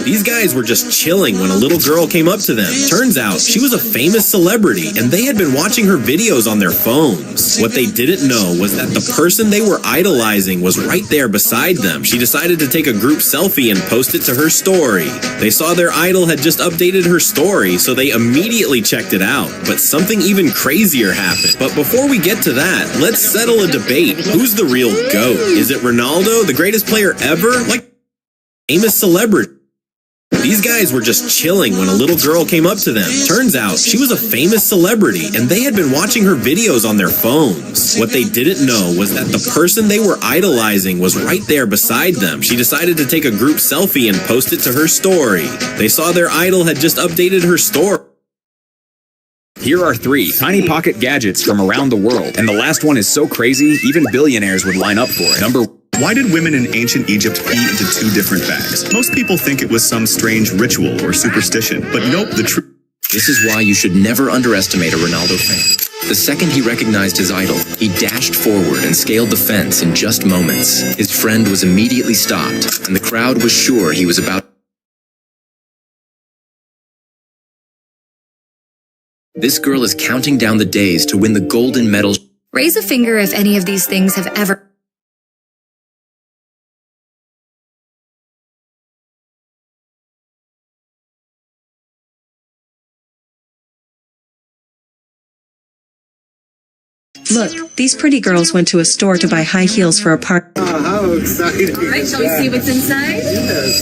These guys were just chilling when a little girl came up to them. Turns out she was a famous celebrity and they had been watching her videos on their phones. What they didn't know was that the person they were idolizing was right there beside them. She decided to take a group selfie and post it to her story. They saw their idol had just updated her story, so they immediately checked it out. But something even crazier happened. But before we get to that, let's settle a debate. Who's the real GOAT? Is it Ronaldo, the greatest player ever? Like, famous celebrity? These guys were just chilling when a little girl came up to them. Turns out she was a famous celebrity and they had been watching her videos on their phones. What they didn't know was that the person they were idolizing was right there beside them. She decided to take a group selfie and post it to her story. They saw their idol had just updated her story. Here are 3 tiny pocket gadgets from around the world, and the last one is so crazy, even billionaires would line up for it. Number Why did women in ancient Egypt pee into 2 different bags? Most people think it was some strange ritual or superstition, but nope, the truth. This is why you should never underestimate a Ronaldo fan. The second he recognized his idol, he dashed forward and scaled the fence in just moments. His friend was immediately stopped, and the crowd was sure he was about. This girl is counting down the days to win the golden medal. Raise a finger if any of these things have ever... Look, these pretty girls went to a store to buy high heels for a party. Oh, how exciting. All right, shall we see what's inside?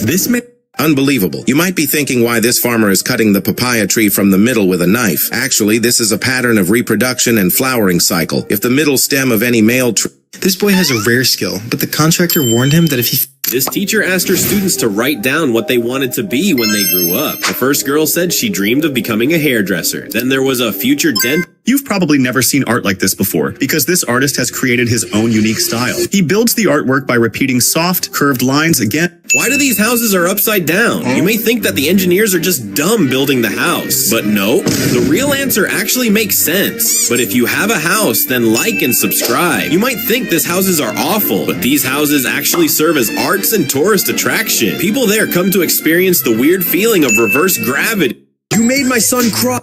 This may... Unbelievable. You might be thinking why this farmer is cutting the papaya tree from the middle with a knife. Actually, this is a pattern of reproduction and flowering cycle. If the middle stem of any male tree... This boy has a rare skill, but the contractor warned him that if he... This teacher asked her students to write down what they wanted to be when they grew up. The first girl said she dreamed of becoming a hairdresser. Then there was a future dentist. You've probably never seen art like this before, because this artist has created his own unique style. He builds the artwork by repeating soft, curved lines again. Why do these houses are upside down? You may think that the engineers are just dumb building the house. But no, the real answer actually makes sense. But if you have a house, then like and subscribe. You might think these houses are awful, but these houses actually serve as arts and tourist attraction. People there come to experience the weird feeling of reverse gravity. You made my son cry.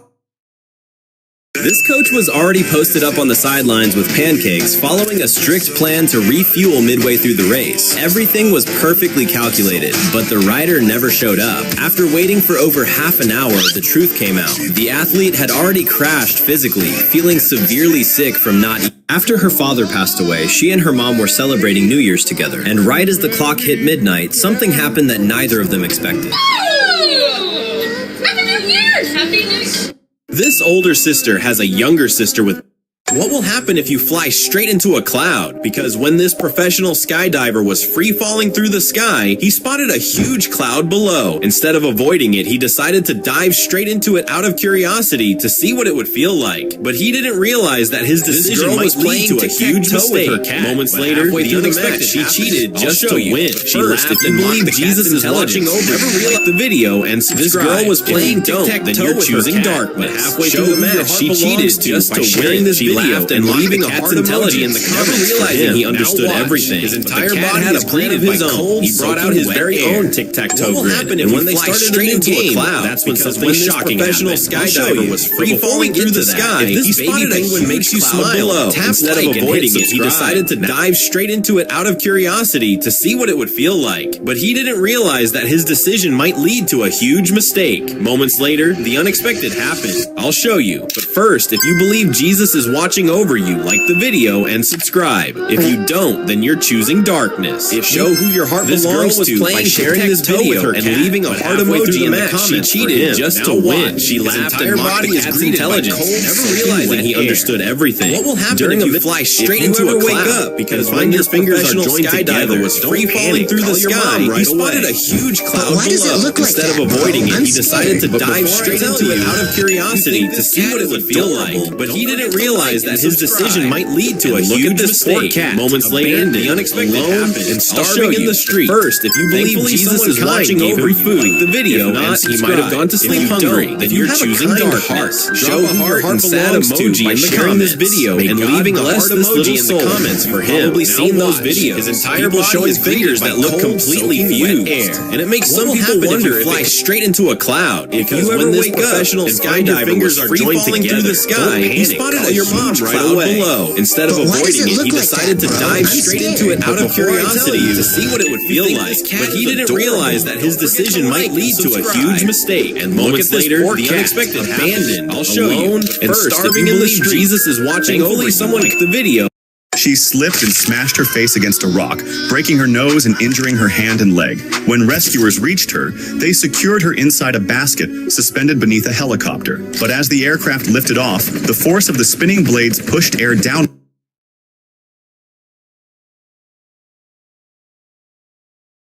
This coach was already posted up on the sidelines with pancakes, following a strict plan to refuel midway through the race. Everything was perfectly calculated, but the rider never showed up. After waiting for over half an hour, the truth came out. The athlete had already crashed physically, feeling severely sick from not eating. After her father passed away, she and her mom were celebrating New Year's together, and right as the clock hit midnight, something happened that neither of them expected. Happy New Year's! Happy New Year's! This older sister has a younger sister with... What will happen if you fly straight into a cloud? Because when this professional skydiver was free falling through the sky, he spotted a huge cloud below. Instead of avoiding it, he decided to dive straight into it out of curiosity to see what it would feel like. But he didn't realize that his decision might lead to a huge mistake. Moments later, the unexpected, she cheated just to win. She laughed and believed Jesus is watching over. Never realized the video and subscribe. This girl was playing tic-tac-toe, then you're choosing darkness. Halfway through the match, she cheated just to win. She laughed and leaving a heart emoji in the comments, realizing he understood everything. His entire body had a plan of his own. He brought out his very own tic-tac-toe grid, and when they started straight into a cloud, that's when something shocking happened. Professional skydiver was free falling through the sky. He spotted a huge makes you smile. Instead of avoiding it, he decided to dive straight into it out of curiosity to see what it would feel like. But he didn't realize that his decision might lead to a huge mistake. Moments later, the unexpected happened. I'll show you. But first, if you believe Jesus is watching over you, like the video and subscribe. If you don't, then you're choosing darkness. Show who your heart belongs to by sharing this video and leaving a heart emoji in the comments. She cheated just to win. She laughed and mocked the cat's intelligence, never realizing he understood everything. What will happen if you fly straight into a cloud? Because when your fingers are joined together, was free falling through the sky. He spotted a huge cloud below. Instead of avoiding it, he decided to dive straight into it out of curiosity to see what it would feel like. But he didn't realize that his decision might lead to a huge mistake. Moments later, the unexpected happened and starving in the street. First, if you believe Jesus is watching over food, like the video, and he might have gone to sleep hungry, then you're choosing darkness. Show who your heart belongs to by sharing this video and leaving a heart emoji in the comments for him. Probably seen those videos. His entire body showing fingers that look completely fused, and it makes some people wonder if fly straight into a cloud. If you ever wake up and find your fingers are free falling through the sky, he spotted your mom right away. Instead of avoiding it, he decided to dive straight into it out of curiosity to see what it would feel like. But he didn't realize that his decision might lead to a huge mistake. And moments later, the unexpected abandoned, I'll show you, and starving in the street. Jesus is watching over someone like the video. She slipped and smashed her face against a rock, breaking her nose and injuring her hand and leg. When rescuers reached her, they secured her inside a basket suspended beneath a helicopter. But as the aircraft lifted off, the force of the spinning blades pushed air down.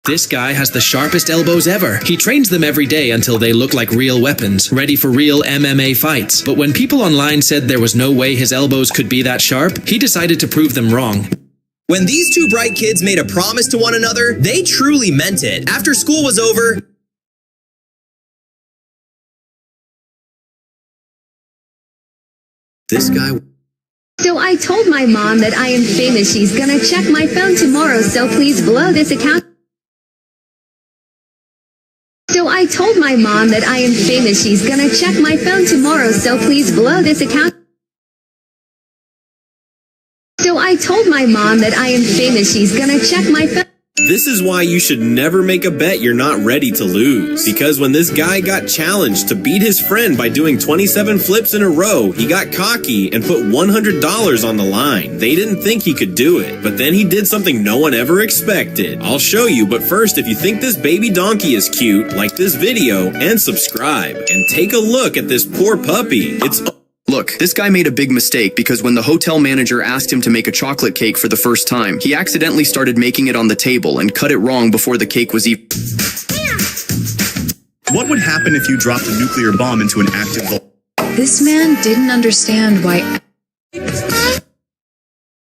This guy has the sharpest elbows ever. He trains them every day until they look like real weapons, ready for real MMA fights. But when people online said there was no way his elbows could be that sharp, he decided to prove them wrong. When these two bright kids made a promise to one another, they truly meant it. After school was over, This guy... So I told my mom that I am famous. She's gonna check my phone tomorrow, so please blow this account. So I told my mom that I am famous. She's gonna check my phone tomorrow, so please blow this account. So I told my mom that I am famous. She's gonna check my phone. This is why you should never make a bet you're not ready to lose. Because when this guy got challenged to beat his friend by doing 27 flips in a row, he got cocky and put $100 on the line. They didn't think he could do it, but then he did something no one ever expected. I'll show you, but first, if you think this baby donkey is cute, like this video and subscribe. And take a look at this poor puppy. Look, this guy made a big mistake because when the hotel manager asked him to make a chocolate cake for the first time, he accidentally started making it on the table and cut it wrong before the cake was even. What would happen if you dropped a nuclear bomb into an active This man didn't understand why.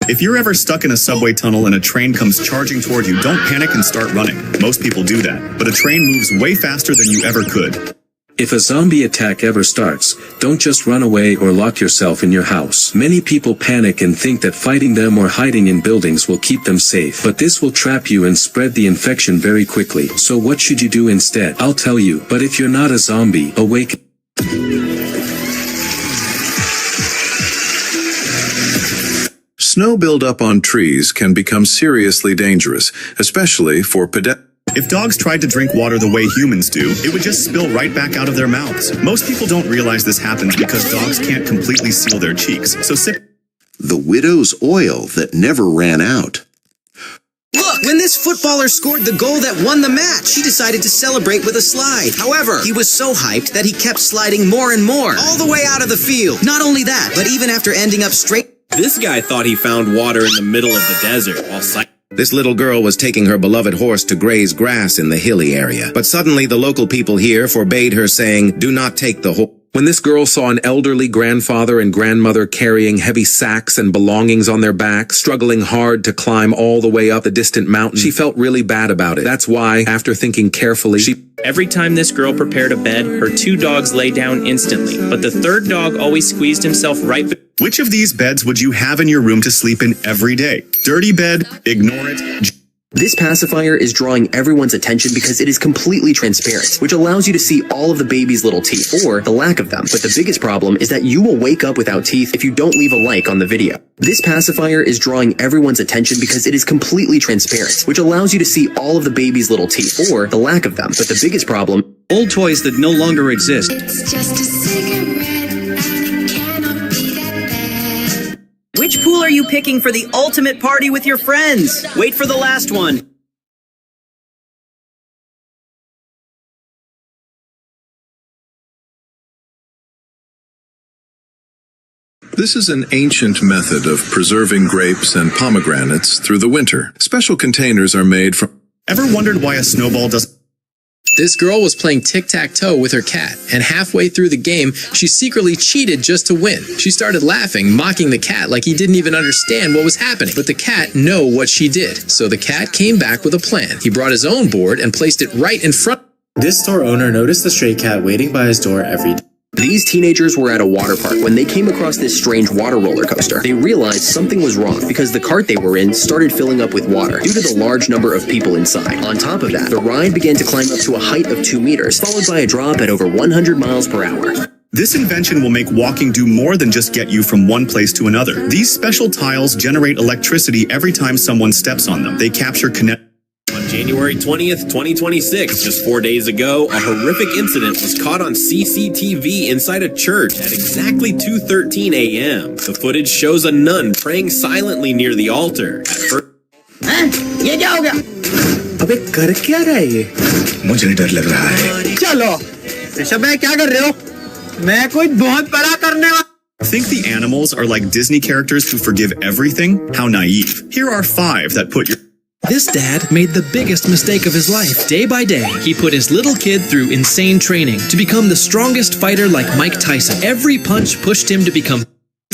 If you're ever stuck in a subway tunnel and a train comes charging toward you, don't panic and start running. Most people do that, but a train moves way faster than you ever could. If a zombie attack ever starts, don't just run away or lock yourself in your house. Many people panic and think that fighting them or hiding in buildings will keep them safe. But this will trap you and spread the infection very quickly. So what should you do instead? I'll tell you. But if you're not a zombie, awaken. Snow buildup on trees can become seriously dangerous, especially for pedestrians. If dogs tried to drink water the way humans do, it would just spill right back out of their mouths. Most people don't realize this happens because dogs can't completely seal their cheeks, so sip. The widow's oil that never ran out. Look, when this footballer scored the goal that won the match, he decided to celebrate with a slide. However, he was so hyped that he kept sliding more and more, all the way out of the field. Not only that, but even after ending up straight... This guy thought he found water in the middle of the desert while This little girl was taking her beloved horse to graze grass in the hilly area. But suddenly the local people here forbade her, saying, "Do not take the horse." When this girl saw an elderly grandfather and grandmother carrying heavy sacks and belongings on their backs, struggling hard to climb all the way up the distant mountain, she felt really bad about it. That's why, after thinking carefully, Every time this girl prepared a bed, her two dogs lay down instantly, but the third dog always squeezed himself right. Which of these beds would you have in your room to sleep in every day? Dirty bed, ignore it. This pacifier is drawing everyone's attention because it is completely transparent, which allows you to see all of the baby's little teeth, or the lack of them. But the biggest problem is that you will wake up without teeth if you don't leave a like on the video. This pacifier is drawing everyone's attention because it is completely transparent, which allows you to see all of the baby's little teeth, or the lack of them. But the biggest problem... Old toys that no longer exist. It's just a cigarette and it cannot be that bad. Which pool are you picking for the ultimate party with your friends? Wait for the last one. This is an ancient method of preserving grapes and pomegranates through the winter. Special containers are made from... Ever wondered why a snowball doesn't... This girl was playing tic-tac-toe with her cat, and halfway through the game, she secretly cheated just to win. She started laughing, mocking the cat like he didn't even understand what was happening. But the cat knew what she did, so the cat came back with a plan. He brought his own board and placed it right in front. This store owner noticed the stray cat waiting by his door every day. These teenagers were at a water park when they came across this strange water roller coaster. They realized something was wrong because the cart they were in started filling up with water due to the large number of people inside. On top of that, the ride began to climb up to a height of 2 meters, followed by a drop at over 100 miles per hour. This invention will make walking do more than just get you from one place to another. These special tiles generate electricity every time someone steps on them. They capture On January 20th, 2026, just 4 days ago, a horrific incident was caught on CCTV inside a church at exactly 2:13 a.m. The footage shows a nun praying silently near the altar. At first, ये क्या हो गया? अबे कर क्या रहा है ये? मुझे डर लग रहा है. चलो, ऋषभ भाई क्या कर रहे हो? मैं कोई बहुत बड़ा करने वाला. Think the animals are like Disney characters who forgive everything? How naive. Here are 5 that put your... This dad made the biggest mistake of his life. Day by day, he put his little kid through insane training to become the strongest fighter like Mike Tyson. Every punch pushed him to become...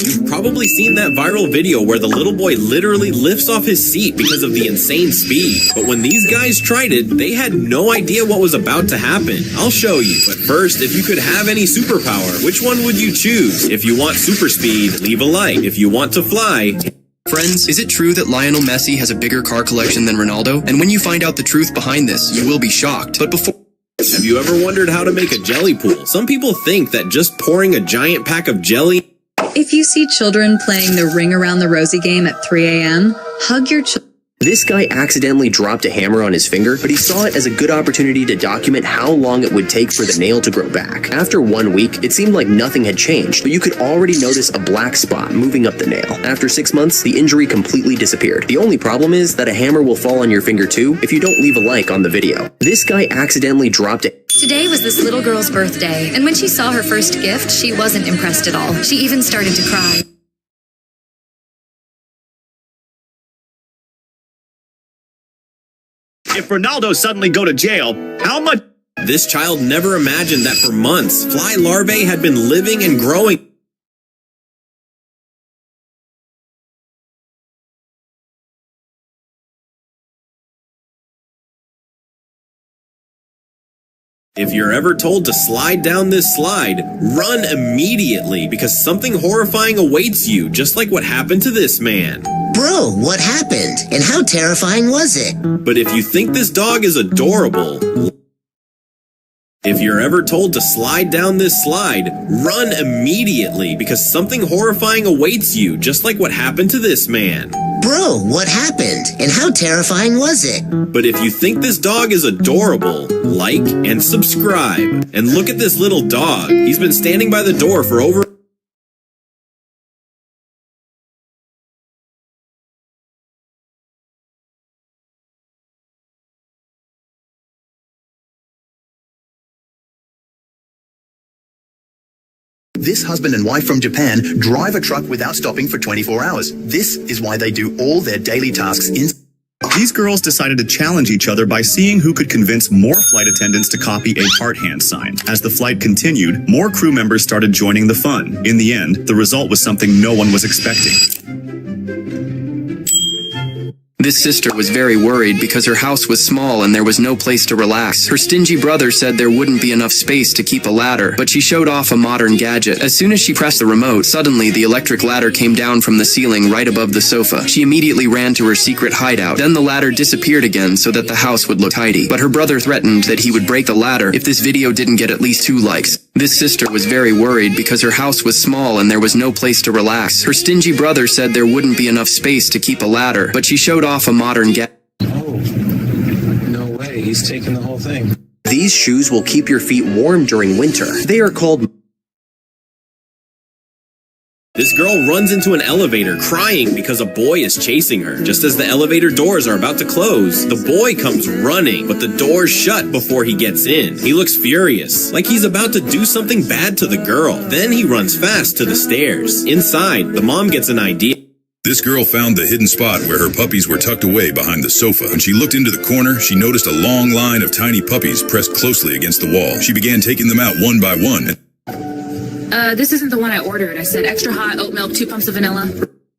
You've probably seen that viral video where the little boy literally lifts off his seat because of the insane speed. But when these guys tried it, they had no idea what was about to happen. I'll show you. But first, if you could have any superpower, which one would you choose? If you want super speed, leave a like. If you want to fly... Friends, is it true that Lionel Messi has a bigger car collection than Ronaldo? And when you find out the truth behind this, you will be shocked. But before... Have you ever wondered how to make a jelly pool? Some people think that just pouring a giant pack of jelly... If you see children playing the Ring Around the Rosie game at 3 a.m., hug your children. This guy accidentally dropped a hammer on his finger, but he saw it as a good opportunity to document how long it would take for the nail to grow back. After 1 week, it seemed like nothing had changed, but you could already notice a black spot moving up the nail. After 6 months, the injury completely disappeared. The only problem is that a hammer will fall on your finger too if you don't leave a like on the video. This guy accidentally dropped it. Today was this little girl's birthday, and when she saw her first gift, she wasn't impressed at all. She even started to cry. If Ronaldo suddenly go to jail, how much... This child never imagined that for months, fly larvae had been living and growing. If you're ever told to slide down this slide, run immediately because something horrifying awaits you, just like what happened to this man. Bro, what happened? And how terrifying was it? But if you think this dog is adorable, if you're ever told to slide down this slide, run immediately because something horrifying awaits you, just like what happened to this man. Bro, what happened? And how terrifying was it? But if you think this dog is adorable, like and subscribe. And look at this little dog. He's been standing by the door for over... This husband and wife from Japan drive a truck without stopping for 24 hours. This is why they do all their daily tasks in... These girls decided to challenge each other by seeing who could convince more flight attendants to copy a heart hand sign. As the flight continued, more crew members started joining the fun. In the end, the result was something no one was expecting. This sister was very worried because her house was small and there was no place to relax. Her stingy brother said there wouldn't be enough space to keep a ladder, but she showed off a modern gadget. As soon as she pressed the remote, suddenly the electric ladder came down from the ceiling right above the sofa. She immediately ran to her secret hideout. Then the ladder disappeared again so that the house would look tidy. But her brother threatened that he would break the ladder if this video didn't get at least 2 likes. This sister was very worried because her house was small and there was no place to relax. Her stingy brother said there wouldn't be enough space to keep a ladder, but she showed off a modern gadget. Oh, no way, he's taking the whole thing. These shoes will keep your feet warm during winter. They are called... This girl runs into an elevator crying because a boy is chasing her. Just as the elevator doors are about to close, the boy comes running, but the doors shut before he gets in. He looks furious, like he's about to do something bad to the girl. Then he runs fast to the stairs. Inside, the mom gets an idea. This girl found the hidden spot where her puppies were tucked away behind the sofa. When she looked into the corner, she noticed a long line of tiny puppies pressed closely against the wall. She began taking them out one by one. This isn't the one I ordered. I said extra hot, oat milk, 2 pumps of vanilla.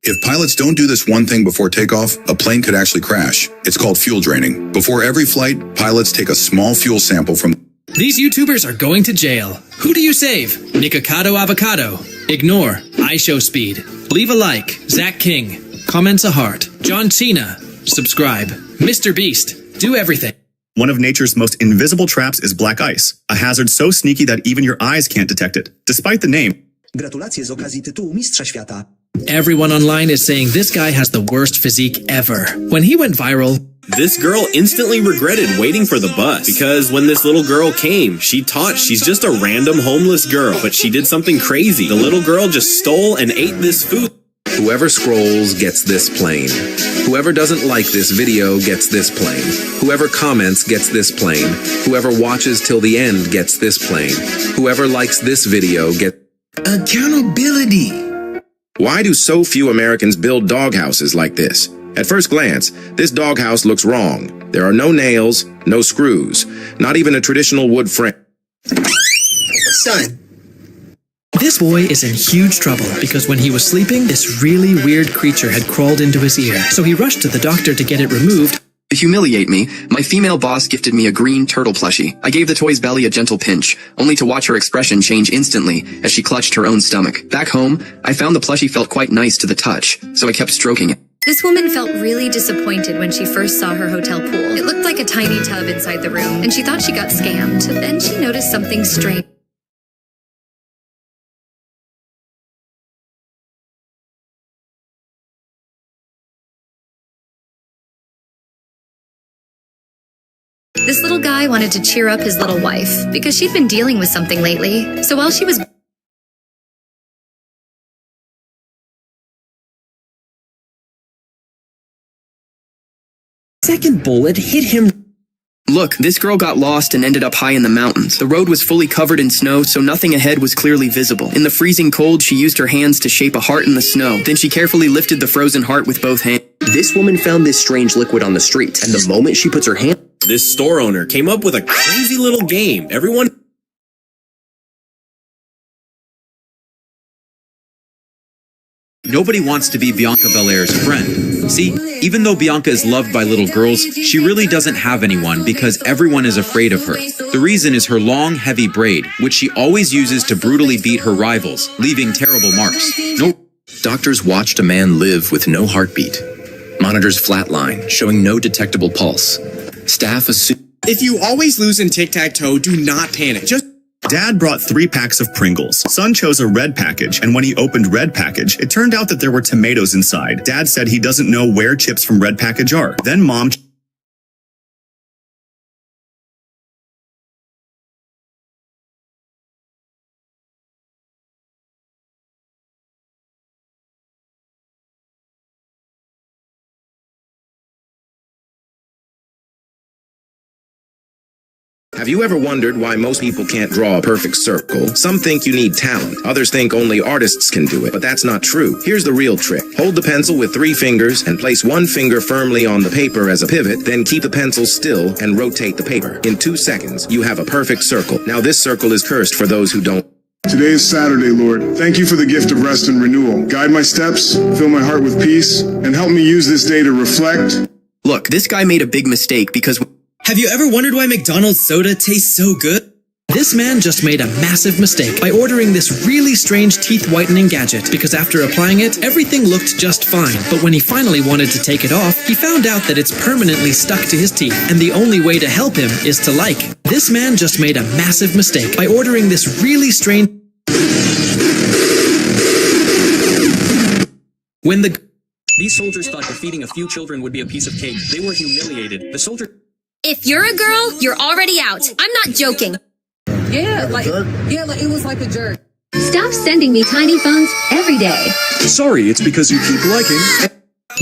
If pilots don't do this one thing before takeoff, a plane could actually crash. It's called fuel draining. Before every flight, pilots take a small fuel sample from... These YouTubers are going to jail. Who do you save? Nikocado Avocado. Ignore. iShowSpeed. Leave a like. Zach King. Comments a heart. John Cena. Subscribe. Mr. Beast. Do everything. One of nature's most invisible traps is black ice, a hazard so sneaky that even your eyes can't detect it. Despite the name, Gratulacje z okazji tytułu Mistrza Świata. Everyone online is saying this guy has the worst physique ever. When he went viral, this girl instantly regretted waiting for the bus because when this little girl came, she thought she's just a random homeless girl, but she did something crazy. The little girl just stole and ate this food. Whoever scrolls gets this plane. Whoever doesn't like this video gets this plane. Whoever comments gets this plane. Whoever watches till the end gets this plane. Whoever likes this video gets... Accountability. Why do so few Americans build doghouses like this? At first glance, this doghouse looks wrong. There are no nails, no screws, not even a traditional wood frame. Son. This boy is in huge trouble because when he was sleeping, this really weird creature had crawled into his ear. So he rushed to the doctor to get it removed. To humiliate me, my female boss gifted me a green turtle plushie. I gave the toy's belly a gentle pinch, only to watch her expression change instantly as she clutched her own stomach. Back home, I found the plushie felt quite nice to the touch, so I kept stroking it. This woman felt really disappointed when she first saw her hotel pool. It looked like a tiny tub inside the room, and she thought she got scammed. Then she noticed something strange. This little guy wanted to cheer up his little wife because she'd been dealing with something lately. So while she was second bullet hit him. Look, this girl got lost and ended up high in the mountains. The road was fully covered in snow, so nothing ahead was clearly visible. In the freezing cold, she used her hands to shape a heart in the snow. Then she carefully lifted the frozen heart with both hands. This woman found this strange liquid on the street, and the moment she puts her hand... This store owner came up with a crazy little game. Everyone... Nobody wants to be Bianca Belair's friend. See, even though Bianca is loved by little girls, she really doesn't have anyone because everyone is afraid of her. The reason is her long, heavy braid, which she always uses to brutally beat her rivals, leaving terrible marks. Doctors watched a man live with no heartbeat. Monitors flatline, showing no detectable pulse. Staff assumed... If you always lose in tic-tac-toe, do not panic. Just... Dad brought 3 packs of Pringles. Son chose a red package, and when he opened red package, it turned out that there were tomatoes inside. Dad said he doesn't know where chips from red package are. Then Mom... Have you ever wondered why most people can't draw a perfect circle? Some think you need talent. Others think only artists can do it. But that's not true. Here's the real trick. Hold the pencil with 3 fingers and place 1 finger firmly on the paper as a pivot. Then keep the pencil still and rotate the paper. In 2 seconds, you have a perfect circle. Now this circle is cursed for those who don't. Today is Saturday, Lord. Thank you for the gift of rest and renewal. Guide my steps, fill my heart with peace, and help me use this day to reflect. Look, this guy made a big mistake because... Have you ever wondered why McDonald's soda tastes so good? This man just made a massive mistake by ordering this really strange teeth whitening gadget because after applying it, everything looked just fine. But when he finally wanted to take it off, he found out that it's permanently stuck to his teeth, and the only way to help him is to like. This man just made a massive mistake by ordering this really strange... These soldiers thought defeating a few children would be a piece of cake. They were humiliated. The soldier... If you're a girl, you're already out. I'm not joking. Yeah, like it was like a jerk. Stop sending me tiny phones every day. Sorry, it's because you keep liking.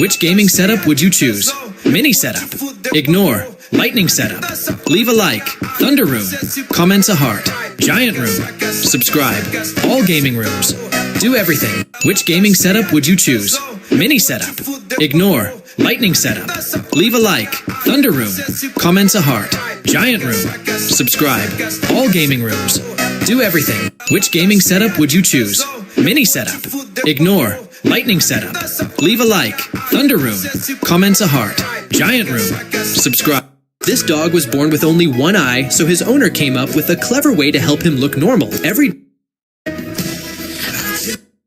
Which gaming setup would you choose? Mini setup. Ignore. Lightning setup. Leave a like. Thunder room. Comments a heart. Giant room. Subscribe. All gaming rooms. Do everything. Which gaming setup would you choose? Mini setup. Ignore. Lightning setup. Leave a like. Thunder room. Comments a heart. Giant room. Subscribe. All gaming rooms. Do everything. Which gaming setup would you choose? Mini setup. Ignore. Lightning setup. Leave a like. Thunder room. Comments a heart. Giant room. Subscribe. This dog was born with only one eye, so his owner came up with a clever way to help him look normal.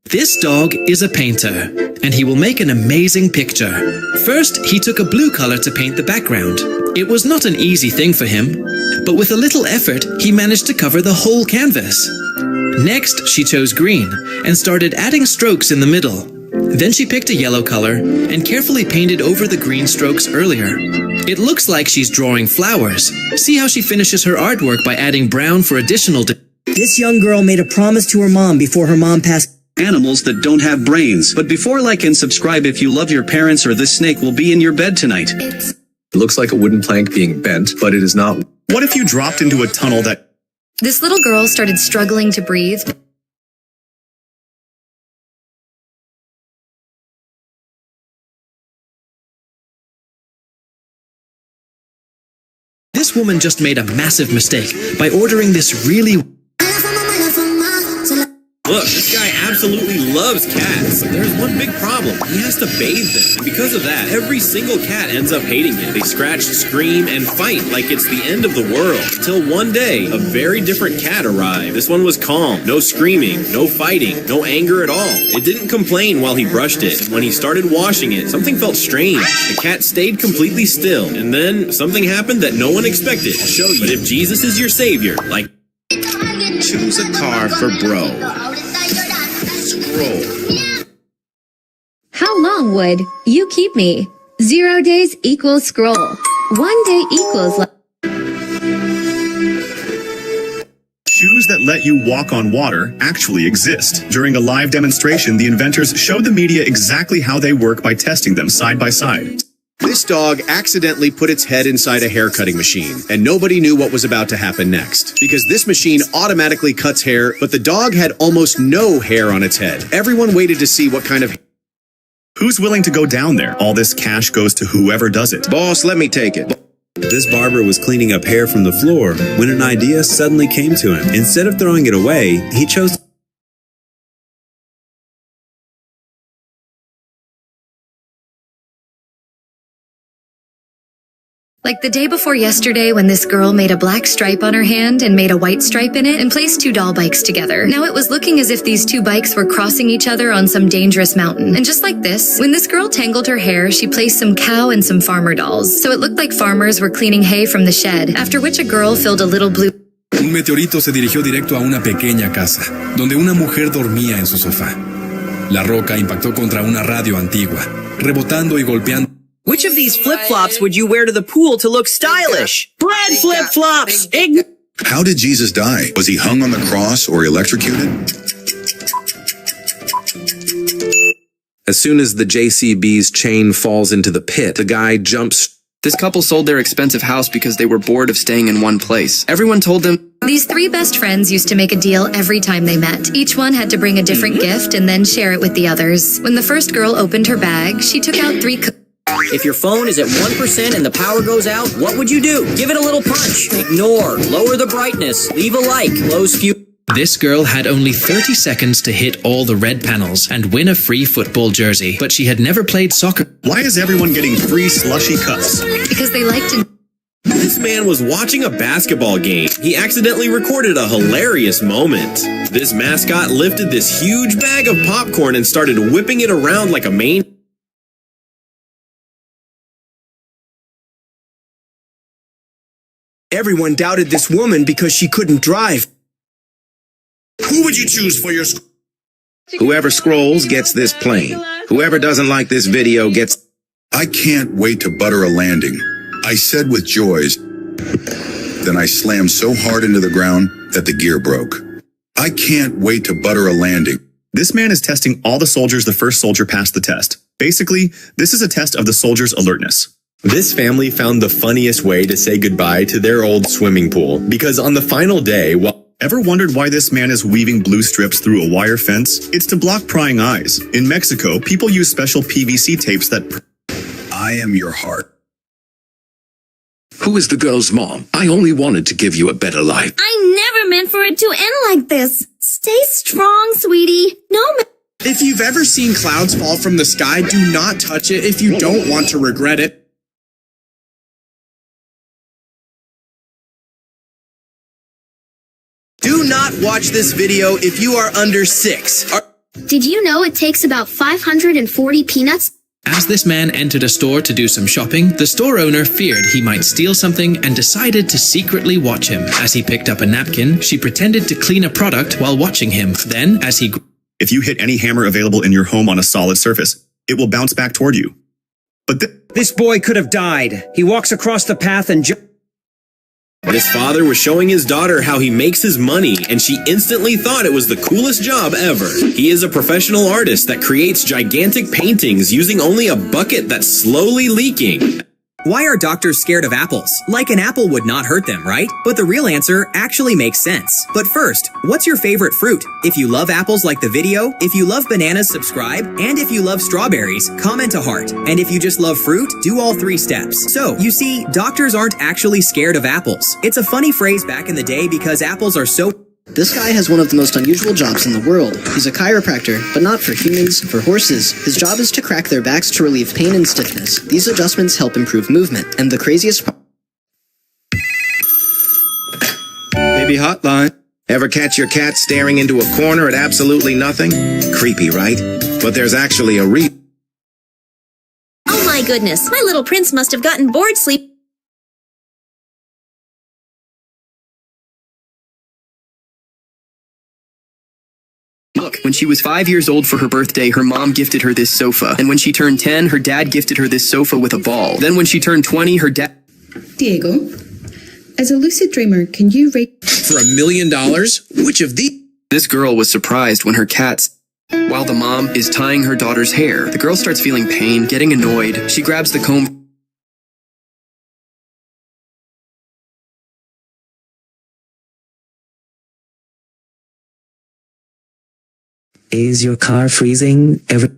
This dog is a painter, and he will make an amazing picture. First, he took a blue color to paint the background. It was not an easy thing for him, but with a little effort, he managed to cover the whole canvas. Next, she chose green and started adding strokes in the middle. Then she picked a yellow color and carefully painted over the green strokes earlier. It looks like she's drawing flowers. See how she finishes her artwork by adding brown for additional... This young girl made a promise to her mom before her mom passed. Animals that don't have brains. But before like and subscribe if you love your parents or this snake will be in your bed tonight. It looks like a wooden plank being bent, but it is not. What if you dropped into a tunnel that... This little girl started struggling to breathe. This woman just made a massive mistake by ordering this really... Look, this guy absolutely loves cats. But there's one big problem. He has to bathe them. And because of that, every single cat ends up hating him. They scratch, scream, and fight like it's the end of the world. Until one day, a very different cat arrived. This one was calm. No screaming, no fighting, no anger at all. It didn't complain while he brushed it. When he started washing it, something felt strange. The cat stayed completely still. And then something happened that no one expected. I'll show you. But if Jesus is your savior, like... Choose a car for bro. Scroll. How long would you keep me? 0 days equals scroll. 1 day equals... Shoes that let you walk on water actually exist. During a live demonstration, the inventors showed the media exactly how they work by testing them side by side. This dog accidentally put its head inside a haircutting machine, and nobody knew what was about to happen next. Because this machine automatically cuts hair, but the dog had almost no hair on its head. Everyone waited to see what kind of... Who's willing to go down there? All this cash goes to whoever does it. Boss, let me take it. This barber was cleaning up hair from the floor when an idea suddenly came to him. Instead of throwing it away, he chose... Like the day before yesterday when this girl made a black stripe on her hand and made a white stripe in it and placed 2 doll bikes together. Now it was looking as if these 2 bikes were crossing each other on some dangerous mountain. And just like this, when this girl tangled her hair, she placed some cow and some farmer dolls. So it looked like farmers were cleaning hay from the shed, after which a girl filled a little blue... Un meteorito se dirigió directo a una pequeña casa, donde una mujer dormía en su sofá. La roca impactó contra una radio antigua, rebotando y golpeando. Which of these flip-flops would you wear to the pool to look stylish? Bread flip-flops! How did Jesus die? Was he hung on the cross or electrocuted? As soon as the JCB's chain falls into the pit, the guy jumps... This couple sold their expensive house because they were bored of staying in one place. Everyone told them... These 3 best friends used to make a deal every time they met. Each one had to bring a different gift and then share it with the others. When the first girl opened her bag, she took out 3... If your phone is at 1% and the power goes out, what would you do? Give it a little punch. Ignore. Lower the brightness. Leave a like. Close fuse. This girl had only 30 seconds to hit all the red panels and win a free football jersey, but she had never played soccer. Why is everyone getting free slushy cups? Because they like to... This man was watching a basketball game. He accidentally recorded a hilarious moment. This mascot lifted this huge bag of popcorn and started whipping it around like a maniac. Everyone doubted this woman because she couldn't drive. Who would you choose for your... Whoever scrolls gets this plane. Whoever doesn't like this video gets... I can't wait to butter a landing. I said with joys. Then I slammed so hard into the ground that the gear broke. I can't wait to butter a landing. This man is testing all the soldiers the first soldier passed the test. Basically, this is a test of the soldier's alertness. This family found the funniest way to say goodbye to their old swimming pool, because on the final day, Ever wondered why this man is weaving blue strips through a wire fence? It's to block prying eyes. In Mexico, people use special PVC tapes that... I am your heart. Who is the girl's mom? I only wanted to give you a better life. I never meant for it to end like this. Stay strong, sweetie. If you've ever seen clouds fall from the sky, do not touch it if you don't want to regret it. Do not watch this video if you are under 6. Did you know it takes about 540 peanuts? As this man entered a store to do some shopping, the store owner feared he might steal something and decided to secretly watch him. As he picked up a napkin, she pretended to clean a product while watching him. Then, as he... If you hit any hammer available in your home on a solid surface, it will bounce back toward you. But this boy could have died. He walks across the path and... This father was showing his daughter how he makes his money, and she instantly thought it was the coolest job ever. He is a professional artist that creates gigantic paintings using only a bucket that's slowly leaking. Why are doctors scared of apples? Like an apple would not hurt them, right? But the real answer actually makes sense. But first, what's your favorite fruit? If you love apples, like the video. If you love bananas, subscribe. And if you love strawberries, comment a heart. And if you just love fruit, do all 3 steps. So, you see, doctors aren't actually scared of apples. It's a funny phrase back in the day because apples are so... This guy has one of the most unusual jobs in the world. He's a chiropractor, but not for humans, for horses. His job is to crack their backs to relieve pain and stiffness. These adjustments help improve movement. And the craziest part... Baby hotline. Ever catch your cat staring into a corner at absolutely nothing? Creepy, right? But there's actually a Oh my goodness, my little prince must have gotten bored sleep. Look, when she was 5 years old for her birthday, her mom gifted her this sofa. And when she turned 10, her dad gifted her this sofa with a ball. Then when she turned 20, her dad... Diego, as a lucid dreamer, can you rate... For $1 million? Which of these... This girl was surprised when her cat's... While the mom is tying her daughter's hair, the girl starts feeling pain, getting annoyed. She grabs the comb... Is your car freezing? This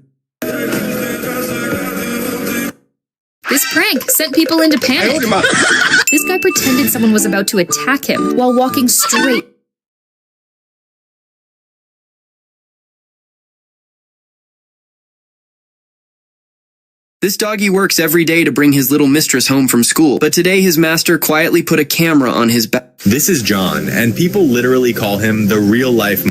prank sent people into panic. This guy pretended someone was about to attack him while walking straight. This doggy works every day to bring his little mistress home from school, but today his master quietly put a camera on his back. This is John, and people literally call him the real-life...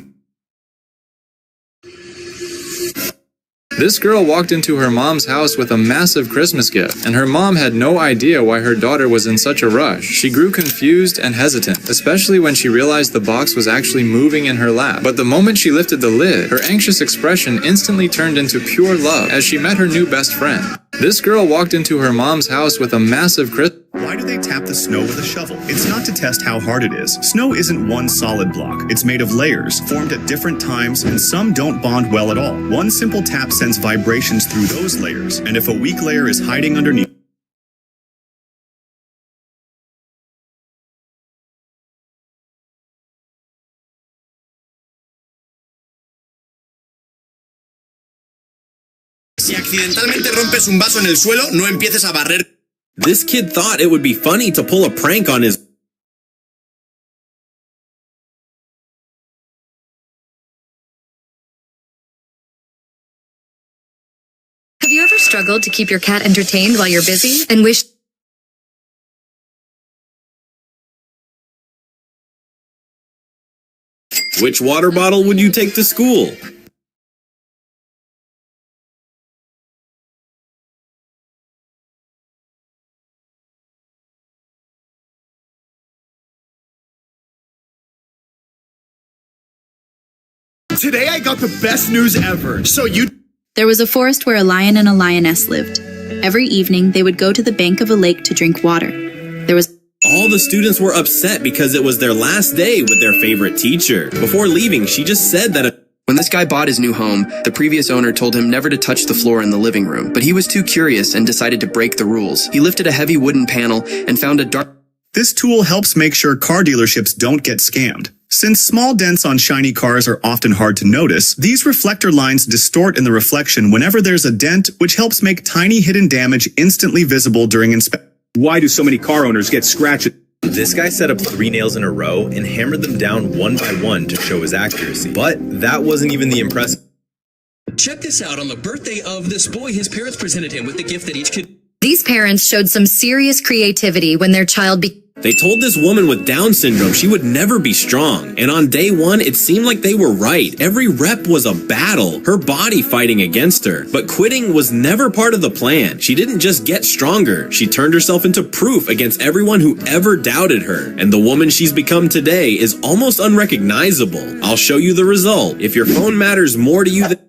This girl walked into her mom's house with a massive Christmas gift, and her mom had no idea why her daughter was in such a rush. She grew confused and hesitant, especially when she realized the box was actually moving in her lap. But the moment she lifted the lid, her anxious expression instantly turned into pure love as she met her new best friend. This girl walked into her mom's house with a massive Why do they tap the snow with a shovel? It's not to test how hard it is. Snow isn't one solid block. It's made of layers, formed at different times, and some don't bond well at all. One simple tap sends vibrations through those layers, and if a weak layer is hiding underneath, Si accidentalmente rompes un vaso en el suelo, no empieces a barrer. This kid thought it would be funny to pull a prank on his... Have you ever struggled to keep your cat entertained while you're busy and wish... Which water bottle would you take to school? Today I got the best news ever. There was a forest where a lion and a lioness lived. Every evening, they would go to the bank of a lake to drink water. All the students were upset because it was their last day with their favorite teacher. Before leaving, she just said that When this guy bought his new home, the previous owner told him never to touch the floor in the living room, but he was too curious and decided to break the rules. He lifted a heavy wooden panel and found a dark... This tool helps make sure car dealerships don't get scammed. Since small dents on shiny cars are often hard to notice, these reflector lines distort in the reflection whenever there's a dent, which helps make tiny hidden damage instantly visible during inspection. Why do so many car owners get scratches? This guy set up 3 nails in a row and hammered them down one by one to show his accuracy. But that wasn't even the impressive. Check this out. On the birthday of this boy, his parents presented him with the gift that each kid... These parents showed some serious creativity when their child They told this woman with Down syndrome she would never be strong. And on day 1, it seemed like they were right. Every rep was a battle, her body fighting against her. But quitting was never part of the plan. She didn't just get stronger. She turned herself into proof against everyone who ever doubted her. And the woman she's become today is almost unrecognizable. I'll show you the result. If your phone matters more to you than...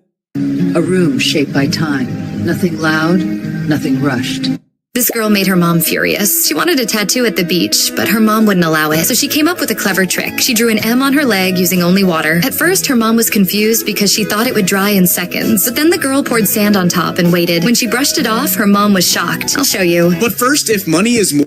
A room shaped by time. Nothing loud, nothing rushed. This girl made her mom furious. She wanted a tattoo at the beach, but her mom wouldn't allow it. So she came up with a clever trick. She drew an M on her leg using only water. At first, her mom was confused because she thought it would dry in seconds. But then the girl poured sand on top and waited. When she brushed it off, her mom was shocked. I'll show you. But first, if money is more...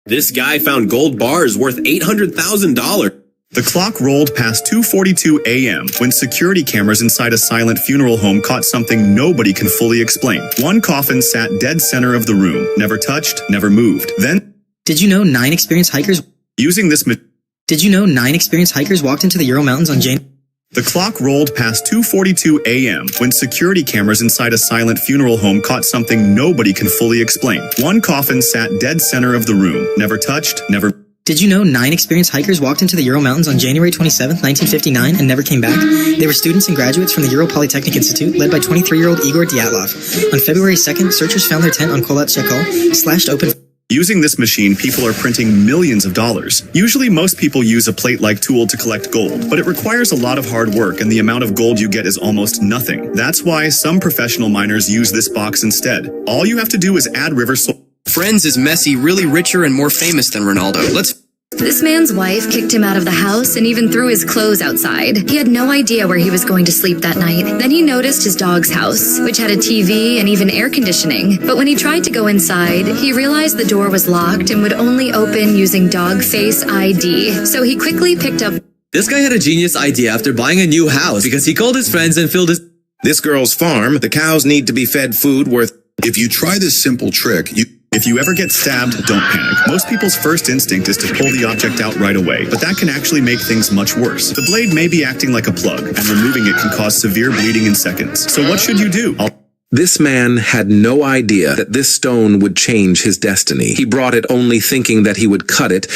This guy found gold bars worth $800,000. The clock rolled past 2:42 a.m. when security cameras inside a silent funeral home caught something nobody can fully explain. One coffin sat dead center of the room, never touched, never moved. Then, Did you know 9 experienced hikers Did you know 9 experienced hikers walked into the Ural Mountains on January? The clock rolled past 2:42 a.m. when security cameras inside a silent funeral home caught something nobody can fully explain. One coffin sat dead center of the room, never touched, never. Did you know 9 experienced hikers walked into the Ural Mountains on January 27, 1959 and never came back? They were students and graduates from the Ural Polytechnic Institute, led by 23-year-old Igor Dyatlov. On February 2nd, searchers found their tent on Kholat Shekol, slashed open. Using this machine, people are printing millions of dollars. Usually, most people use a plate-like tool to collect gold, but it requires a lot of hard work, and the amount of gold you get is almost nothing. That's why some professional miners use this box instead. All you have to do is add river salt. Friends is Messi really richer and more famous than Ronaldo. This man's wife kicked him out of the house and even threw his clothes outside. He had no idea where he was going to sleep that night. Then he noticed his dog's house, which had a TV and even air conditioning. But when he tried to go inside, he realized the door was locked and would only open using dog face ID. So he quickly picked up. This guy had a genius idea after buying a new house because he called his friends and filled his. This girl's farm, the cows need to be fed food worth. If you try this simple trick, If you ever get stabbed, don't panic. Most people's first instinct is to pull the object out right away, but that can actually make things much worse. The blade may be acting like a plug, and removing it can cause severe bleeding in seconds. So what should you do? This man had no idea that this stone would change his destiny. He brought it only thinking that he would cut it.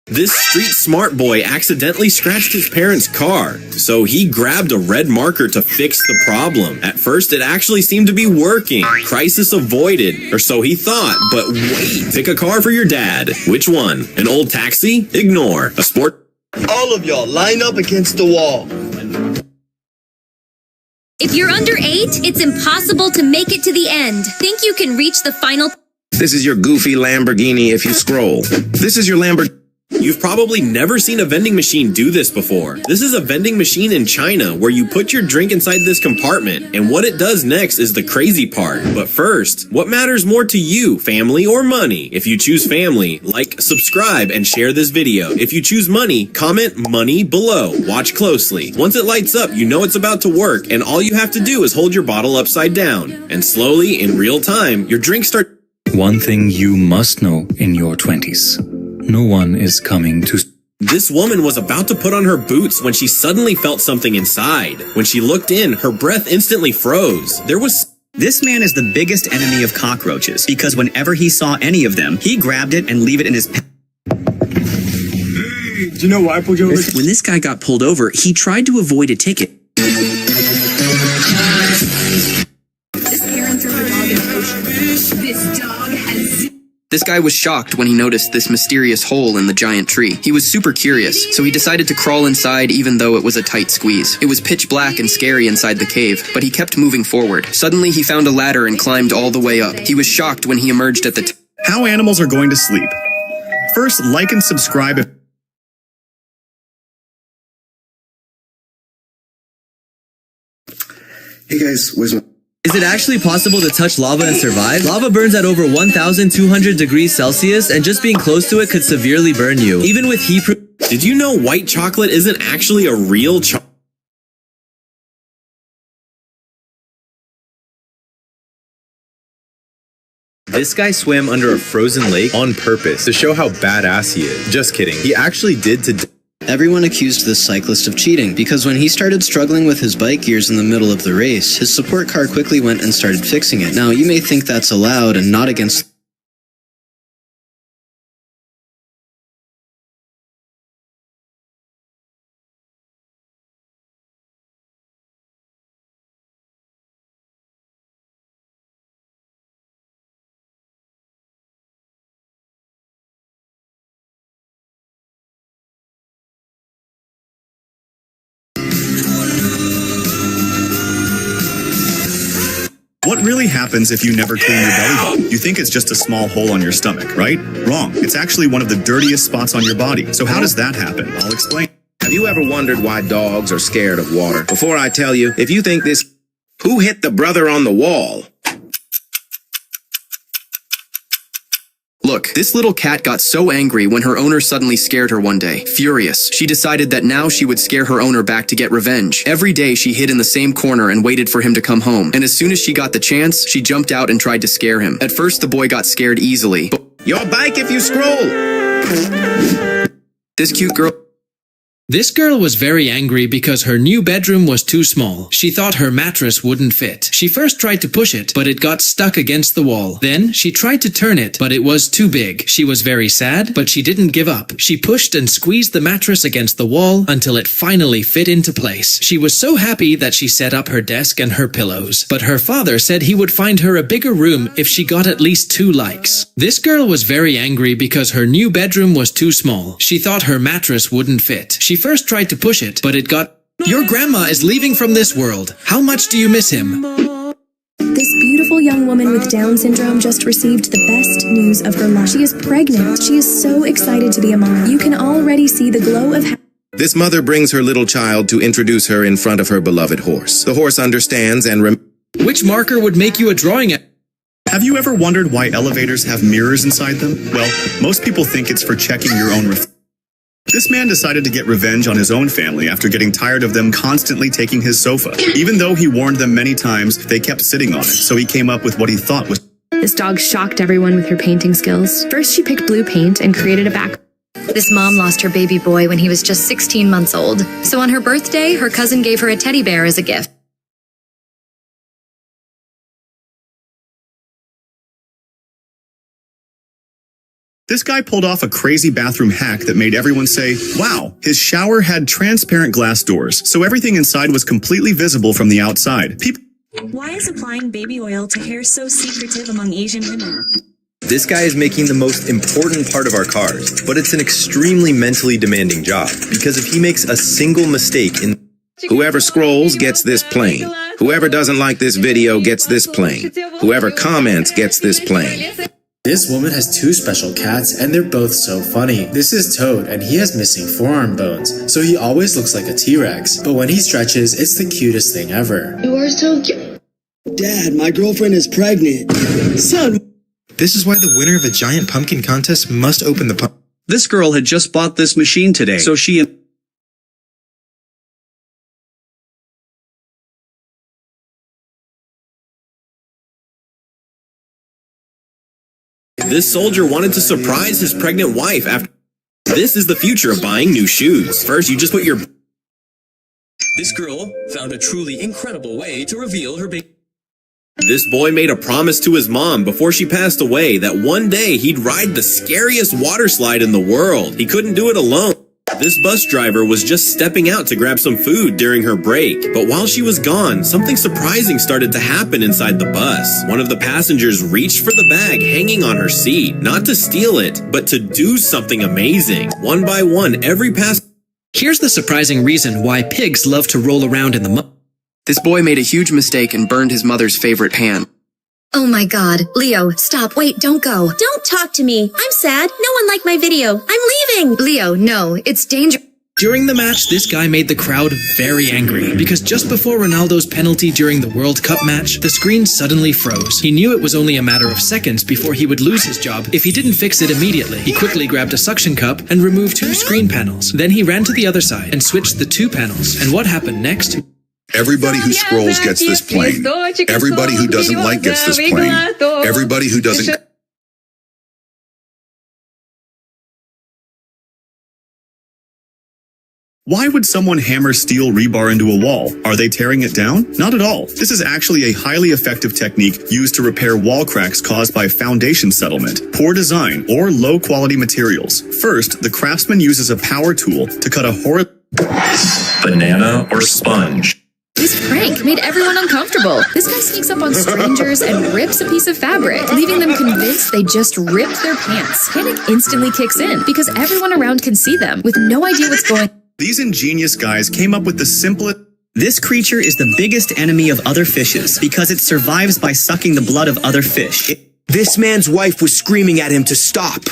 This street smart boy accidentally scratched his parents' car, so he grabbed a red marker to fix the problem. At first, it actually seemed to be working. Crisis avoided, or so he thought. But wait, pick a car for your dad. Which one? An old taxi? Ignore. A sport? All of y'all, line up against the wall. If you're under 8, it's impossible to make it to the end. Think you can reach the final... This is your goofy Lamborghini if you scroll. This is your Lamborghini. You've probably never seen a vending machine do this before. This is a vending machine in China where you put your drink inside this compartment, and what it does next is the crazy part. But first, what matters more to you, family or money? If you choose family, like, subscribe, and share this video. If you choose money, comment money below. Watch closely. Once it lights up, you know it's about to work, and all you have to do is hold your bottle upside down. And slowly, in real time, your drink starts... One thing you must know in your 20s. No one is coming to... This woman was about to put on her boots when she suddenly felt something inside. When she looked in, her breath instantly froze. This man is the biggest enemy of cockroaches because whenever he saw any of them, he grabbed it and leave it in his... Do you know why I pulled you over? When this guy got pulled over, he tried to avoid a ticket. This guy was shocked when he noticed this mysterious hole in the giant tree. He was super curious, so he decided to crawl inside even though it was a tight squeeze. It was pitch black and scary inside the cave, but he kept moving forward. Suddenly, he found a ladder and climbed all the way up. He was shocked when he emerged at the How animals are going to sleep. First, like and subscribe if... Hey guys, where's my... Is it actually possible to touch lava and survive? Lava burns at over 1,200 degrees Celsius, and just being close to it could severely burn you. Even with heat... Did you know white chocolate isn't actually a real chocolate? This guy swam under a frozen lake on purpose to show how badass he is. Just kidding. He actually did to... Everyone accused this cyclist of cheating because when he started struggling with his bike gears in the middle of the race, his support car quickly went and started fixing it. Now, you may think that's allowed and not against... What really happens if you never clean your belly button? You think it's just a small hole on your stomach, right? Wrong. It's actually one of the dirtiest spots on your body. So how does that happen? I'll explain. Have you ever wondered why dogs are scared of water? Before I tell you, if you think this... Who hit the brother on the wall? Look, This little cat got so angry when her owner suddenly scared her one day. Furious, she decided that now she would scare her owner back to get revenge. Every day she hid in the same corner and waited for him to come home. And as soon as she got the chance, she jumped out and tried to scare him. At first, the boy got scared easily. Your bike if you scroll! This cute girl... This girl was very angry because her new bedroom was too small. She thought her mattress wouldn't fit. She first tried to push it, but it got stuck against the wall. Then she tried to turn it, but it was too big. She was very sad, but she didn't give up. She pushed and squeezed the mattress against the wall until it finally fit into place. She was so happy that she set up her desk and her pillows. But her father said he would find her a bigger room if she got at least 2 likes. This girl was very angry because her new bedroom was too small. She thought her mattress wouldn't fit. She first tried to push it, but it got... Your grandma is leaving from this world. How much do you miss him? This beautiful young woman with Down syndrome just received the best news of her life. She is pregnant. She is so excited to be a mom. You can already see the glow of... This mother brings her little child to introduce her in front of her beloved horse. The horse understands and Which marker would make you a drawing at... Have you ever wondered why elevators have mirrors inside them? Well, most people think it's for checking your own reflection. This man decided to get revenge on his own family after getting tired of them constantly taking his sofa. Even though he warned them many times, they kept sitting on it, so he came up with what he thought was... This dog shocked everyone with her painting skills. First, she picked blue paint and created a back. This mom lost her baby boy when he was just 16 months old. So on her birthday, her cousin gave her a teddy bear as a gift. This guy pulled off a crazy bathroom hack that made everyone say, wow, his shower had transparent glass doors, so everything inside was completely visible from the outside. Why is applying baby oil to hair so secretive among Asian women? This guy is making the most important part of our cars, but it's an extremely mentally demanding job, because if he makes a single mistake in... Whoever scrolls gets this plane. Whoever doesn't like this video gets this plane. Whoever comments gets this plane. This woman has 2 special cats, and they're both so funny. This is Toad, and he has missing forearm bones, so he always looks like a T-Rex. But when he stretches, it's the cutest thing ever. You are so cute. Dad, my girlfriend is pregnant. Son. This is why the winner of a giant pumpkin contest must open the pumpkin. This girl had just bought this machine today, so she... This soldier wanted to surprise his pregnant wife after... This is the future of buying new shoes. First, you just put your... This girl found a truly incredible way to reveal her baby. This boy made a promise to his mom before she passed away that one day he'd ride the scariest water slide in the world. He couldn't do it alone. This bus driver was just stepping out to grab some food during her break, but while she was gone, something surprising started to happen inside the bus. One of the passengers reached for the bag hanging on her seat, not to steal it, but to do something amazing. One by one, every passenger... Here's the surprising reason why pigs love to roll around in the mud. This boy made a huge mistake and burned his mother's favorite pan. Oh my god. Leo, stop. Wait, don't go. Don't talk to me. I'm sad. No one liked my video. I'm leaving. Leo, no. It's dangerous. During the match, this guy made the crowd very angry because just before Ronaldo's penalty during the World Cup match, the screen suddenly froze. He knew it was only a matter of seconds before he would lose his job if he didn't fix it immediately. He quickly grabbed a suction cup and removed 2 screen panels. Then he ran to the other side and switched the 2 panels. And what happened next? Everybody who scrolls gets this plane. Everybody who doesn't like gets this plane. Everybody who doesn't... Why would someone hammer steel rebar into a wall? Are they tearing it down? Not at all. This is actually a highly effective technique used to repair wall cracks caused by foundation settlement, poor design, or low-quality materials. First, the craftsman uses a power tool to cut a banana or sponge. This prank made everyone uncomfortable. This guy sneaks up on strangers and rips a piece of fabric, leaving them convinced they just ripped their pants. Panic instantly kicks in because everyone around can see them with no idea what's going on. These ingenious guys came up with the simplest... This creature is the biggest enemy of other fishes because it survives by sucking the blood of other fish. This man's wife was screaming at him to stop.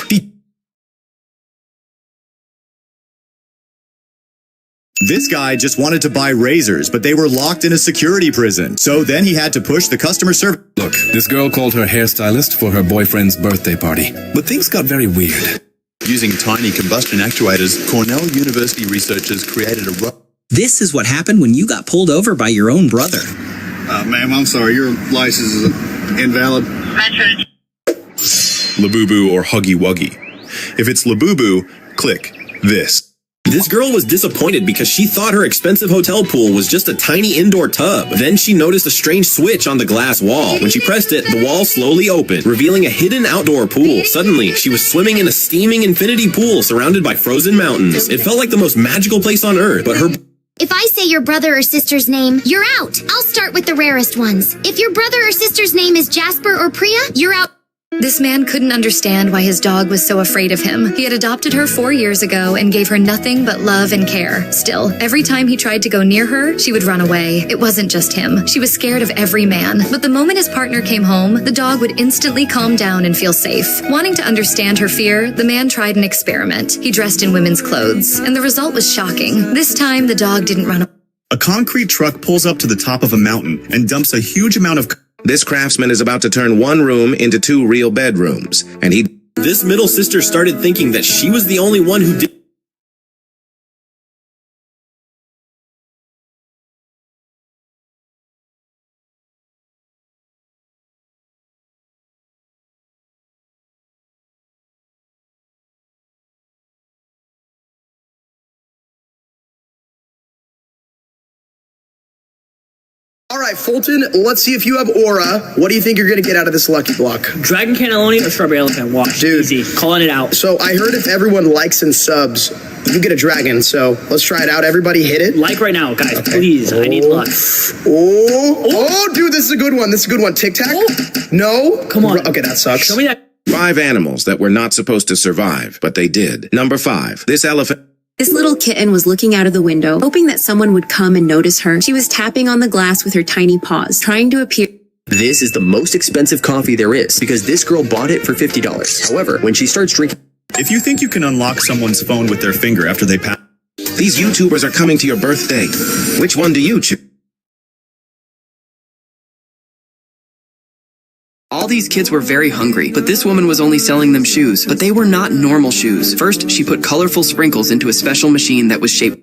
This guy just wanted to buy razors, but they were locked in a security prison. So then he had to push the customer service. Look, this girl called her hairstylist for her boyfriend's birthday party, but things got very weird. Using tiny combustion actuators, Cornell University researchers created a... This is what happened when you got pulled over by your own brother. Ma'am, I'm sorry. Your license is invalid. Labubu or Huggy Wuggy. If it's Labubu, click this. This girl was disappointed because she thought her expensive hotel pool was just a tiny indoor tub. Then she noticed a strange switch on the glass wall. When she pressed it, the wall slowly opened, revealing a hidden outdoor pool. Suddenly, she was swimming in a steaming infinity pool surrounded by frozen mountains. It felt like the most magical place on earth, but her... If I say your brother or sister's name, you're out. I'll start with the rarest ones. If your brother or sister's name is Jasper or Priya, you're out. This man couldn't understand why his dog was so afraid of him. He had adopted her 4 years ago and gave her nothing but love and care. Still, every time he tried to go near her, she would run away. It wasn't just him. She was scared of every man. But the moment his partner came home, the dog would instantly calm down and feel safe. Wanting to understand her fear, the man tried an experiment. He dressed in women's clothes, and the result was shocking. This time, the dog didn't run away. A concrete truck pulls up to the top of a mountain and dumps a huge amount of... This craftsman is about to turn one room into 2 real bedrooms, and he... This middle sister started thinking that she was the only one who did... All right, Fulton, let's see if you have aura. What do you think you're going to get out of this lucky block? Dragon cannelloni or strawberry elephant? Watch. Dude. Easy. Calling it out. So I heard if everyone likes and subs, you get a dragon. So let's try it out. Everybody hit it. Like right now, guys. Okay. Please. I need luck. Oh, dude, this is a good one. This is a good one. Tic Tac? No? Come on. Okay, that sucks. Show me that. 5 animals that were not supposed to survive, but they did. Number 5. This elephant... This little kitten was looking out of the window, hoping that someone would come and notice her. She was tapping on the glass with her tiny paws, trying to appear... This is the most expensive coffee there is, because this girl bought it for $50. However, when she starts drinking... If you think you can unlock someone's phone with their finger after they pass... These YouTubers are coming to your birthday. Which one do you choose? All these kids were very hungry, but this woman was only selling them shoes. But they were not normal shoes. First, she put colorful sprinkles into a special machine that was shaped.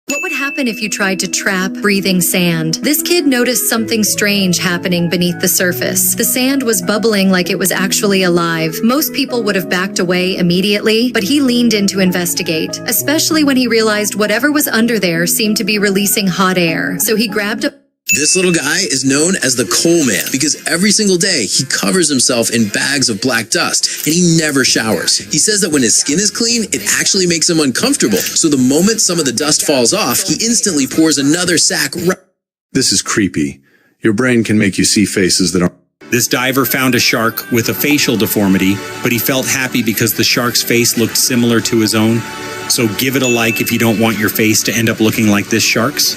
What would happen if you tried to trap breathing sand? This kid noticed something strange happening beneath the surface. The sand was bubbling like it was actually alive. Most people would have backed away immediately, but he leaned in to investigate, especially when he realized whatever was under there seemed to be releasing hot air. So he grabbed a... This little guy is known as the Coal Man because every single day he covers himself in bags of black dust and he never showers. He says that when his skin is clean, it actually makes him uncomfortable. So the moment some of the dust falls off, he instantly pours another sack. This is creepy. Your brain can make you see faces that are... This diver found a shark with a facial deformity, but he felt happy because the shark's face looked similar to his own. So give it a like if you don't want your face to end up looking like this shark's.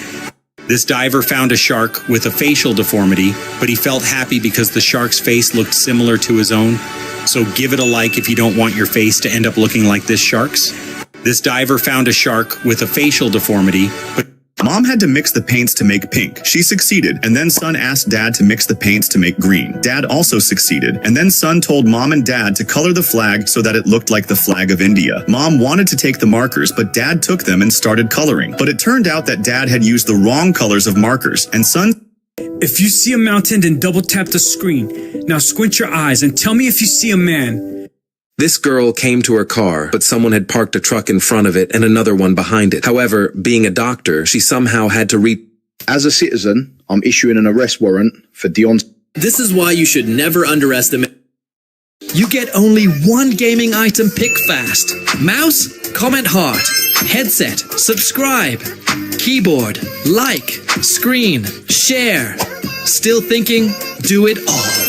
This diver found a shark with a facial deformity, but he felt happy because the shark's face looked similar to his own. So give it a like if you don't want your face to end up looking like this shark's. This diver found a shark with a facial deformity, but... Mom had to mix the paints to make pink. She succeeded, and then son asked Dad to mix the paints to make green. Dad also succeeded, and then son told Mom and Dad to color the flag so that it looked like the flag of India. Mom wanted to take the markers, but Dad took them and started coloring. But it turned out that Dad had used the wrong colors of markers, and son... If you see a mountain, then double tap the screen. Now squint your eyes and tell me if you see a man. This girl came to her car, but someone had parked a truck in front of it and another one behind it. However, being a doctor, she somehow had to read... As a citizen, I'm issuing an arrest warrant for Dion... This is why you should never underestimate... You get only one gaming item pick fast. Mouse, comment heart. Headset, subscribe. Keyboard, like. Screen, share. Still thinking? Do it all.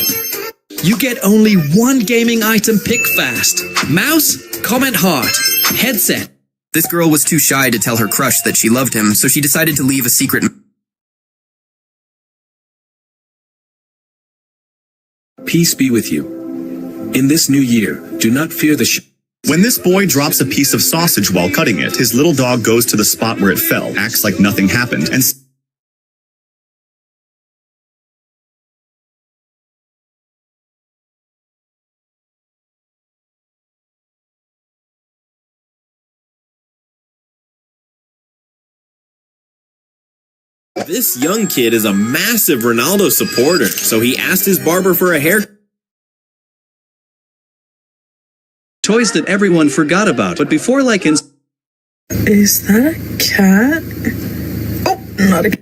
You get only one gaming item pick fast. Mouse, comment heart. Headset. This girl was too shy to tell her crush that she loved him, so she decided to leave a secret. Peace be with you. In this new year, do not fear the When this boy drops a piece of sausage while cutting it, his little dog goes to the spot where it fell, acts like nothing happened, and This young kid is a massive Ronaldo supporter, so he asked his barber for a haircut. Toys that everyone forgot about, but before Is that a cat? Oh, not a cat.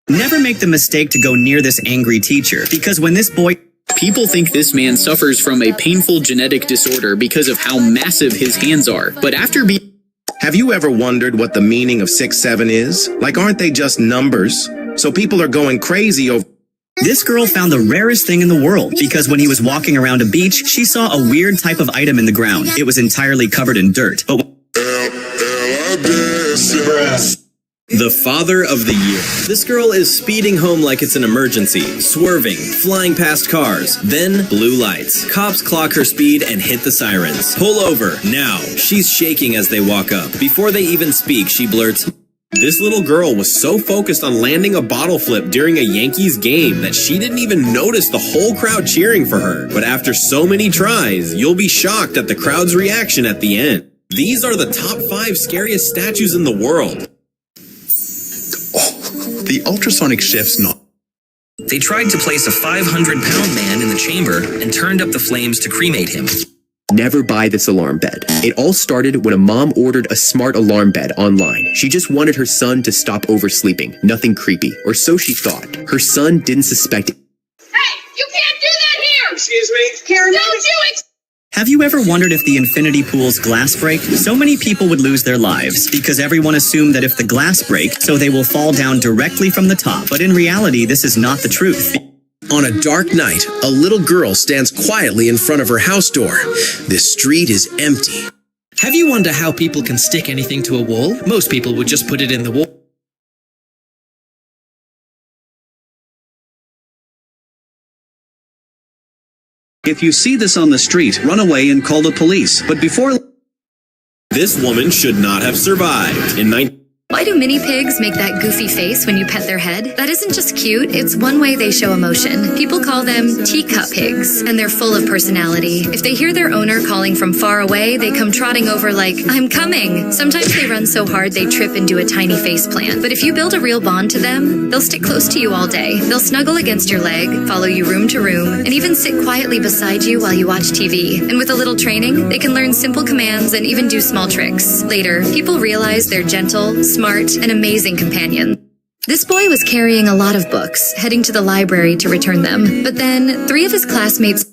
Never make the mistake to go near this angry teacher, because when this boy... People think this man suffers from a painful genetic disorder because of how massive his hands are. But after being... Have you ever wondered what the meaning of 6'7" is? Like, aren't they just numbers? So people are going crazy over... This girl found the rarest thing in the world, because when he was walking around a beach, she saw a weird type of item in the ground. It was entirely covered in dirt, but... The father of the year. This girl is speeding home like it's an emergency, swerving, flying past cars, then blue lights. Cops clock her speed and hit the sirens. Pull over, now. She's shaking as they walk up. Before they even speak, she blurts, "This little girl was so focused on landing a bottle flip during a Yankees game that she didn't even notice the whole crowd cheering for her. But after so many tries, you'll be shocked at the crowd's reaction at the end." These are the top 5 scariest statues in the world. The ultrasonic chef's not. They tried to place a 500-pound man in the chamber and turned up the flames to cremate him. Never buy this alarm bed. It all started when a mom ordered a smart alarm bed online. She just wanted her son to stop oversleeping. Nothing creepy, or so she thought. Her son didn't suspect it. Hey, you can't do that here! Excuse me? Karen, don't do it! Have you ever wondered if the infinity pool's glass break? So many people would lose their lives because everyone assumed that if the glass break, so they will fall down directly from the top. But in reality, this is not the truth. On a dark night, a little girl stands quietly in front of her house door. The street is empty. Have you wondered how people can stick anything to a wall? Most people would just put it in the wall. If you see this on the street, run away and call the police. But before... This woman should not have survived. Why do mini pigs make that goofy face when you pet their head? That isn't just cute, it's one way they show emotion. People call them teacup pigs, and they're full of personality. If they hear their owner calling from far away, they come trotting over like, "I'm coming." Sometimes they run so hard they trip and do a tiny face plant. But if you build a real bond to them, they'll stick close to you all day. They'll snuggle against your leg, follow you room to room, and even sit quietly beside you while you watch TV. And with a little training, they can learn simple commands and even do small tricks. Later, people realize they're gentle, smart, and amazing companions. This boy was carrying a lot of books, heading to the library to return them. But then, 3 of his classmates...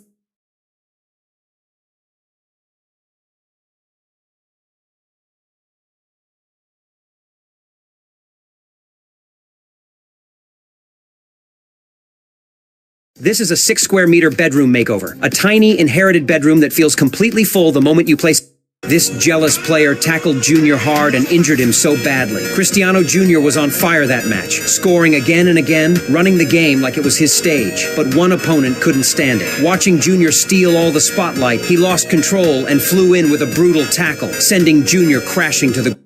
This is a 6 square meter bedroom makeover. A tiny, inherited bedroom that feels completely full the moment you place... This jealous player tackled Junior hard and injured him so badly. Cristiano Jr. was on fire that match, scoring again and again, running the game like it was his stage. But one opponent couldn't stand it. Watching Junior steal all the spotlight, he lost control and flew in with a brutal tackle, sending Junior crashing to the...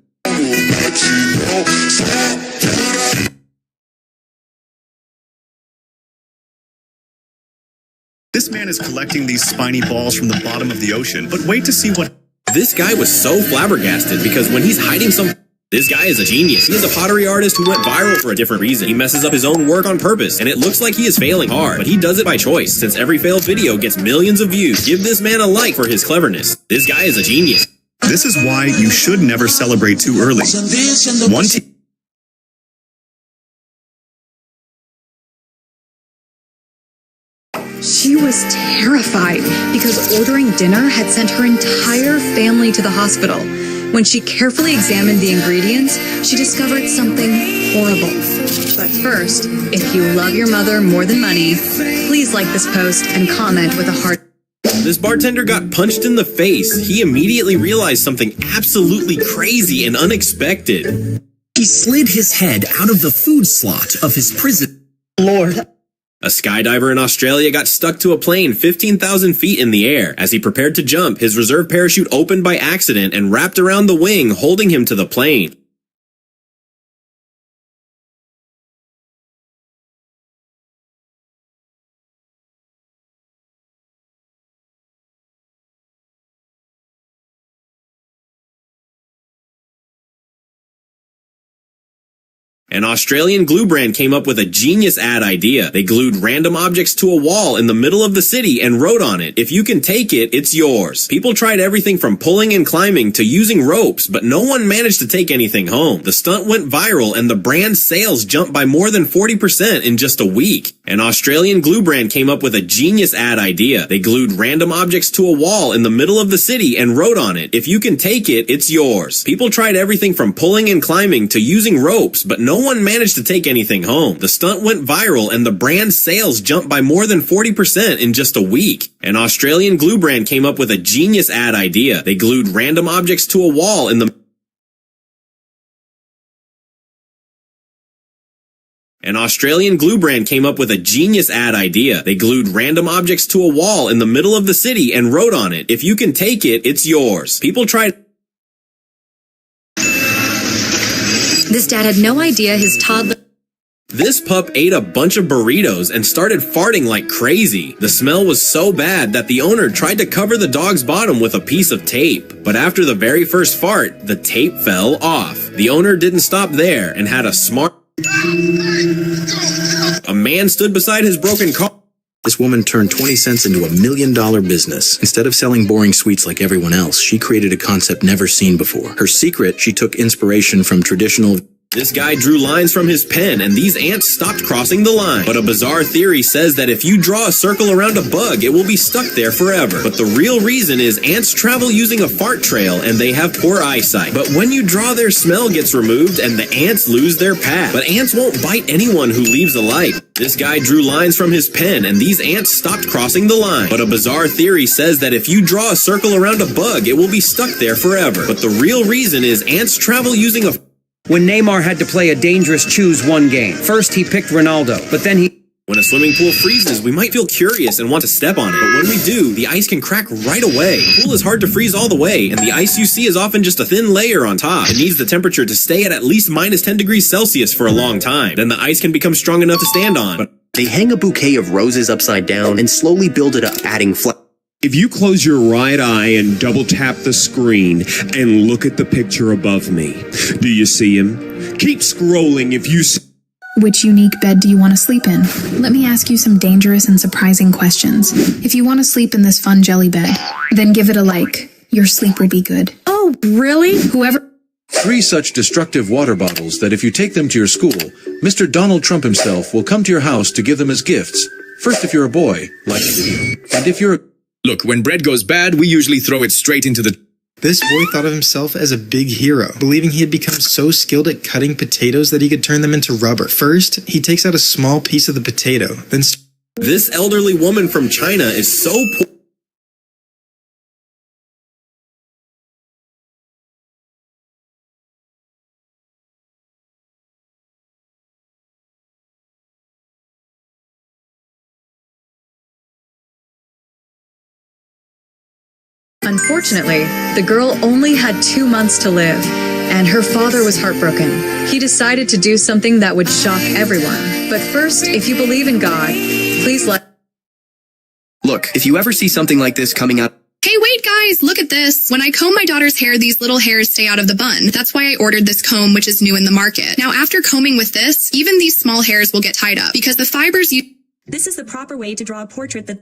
This man is collecting these spiny balls from the bottom of the ocean, but wait to see what... This guy was so flabbergasted because when he's hiding this guy is a genius. He is a pottery artist who went viral for a different reason. He messes up his own work on purpose, and it looks like he is failing hard, but he does it by choice. Since every failed video gets millions of views, give this man a like for his cleverness. This guy is a genius. This is why you should never celebrate too early. She was terrified because ordering dinner had sent her entire family to the hospital. When she carefully examined the ingredients, she discovered something horrible. But first, if you love your mother more than money, please like this post and comment with a heart. This bartender got punched in the face. He immediately realized something absolutely crazy and unexpected. He slid his head out of the food slot of his prison. Lord. A skydiver in Australia got stuck to a plane 15,000 feet in the air. As he prepared to jump, his reserve parachute opened by accident and wrapped around the wing, holding him to the plane. An Australian glue brand came up with a genius ad idea. They glued random objects to a wall in the middle of the city and wrote on it, "If you can take it, it's yours." People tried everything from pulling and climbing to using ropes, but no one managed to take anything home. The stunt went viral and the brand's sales jumped by more than 40% in just a week. An Australian glue brand came up with a genius ad idea. They glued random objects to a wall in the middle of the city and wrote on it, "If you can take it, it's yours." People tried everything from pulling and climbing to using ropes, but no one managed to take anything home. The stunt went viral and the brand's sales jumped by more than 40% in just a week. An Australian glue brand came up with a genius ad idea. They glued random objects to a wall in the An Australian glue brand came up with a genius ad idea. They glued random objects to a wall in the middle of the city and wrote on it, "If you can take it, it's yours." People tried. This dad had no idea his toddler... This pup ate a bunch of burritos and started farting like crazy. The smell was so bad that the owner tried to cover the dog's bottom with a piece of tape. But after the very first fart, the tape fell off. The owner didn't stop there and had a smart... A man stood beside his broken car. This woman turned 20 cents into $1 million business. Instead of selling boring sweets like everyone else, she created a concept never seen before. Her secret, she took inspiration from traditional... This guy drew lines from his pen, and these ants stopped crossing the line. But a bizarre theory says that if you draw a circle around a bug, it will be stuck there forever. But the real reason is ants travel using a fart trail, and they have poor eyesight. But when you draw, their smell gets removed, and the ants lose their path. But ants won't bite anyone who leaves a light. This guy drew lines from his pen, and these ants stopped crossing the line. But a bizarre theory says that if you draw a circle around a bug, it will be stuck there forever. But the real reason is ants travel using a... When Neymar had to play a dangerous choose one game. First he picked Ronaldo, but then he... When a swimming pool freezes, we might feel curious and want to step on it, but when we do, the ice can crack right away. The pool is hard to freeze all the way, and the ice you see is often just a thin layer on top. It needs the temperature to stay at least minus 10 degrees Celsius for a long time. Then the ice can become strong enough to stand on. They hang a bouquet of roses upside down and slowly build it up, adding If you close your right eye and double tap the screen and look at the picture above me, do you see him? Keep scrolling if you see... Which unique bed do you want to sleep in? Let me ask you some dangerous and surprising questions. If you want to sleep in this fun jelly bed, then give it a like. Your sleep will be good. Oh, really? Whoever... 3 such destructive water bottles that if you take them to your school, Mr. Donald Trump himself will come to your house to give them as gifts. First if you're a boy, like you. And if you're a... Look, when bread goes bad, we usually throw it straight into the... This boy thought of himself as a big hero, believing he had become so skilled at cutting potatoes that he could turn them into rubber. First, he takes out a small piece of the potato, then... This elderly woman from China is so poor... Unfortunately, the girl only had 2 months to live, and her father was heartbroken. He decided to do something that would shock everyone. But first, if you believe in God, please Look, if you ever see something like this coming out... Hey, wait, guys, look at this. When I comb my daughter's hair, these little hairs stay out of the bun. That's why I ordered this comb, which is new in the market. Now, after combing with this, even these small hairs will get tied up because the fibers you... This is the proper way to draw a portrait that...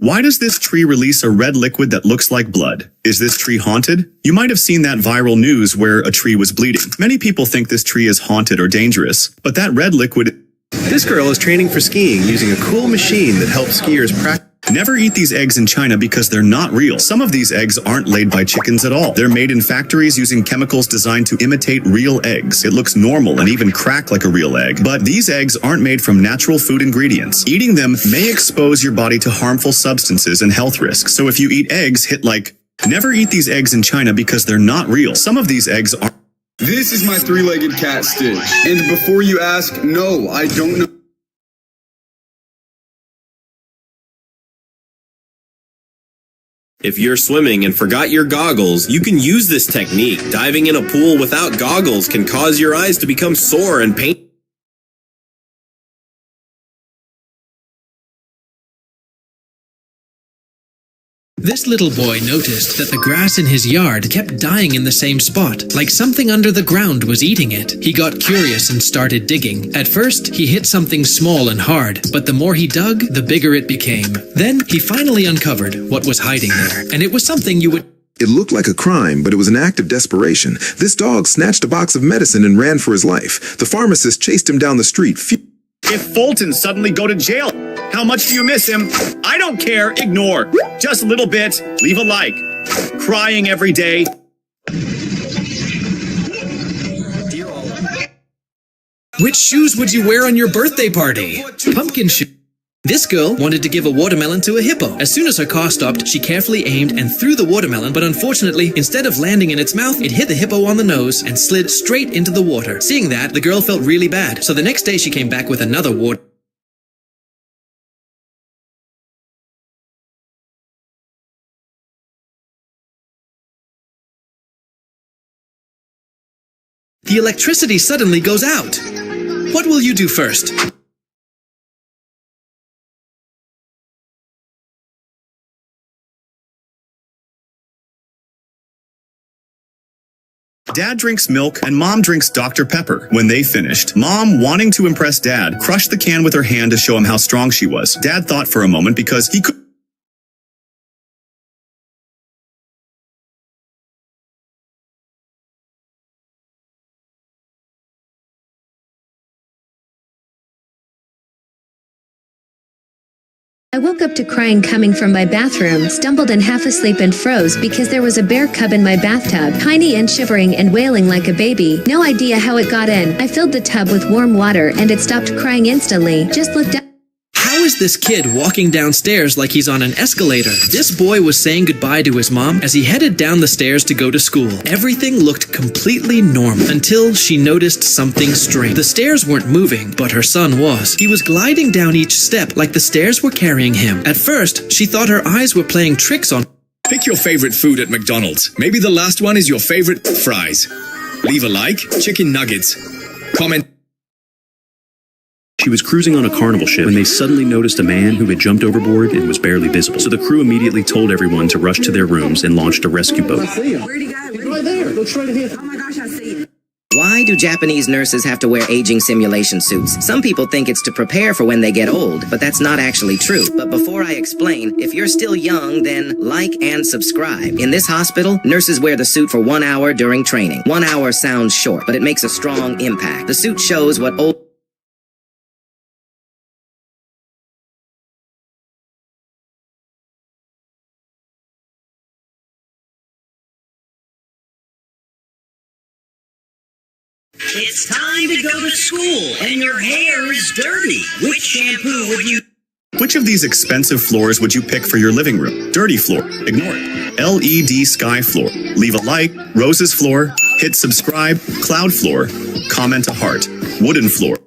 Why does this tree release a red liquid that looks like blood? Is this tree haunted? You might have seen that viral news where a tree was bleeding. Many people think this tree is haunted or dangerous, but that red liquid... This girl is training for skiing using a cool machine that helps skiers practice. Never eat these eggs in China because they're not real. Some of these eggs aren't laid by chickens at all. They're made in factories using chemicals designed to imitate real eggs. It looks normal and even crack like a real egg. But these eggs aren't made from natural food ingredients. Eating them may expose your body to harmful substances and health risks. So if you eat eggs, hit like. Never eat these eggs in China because they're not real. Some of these eggs are. This is my three-legged cat, Stitch. And before you ask, no, I don't know. If you're swimming and forgot your goggles, you can use this technique. Diving in a pool without goggles can cause your eyes to become sore and painful. This little boy noticed that the grass in his yard kept dying in the same spot, like something under the ground was eating it. He got curious and started digging. At first, he hit something small and hard, but the more he dug, the bigger it became. Then, he finally uncovered what was hiding there, and it was something you would... It looked like a crime, but it was an act of desperation. This dog snatched a box of medicine and ran for his life. The pharmacist chased him down the street. If Fulton suddenly go to jail, how much do you miss him? I don't care. Ignore. Just a little bit. Leave a like. Crying every day. Which shoes would you wear on your birthday party? Pumpkin shoes. This girl wanted to give a watermelon to a hippo. As soon as her car stopped, she carefully aimed and threw the watermelon, but unfortunately, instead of landing in its mouth, it hit the hippo on the nose and slid straight into the water. Seeing that, the girl felt really bad, so the next day she came back with another watermelon. The electricity suddenly goes out. What will you do first? Dad drinks milk and Mom drinks Dr. Pepper. When they finished, Mom, wanting to impress Dad, crushed the can with her hand to show him how strong she was. Dad thought for a moment because he could... I woke up to crying coming from my bathroom, stumbled and half asleep and froze because there was a bear cub in my bathtub, tiny and shivering and wailing like a baby. No idea how it got in. I filled the tub with warm water and it stopped crying instantly. Just looked up. How is this kid walking downstairs like he's on an escalator? This boy was saying goodbye to his mom as he headed down the stairs to go to school. Everything looked completely normal until she noticed something strange. The stairs weren't moving, but her son was. He was gliding down each step like the stairs were carrying him. At first, she thought her eyes were playing tricks on. Pick your favorite food at McDonald's. Maybe the last one is your favorite fries. Leave a like, chicken nuggets. Comment. She was cruising on a Carnival ship when they suddenly noticed a man who had jumped overboard and was barely visible. So the crew immediately told everyone to rush to their rooms and launched a rescue boat. Where'd he go? Right there. Look straight ahead. Oh my gosh, I see it. Why do Japanese nurses have to wear aging simulation suits? Some people think it's to prepare for when they get old, but that's not actually true. But before I explain, if you're still young, then like and subscribe. In this hospital, nurses wear the suit for 1 hour during training. 1 hour sounds short, but it makes a strong impact. The suit shows what old... It's time to go to school, and your hair is dirty. Which shampoo would you... Which of these expensive floors would you pick for your living room? Dirty floor. Ignore it. LED sky floor. Leave a like. Roses floor. Hit subscribe. Cloud floor. Comment a heart. Wooden floor.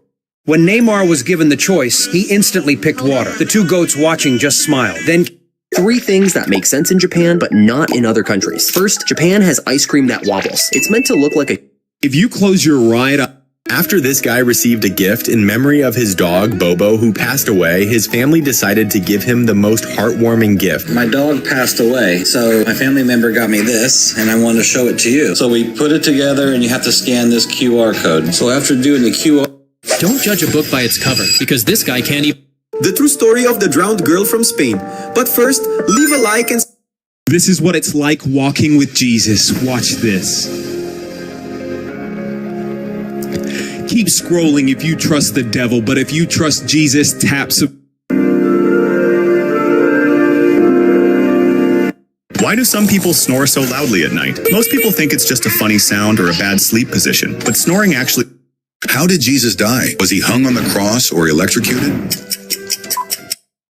When Neymar was given the choice, he instantly picked water. The two goats watching just smiled. Then... 3 things that make sense in Japan, but not in other countries. First, Japan has ice cream that wobbles. It's meant to look like a... If you close your right eye... After this guy received a gift in memory of his dog, Bobo, who passed away, his family decided to give him the most heartwarming gift. My dog passed away, so my family member got me this, and I wanted to show it to you. So we put it together, and you have to scan this QR code. So after doing the QR... Don't judge a book by its cover, because this guy can't even... The true story of the drowned girl from Spain. But first, leave a like and... This is what it's like walking with Jesus. Watch this. Keep scrolling if you trust the devil, but if you trust Jesus, tap some... Why do some people snore so loudly at night? Most people think it's just a funny sound or a bad sleep position, but snoring actually... How did Jesus die? Was he hung on the cross or electrocuted?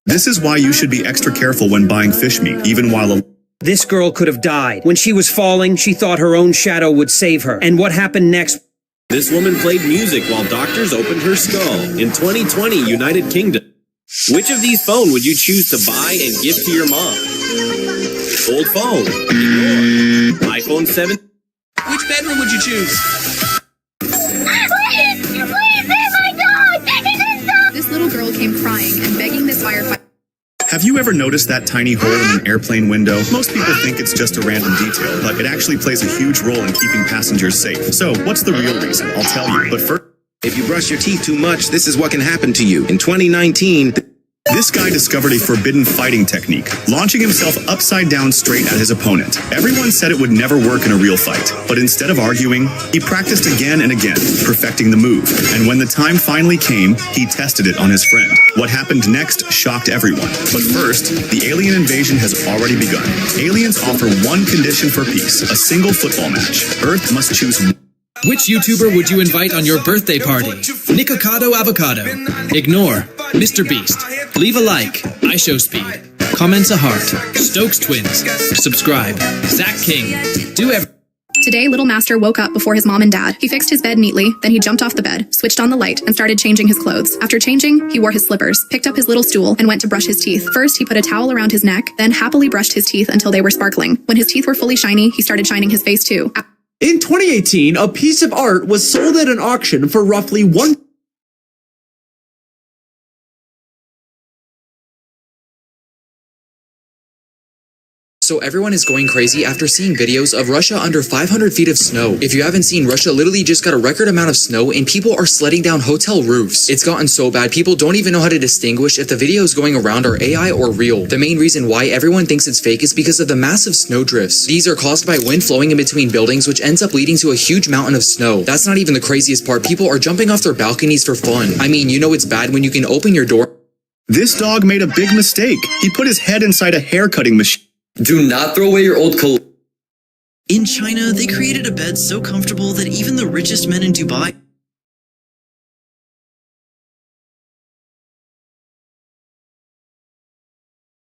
This is why you should be extra careful when buying fish meat, even while... This girl could have died. When she was falling, she thought her own shadow would save her. And what happened next? This woman played music while doctors opened her skull. In 2020, United Kingdom. Which of these phones would you choose to buy and gift to your mom? Old phone. Ignore. iPhone 7. Which bedroom would you choose? Please save my dog! This little girl came crying and begging this firefighter. Have you ever noticed that tiny hole in an airplane window? Most people think it's just a random detail, but it actually plays a huge role in keeping passengers safe. So, what's the real reason? I'll tell you, but first... If you brush your teeth too much, this is what can happen to you. In 2019... This guy discovered a forbidden fighting technique, launching himself upside down straight at his opponent. Everyone said it would never work in a real fight, but instead of arguing, he practiced again and again, perfecting the move. And when the time finally came, he tested it on his friend. What happened next shocked everyone. But first, the alien invasion has already begun. Aliens offer one condition for peace, a single football match. Earth must choose one. Which YouTuber would you invite on your birthday party? Nikocado Avocado. Ignore. Mr. Beast. Leave a like. iShowSpeed. Comments a heart. Stokes Twins. Subscribe. Zach King. Do everything. Today, Little Master woke up before his mom and dad. He fixed his bed neatly, then he jumped off the bed, switched on the light, and started changing his clothes. After changing, he wore his slippers, picked up his little stool, and went to brush his teeth. First, he put a towel around his neck, then happily brushed his teeth until they were sparkling. When his teeth were fully shiny, he started shining his face too. In 2018, a piece of art was sold at an auction for roughly $1. So everyone is going crazy after seeing videos of Russia under 500 feet of snow. If you haven't seen, Russia literally just got a record amount of snow and people are sledding down hotel roofs. It's gotten so bad, people don't even know how to distinguish if the videos going around are AI or real. The main reason why everyone thinks it's fake is because of the massive snow drifts. These are caused by wind flowing in between buildings, which ends up leading to a huge mountain of snow. That's not even the craziest part. People are jumping off their balconies for fun. I mean, you know it's bad when you can open your door. This dog made a big mistake. He put his head inside a hair cutting machine. Do not throw away your old clothes. In China, they created a bed so comfortable that even the richest men in Dubai.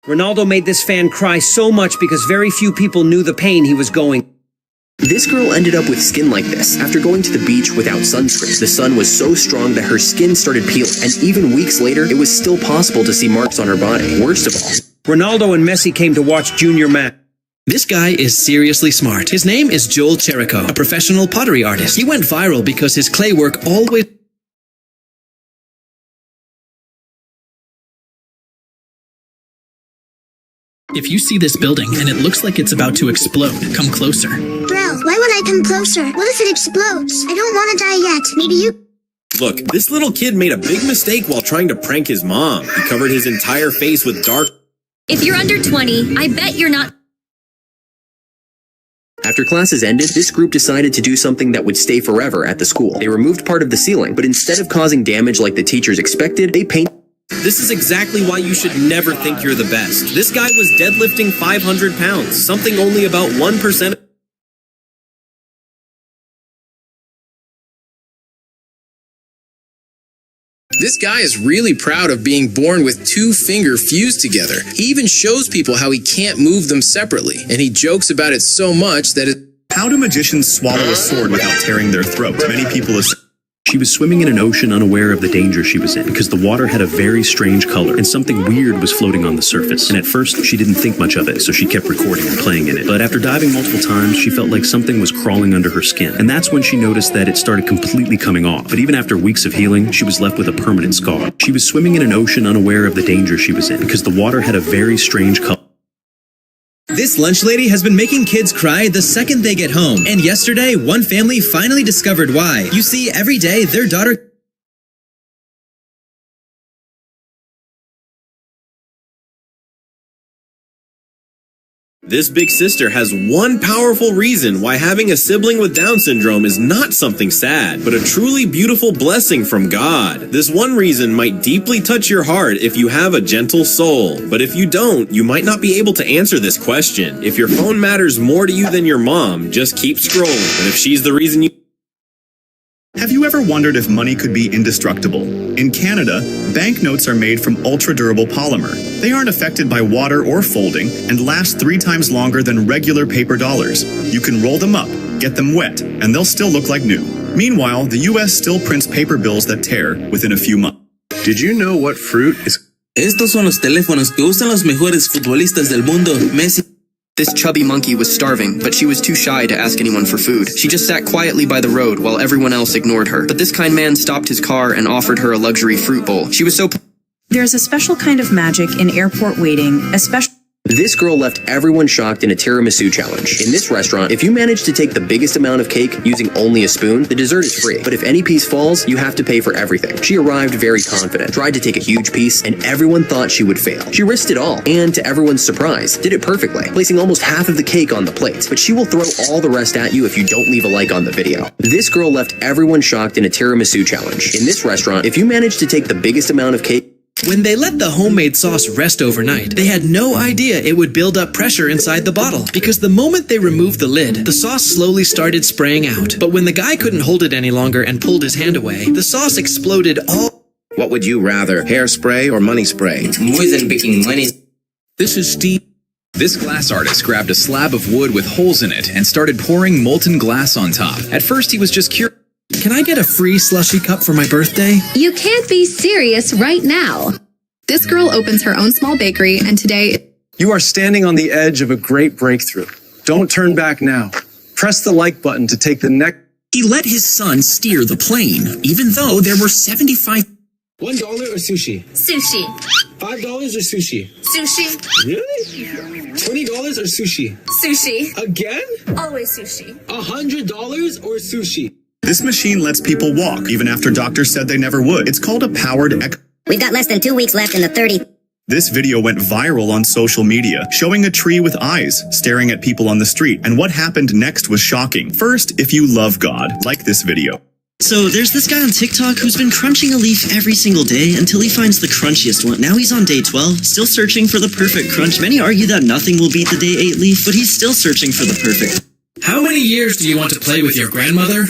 Ronaldo made this fan cry so much because very few people knew the pain he was going. This girl ended up with skin like this after going to the beach without sunscreen. The sun was so strong that her skin started peeling, and even weeks later, it was still possible to see marks on her body. Worst of all, Ronaldo and Messi came to watch Junior Matt. This guy is seriously smart. His name is Joel Cherico, a professional pottery artist. He went viral because his clay work always... If you see this building and it looks like it's about to explode, come closer. Bro, why would I come closer? What if it explodes? I don't want to die yet. Maybe you... Look, this little kid made a big mistake while trying to prank his mom. He covered his entire face with dark... If you're under 20, I bet you're not. after classes ended, this group decided to do something that would stay forever at the school. They removed part of the ceiling, but instead of causing damage like the teachers expected, they painted. This is exactly why you should never think you're the best. This guy was deadlifting 500 pounds, something only about 1%. This guy is really proud of being born with 2 fingers fused together. He even shows people how he can't move them separately, and he jokes about it so much that it... How do magicians swallow a sword without tearing their throat? Many people assume. She was swimming in an ocean unaware of the danger she was in because the water had a very strange color and something weird was floating on the surface. And at first, she didn't think much of it, so she kept recording and playing in it. But after diving multiple times, she felt like something was crawling under her skin. And that's when she noticed that it started completely coming off. But even after weeks of healing, she was left with a permanent scar. She was swimming in an ocean unaware of the danger she was in because the water had a very strange color. This lunch lady has been making kids cry the second they get home. And yesterday, one family finally discovered why. You see, every day, their daughter... This big sister has one powerful reason why having a sibling with Down syndrome is not something sad, but a truly beautiful blessing from God. This one reason might deeply touch your heart if you have a gentle soul, but if you don't, you might not be able to answer this question. If your phone matters more to you than your mom, just keep scrolling, and if she's the reason you... Have you ever wondered if money could be indestructible? In Canada, banknotes are made from ultra-durable polymer. They aren't affected by water or folding and last 3 times longer than regular paper dollars. You can roll them up, get them wet, and they'll still look like new. Meanwhile, the US still prints paper bills that tear within a few months. Did you know what fruit is? Estos son los teléfonos que usan los mejores futbolistas del mundo. Messi. This chubby monkey was starving, but she was too shy to ask anyone for food. She just sat quietly by the road while everyone else ignored her. But this kind man stopped his car and offered her a luxury fruit bowl. She was so... There's a special kind of magic in airport waiting, especially... This girl left everyone shocked in a tiramisu challenge. In this restaurant, if you manage to take the biggest amount of cake using only a spoon, the dessert is free. But if any piece falls, you have to pay for everything. She arrived very confident, tried to take a huge piece, and everyone thought she would fail. She risked it all, and to everyone's surprise, did it perfectly, placing almost half of the cake on the plate. But she will throw all the rest at you if you don't leave a like on the video. This girl left everyone shocked in a tiramisu challenge. In this restaurant, if you manage to take the biggest amount of cake, When they let the homemade sauce rest overnight, they had no idea it would build up pressure inside the bottle, because the moment they removed the lid, the sauce slowly started spraying out. But when the guy couldn't hold it any longer and pulled his hand away, the sauce exploded all... What would you rather, hairspray or money spray? More than making money. This is Steve. This glass artist grabbed a slab of wood with holes in it and started pouring molten glass on top. At first, he was just curious. Can I get a free slushy cup for my birthday? You can't be serious right now. This girl opens her own small bakery, and today... You are standing on the edge of a great breakthrough. Don't turn back now. Press the like button to take the next... He let his son steer the plane, even though there were 75... $1 or sushi? Sushi. $5 or sushi? Sushi. Really? $20 or sushi? Sushi. Again? Always sushi. $100 or sushi? This machine lets people walk, even after doctors said they never would. It's called a powered We've got less than 2 weeks left in the 30. This video went viral on social media, showing a tree with eyes staring at people on the street, and what happened next was shocking. First, if you love God, like this video. So there's this guy on TikTok who's been crunching a leaf every single day until he finds the crunchiest one. Now he's on day 12, still searching for the perfect crunch. Many argue that nothing will beat the day 8 leaf, but he's still searching for the perfect. How many years do you want to play with your grandmother?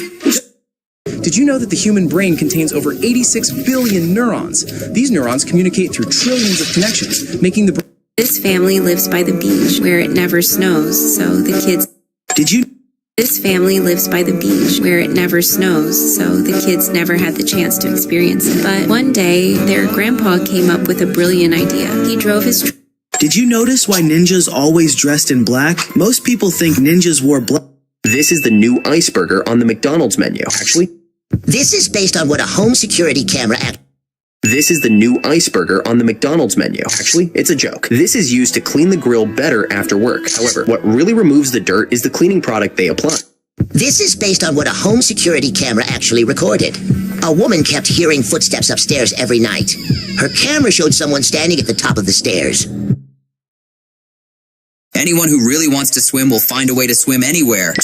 Did you know that the human brain contains over 86 billion neurons? These neurons communicate through trillions of connections, making the... This family lives by the beach where it never snows, so the kids... This family lives by the beach where it never snows, so the kids never had the chance to experience it. But one day, their grandpa came up with a brilliant idea. He drove his... Did you notice why ninjas always dressed in black? Most people think ninjas wore black. This is the new ice burger on the McDonald's menu. Actually, This is based on what a home security camera... This is the new ice burger on the McDonald's menu. Actually, it's a joke. This is used to clean the grill better after work. However, what really removes the dirt is the cleaning product they apply. This is based on what a home security camera actually recorded. A woman kept hearing footsteps upstairs every night. Her camera showed someone standing at the top of the stairs. Anyone who really wants to swim will find a way to swim anywhere.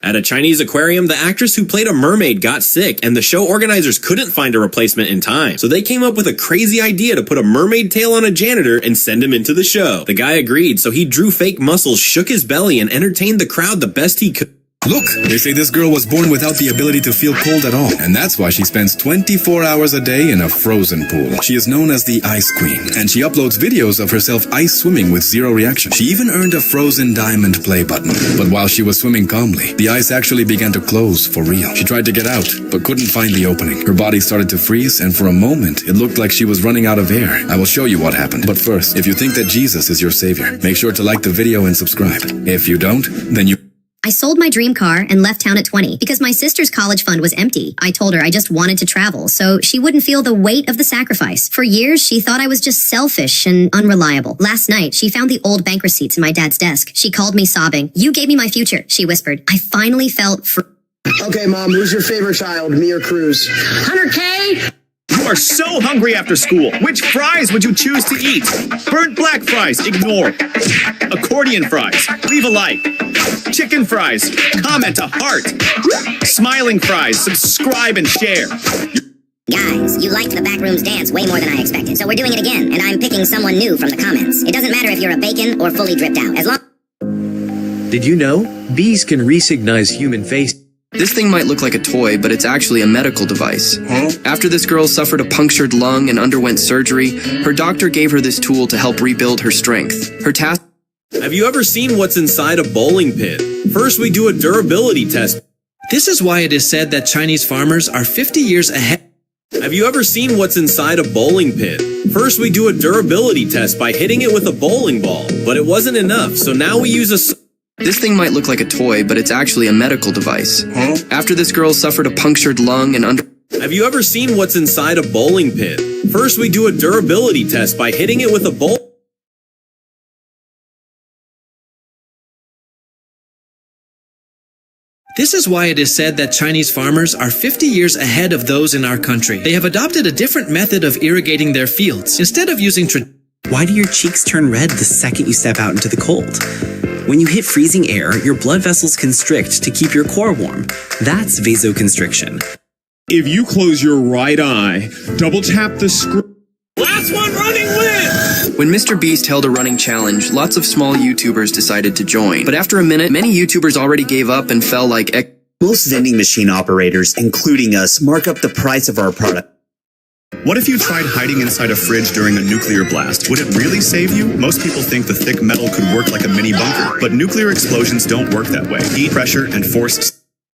At a Chinese aquarium, the actress who played a mermaid got sick, and the show organizers couldn't find a replacement in time. So they came up with a crazy idea to put a mermaid tail on a janitor and send him into the show. The guy agreed, so he drew fake muscles, shook his belly, and entertained the crowd the best he could. Look, they say this girl was born without the ability to feel cold at all, and that's why she spends 24 hours a day in a frozen pool. She is known as the Ice Queen, and she uploads videos of herself ice swimming with zero reaction. She even earned a frozen diamond play button. But while she was swimming calmly, the ice actually began to close for real. She tried to get out, but couldn't find the opening. Her body started to freeze, and for a moment, it looked like she was running out of air. I will show you what happened. But first, if you think that Jesus is your savior, make sure to like the video and subscribe. If you don't, then you... I sold my dream car and left town at 20 because my sister's college fund was empty. I told her I just wanted to travel so she wouldn't feel the weight of the sacrifice. For years, she thought I was just selfish and unreliable. Last night, she found the old bank receipts in my dad's desk. She called me sobbing. "You gave me my future," she whispered. I finally felt free. Okay, Mom, who's your favorite child, me or Cruz? 100K? You are so hungry after school. Which fries would you choose to eat? Burnt black fries, ignore. Accordion fries, leave a like. Chicken fries, comment a heart. Smiling fries, subscribe and share. Guys, you liked the Backrooms dance way more than I expected, so we're doing it again, and I'm picking someone new from the comments. It doesn't matter if you're a bacon or fully dripped out, as long... Did you know? Bees can recognize human face. This thing might look like a toy, but it's actually a medical device. After this girl suffered a punctured lung and underwent surgery, her doctor gave her this tool to help rebuild her strength. Her task... Have you ever seen what's inside a bowling pit? First, we do a durability test. This is why it is said that Chinese farmers are 50 years ahead. Have you ever seen what's inside a bowling pit? First, we do a durability test by hitting it with a bowling ball, but it wasn't enough, so now we use a... This thing might look like a toy, but it's actually a medical device. After this girl suffered a punctured lung and Have you ever seen what's inside a bowling pit? First, we do a durability test by hitting it with a bowl... This is why it is said that Chinese farmers are 50 years ahead of those in our country. They have adopted a different method of irrigating their fields. Instead of using Why do your cheeks turn red the second you step out into the cold? When you hit freezing air, your blood vessels constrict to keep your core warm. That's vasoconstriction. If you close your right eye, double tap the screen. Last one running wins! When Mr. Beast held a running challenge, lots of small YouTubers decided to join. But after a minute, many YouTubers already gave up and fell like... Most vending machine operators, including us, mark up the price of our product. What if you tried hiding inside a fridge during a nuclear blast? Would it really save you? Most people think the thick metal could work like a mini bunker, but nuclear explosions don't work that way. Heat, pressure, and force...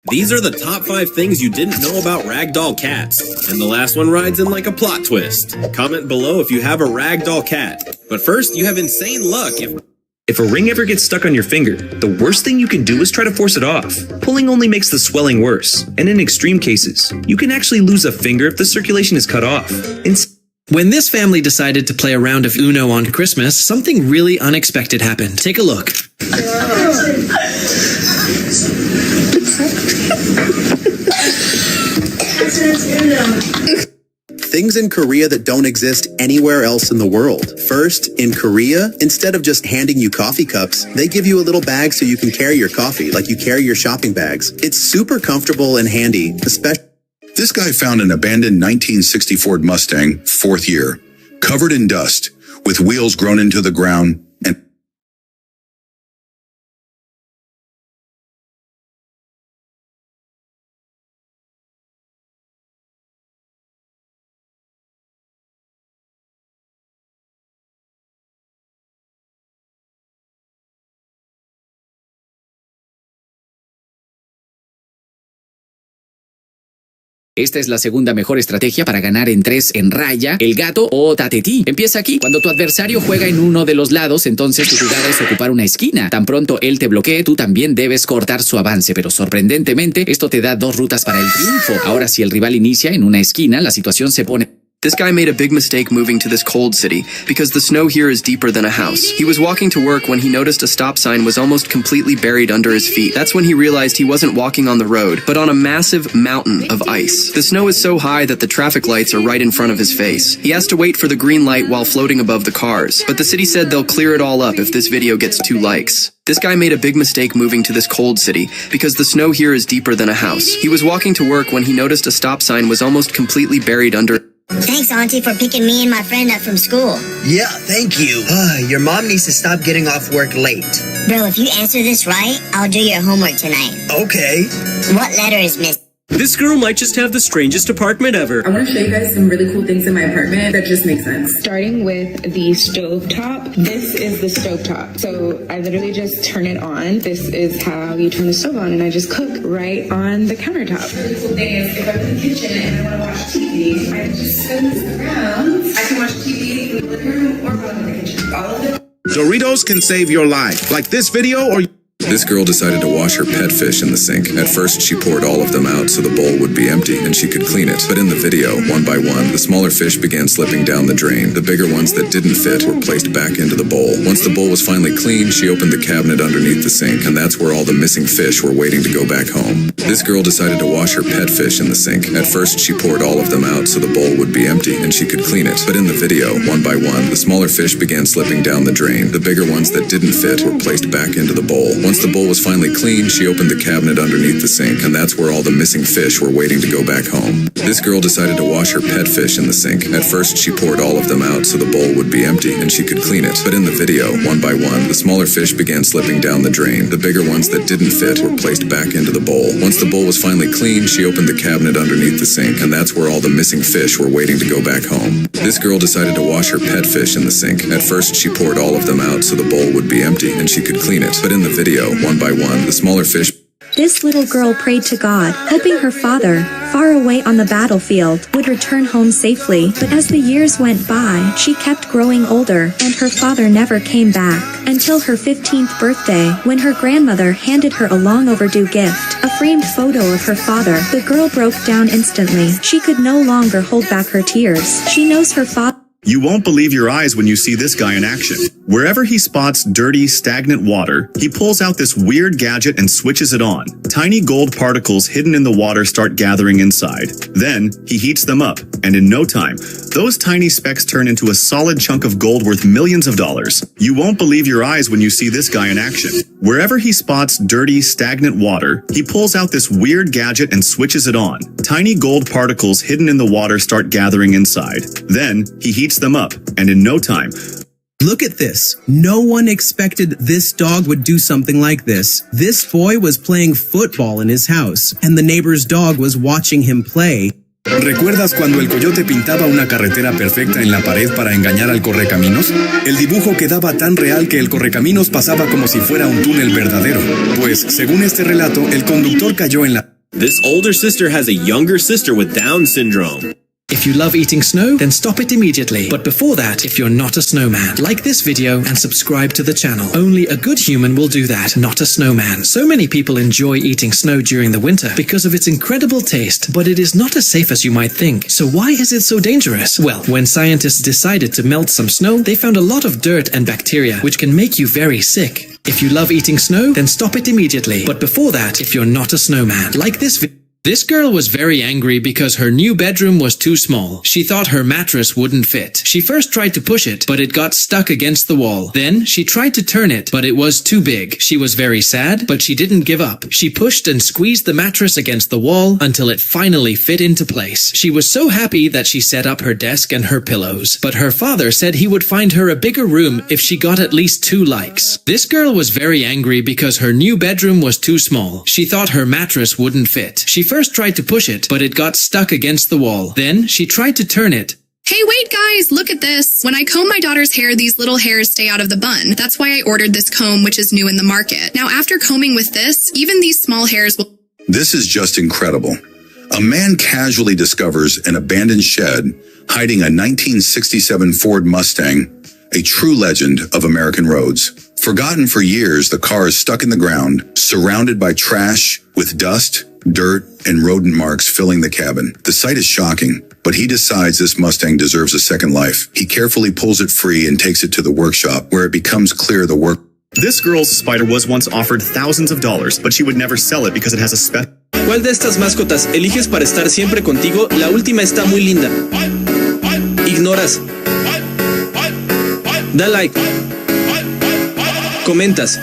These are the top 5 things you didn't know about ragdoll cats. And the last one rides in like a plot twist. Comment below if you have a ragdoll cat. But first, you have insane luck If a ring ever gets stuck on your finger, the worst thing you can do is try to force it off. Pulling only makes the swelling worse, and in extreme cases, you can actually lose a finger if the circulation is cut off. When this family decided to play a round of Uno on Christmas, something really unexpected happened. Take a look. Things in Korea that don't exist anywhere else in the world. First, in Korea, instead of just handing you coffee cups, they give you a little bag so you can carry your coffee, like you carry your shopping bags. It's super comfortable and handy, especially... This guy found an abandoned 1960 Ford Mustang, 4th year, covered in dust, with wheels grown into the ground, and... Esta es la segunda mejor estrategia para ganar en 3 en raya, el gato o tatetí. Empieza aquí. Cuando tu adversario juega en uno de los lados, entonces tu jugada es ocupar una esquina. Tan pronto él te bloquee, tú también debes cortar su avance, pero sorprendentemente, esto te da 2 rutas para el triunfo. Ahora, si el rival inicia en una esquina, la situación se pone... This guy made a big mistake moving to this cold city, because the snow here is deeper than a house. He was walking to work when he noticed a stop sign was almost completely buried under his feet. That's when he realized he wasn't walking on the road, but on a massive mountain of ice. The snow is so high that the traffic lights are right in front of his face. He has to wait for the green light while floating above the cars, but the city said they'll clear it all up if this video gets 2 likes. This guy made a big mistake moving to this cold city, because the snow here is deeper than a house. He was walking to work when he noticed a stop sign was almost completely buried under... Thanks, Auntie, for picking me and my friend up from school. Yeah, thank you. Your mom needs to stop getting off work late. Bro, if you answer this right, I'll do your homework tonight. Okay. What letter is missing? This girl might just have the strangest apartment ever. I want to show you guys some really cool things in my apartment that just make sense. Starting with the stove top. This is the stove top. So I literally just turn it on. This is how you turn the stove on, and I just cook right on the countertop. The really cool thing is if I'm in the kitchen and I want to watch TV, I can just spin this around. I can watch TV in the living room or go in the kitchen. All of it. Doritos can save your life. Like this video or... This girl decided to wash her pet fish in the sink. At first, she poured all of them out so the bowl would be empty and she could clean it. But in the video, one by one, the smaller fish began slipping down the drain. The bigger ones that didn't fit were placed back into the bowl. Once the bowl was finally clean, she opened the cabinet underneath the sink, and that's where all the missing fish were waiting to go back home. This girl decided to wash her pet fish in the sink. At first, she poured all of them out so the bowl would be empty and she could clean it. But in the video, one by one, the smaller fish began slipping down the drain. The bigger ones that didn't fit were placed back into the bowl. Once the bowl was finally clean, she opened the cabinet underneath the sink, and that's where all the missing fish were waiting to go back home. This girl decided to wash her pet fish in the sink. At first, she poured all of them out so the bowl would be empty and she could clean it. But in the video, one by one, the smaller fish began slipping down the drain. The bigger ones that didn't fit were placed back into the bowl. Once the bowl was finally clean, she opened the cabinet underneath the sink, and that's where all the missing fish were waiting to go back home. This girl decided to wash her pet fish in the sink. At first, she poured all of them out so the bowl would be empty and she could clean it. But in the video, one by one, the smaller fish. This little girl prayed to God, hoping her father, far away on the battlefield, would return home safely. But as the years went by, she kept growing older, and her father never came back. Until her 15th birthday, when her grandmother handed her a long overdue gift, a framed photo of her father. The girl broke down instantly. She could no longer hold back her tears. She knows her father. You won't believe your eyes when you see this guy in action. Wherever he spots dirty, stagnant water, he pulls out this weird gadget and switches it on. Tiny gold particles hidden in the water start gathering inside. Then, he heats them up, and in no time, those tiny specks turn into a solid chunk of gold worth millions of dollars. You won't believe your eyes when you see this guy in action. Wherever he spots dirty, stagnant water, he pulls out this weird gadget and switches it on. Tiny gold particles hidden in the water start gathering inside. Then, he heats them up, and in no time. Look at this. No one expected this dog would do something like this. This boy was playing football in his house, and the neighbor's dog was watching him play. ¿Recuerdas cuando el coyote pintaba una carretera perfecta en la pared para engañar al correcaminos? El dibujo quedaba tan real que el correcaminos pasaba como si fuera un túnel verdadero. Pues, según este relato, el conductor cayó en la... This older sister has a younger sister with Down syndrome. If you love eating snow, then stop it immediately. But before that, if you're not a snowman, like this video and subscribe to the channel. Only a good human will do that, not a snowman. So many people enjoy eating snow during the winter because of its incredible taste, but it is not as safe as you might think. So why is it so dangerous? Well, when scientists decided to melt some snow, they found a lot of dirt and bacteria, which can make you very sick. If you love eating snow, then stop it immediately. But before that, if you're not a snowman, like this video. This girl was very angry because her new bedroom was too small. She thought her mattress wouldn't fit. She first tried to push it, but it got stuck against the wall. Then, she tried to turn it, but it was too big. She was very sad, but she didn't give up. She pushed and squeezed the mattress against the wall until it finally fit into place. She was so happy that she set up her desk and her pillows. But her father said he would find her a bigger room if she got at least 2 likes. This girl was very angry because her new bedroom was too small. She thought her mattress wouldn't fit. She first tried to push it, but it got stuck against the wall. Then, she tried to turn it. Hey, wait guys, look at this. When I comb my daughter's hair, these little hairs stay out of the bun. That's why I ordered this comb, which is new in the market. Now, after combing with this, even these small hairs will... This is just incredible. A man casually discovers an abandoned shed hiding a 1967 Ford Mustang, a true legend of American roads. Forgotten for years, the car is stuck in the ground, surrounded by trash with dust, dirt, and rodent marks filling the cabin. The sight is shocking, but he decides this Mustang deserves a second life. He carefully pulls it free and takes it to the workshop, where it becomes clear the work... This girl's spider was once offered thousands of dollars, but she would never sell it because it has a special... ¿Cuál de estas mascotas eliges para estar siempre contigo? La última está muy linda. Ignoras. Da like. Comentas.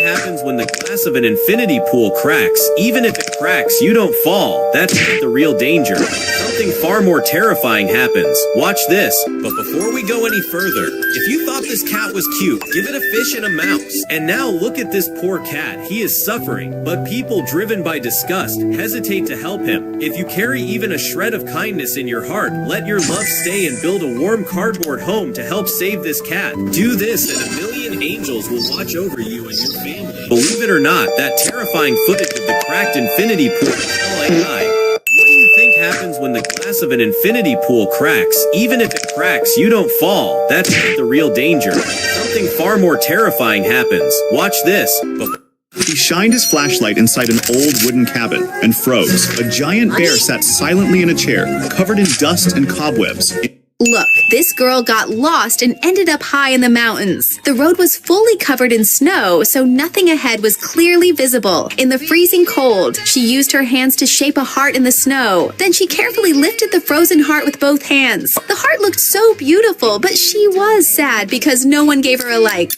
Happens when the glass of an infinity pool cracks. Even if it cracks, you don't fall. That's not the real danger. Something far more terrifying happens. Watch this. But before we go any further, if you thought this cat was cute, give it a fish and a mouse. And now look at this poor cat. He is suffering, but people driven by disgust hesitate to help him. If you carry even a shred of kindness in your heart, let your love stay and build a warm cardboard home to help save this cat. Do this and a million angels will watch over you and your family. Believe it or not, that terrifying footage of the cracked infinity pool. What do you think happens when the glass of an infinity pool cracks. Even if it cracks, you don't fall. That's not the real danger. Something far more terrifying happens. Watch this. He shined his flashlight inside an old wooden cabin and froze. A giant bear sat silently in a chair, covered in dust and cobwebs. Look, this girl got lost and ended up high in the mountains. The road was fully covered in snow, so nothing ahead was clearly visible. In the freezing cold, she used her hands to shape a heart in the snow. Then she carefully lifted the frozen heart with both hands. The heart looked so beautiful, but she was sad because no one gave her a like.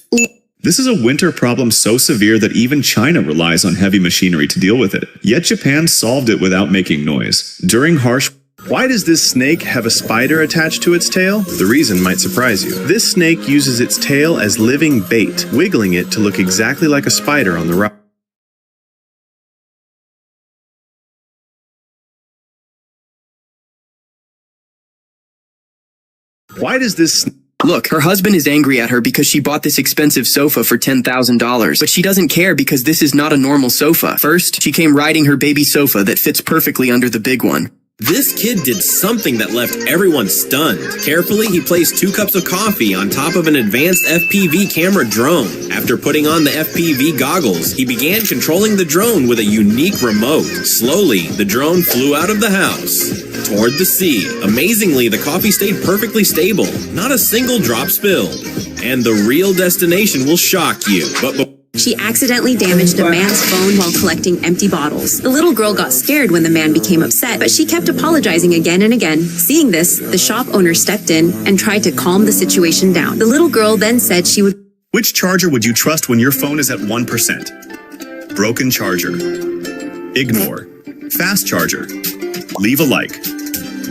This is a winter problem so severe that even China relies on heavy machinery to deal with it. Yet Japan solved it without making noise. During harsh... Why does this snake have a spider attached to its tail? The reason might surprise you. This snake uses its tail as living bait, wiggling it to look exactly like a spider on the rock. Why does this... Look, her husband is angry at her because she bought this expensive sofa for $10,000. But she doesn't care because this is not a normal sofa. First, she came riding her baby sofa that fits perfectly under the big one. This kid did something that left everyone stunned. Carefully, he placed 2 cups of coffee on top of an advanced FPV camera drone. After putting on the FPV goggles, he began controlling the drone with a unique remote. Slowly, the drone flew out of the house toward the sea. Amazingly, the coffee stayed perfectly stable. Not a single drop spilled. And the real destination will shock you. She accidentally damaged a man's phone while collecting empty bottles. The little girl got scared when the man became upset, but she kept apologizing again and again. Seeing this, the shop owner stepped in and tried to calm the situation down. The little girl then said she would... Which charger would you trust when your phone is at 1%? Broken charger. Ignore. Fast charger. Leave a like.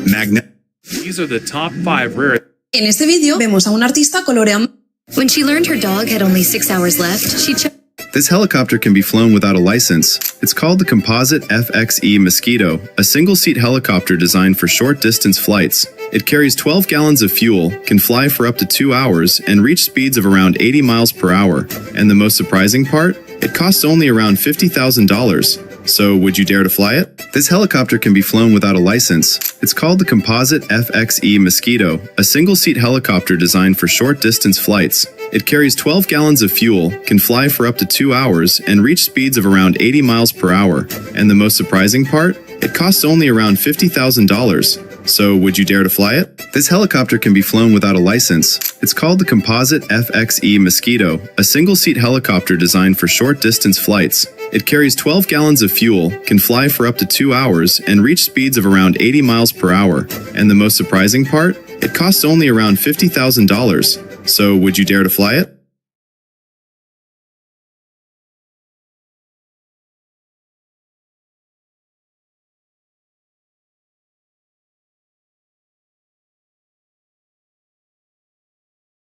Magnet. These are the top 5 rare... En este video vemos a un artista coloreando. When she learned her dog had only 6 hours left, she chose... This helicopter can be flown without a license. It's called the Composite FXE Mosquito, a single-seat helicopter designed for short-distance flights. It carries 12 gallons of fuel, can fly for up to 2 hours, and reach speeds of around 80 miles per hour. And the most surprising part? It costs only around $50,000. So, would you dare to fly it? This helicopter can be flown without a license. It's called the Composite FXE Mosquito, a single-seat helicopter designed for short-distance flights. It carries 12 gallons of fuel, can fly for up to 2 hours, and reach speeds of around 80 miles per hour. And the most surprising part? It costs only around $50,000. So, would you dare to fly it? This helicopter can be flown without a license. It's called the Composite FXE Mosquito, a single-seat helicopter designed for short-distance flights. It carries 12 gallons of fuel, can fly for up to 2 hours, and reach speeds of around 80 miles per hour. And the most surprising part? It costs only around $50,000. So, would you dare to fly it?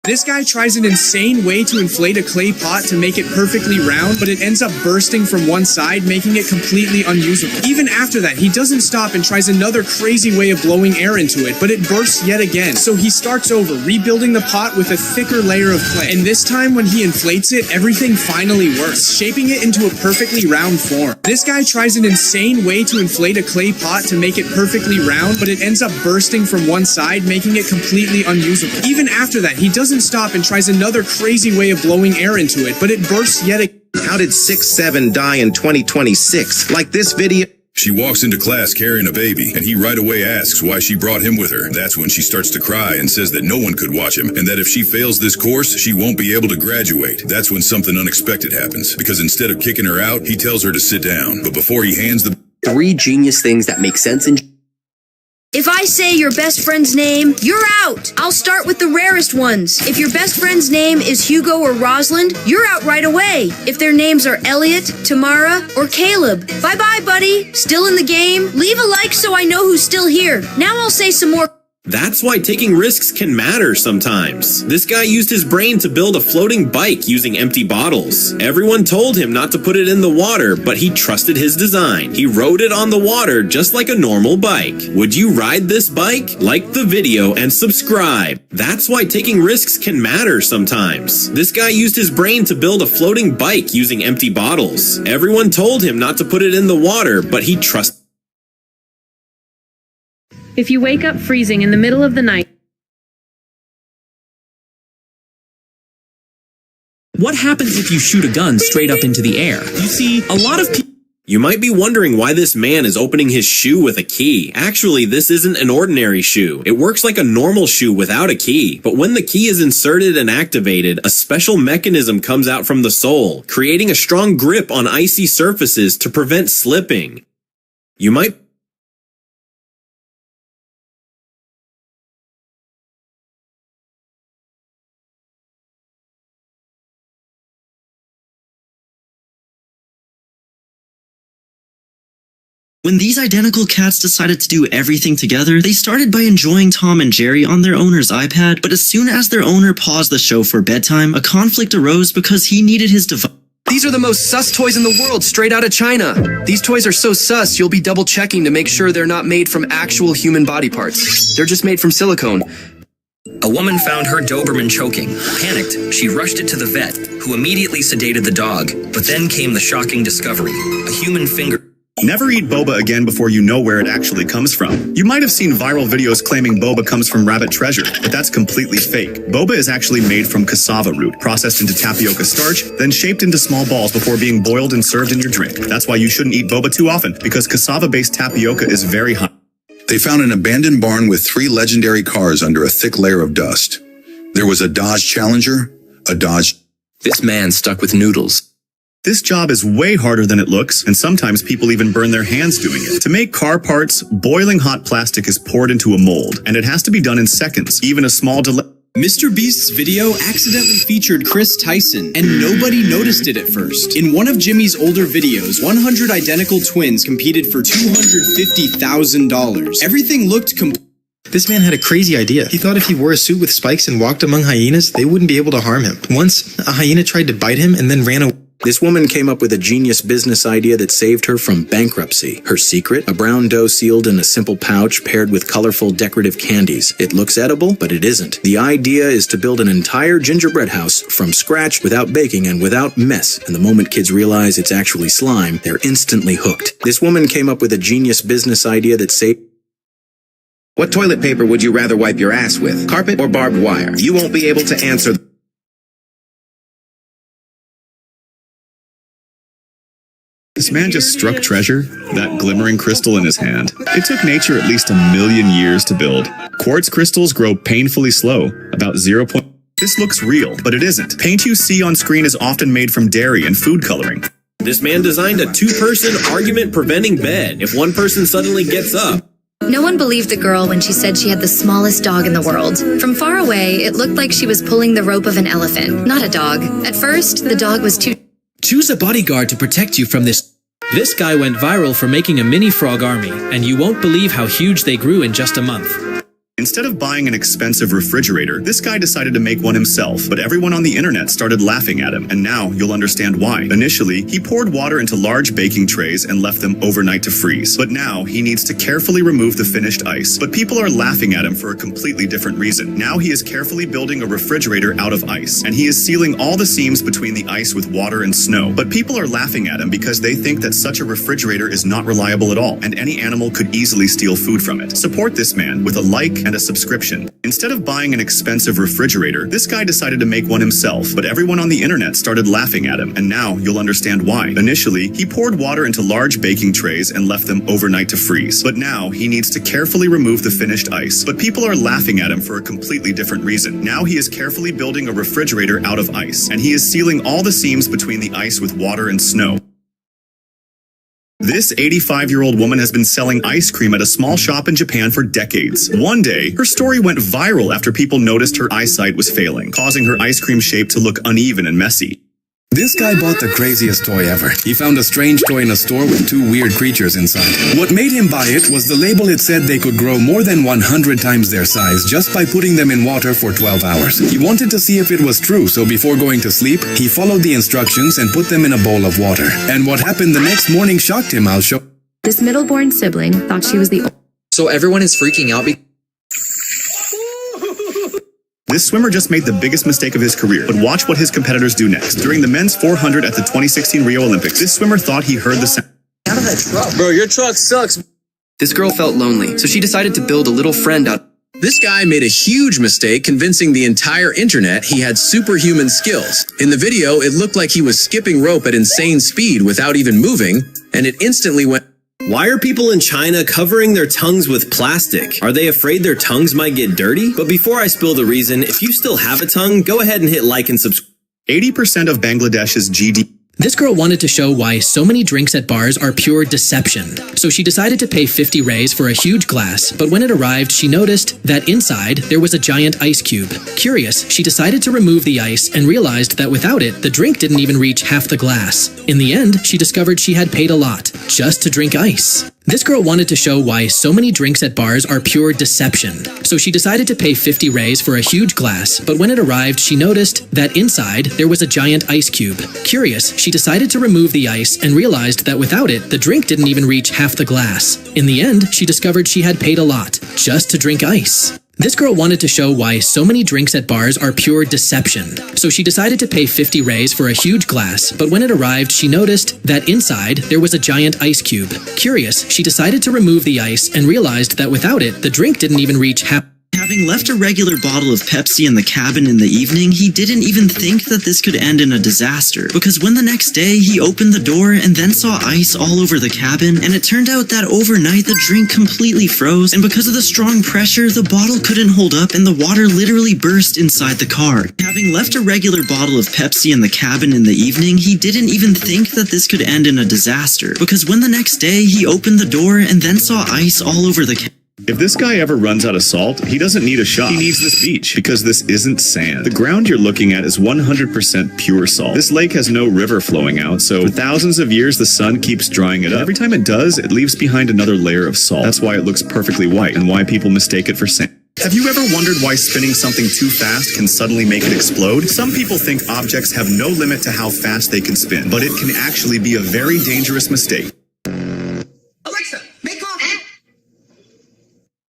This guy tries an insane way to inflate a clay pot to make it perfectly round, but it ends up bursting from one side, making it completely unusable. Even after that, he doesn't stop and tries another crazy way of blowing air into it, but it bursts yet again. So he starts over, rebuilding the pot with a thicker layer of clay. And this time when he inflates it, everything finally works, shaping it into a perfectly round form. This guy tries an insane way to inflate a clay pot to make it perfectly round, but it ends up bursting from one side, making it completely unusable. Even after that, he doesn't stop and tries another crazy way of blowing air into it, but it bursts yet again. How did 6'7" die in 2026? Like this video. She walks into class carrying a baby, and he right away asks why she brought him with her. That's when she starts to cry and says that no one could watch him, and that if she fails this course, she won't be able to graduate. That's when something unexpected happens, because instead of kicking her out, he tells her to sit down. But before he hands the... 3 genius things that make sense in... If I say your best friend's name, you're out. I'll start with the rarest ones. If your best friend's name is Hugo or Rosalind, you're out right away. If their names are Elliot, Tamara, or Caleb. Bye-bye, buddy. Still in the game? Leave a like so I know who's still here. Now I'll say some more. That's why taking risks can matter sometimes. This guy used his brain to build a floating bike using empty bottles. Everyone told him not to put it in the water, but he trusted his design. He rode it on the water just like a normal bike. Would you ride this bike? Like the video and subscribe. That's why taking risks can matter sometimes. This guy used his brain to build a floating bike using empty bottles. Everyone told him not to put it in the water, but he trusted If you wake up freezing in the middle of the night. What happens if you shoot a gun straight up into the air? You see, a lot of people... You might be wondering why this man is opening his shoe with a key. Actually, this isn't an ordinary shoe. It works like a normal shoe without a key. But when the key is inserted and activated, a special mechanism comes out from the sole, creating a strong grip on icy surfaces to prevent slipping. You might... When these identical cats decided to do everything together, they started by enjoying Tom and Jerry on their owner's iPad, but as soon as their owner paused the show for bedtime, a conflict arose because he needed his device. These are the most sus toys in the world, straight out of China. These toys are so sus, you'll be double checking to make sure they're not made from actual human body parts. They're just made from silicone. A woman found her Doberman choking. Panicked, she rushed it to the vet, who immediately sedated the dog. But then came the shocking discovery: a human finger. Never eat boba again before you know where it actually comes from. You might have seen viral videos claiming boba comes from rabbit treasure, but that's completely fake. Boba is actually made from cassava root, processed into tapioca starch, then shaped into small balls before being boiled and served in your drink. That's why you shouldn't eat boba too often, because cassava-based tapioca is very hot. They found an abandoned barn with 3 legendary cars under a thick layer of dust. There was a Dodge Challenger, a Dodge... This man stuck with noodles. This job is way harder than it looks, and sometimes people even burn their hands doing it. To make car parts, boiling hot plastic is poured into a mold, and it has to be done in seconds, even a small delay. Mr. Beast's video accidentally featured Chris Tyson, and nobody noticed it at first. In one of Jimmy's older videos, 100 identical twins competed for $250,000. Everything looked This man had a crazy idea. He thought if he wore a suit with spikes and walked among hyenas, they wouldn't be able to harm him. Once, a hyena tried to bite him and then ran away. This woman came up with a genius business idea that saved her from bankruptcy. Her secret? A brown dough sealed in a simple pouch paired with colorful decorative candies. It looks edible, but it isn't. The idea is to build an entire gingerbread house from scratch without baking and without mess. And the moment kids realize it's actually slime, they're instantly hooked. This woman came up with a genius business idea that saved... What toilet paper would you rather wipe your ass with? Carpet or barbed wire? You won't be able to answer. This man just struck treasure, that glimmering crystal in his hand. It took nature at least 1,000,000 years to build. Quartz crystals grow painfully slow, about 0. This looks real, but it isn't. Paint you see on screen is often made from dairy and food coloring. This man designed a 2-person argument-preventing bed if one person suddenly gets up. No one believed the girl when she said she had the smallest dog in the world. From far away, it looked like she was pulling the rope of an elephant, not a dog. At first, the dog was too... Choose a bodyguard to protect you from this. This guy went viral for making a mini frog army, and you won't believe how huge they grew in just a month. Instead of buying an expensive refrigerator, this guy decided to make one himself, but everyone on the internet started laughing at him, and now you'll understand why. Initially, he poured water into large baking trays and left them overnight to freeze, but now he needs to carefully remove the finished ice. But people are laughing at him for a completely different reason. Now he is carefully building a refrigerator out of ice, and he is sealing all the seams between the ice with water and snow. But people are laughing at him because they think that such a refrigerator is not reliable at all, and any animal could easily steal food from it. Support this man with a like and a subscription. Instead of buying an expensive refrigerator, this guy decided to make one himself, but everyone on the internet started laughing at him, and now you'll understand why. Initially, he poured water into large baking trays and left them overnight to freeze, but now he needs to carefully remove the finished ice. But people are laughing at him for a completely different reason. Now he is carefully building a refrigerator out of ice, and he is sealing all the seams between the ice with water and snow. This 85-year-old woman has been selling ice cream at a small shop in Japan for decades. One day, her story went viral after people noticed her eyesight was failing, causing her ice cream shape to look uneven and messy. This guy bought the craziest toy ever. He found a strange toy in a store with 2 weird creatures inside. What made him buy it was the label. It said they could grow more than 100 times their size just by putting them in water for 12 hours. He wanted to see if it was true, so before going to sleep, he followed the instructions and put them in a bowl of water. And what happened the next morning shocked him. I'll show. This middle-born sibling thought she was the... So everyone is freaking out because... This swimmer just made the biggest mistake of his career, but watch what his competitors do next. During the men's 400 at the 2016 Rio Olympics, this swimmer thought he heard the sound. Out of that truck. Bro, your truck sucks. This girl felt lonely, so she decided to build a little friend out. This guy made a huge mistake convincing the entire internet he had superhuman skills. In the video, it looked like he was skipping rope at insane speed without even moving, and it instantly went. Why are people in China covering their tongues with plastic? Are they afraid their tongues might get dirty? But before I spill the reason, if you still have a tongue, go ahead and hit like and subscribe. 80% of Bangladesh's GDP. This girl wanted to show why so many drinks at bars are pure deception. So she decided to pay 50 rays for a huge glass, but when it arrived, she noticed that inside there was a giant ice cube. Curious, she decided to remove the ice and realized that without it, the drink didn't even reach half the glass. In the end, she discovered she had paid a lot just to drink ice. This girl wanted to show why so many drinks at bars are pure deception. So she decided to pay 50 rays for a huge glass, but when it arrived, she noticed that inside there was a giant ice cube. Curious, she decided to remove the ice and realized that without it, the drink didn't even reach half the glass. In the end, she discovered she had paid a lot just to drink ice. This girl wanted to show why so many drinks at bars are pure deception. So she decided to pay 50 rays for a huge glass, but when it arrived, she noticed that inside there was a giant ice cube. Curious, she decided to remove the ice and realized that without it, the drink didn't even reach half. Having left a regular bottle of Pepsi in the cabin in the evening, he didn't even think that this could end in a disaster. Because when the next day, he opened the door and then saw ice all over the cabin, and it turned out that overnight the drink completely froze, and because of the strong pressure, the bottle couldn't hold up and the water literally burst inside the car. Having left a regular bottle of Pepsi in the cabin in the evening, he didn't even think that this could end in a disaster. Because when the next day, he opened the door and then saw ice all over the cabin. If this guy ever runs out of salt, he doesn't need a shop. He needs this beach, because this isn't sand. The ground you're looking at is 100% pure salt. This lake has no river flowing out, so for thousands of years the sun keeps drying it up. Every time it does, it leaves behind another layer of salt. That's why it looks perfectly white, and why people mistake it for sand. Have you ever wondered why spinning something too fast can suddenly make it explode? Some people think objects have no limit to how fast they can spin, but it can actually be a very dangerous mistake.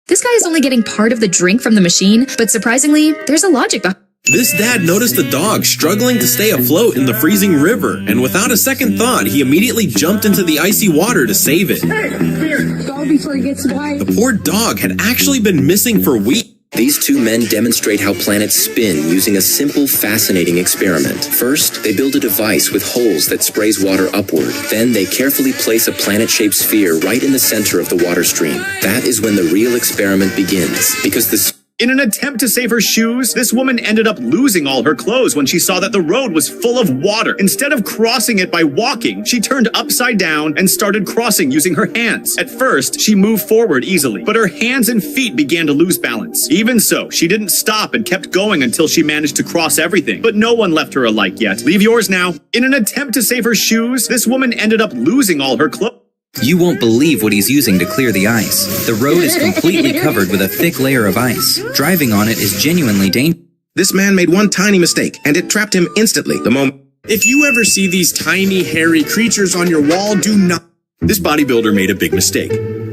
This guy is only getting part of the drink from the machine, but surprisingly, there's a logic behind. This dad noticed the dog struggling to stay afloat in the freezing river, and without a second thought, he immediately jumped into the icy water to save it. Here, dog before he gets wet. The poor dog had actually been missing for weeks. These two men demonstrate how planets spin using a simple, fascinating experiment. First, they build a device with holes that sprays water upward. Then they carefully place a planet-shaped sphere right in the center of the water stream. That is when the real experiment begins, because the In an attempt to save her shoes, this woman ended up losing all her clothes when she saw that the road was full of water. Instead of crossing it by walking, she turned upside down and started crossing using her hands. At first, she moved forward easily, but her hands and feet began to lose balance. Even so, she didn't stop and kept going until she managed to cross everything. But no one left her a like yet. Leave yours now. In an attempt to save her shoes, this woman ended up losing all her clothes. You won't believe what he's using to clear the ice. The road is completely covered with a thick layer of ice. Driving on it is genuinely dangerous. This man made one tiny mistake, and it trapped him instantly the moment. If you ever see these tiny, hairy creatures on your wall, do not. This bodybuilder made a big mistake.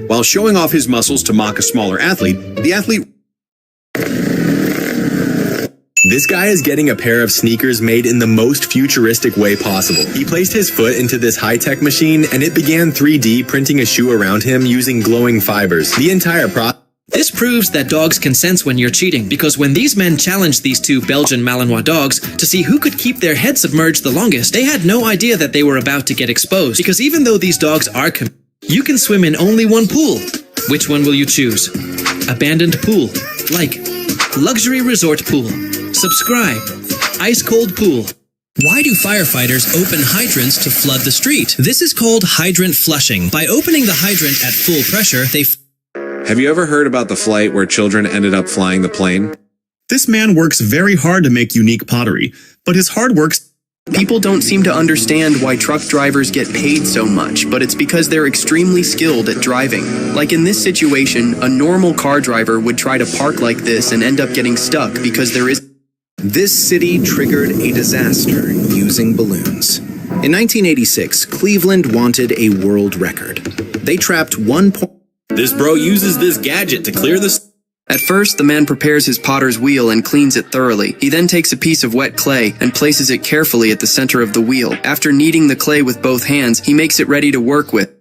While showing off his muscles to mock a smaller athlete, the athlete... This guy is getting a pair of sneakers made in the most futuristic way possible. He placed his foot into this high-tech machine, and it began 3D printing a shoe around him using glowing fibers. The entire process... This proves that dogs can sense when you're cheating, because when these men challenged these two Belgian Malinois dogs to see who could keep their head submerged the longest, they had no idea that they were about to get exposed. Because even though these dogs are you can swim in only one pool. Which one will you choose? Abandoned pool. Like. Luxury resort pool. Subscribe. Ice cold pool. Why do firefighters open hydrants to flood the street? This is called hydrant flushing. By opening the hydrant at full pressure, they Have you ever heard about the flight where children ended up flying the plane? This man works very hard to make unique pottery, but his hard work... People don't seem to understand why truck drivers get paid so much, but it's because they're extremely skilled at driving. Like in this situation, a normal car driver would try to park like this and end up getting stuck because there is... This city triggered a disaster using balloons. In 1986, Cleveland wanted a world record. They trapped This bro uses this gadget to clear the... At first, the man prepares his potter's wheel and cleans it thoroughly. He then takes a piece of wet clay and places it carefully at the center of the wheel. After kneading the clay with both hands, he makes it ready to work with.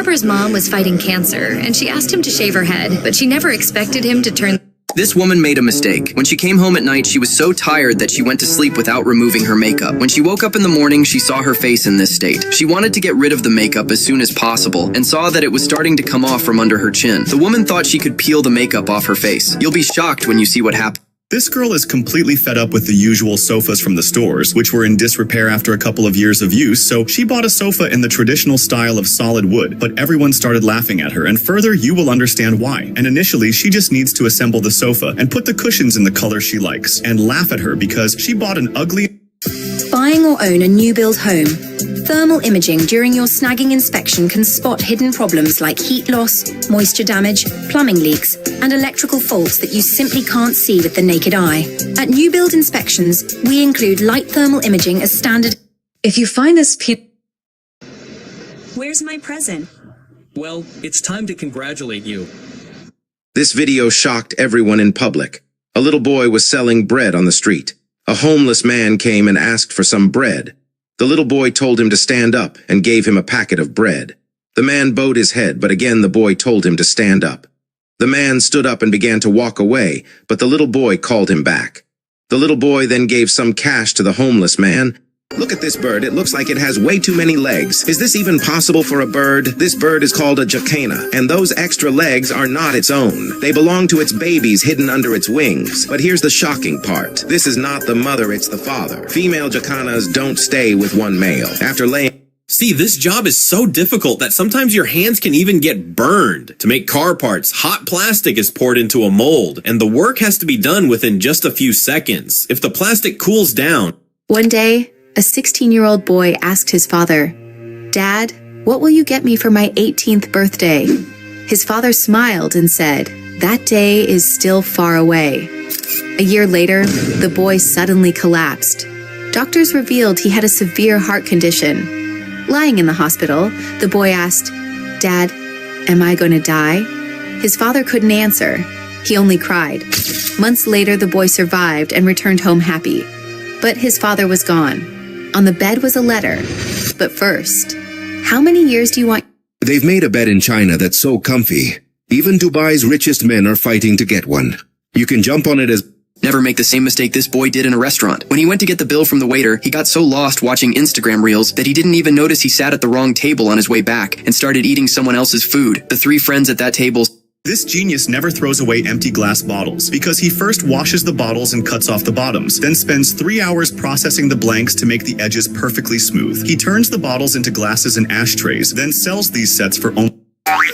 Amber's mom was fighting cancer, and she asked him to shave her head, but she never expected him to turn... This woman made a mistake. When she came home at night, she was so tired that she went to sleep without removing her makeup. When she woke up in the morning, she saw her face in this state. She wanted to get rid of the makeup as soon as possible and saw that it was starting to come off from under her chin. The woman thought she could peel the makeup off her face. You'll be shocked when you see what happened. This girl is completely fed up with the usual sofas from the stores, which were in disrepair after a couple of years of use, so she bought a sofa in the traditional style of solid wood, but everyone started laughing at her, and further, you will understand why. And initially, she just needs to assemble the sofa and put the cushions in the color she likes, and laugh at her because she bought an ugly... Buying or own a new build home. Thermal imaging during your snagging inspection can spot hidden problems like heat loss, moisture damage, plumbing leaks, and electrical faults that you simply can't see with the naked eye. At new build inspections, we include light thermal imaging as standard. If you find this pin... Where's my present? Well, it's time to congratulate you. This video shocked everyone in public. A little boy was selling bread on the street. A homeless man came and asked for some bread. The little boy told him to stand up and gave him a packet of bread. The man bowed his head, but again the boy told him to stand up. The man stood up and began to walk away, but the little boy called him back. The little boy then gave some cash to the homeless man. Look at this bird. It looks like it has way too many legs. Is this even possible for a bird? This bird is called a jacana, and those extra legs are not its own. They belong to its babies hidden under its wings. But here's the shocking part. This is not the mother, it's the father. Female jacanas don't stay with one male. After laying... See, this job is so difficult that sometimes your hands can even get burned. To make car parts, hot plastic is poured into a mold, and the work has to be done within just a few seconds. If the plastic cools down... One day, a 16-year-old boy asked his father, "Dad, what will you get me for my 18th birthday?" His father smiled and said, "That day is still far away." A year later, the boy suddenly collapsed. Doctors revealed he had a severe heart condition. Lying in the hospital, the boy asked, "Dad, am I going to die?" His father couldn't answer. He only cried. Months later, the boy survived and returned home happy. But his father was gone. On the bed was a letter. But first, how many years do you want? They've made a bed in China that's so comfy. Even Dubai's richest men are fighting to get one. You can jump on it as... Never make the same mistake this boy did in a restaurant. When he went to get the bill from the waiter, he got so lost watching Instagram reels that he didn't even notice he sat at the wrong table on his way back and started eating someone else's food. The three friends at that table... This genius never throws away empty glass bottles because he first washes the bottles and cuts off the bottoms, then spends 3 hours processing the blanks to make the edges perfectly smooth. He turns the bottles into glasses and ashtrays, then sells these sets for only...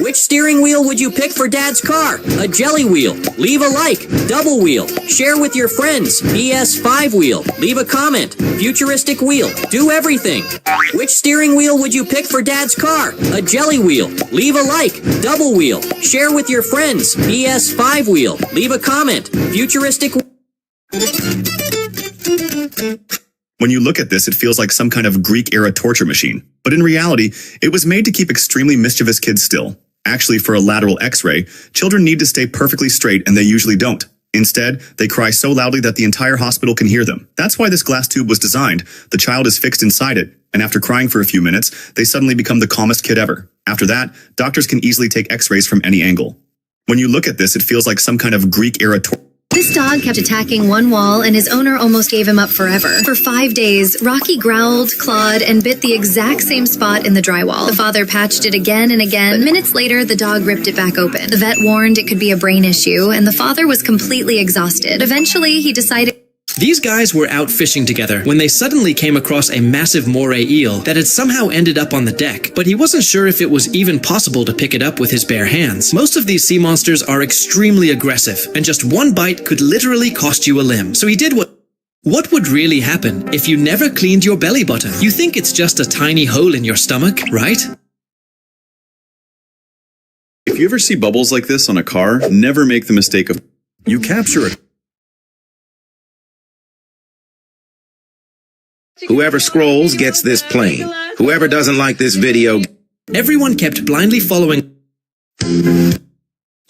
Which steering wheel would you pick for Dad's car? A jelly wheel. Leave a like. Double wheel. Share with your friends. ES5 wheel. Leave a comment. Futuristic wheel. Do everything. Which steering wheel would you pick for Dad's car? A jelly wheel. Leave a like. Double wheel. Share with your friends. ES5 wheel. Leave a comment. Futuristic. When you look at this, it feels like some kind of Greek-era torture machine. But in reality, it was made to keep extremely mischievous kids still. Actually, for a lateral X-ray, children need to stay perfectly straight, and they usually don't. Instead, they cry so loudly that the entire hospital can hear them. That's why this glass tube was designed. The child is fixed inside it, and after crying for a few minutes, they suddenly become the calmest kid ever. After that, doctors can easily take X-rays from any angle. When you look at this, it feels like some kind of Greek-era torture. This dog kept attacking one wall, and his owner almost gave him up forever. For 5 days, Rocky growled, clawed, and bit the exact same spot in the drywall. The father patched it again and again, but minutes later, the dog ripped it back open. The vet warned it could be a brain issue, and the father was completely exhausted. Eventually, he decided... These guys were out fishing together when they suddenly came across a massive moray eel that had somehow ended up on the deck, but he wasn't sure if it was even possible to pick it up with his bare hands. Most of these sea monsters are extremely aggressive, and just one bite could literally cost you a limb. So he did what would really happen if you never cleaned your belly button? You think it's just a tiny hole in your stomach, right? If you ever see bubbles like this on a car, never make the mistake of... You capture it. Whoever scrolls gets this plane. Whoever doesn't like this video... Everyone kept blindly following...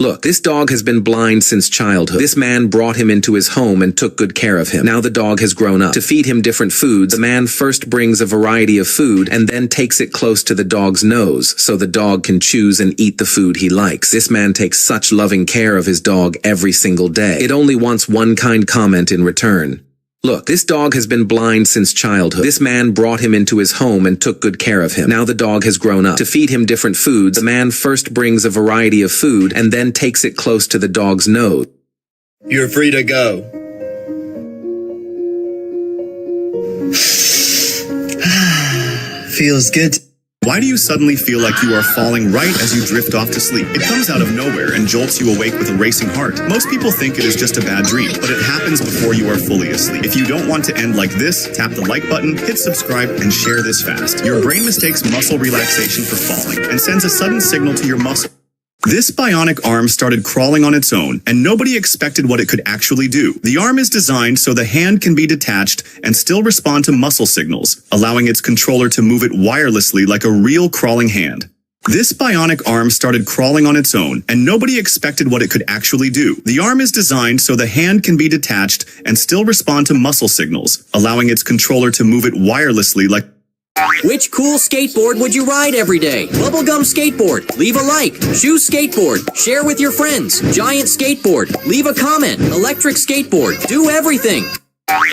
Look, this dog has been blind since childhood. This man brought him into his home and took good care of him. Now the dog has grown up. To feed him different foods, the man first brings a variety of food and then takes it close to the dog's nose so the dog can choose and eat the food he likes. This man takes such loving care of his dog every single day. It only wants one kind comment in return. Look, this dog has been blind since childhood. This man brought him into his home and took good care of him. Now the dog has grown up. To feed him different foods, the man first brings a variety of food and then takes it close to the dog's nose. You're free to go. Feels good. Why do you suddenly feel like you are falling right as you drift off to sleep? It comes out of nowhere and jolts you awake with a racing heart. Most people think it is just a bad dream, but it happens before you are fully asleep. If you don't want to end like this, tap the like button, hit subscribe, and share this fast. Your brain mistakes muscle relaxation for falling and sends a sudden signal to your muscle. This bionic arm started crawling on its own, and nobody expected what it could actually do. The arm is designed so the hand can be detached and still respond to muscle signals, allowing its controller to move it wirelessly like a real crawling hand. This bionic arm started crawling on its own, and nobody expected what it could actually do. The arm is designed so the hand can be detached and still respond to muscle signals, allowing its controller to move it wirelessly like... Which cool skateboard would you ride every day? Bubblegum skateboard. Leave a like. Shoe skateboard. Share with your friends. Giant skateboard. Leave a comment. Electric skateboard. Do everything.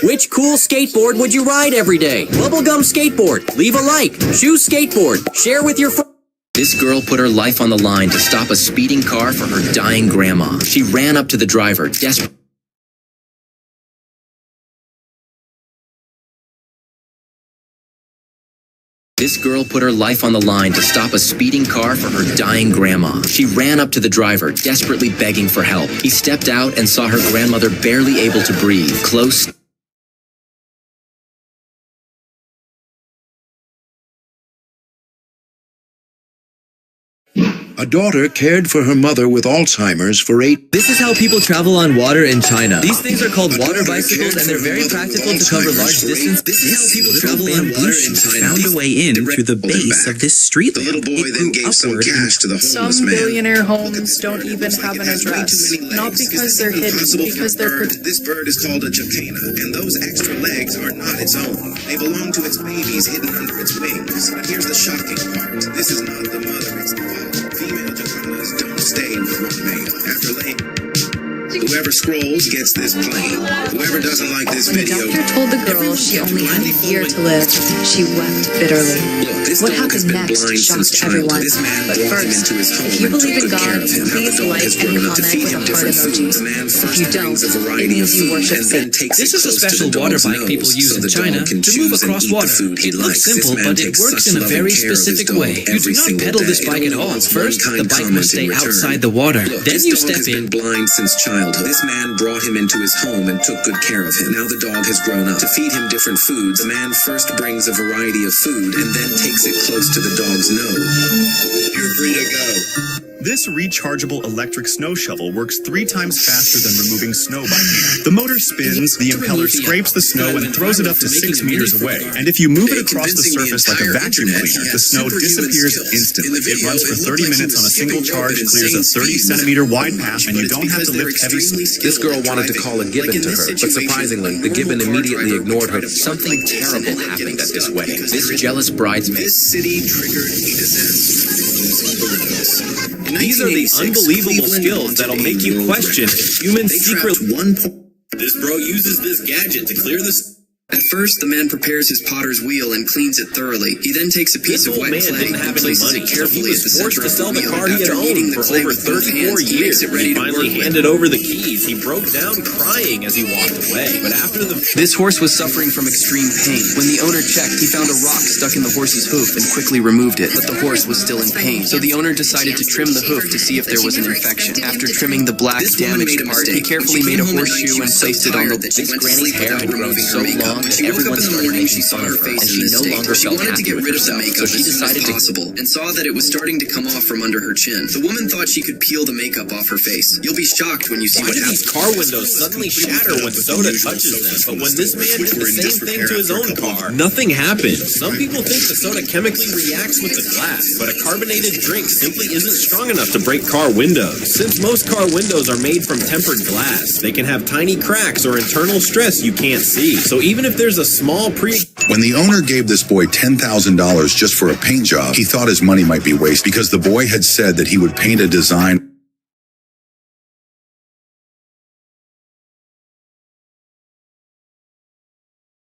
Which cool skateboard would you ride every day? Bubblegum skateboard. Leave a like. Shoe skateboard. Share with your friends. This girl put her life on the line to stop a speeding car for her dying grandma. She ran up to the driver, desperate. This girl put her life on the line to stop a speeding car for her dying grandma. She ran up to the driver, desperately begging for help. He stepped out and saw her grandmother barely able to breathe, close. A daughter cared for her mother with Alzheimer's for 8... This is how people travel on water in China. These things are called water bicycles, and they're very practical to cover large distances. This is how people travel on water in China. Found a way in through the base of this street lamp. The little boy then gave some cash to the homeless Some man. billionaire homes don't even have an address. Not because they're hidden, because they're... This bird is called a jacana, and those extra legs are not its own. They belong to its babies hidden under its wings. But here's the shocking part. This is not the mother, it's the father. Female jacanas don't stay with one male. After laying... Whoever scrolls gets this plane. Whoever doesn't like this When the video... doctor told the girl she only had a year to live, she wept bitterly. What happened next shocked everyone. But first, if you believe in God, please like and comment with a heart emoji. If you don't, it means you worship Satan. This is a special water bike people use in China to move across water. It looks simple, but it works in a very specific way. You do not pedal this bike at all. First, the bike must stay outside the water. Then you step in. Blind since childhood. This man brought him into his home and took good care of him. Now the dog has grown up. To feed him different foods, the man first brings a variety of food and then takes it close to the dog's nose. You're free to go. This rechargeable electric snow shovel works 3 times faster than removing snow by hand. The motor spins, the impeller scrapes the snow and throws it up to 6 meters away. And if you move it across the surface like a vacuum cleaner, the snow disappears instantly. It runs for 30 minutes on a single charge, clears a 30-centimeter wide path, and you don't have to lift heavy stuff. This girl wanted to call a gibbon to her, but surprisingly, the gibbon immediately ignored her. Something terrible happened at this wedding. This jealous bridesmaid. This city triggered a disaster. These are the unbelievable skills that'll make you question if humans secretly... This bro uses this gadget to clear this... At first, the man prepares his potter's wheel and cleans it thoroughly. He then takes a piece of wet clay and places it carefully at the center of the wheel. After kneading the clay with both hands, he makes it ready to work with. He handed over the keys. He broke down crying as he walked away. But after the... This horse was suffering from extreme pain. When the owner checked, he found a rock stuck in the horse's hoof and quickly removed it, but the horse was still in pain. So the owner decided to trim the hoof to see if there was an infection. After trimming the black damaged part, he carefully made a horseshoe and placed it on the... This granny's hair had grown so long strong that everyone started making fun of her, and she no longer felt happy with herself, so she decided to and saw that it was starting to come off from under her chin. The woman thought she could peel the makeup off her face. You'll be shocked when you see Why what do happens. these car windows suddenly shatter when soda touches them? But when this man did the same thing to his own car, nothing happened. Some people think the soda chemically reacts with the glass, but a carbonated drink simply isn't strong enough to break car windows. Since most car windows are made from tempered glass, they can have tiny cracks or internal stress you can't see. So even if there's a small When the owner gave this boy $10,000 just for a paint job, he thought his money might be wasted because the boy had said that he would paint a design.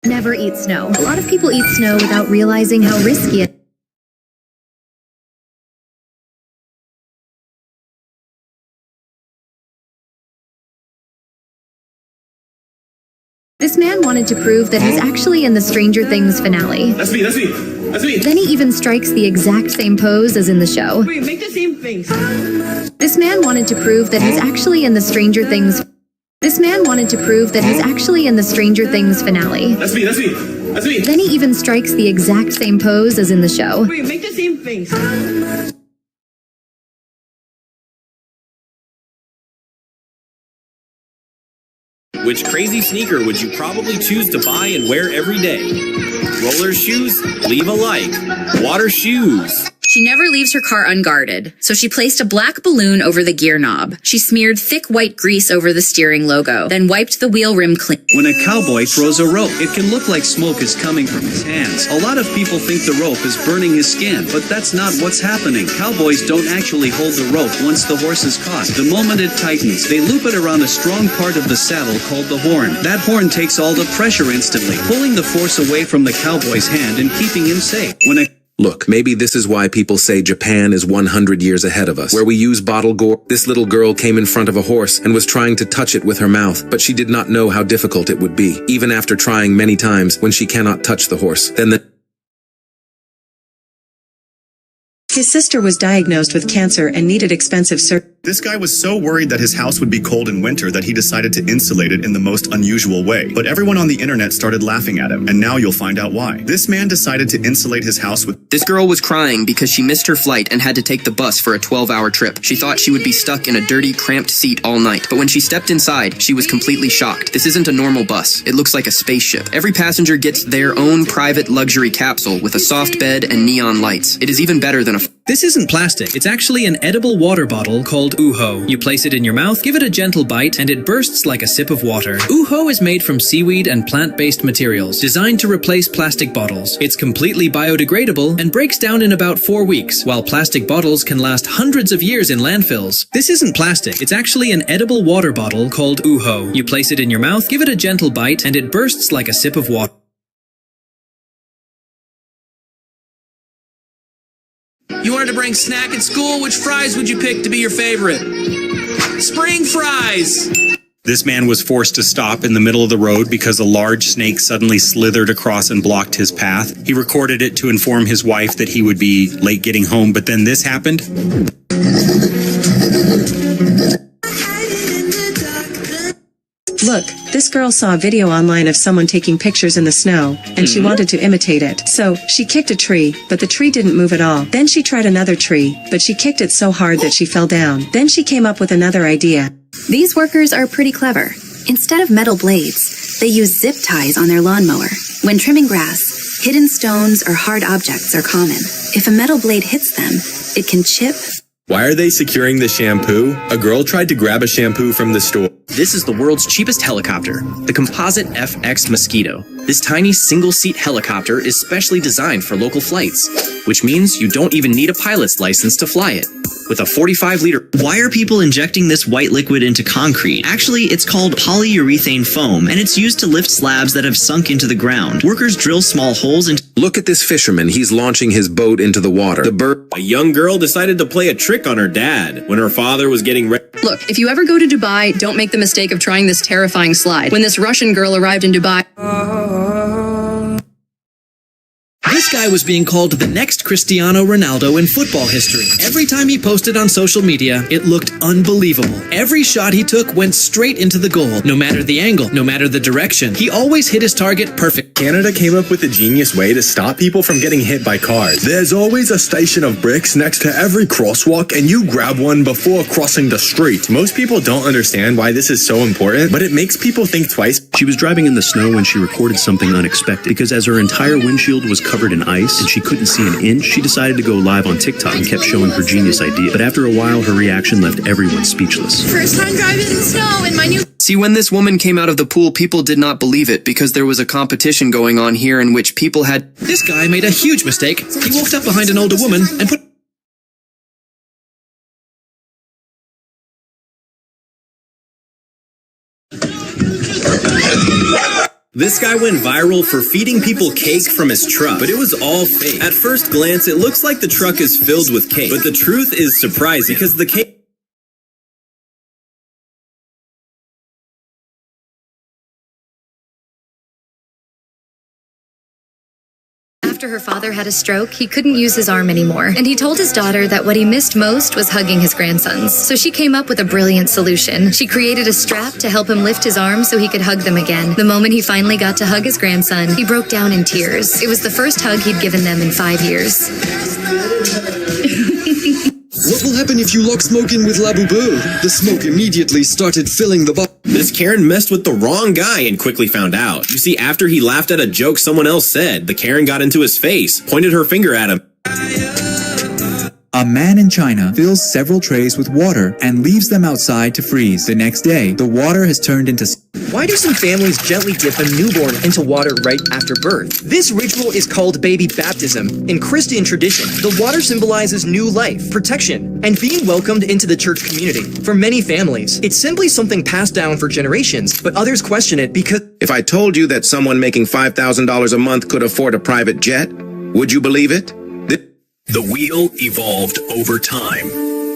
Never eat snow. A lot of people eat snow without realizing how risky it is. This man wanted to prove that he's actually in the Stranger Things finale. That's me. Then he even strikes the exact same pose as in the show. Wait, make the same face. This man wanted to prove that he's actually in the Stranger Things. This man wanted to prove that he's actually in the Stranger Things finale. That's me. Then he even strikes the exact same pose as in the show. Wait, make the same face. Which crazy sneaker would you probably choose to buy and wear every day? Roller shoes? Leave a like. Water shoes? She never leaves her car unguarded, so she placed a black balloon over the gear knob. She smeared thick white grease over the steering logo, then wiped the wheel rim clean. When a cowboy throws a rope, it can look like smoke is coming from his hands. A lot of people think the rope is burning his skin, but that's not what's happening. Cowboys don't actually hold the rope once the horse is caught. The moment it tightens, they loop it around a strong part of the saddle called the horn. That horn takes all the pressure instantly, pulling the force away from the cowboy's hand and keeping him safe. Look, maybe this is why people say Japan is 100 years ahead of us, where we use bottle gore. This little girl came in front of a horse and was trying to touch it with her mouth, but she did not know how difficult it would be, even after trying many times when she cannot touch the horse. Then His sister was diagnosed with cancer and needed expensive surgery. This guy was so worried that his house would be cold in winter that he decided to insulate it in the most unusual way. But everyone on the internet started laughing at him, and now you'll find out why. This man decided to insulate his house with... This girl was crying because she missed her flight and had to take the bus for a 12-hour trip. She thought she would be stuck in a dirty, cramped seat all night, but when she stepped inside, she was completely shocked. This isn't a normal bus. It looks like a spaceship. Every passenger gets their own private luxury capsule with a soft bed and neon lights. It is even better than a... This isn't plastic. It's actually an edible water bottle called Uho. You place it in your mouth, give it a gentle bite, and it bursts like a sip of water. Uho is made from seaweed and plant-based materials, designed to replace plastic bottles. It's completely biodegradable and breaks down in about 4 weeks, while plastic bottles can last hundreds of years in landfills. This isn't plastic. It's actually an edible water bottle called Uho. You place it in your mouth, give it a gentle bite, and it bursts like a sip of water. You wanted to bring snack at school? Which fries would you pick to be your favorite? Spring fries! This man was forced to stop in the middle of the road because a large snake suddenly slithered across and blocked his path. He recorded it to inform his wife that he would be late getting home, but then this happened. Look, this girl saw a video online of someone taking pictures in the snow, and she wanted to imitate it. So, she kicked a tree, but the tree didn't move at all. Then she tried another tree, but she kicked it so hard that she fell down. Then she came up with another idea. These workers are pretty clever. Instead of metal blades, they use zip ties on their lawnmower. When trimming grass, hidden stones or hard objects are common. If a metal blade hits them, it can chip. Why are they securing the shampoo? A girl tried to grab a shampoo from the store. This is the world's cheapest helicopter, the Composite FX Mosquito. This tiny single-seat helicopter is specially designed for local flights, which means you don't even need a pilot's license to fly it. With a 45-liter... Why are people injecting this white liquid into concrete? Actually, it's called polyurethane foam, and it's used to lift slabs that have sunk into the ground. Workers drill small holes into... Look at this fisherman. He's launching his boat into the water. A young girl decided to play a trick on her dad when her father was getting ready. Look, if you ever go to Dubai, don't make the mistake of trying this terrifying slide. When this Russian girl arrived in Dubai... This guy guy was being called the next Cristiano Ronaldo in football history. Every time he posted on social media, it looked unbelievable. Every shot he took went straight into the goal, no matter the angle, no matter the direction. He always hit his target perfect. Canada came up with a genius way to stop people from getting hit by cars. There's always a station of bricks next to every crosswalk, and you grab one before crossing the street. Most people don't understand why this is so important, but it makes people think twice. She was driving in the snow when she recorded something unexpected, because as her entire windshield was covered in ice and she couldn't see an inch, she decided to go live on TikTok and kept showing her genius idea. But after a while, her reaction left everyone speechless. First time driving in the snow in my new... See, when this woman came out of the pool, people did not believe it because there was a competition going on here in which people had... This guy made a huge mistake. He walked up behind an older woman and put... This guy went viral for feeding people cake from his truck, but it was all fake. At first glance, it looks like the truck is filled with cake, but the truth is surprising because the cake... After her father had a stroke, he couldn't use his arm anymore, and he told his daughter that what he missed most was hugging his grandsons. So she came up with a brilliant solution. She created a strap to help him lift his arms so he could hug them again. The moment he finally got to hug his grandson, he broke down in tears. It was the first hug he'd given them in 5 years. What will happen if you lock smoke in with Labubu? The smoke immediately started filling the bottle. This Karen messed with the wrong guy and quickly found out. You see, after he laughed at a joke someone else said, the Karen got into his face, pointed her finger at him. A man in China fills several trays with water and leaves them outside to freeze. The next day, the water has turned into... Why do some families gently dip a newborn into water right after birth? This ritual is called baby baptism. In Christian tradition, the water symbolizes new life, protection, and being welcomed into the church community. For many families, it's simply something passed down for generations, but others question it because... If I told you that someone making $5,000 a month could afford a private jet, would you believe it? The wheel evolved over time,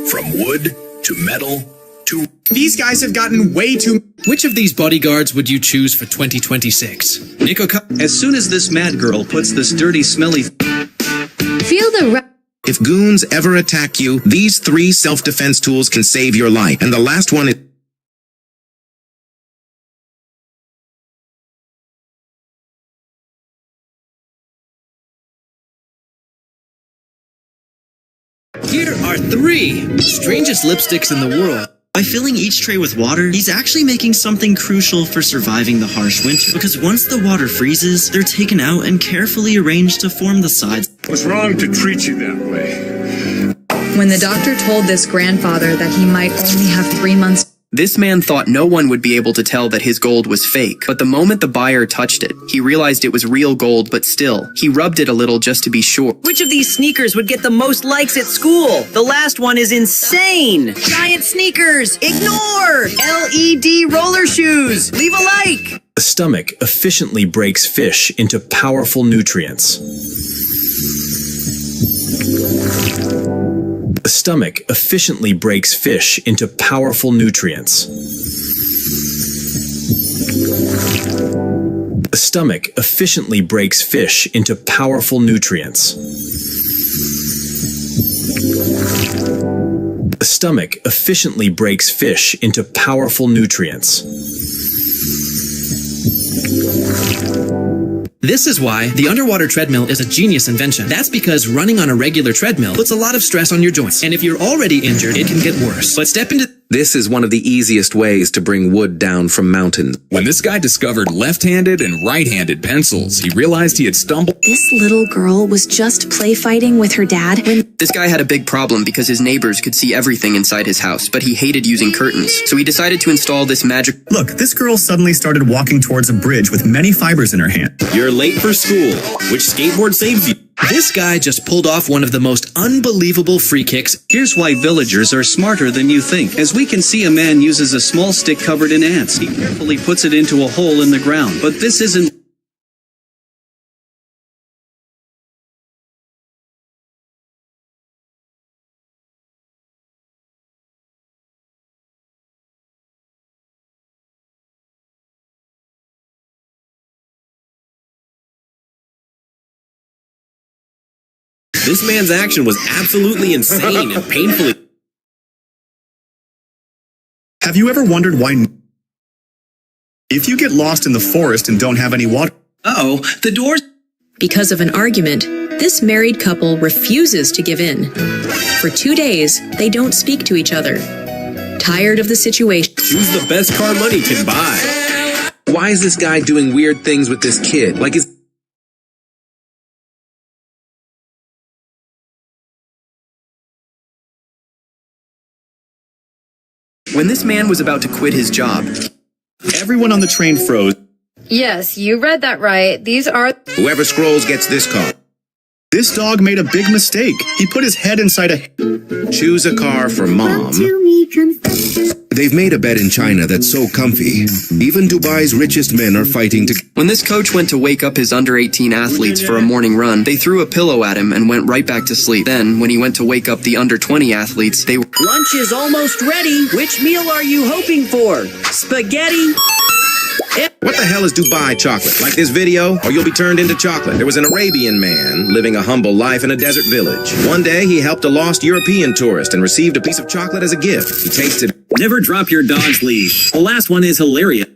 from wood to metal to... These guys have gotten way too... Which of these bodyguards would you choose for 2026? Nico... As soon as this mad girl puts this dirty, smelly... Feel the... If goons ever attack you, these 3 self-defense tools can save your life. And the last one is... Here are 3 strangest lipsticks in the world. By filling each tray with water, he's actually making something crucial for surviving the harsh winter. Because once the water freezes, they're taken out and carefully arranged to form the sides. What's wrong to treat you that way? When the doctor told this grandfather that he might only have 3 months... This man thought no one would be able to tell that his gold was fake, but the moment the buyer touched it, he realized it was real gold, but still, he rubbed it a little just to be sure. Which of these sneakers would get the most likes at school? The last one is insane! Giant sneakers! Ignore! LED roller shoes! Leave a like! The stomach efficiently breaks fish into powerful nutrients. The stomach efficiently breaks fish into powerful nutrients. The stomach efficiently breaks fish into powerful nutrients. The stomach efficiently breaks fish into powerful nutrients. This is why the underwater treadmill is a genius invention. That's because running on a regular treadmill puts a lot of stress on your joints. And if you're already injured, it can get worse. But step into... This is one of the easiest ways to bring wood down from mountains. When this guy discovered left-handed and right-handed pencils, he realized he had stumbled. This little girl was just play fighting with her dad when... This guy had a big problem because his neighbors could see everything inside his house, but he hated using curtains. So he decided to install this magic... Look, this girl suddenly started walking towards a bridge with many fibers in her hand. You're late for school. Which skateboard saves you? This guy just pulled off one of the most unbelievable free kicks. Here's why villagers are smarter than you think. As we can see, a man uses a small stick covered in ants. He carefully puts it into a hole in the ground. But this isn't... This man's action was absolutely insane and painfully. Have you ever wondered why? If you get lost in the forest and don't have any water. Uh-oh, the door's... Because of an argument, this married couple refuses to give in. For 2 days, they don't speak to each other. Tired of the situation. Choose the best car money can buy. Why is this guy doing weird things with this kid? Like is... When this man was about to quit his job, everyone on the train froze. Yes, you read that right. These are... Whoever scrolls gets this car. This dog made a big mistake. He put his head inside a... Choose a car for mom. They've made a bed in China that's so comfy. Even Dubai's richest men are fighting to... When this coach went to wake up his under-18 athletes for a morning run, they threw a pillow at him and went right back to sleep. Then, when he went to wake up the under-20 athletes, they... Lunch is almost ready. Which meal are you hoping for? Spaghetti? What the hell is Dubai chocolate? Like this video? Or you'll be turned into chocolate. There was an Arabian man living a humble life in a desert village. One day, he helped a lost European tourist and received a piece of chocolate as a gift. He tasted... Never drop your dog's leash. The last one is hilarious.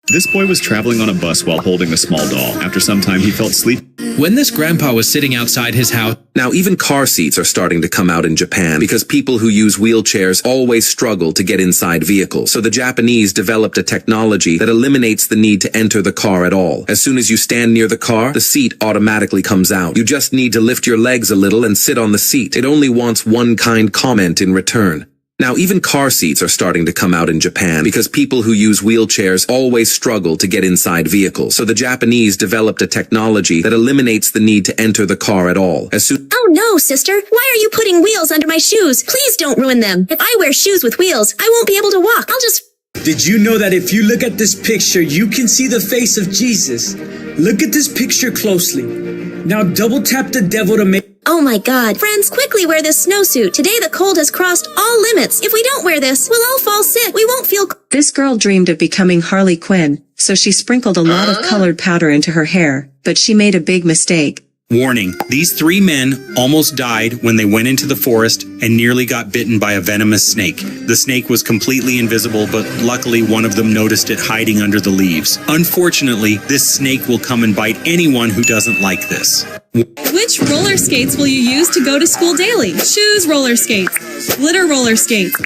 This boy was traveling on a bus while holding a small doll. After some time, he felt sleepy. When this grandpa was sitting outside his house... Now, even car seats are starting to come out in Japan because people who use wheelchairs always struggle to get inside vehicles. So the Japanese developed a technology that eliminates the need to enter the car at all. As soon as you stand near the car, the seat automatically comes out. You just need to lift your legs a little and sit on the seat. It only wants one kind comment in return. Now, even car seats are starting to come out in Japan because people who use wheelchairs always struggle to get inside vehicles. So the Japanese developed a technology that eliminates the need to enter the car at all. Oh no, sister. Why are you putting wheels under my shoes? Please don't ruin them. If I wear shoes with wheels, I won't be able to walk. I'll just... Did you know that if you look at this picture, you can see the face of Jesus? Look at this picture closely. Now double tap the devil to make... Oh my god. Friends, quickly wear this snowsuit. Today the cold has crossed all limits. If we don't wear this, we'll all fall sick. We won't feel... This girl dreamed of becoming Harley Quinn, so she sprinkled a lot of colored powder into her hair, but she made a big mistake. Warning, these 3 men almost died when they went into the forest and nearly got bitten by a venomous snake. The snake was completely invisible, but luckily one of them noticed it hiding under the leaves. Unfortunately, this snake will come and bite anyone who doesn't like this. Which roller skates will you use to go to school daily? Shoes roller skates, glitter roller skates,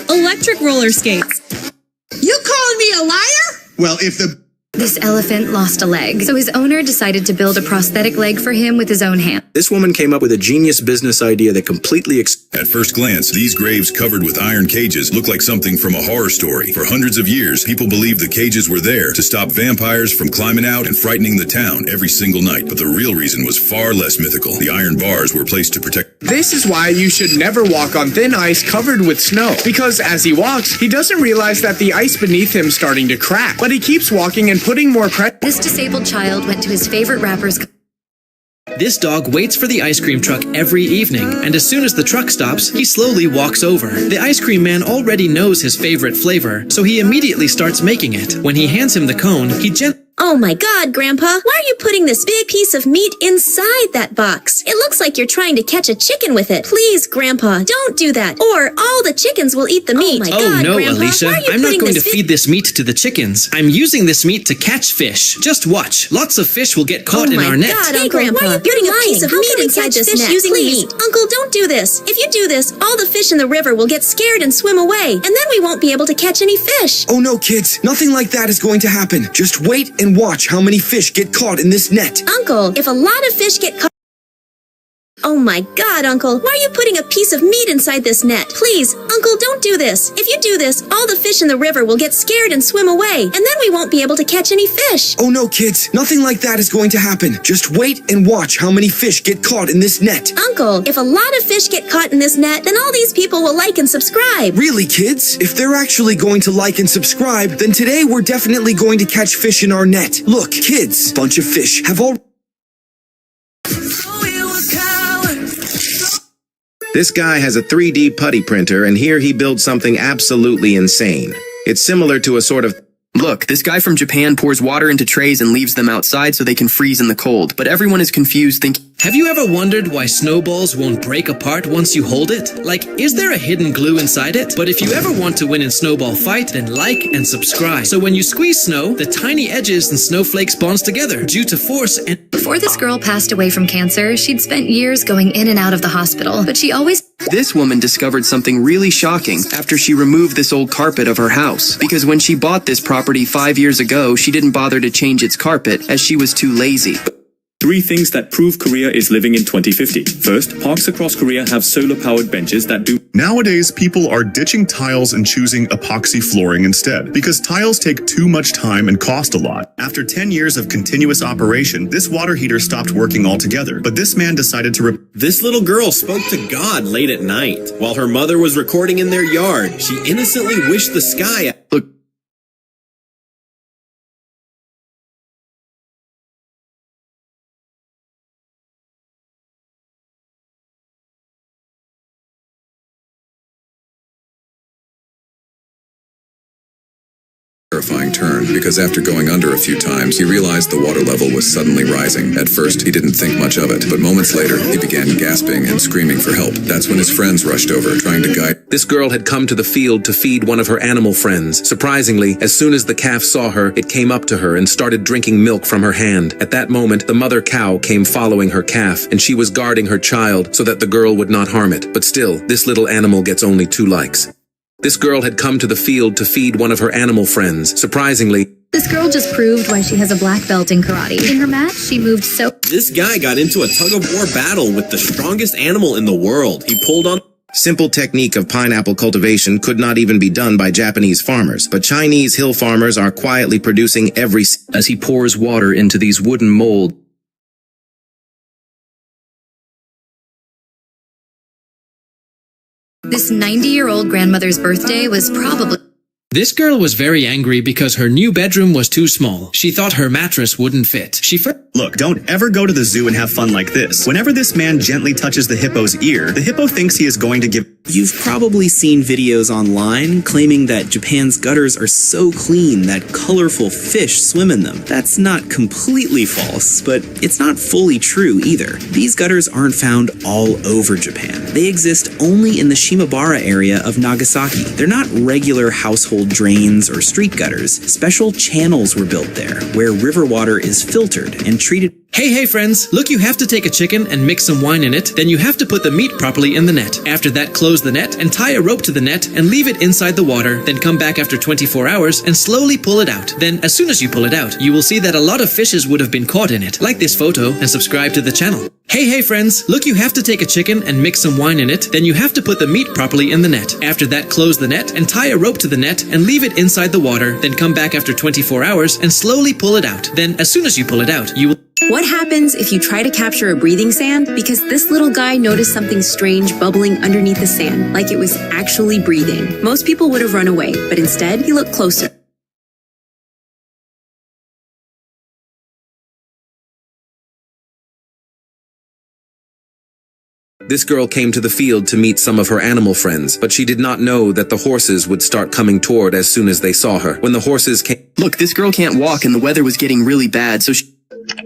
electric roller skates. You calling me a liar? Well, if the... This elephant lost a leg, so his owner decided to build a prosthetic leg for him with his own hand. This woman came up with a genius business idea that completely... At first glance, these graves covered with iron cages look like something from a horror story. For hundreds of years, people believed the cages were there to stop vampires from climbing out and frightening the town every single night. But the real reason was far less mythical. The iron bars were placed to protect... This is why you should never walk on thin ice covered with snow. Because as he walks, he doesn't realize that the ice beneath him is starting to crack. But he keeps walking and putting more pressure. This disabled child went to his favorite rapper's... This dog waits for the ice cream truck every evening, and as soon as the truck stops, he slowly walks over. The ice cream man already knows his favorite flavor, so he immediately starts making it. When he hands him the cone, he gently... Oh my god, Grandpa. Why are you putting this big piece of meat inside that box? It looks like you're trying to catch a chicken with it. Please, Grandpa, don't do that. Or all the chickens will eat the meat. Oh my god, no, Grandpa. Alicia. I'm not going to feed this meat to the chickens. I'm using this meat to catch fish. Just watch. Lots of fish will get caught in our net. God, hey, Grandpa, why are you putting a piece of meat inside this net? Using meat. Uncle, don't do this. If you do this, all the fish in the river will get scared and swim away, and then we won't be able to catch any fish. Oh no, kids. Nothing like that is going to happen. Just wait and watch how many fish get caught in this net. Uncle, if a lot of fish get caught... Oh my god, Uncle, why are you putting a piece of meat inside this net? Please, Uncle, don't do this. If you do this, all the fish in the river will get scared and swim away, and then we won't be able to catch any fish. Oh no, kids. Nothing like that is going to happen. Just wait and watch how many fish get caught in this net. Uncle, if a lot of fish get caught in this net, then all these people will like and subscribe. Really, kids? If they're actually going to like and subscribe, then today we're definitely going to catch fish in our net. Look, kids, bunch of fish have all... This guy has a 3D putty printer, and here he builds something absolutely insane. It's similar to a sort of... Look, this guy from Japan pours water into trays and leaves them outside so they can freeze in the cold, but everyone is confused thinking, have you ever wondered why snowballs won't break apart once you hold it? Like, is there a hidden glue inside it? But if you ever want to win in Snowball Fight, then like and subscribe. So when you squeeze snow, the tiny edges and snowflakes bonds together due to force and... Before this girl passed away from cancer, she'd spent years going in and out of the hospital, but she always... This woman discovered something really shocking after she removed this old carpet of her house. Because when she bought this property 5 years ago, she didn't bother to change its carpet as she was too lazy. 3 things that prove Korea is living in 2050. First, parks across Korea have solar-powered benches that do... Nowadays, people are ditching tiles and choosing epoxy flooring instead, because tiles take too much time and cost a lot. After 10 years of continuous operation, this water heater stopped working altogether, but this man decided to This little girl spoke to God late at night. While her mother was recording in their yard, she innocently wished the sky... Look, terrifying turn, because after going under a few times, he realized the water level was suddenly rising. At first, he didn't think much of it, but moments later, he began gasping and screaming for help. That's when his friends rushed over, trying to guide. This girl had come to the field to feed one of her animal friends. Surprisingly, as soon as the calf saw her, it came up to her and started drinking milk from her hand. At that moment, the mother cow came following her calf, and she was guarding her child so that the girl would not harm it. But still, this little animal gets only 2 likes. This girl had come to the field to feed one of her animal friends. Surprisingly, This girl just proved why she has a black belt in karate. In her match, she moved so... This guy got into a tug-of-war battle with the strongest animal in the world. He pulled on... simple technique of pineapple cultivation could not even be done by Japanese farmers, but Chinese hill farmers are quietly producing every... As he pours water into these wooden molds. This 90-year-old grandmother's birthday was probably... This girl was very angry because her new bedroom was too small. She thought her mattress wouldn't fit. Look, don't ever go to the zoo and have fun like this. Whenever this man gently touches the hippo's ear, the hippo thinks he is going to give... You've probably seen videos online claiming that Japan's gutters are so clean that colorful fish swim in them. That's not completely false, but it's not fully true either. These gutters aren't found all over Japan. They exist only in the Shimabara area of Nagasaki. They're not regular household drains or street gutters. Special channels were built there, where river water is filtered and treated. Hey friends, look, you have to take a chicken and mix some wine in it, then you have to put the meat properly in the net. After that, close the net and tie a rope to the net and leave it inside the water, then come back after 24 hours and slowly pull it out. Then, as soon as you pull it out, you will see that a lot of fishes would have been caught in it. Like this photo and subscribe to the channel. Hey friends, look, you have to take a chicken and mix some wine in it, then you have to put the meat properly in the net. After that, close the net and tie a rope to the net and leave it inside the water, then come back after 24 hours and slowly pull it out. Then, as soon as you pull it out, you will... What happens if you try to capture a breathing sand? Because this little guy noticed something strange bubbling underneath the sand, like it was actually breathing. Most people would have run away, but instead he looked closer. This girl came to the field to meet some of her animal friends, but she did not know that the horses would start coming toward as soon as they saw her. When the horses came... Look, this girl can't walk and the weather was getting really bad, so she...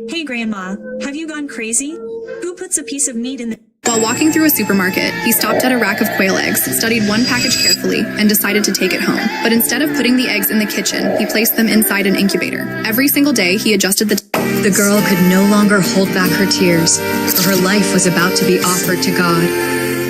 Hey Grandma, have you gone crazy? Who puts a piece of meat in the... While walking through a supermarket, he stopped at a rack of quail eggs, studied one package carefully, and decided to take it home. But instead of putting the eggs in the kitchen, he placed them inside an incubator. Every single day, he adjusted the... The girl could no longer hold back her tears, for her life was about to be offered to God.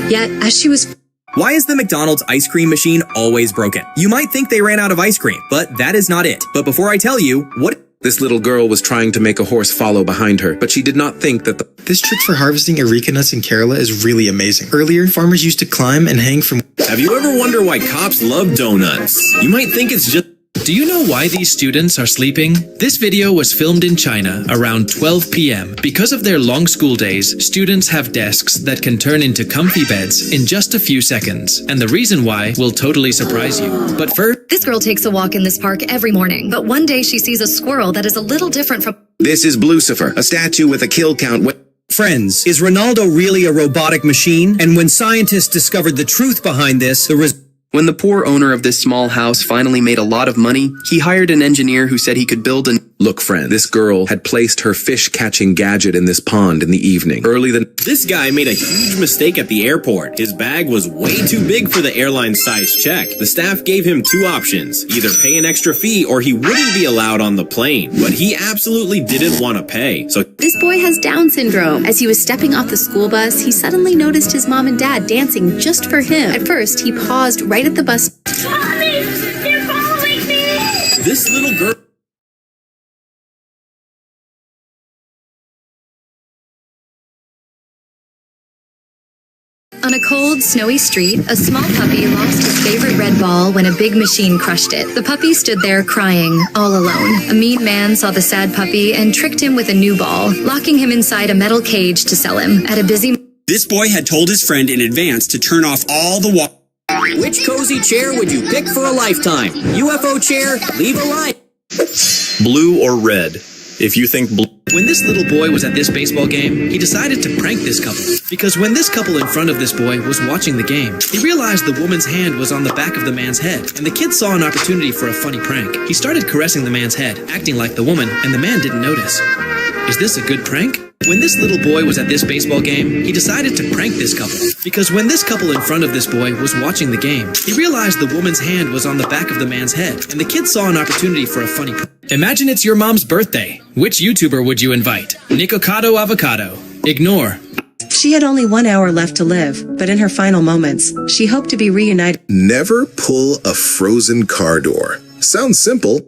Yet, as she was... Why is the McDonald's ice cream machine always broken? You might think they ran out of ice cream, but that is not it. But before I tell you, what... This little girl was trying to make a horse follow behind her, but she did not think that the... This trick for harvesting areca nuts in Kerala is really amazing. Earlier, farmers used to climb and hang from... Have you ever wondered why cops love donuts? You might think it's just... Do you know why these students are sleeping? This video was filmed in China around 12 p.m. Because of their long school days, students have desks that can turn into comfy beds in just a few seconds. And the reason why will totally surprise you. But first... This girl takes a walk in this park every morning, but one day she sees a squirrel that is a little different from... This is Blucifer, a statue with a kill count... Friends, is Ronaldo really a robotic machine? And when scientists discovered the truth behind this, When the poor owner of this small house finally made a lot of money, he hired an engineer who said he could build an... Look, friend, this girl had placed her fish-catching gadget in this pond in the evening. This guy made a huge mistake at the airport. His bag was way too big for the airline's size check. The staff gave him two options, either pay an extra fee or he wouldn't be allowed on the plane. But he absolutely didn't want to pay, so... This boy has Down syndrome. As he was stepping off the school bus, he suddenly noticed his mom and dad dancing just for him. At first, he paused right at the bus. Mommy! They're following me! This little girl... On a cold, snowy street, a small puppy lost his favorite red ball when a big machine crushed it. The puppy stood there crying, all alone. A mean man saw the sad puppy and tricked him with a new ball, locking him inside a metal cage to sell him. At a busy... This boy had told his friend in advance to turn off all the Which cozy chair would you pick for a lifetime? UFO chair? Leave a line. Blue or red? If you think blue... When this little boy was at this baseball game, he decided to prank this couple. Because when this couple in front of this boy was watching the game, he realized the woman's hand was on the back of the man's head, and the kid saw an opportunity for a funny prank. He started caressing the man's head, acting like the woman, and the man didn't notice. Is this a good prank? When this little boy was at this baseball game, he decided to prank this couple. Because when this couple in front of this boy was watching the game, he realized the woman's hand was on the back of the man's head, and the kid saw an opportunity for a funny prank. Imagine it's your mom's birthday. Which YouTuber would you invite? Nicocado Avocado. Ignore. She had only 1 hour left to live, but in her final moments, she hoped to be reunited. Never pull a frozen car door. Sounds simple.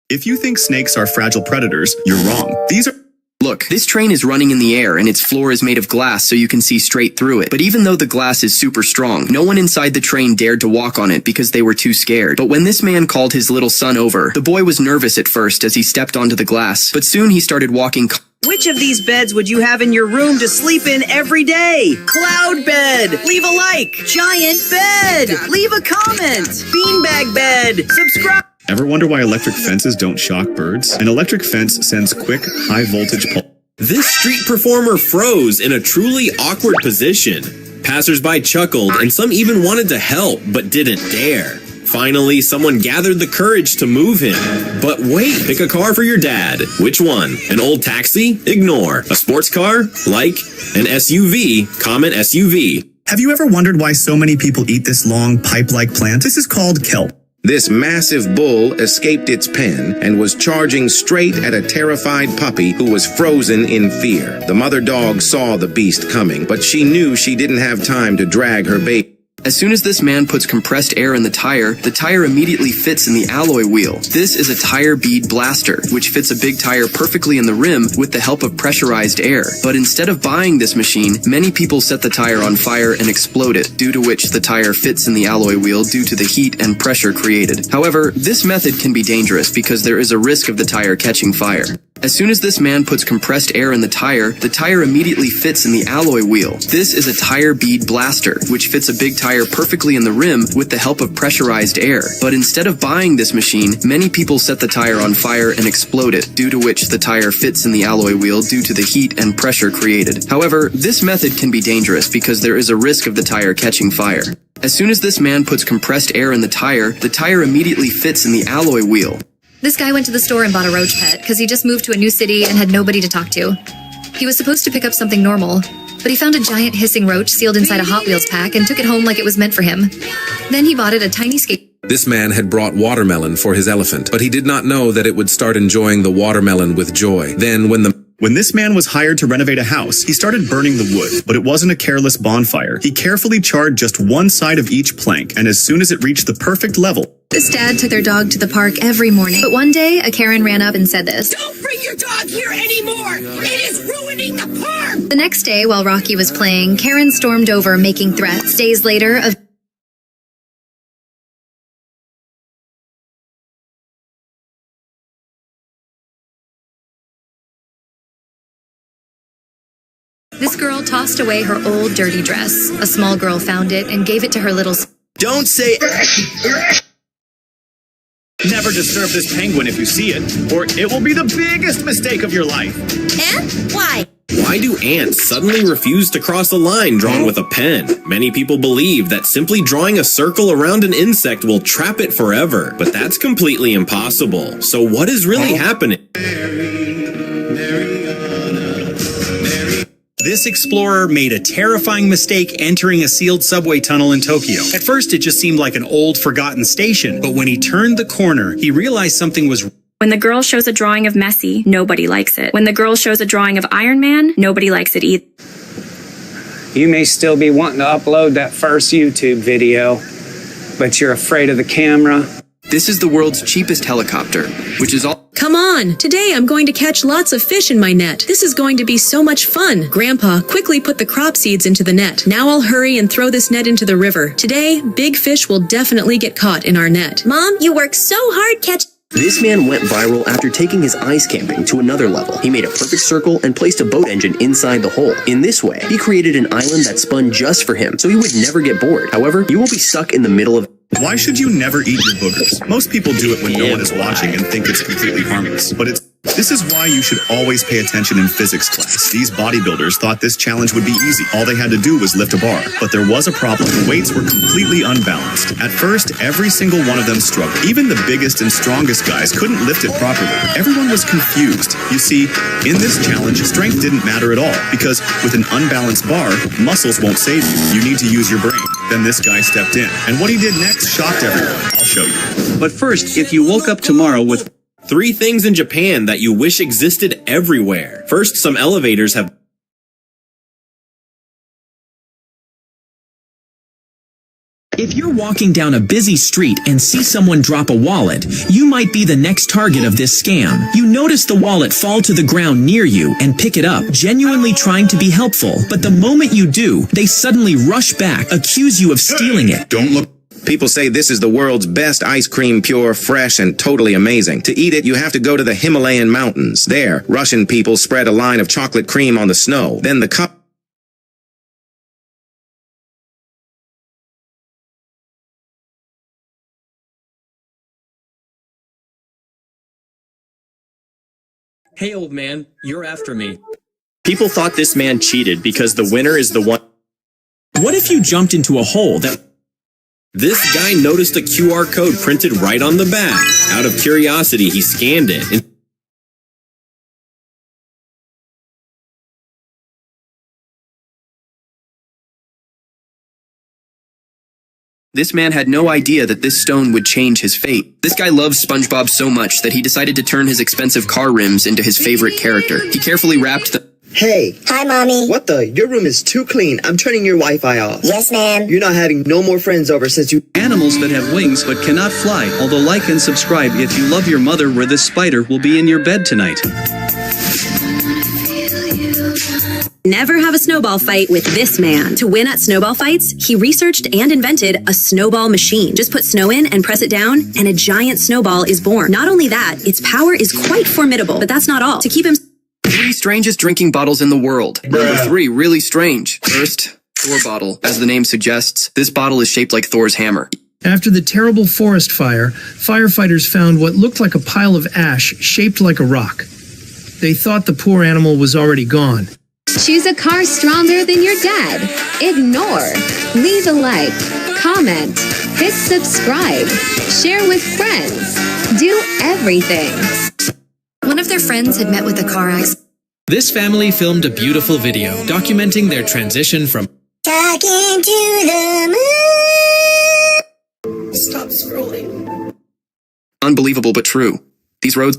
If you think snakes are fragile predators, you're wrong. These are... Look, this train is running in the air and its floor is made of glass so you can see straight through it. But even though the glass is super strong, no one inside the train dared to walk on it because they were too scared. But when this man called his little son over, the boy was nervous at first as he stepped onto the glass, but soon he started walking. Which of these beds would you have in your room to sleep in every day? Cloud bed. Leave a like. Giant bed. Leave a comment. Beanbag bed. Subscribe. Ever wonder why electric fences don't shock birds? An electric fence sends quick, high-voltage pulse. This street performer froze in a truly awkward position. Passersby chuckled, and some even wanted to help, but didn't dare. Finally, someone gathered the courage to move him. But wait, pick a car for your dad. Which one? An old taxi? Ignore. A sports car? Like. An SUV? Comment SUV. Have you ever wondered why so many people eat this long, pipe-like plant? This is called kelp. This massive bull escaped its pen and was charging straight at a terrified puppy who was frozen in fear. The mother dog saw the beast coming, but she knew she didn't have time to drag her baby. As soon as this man puts compressed air in the tire immediately fits in the alloy wheel. This is a tire bead blaster, which fits a big tire perfectly in the rim with the help of pressurized air. But instead of buying this machine, many people set the tire on fire and explode it, due to which the tire fits in the alloy wheel due to the heat and pressure created. However, this method can be dangerous because there is a risk of the tire catching fire. As soon as this man puts compressed air in the tire immediately fits in the alloy wheel. This is a tire bead blaster, which fits a big tire perfectly in the rim with the help of pressurized air. But instead of buying this machine, many people set the tire on fire and explode it, due to which the tire fits in the alloy wheel due to the heat and pressure created. However, this method can be dangerous because there is a risk of the tire catching fire. As soon as this man puts compressed air in the tire immediately fits in the alloy wheel. This guy went to the store and bought a roach pet because he just moved to a new city and had nobody to talk to. He was supposed to pick up something normal, but he found a giant hissing roach sealed inside a Hot Wheels pack and took it home like it was meant for him. Then he bought it a tiny skate. This man had brought watermelon for his elephant, but he did not know that it would start enjoying the watermelon with joy. Then When this man was hired to renovate a house, he started burning the wood, but it wasn't a careless bonfire. He carefully charred just one side of each plank, and as soon as it reached the perfect level, This dad took their dog to the park every morning. But one day, a Karen ran up and said this. Don't bring your dog here anymore! It is ruining the park! The next day, while Rocky was playing, Karen stormed over, making threats. Days later, this girl tossed away her old dirty dress. A small girl found it and gave it to her little... Don't say... Never disturb this penguin if you see it, or it will be the biggest mistake of your life. And why? Why do ants suddenly refuse to cross a line drawn with a pen? Many people believe that simply drawing a circle around an insect will trap it forever, but that's completely impossible. So what is really happening? This explorer made a terrifying mistake entering a sealed subway tunnel in Tokyo. At first, it just seemed like an old, forgotten station, but when he turned the corner, he realized something was wrong. When the girl shows a drawing of Messi, nobody likes it. When the girl shows a drawing of Iron Man, nobody likes it either. You may still be wanting to upload that first YouTube video, but you're afraid of the camera. This is the world's cheapest helicopter, which is all. Come on! Today I'm going to catch lots of fish in my net. This is going to be so much fun. Grandpa quickly put the crop seeds into the net. Now I'll hurry and throw this net into the river. Today, big fish will definitely get caught in our net. Mom, you work so hard catching. This man went viral after taking his ice camping to another level. He made a perfect circle and placed a boat engine inside the hole. In this way, he created an island that spun just for him, so he would never get bored. However, you will be stuck in the middle of. Why should you never eat your boogers? Most people do it when no one is watching and think it's completely harmless, but this is why you should always pay attention in physics class. These bodybuilders thought this challenge would be easy. All they had to do was lift a bar. But there was a problem. The weights were completely unbalanced. At first, every single one of them struggled. Even the biggest and strongest guys couldn't lift it properly. Everyone was confused. You see, in this challenge, strength didn't matter at all, because with an unbalanced bar, muscles won't save you. You need to use your brain. Then this guy stepped in. And what he did next shocked everyone. I'll show you. But first, if you woke up tomorrow with 3 things in Japan that you wish existed everywhere. First, some elevators have. If you're walking down a busy street and see someone drop a wallet, you might be the next target of this scam. You notice the wallet fall to the ground near you and pick it up, genuinely trying to be helpful. But the moment you do, they suddenly rush back, accuse you of stealing it. Don't look. People say this is the world's best ice cream, pure, fresh, and totally amazing. To eat it, you have to go to the Himalayan mountains. There, Russian people spread a line of chocolate cream on the snow. Then the cup. Hey, old man, you're after me. People thought this man cheated because the winner is the one. What if you jumped into a hole that... This guy noticed a QR code printed right on the back. Out of curiosity, he scanned it. This man had no idea that this stone would change his fate. This guy loves SpongeBob so much that he decided to turn his expensive car rims into his favorite character. He carefully wrapped the... Hey. Hi, Mommy. What the? Your room is too clean. I'm turning your Wi-Fi off. Yes, ma'am. You're not having no more friends over since you... Animals that have wings but cannot fly. Although like and subscribe if you love your mother, where this spider will be in your bed tonight. Never have a snowball fight with this man. To win at snowball fights, he researched and invented a snowball machine. Just put snow in and press it down, and a giant snowball is born. Not only that, its power is quite formidable, but that's not all. To keep him... 3 strangest drinking bottles in the world. Number 3, really strange. First, Thor bottle. As the name suggests, this bottle is shaped like Thor's hammer. After the terrible forest fire, firefighters found what looked like a pile of ash shaped like a rock. They thought the poor animal was already gone. Choose a car stronger than your dad. Ignore. Leave a like. Comment. Hit subscribe. Share with friends. Do everything. One of their friends had met with a car accident. This family filmed a beautiful video documenting their transition from talking to the moon. Stop scrolling. Unbelievable but true. These roads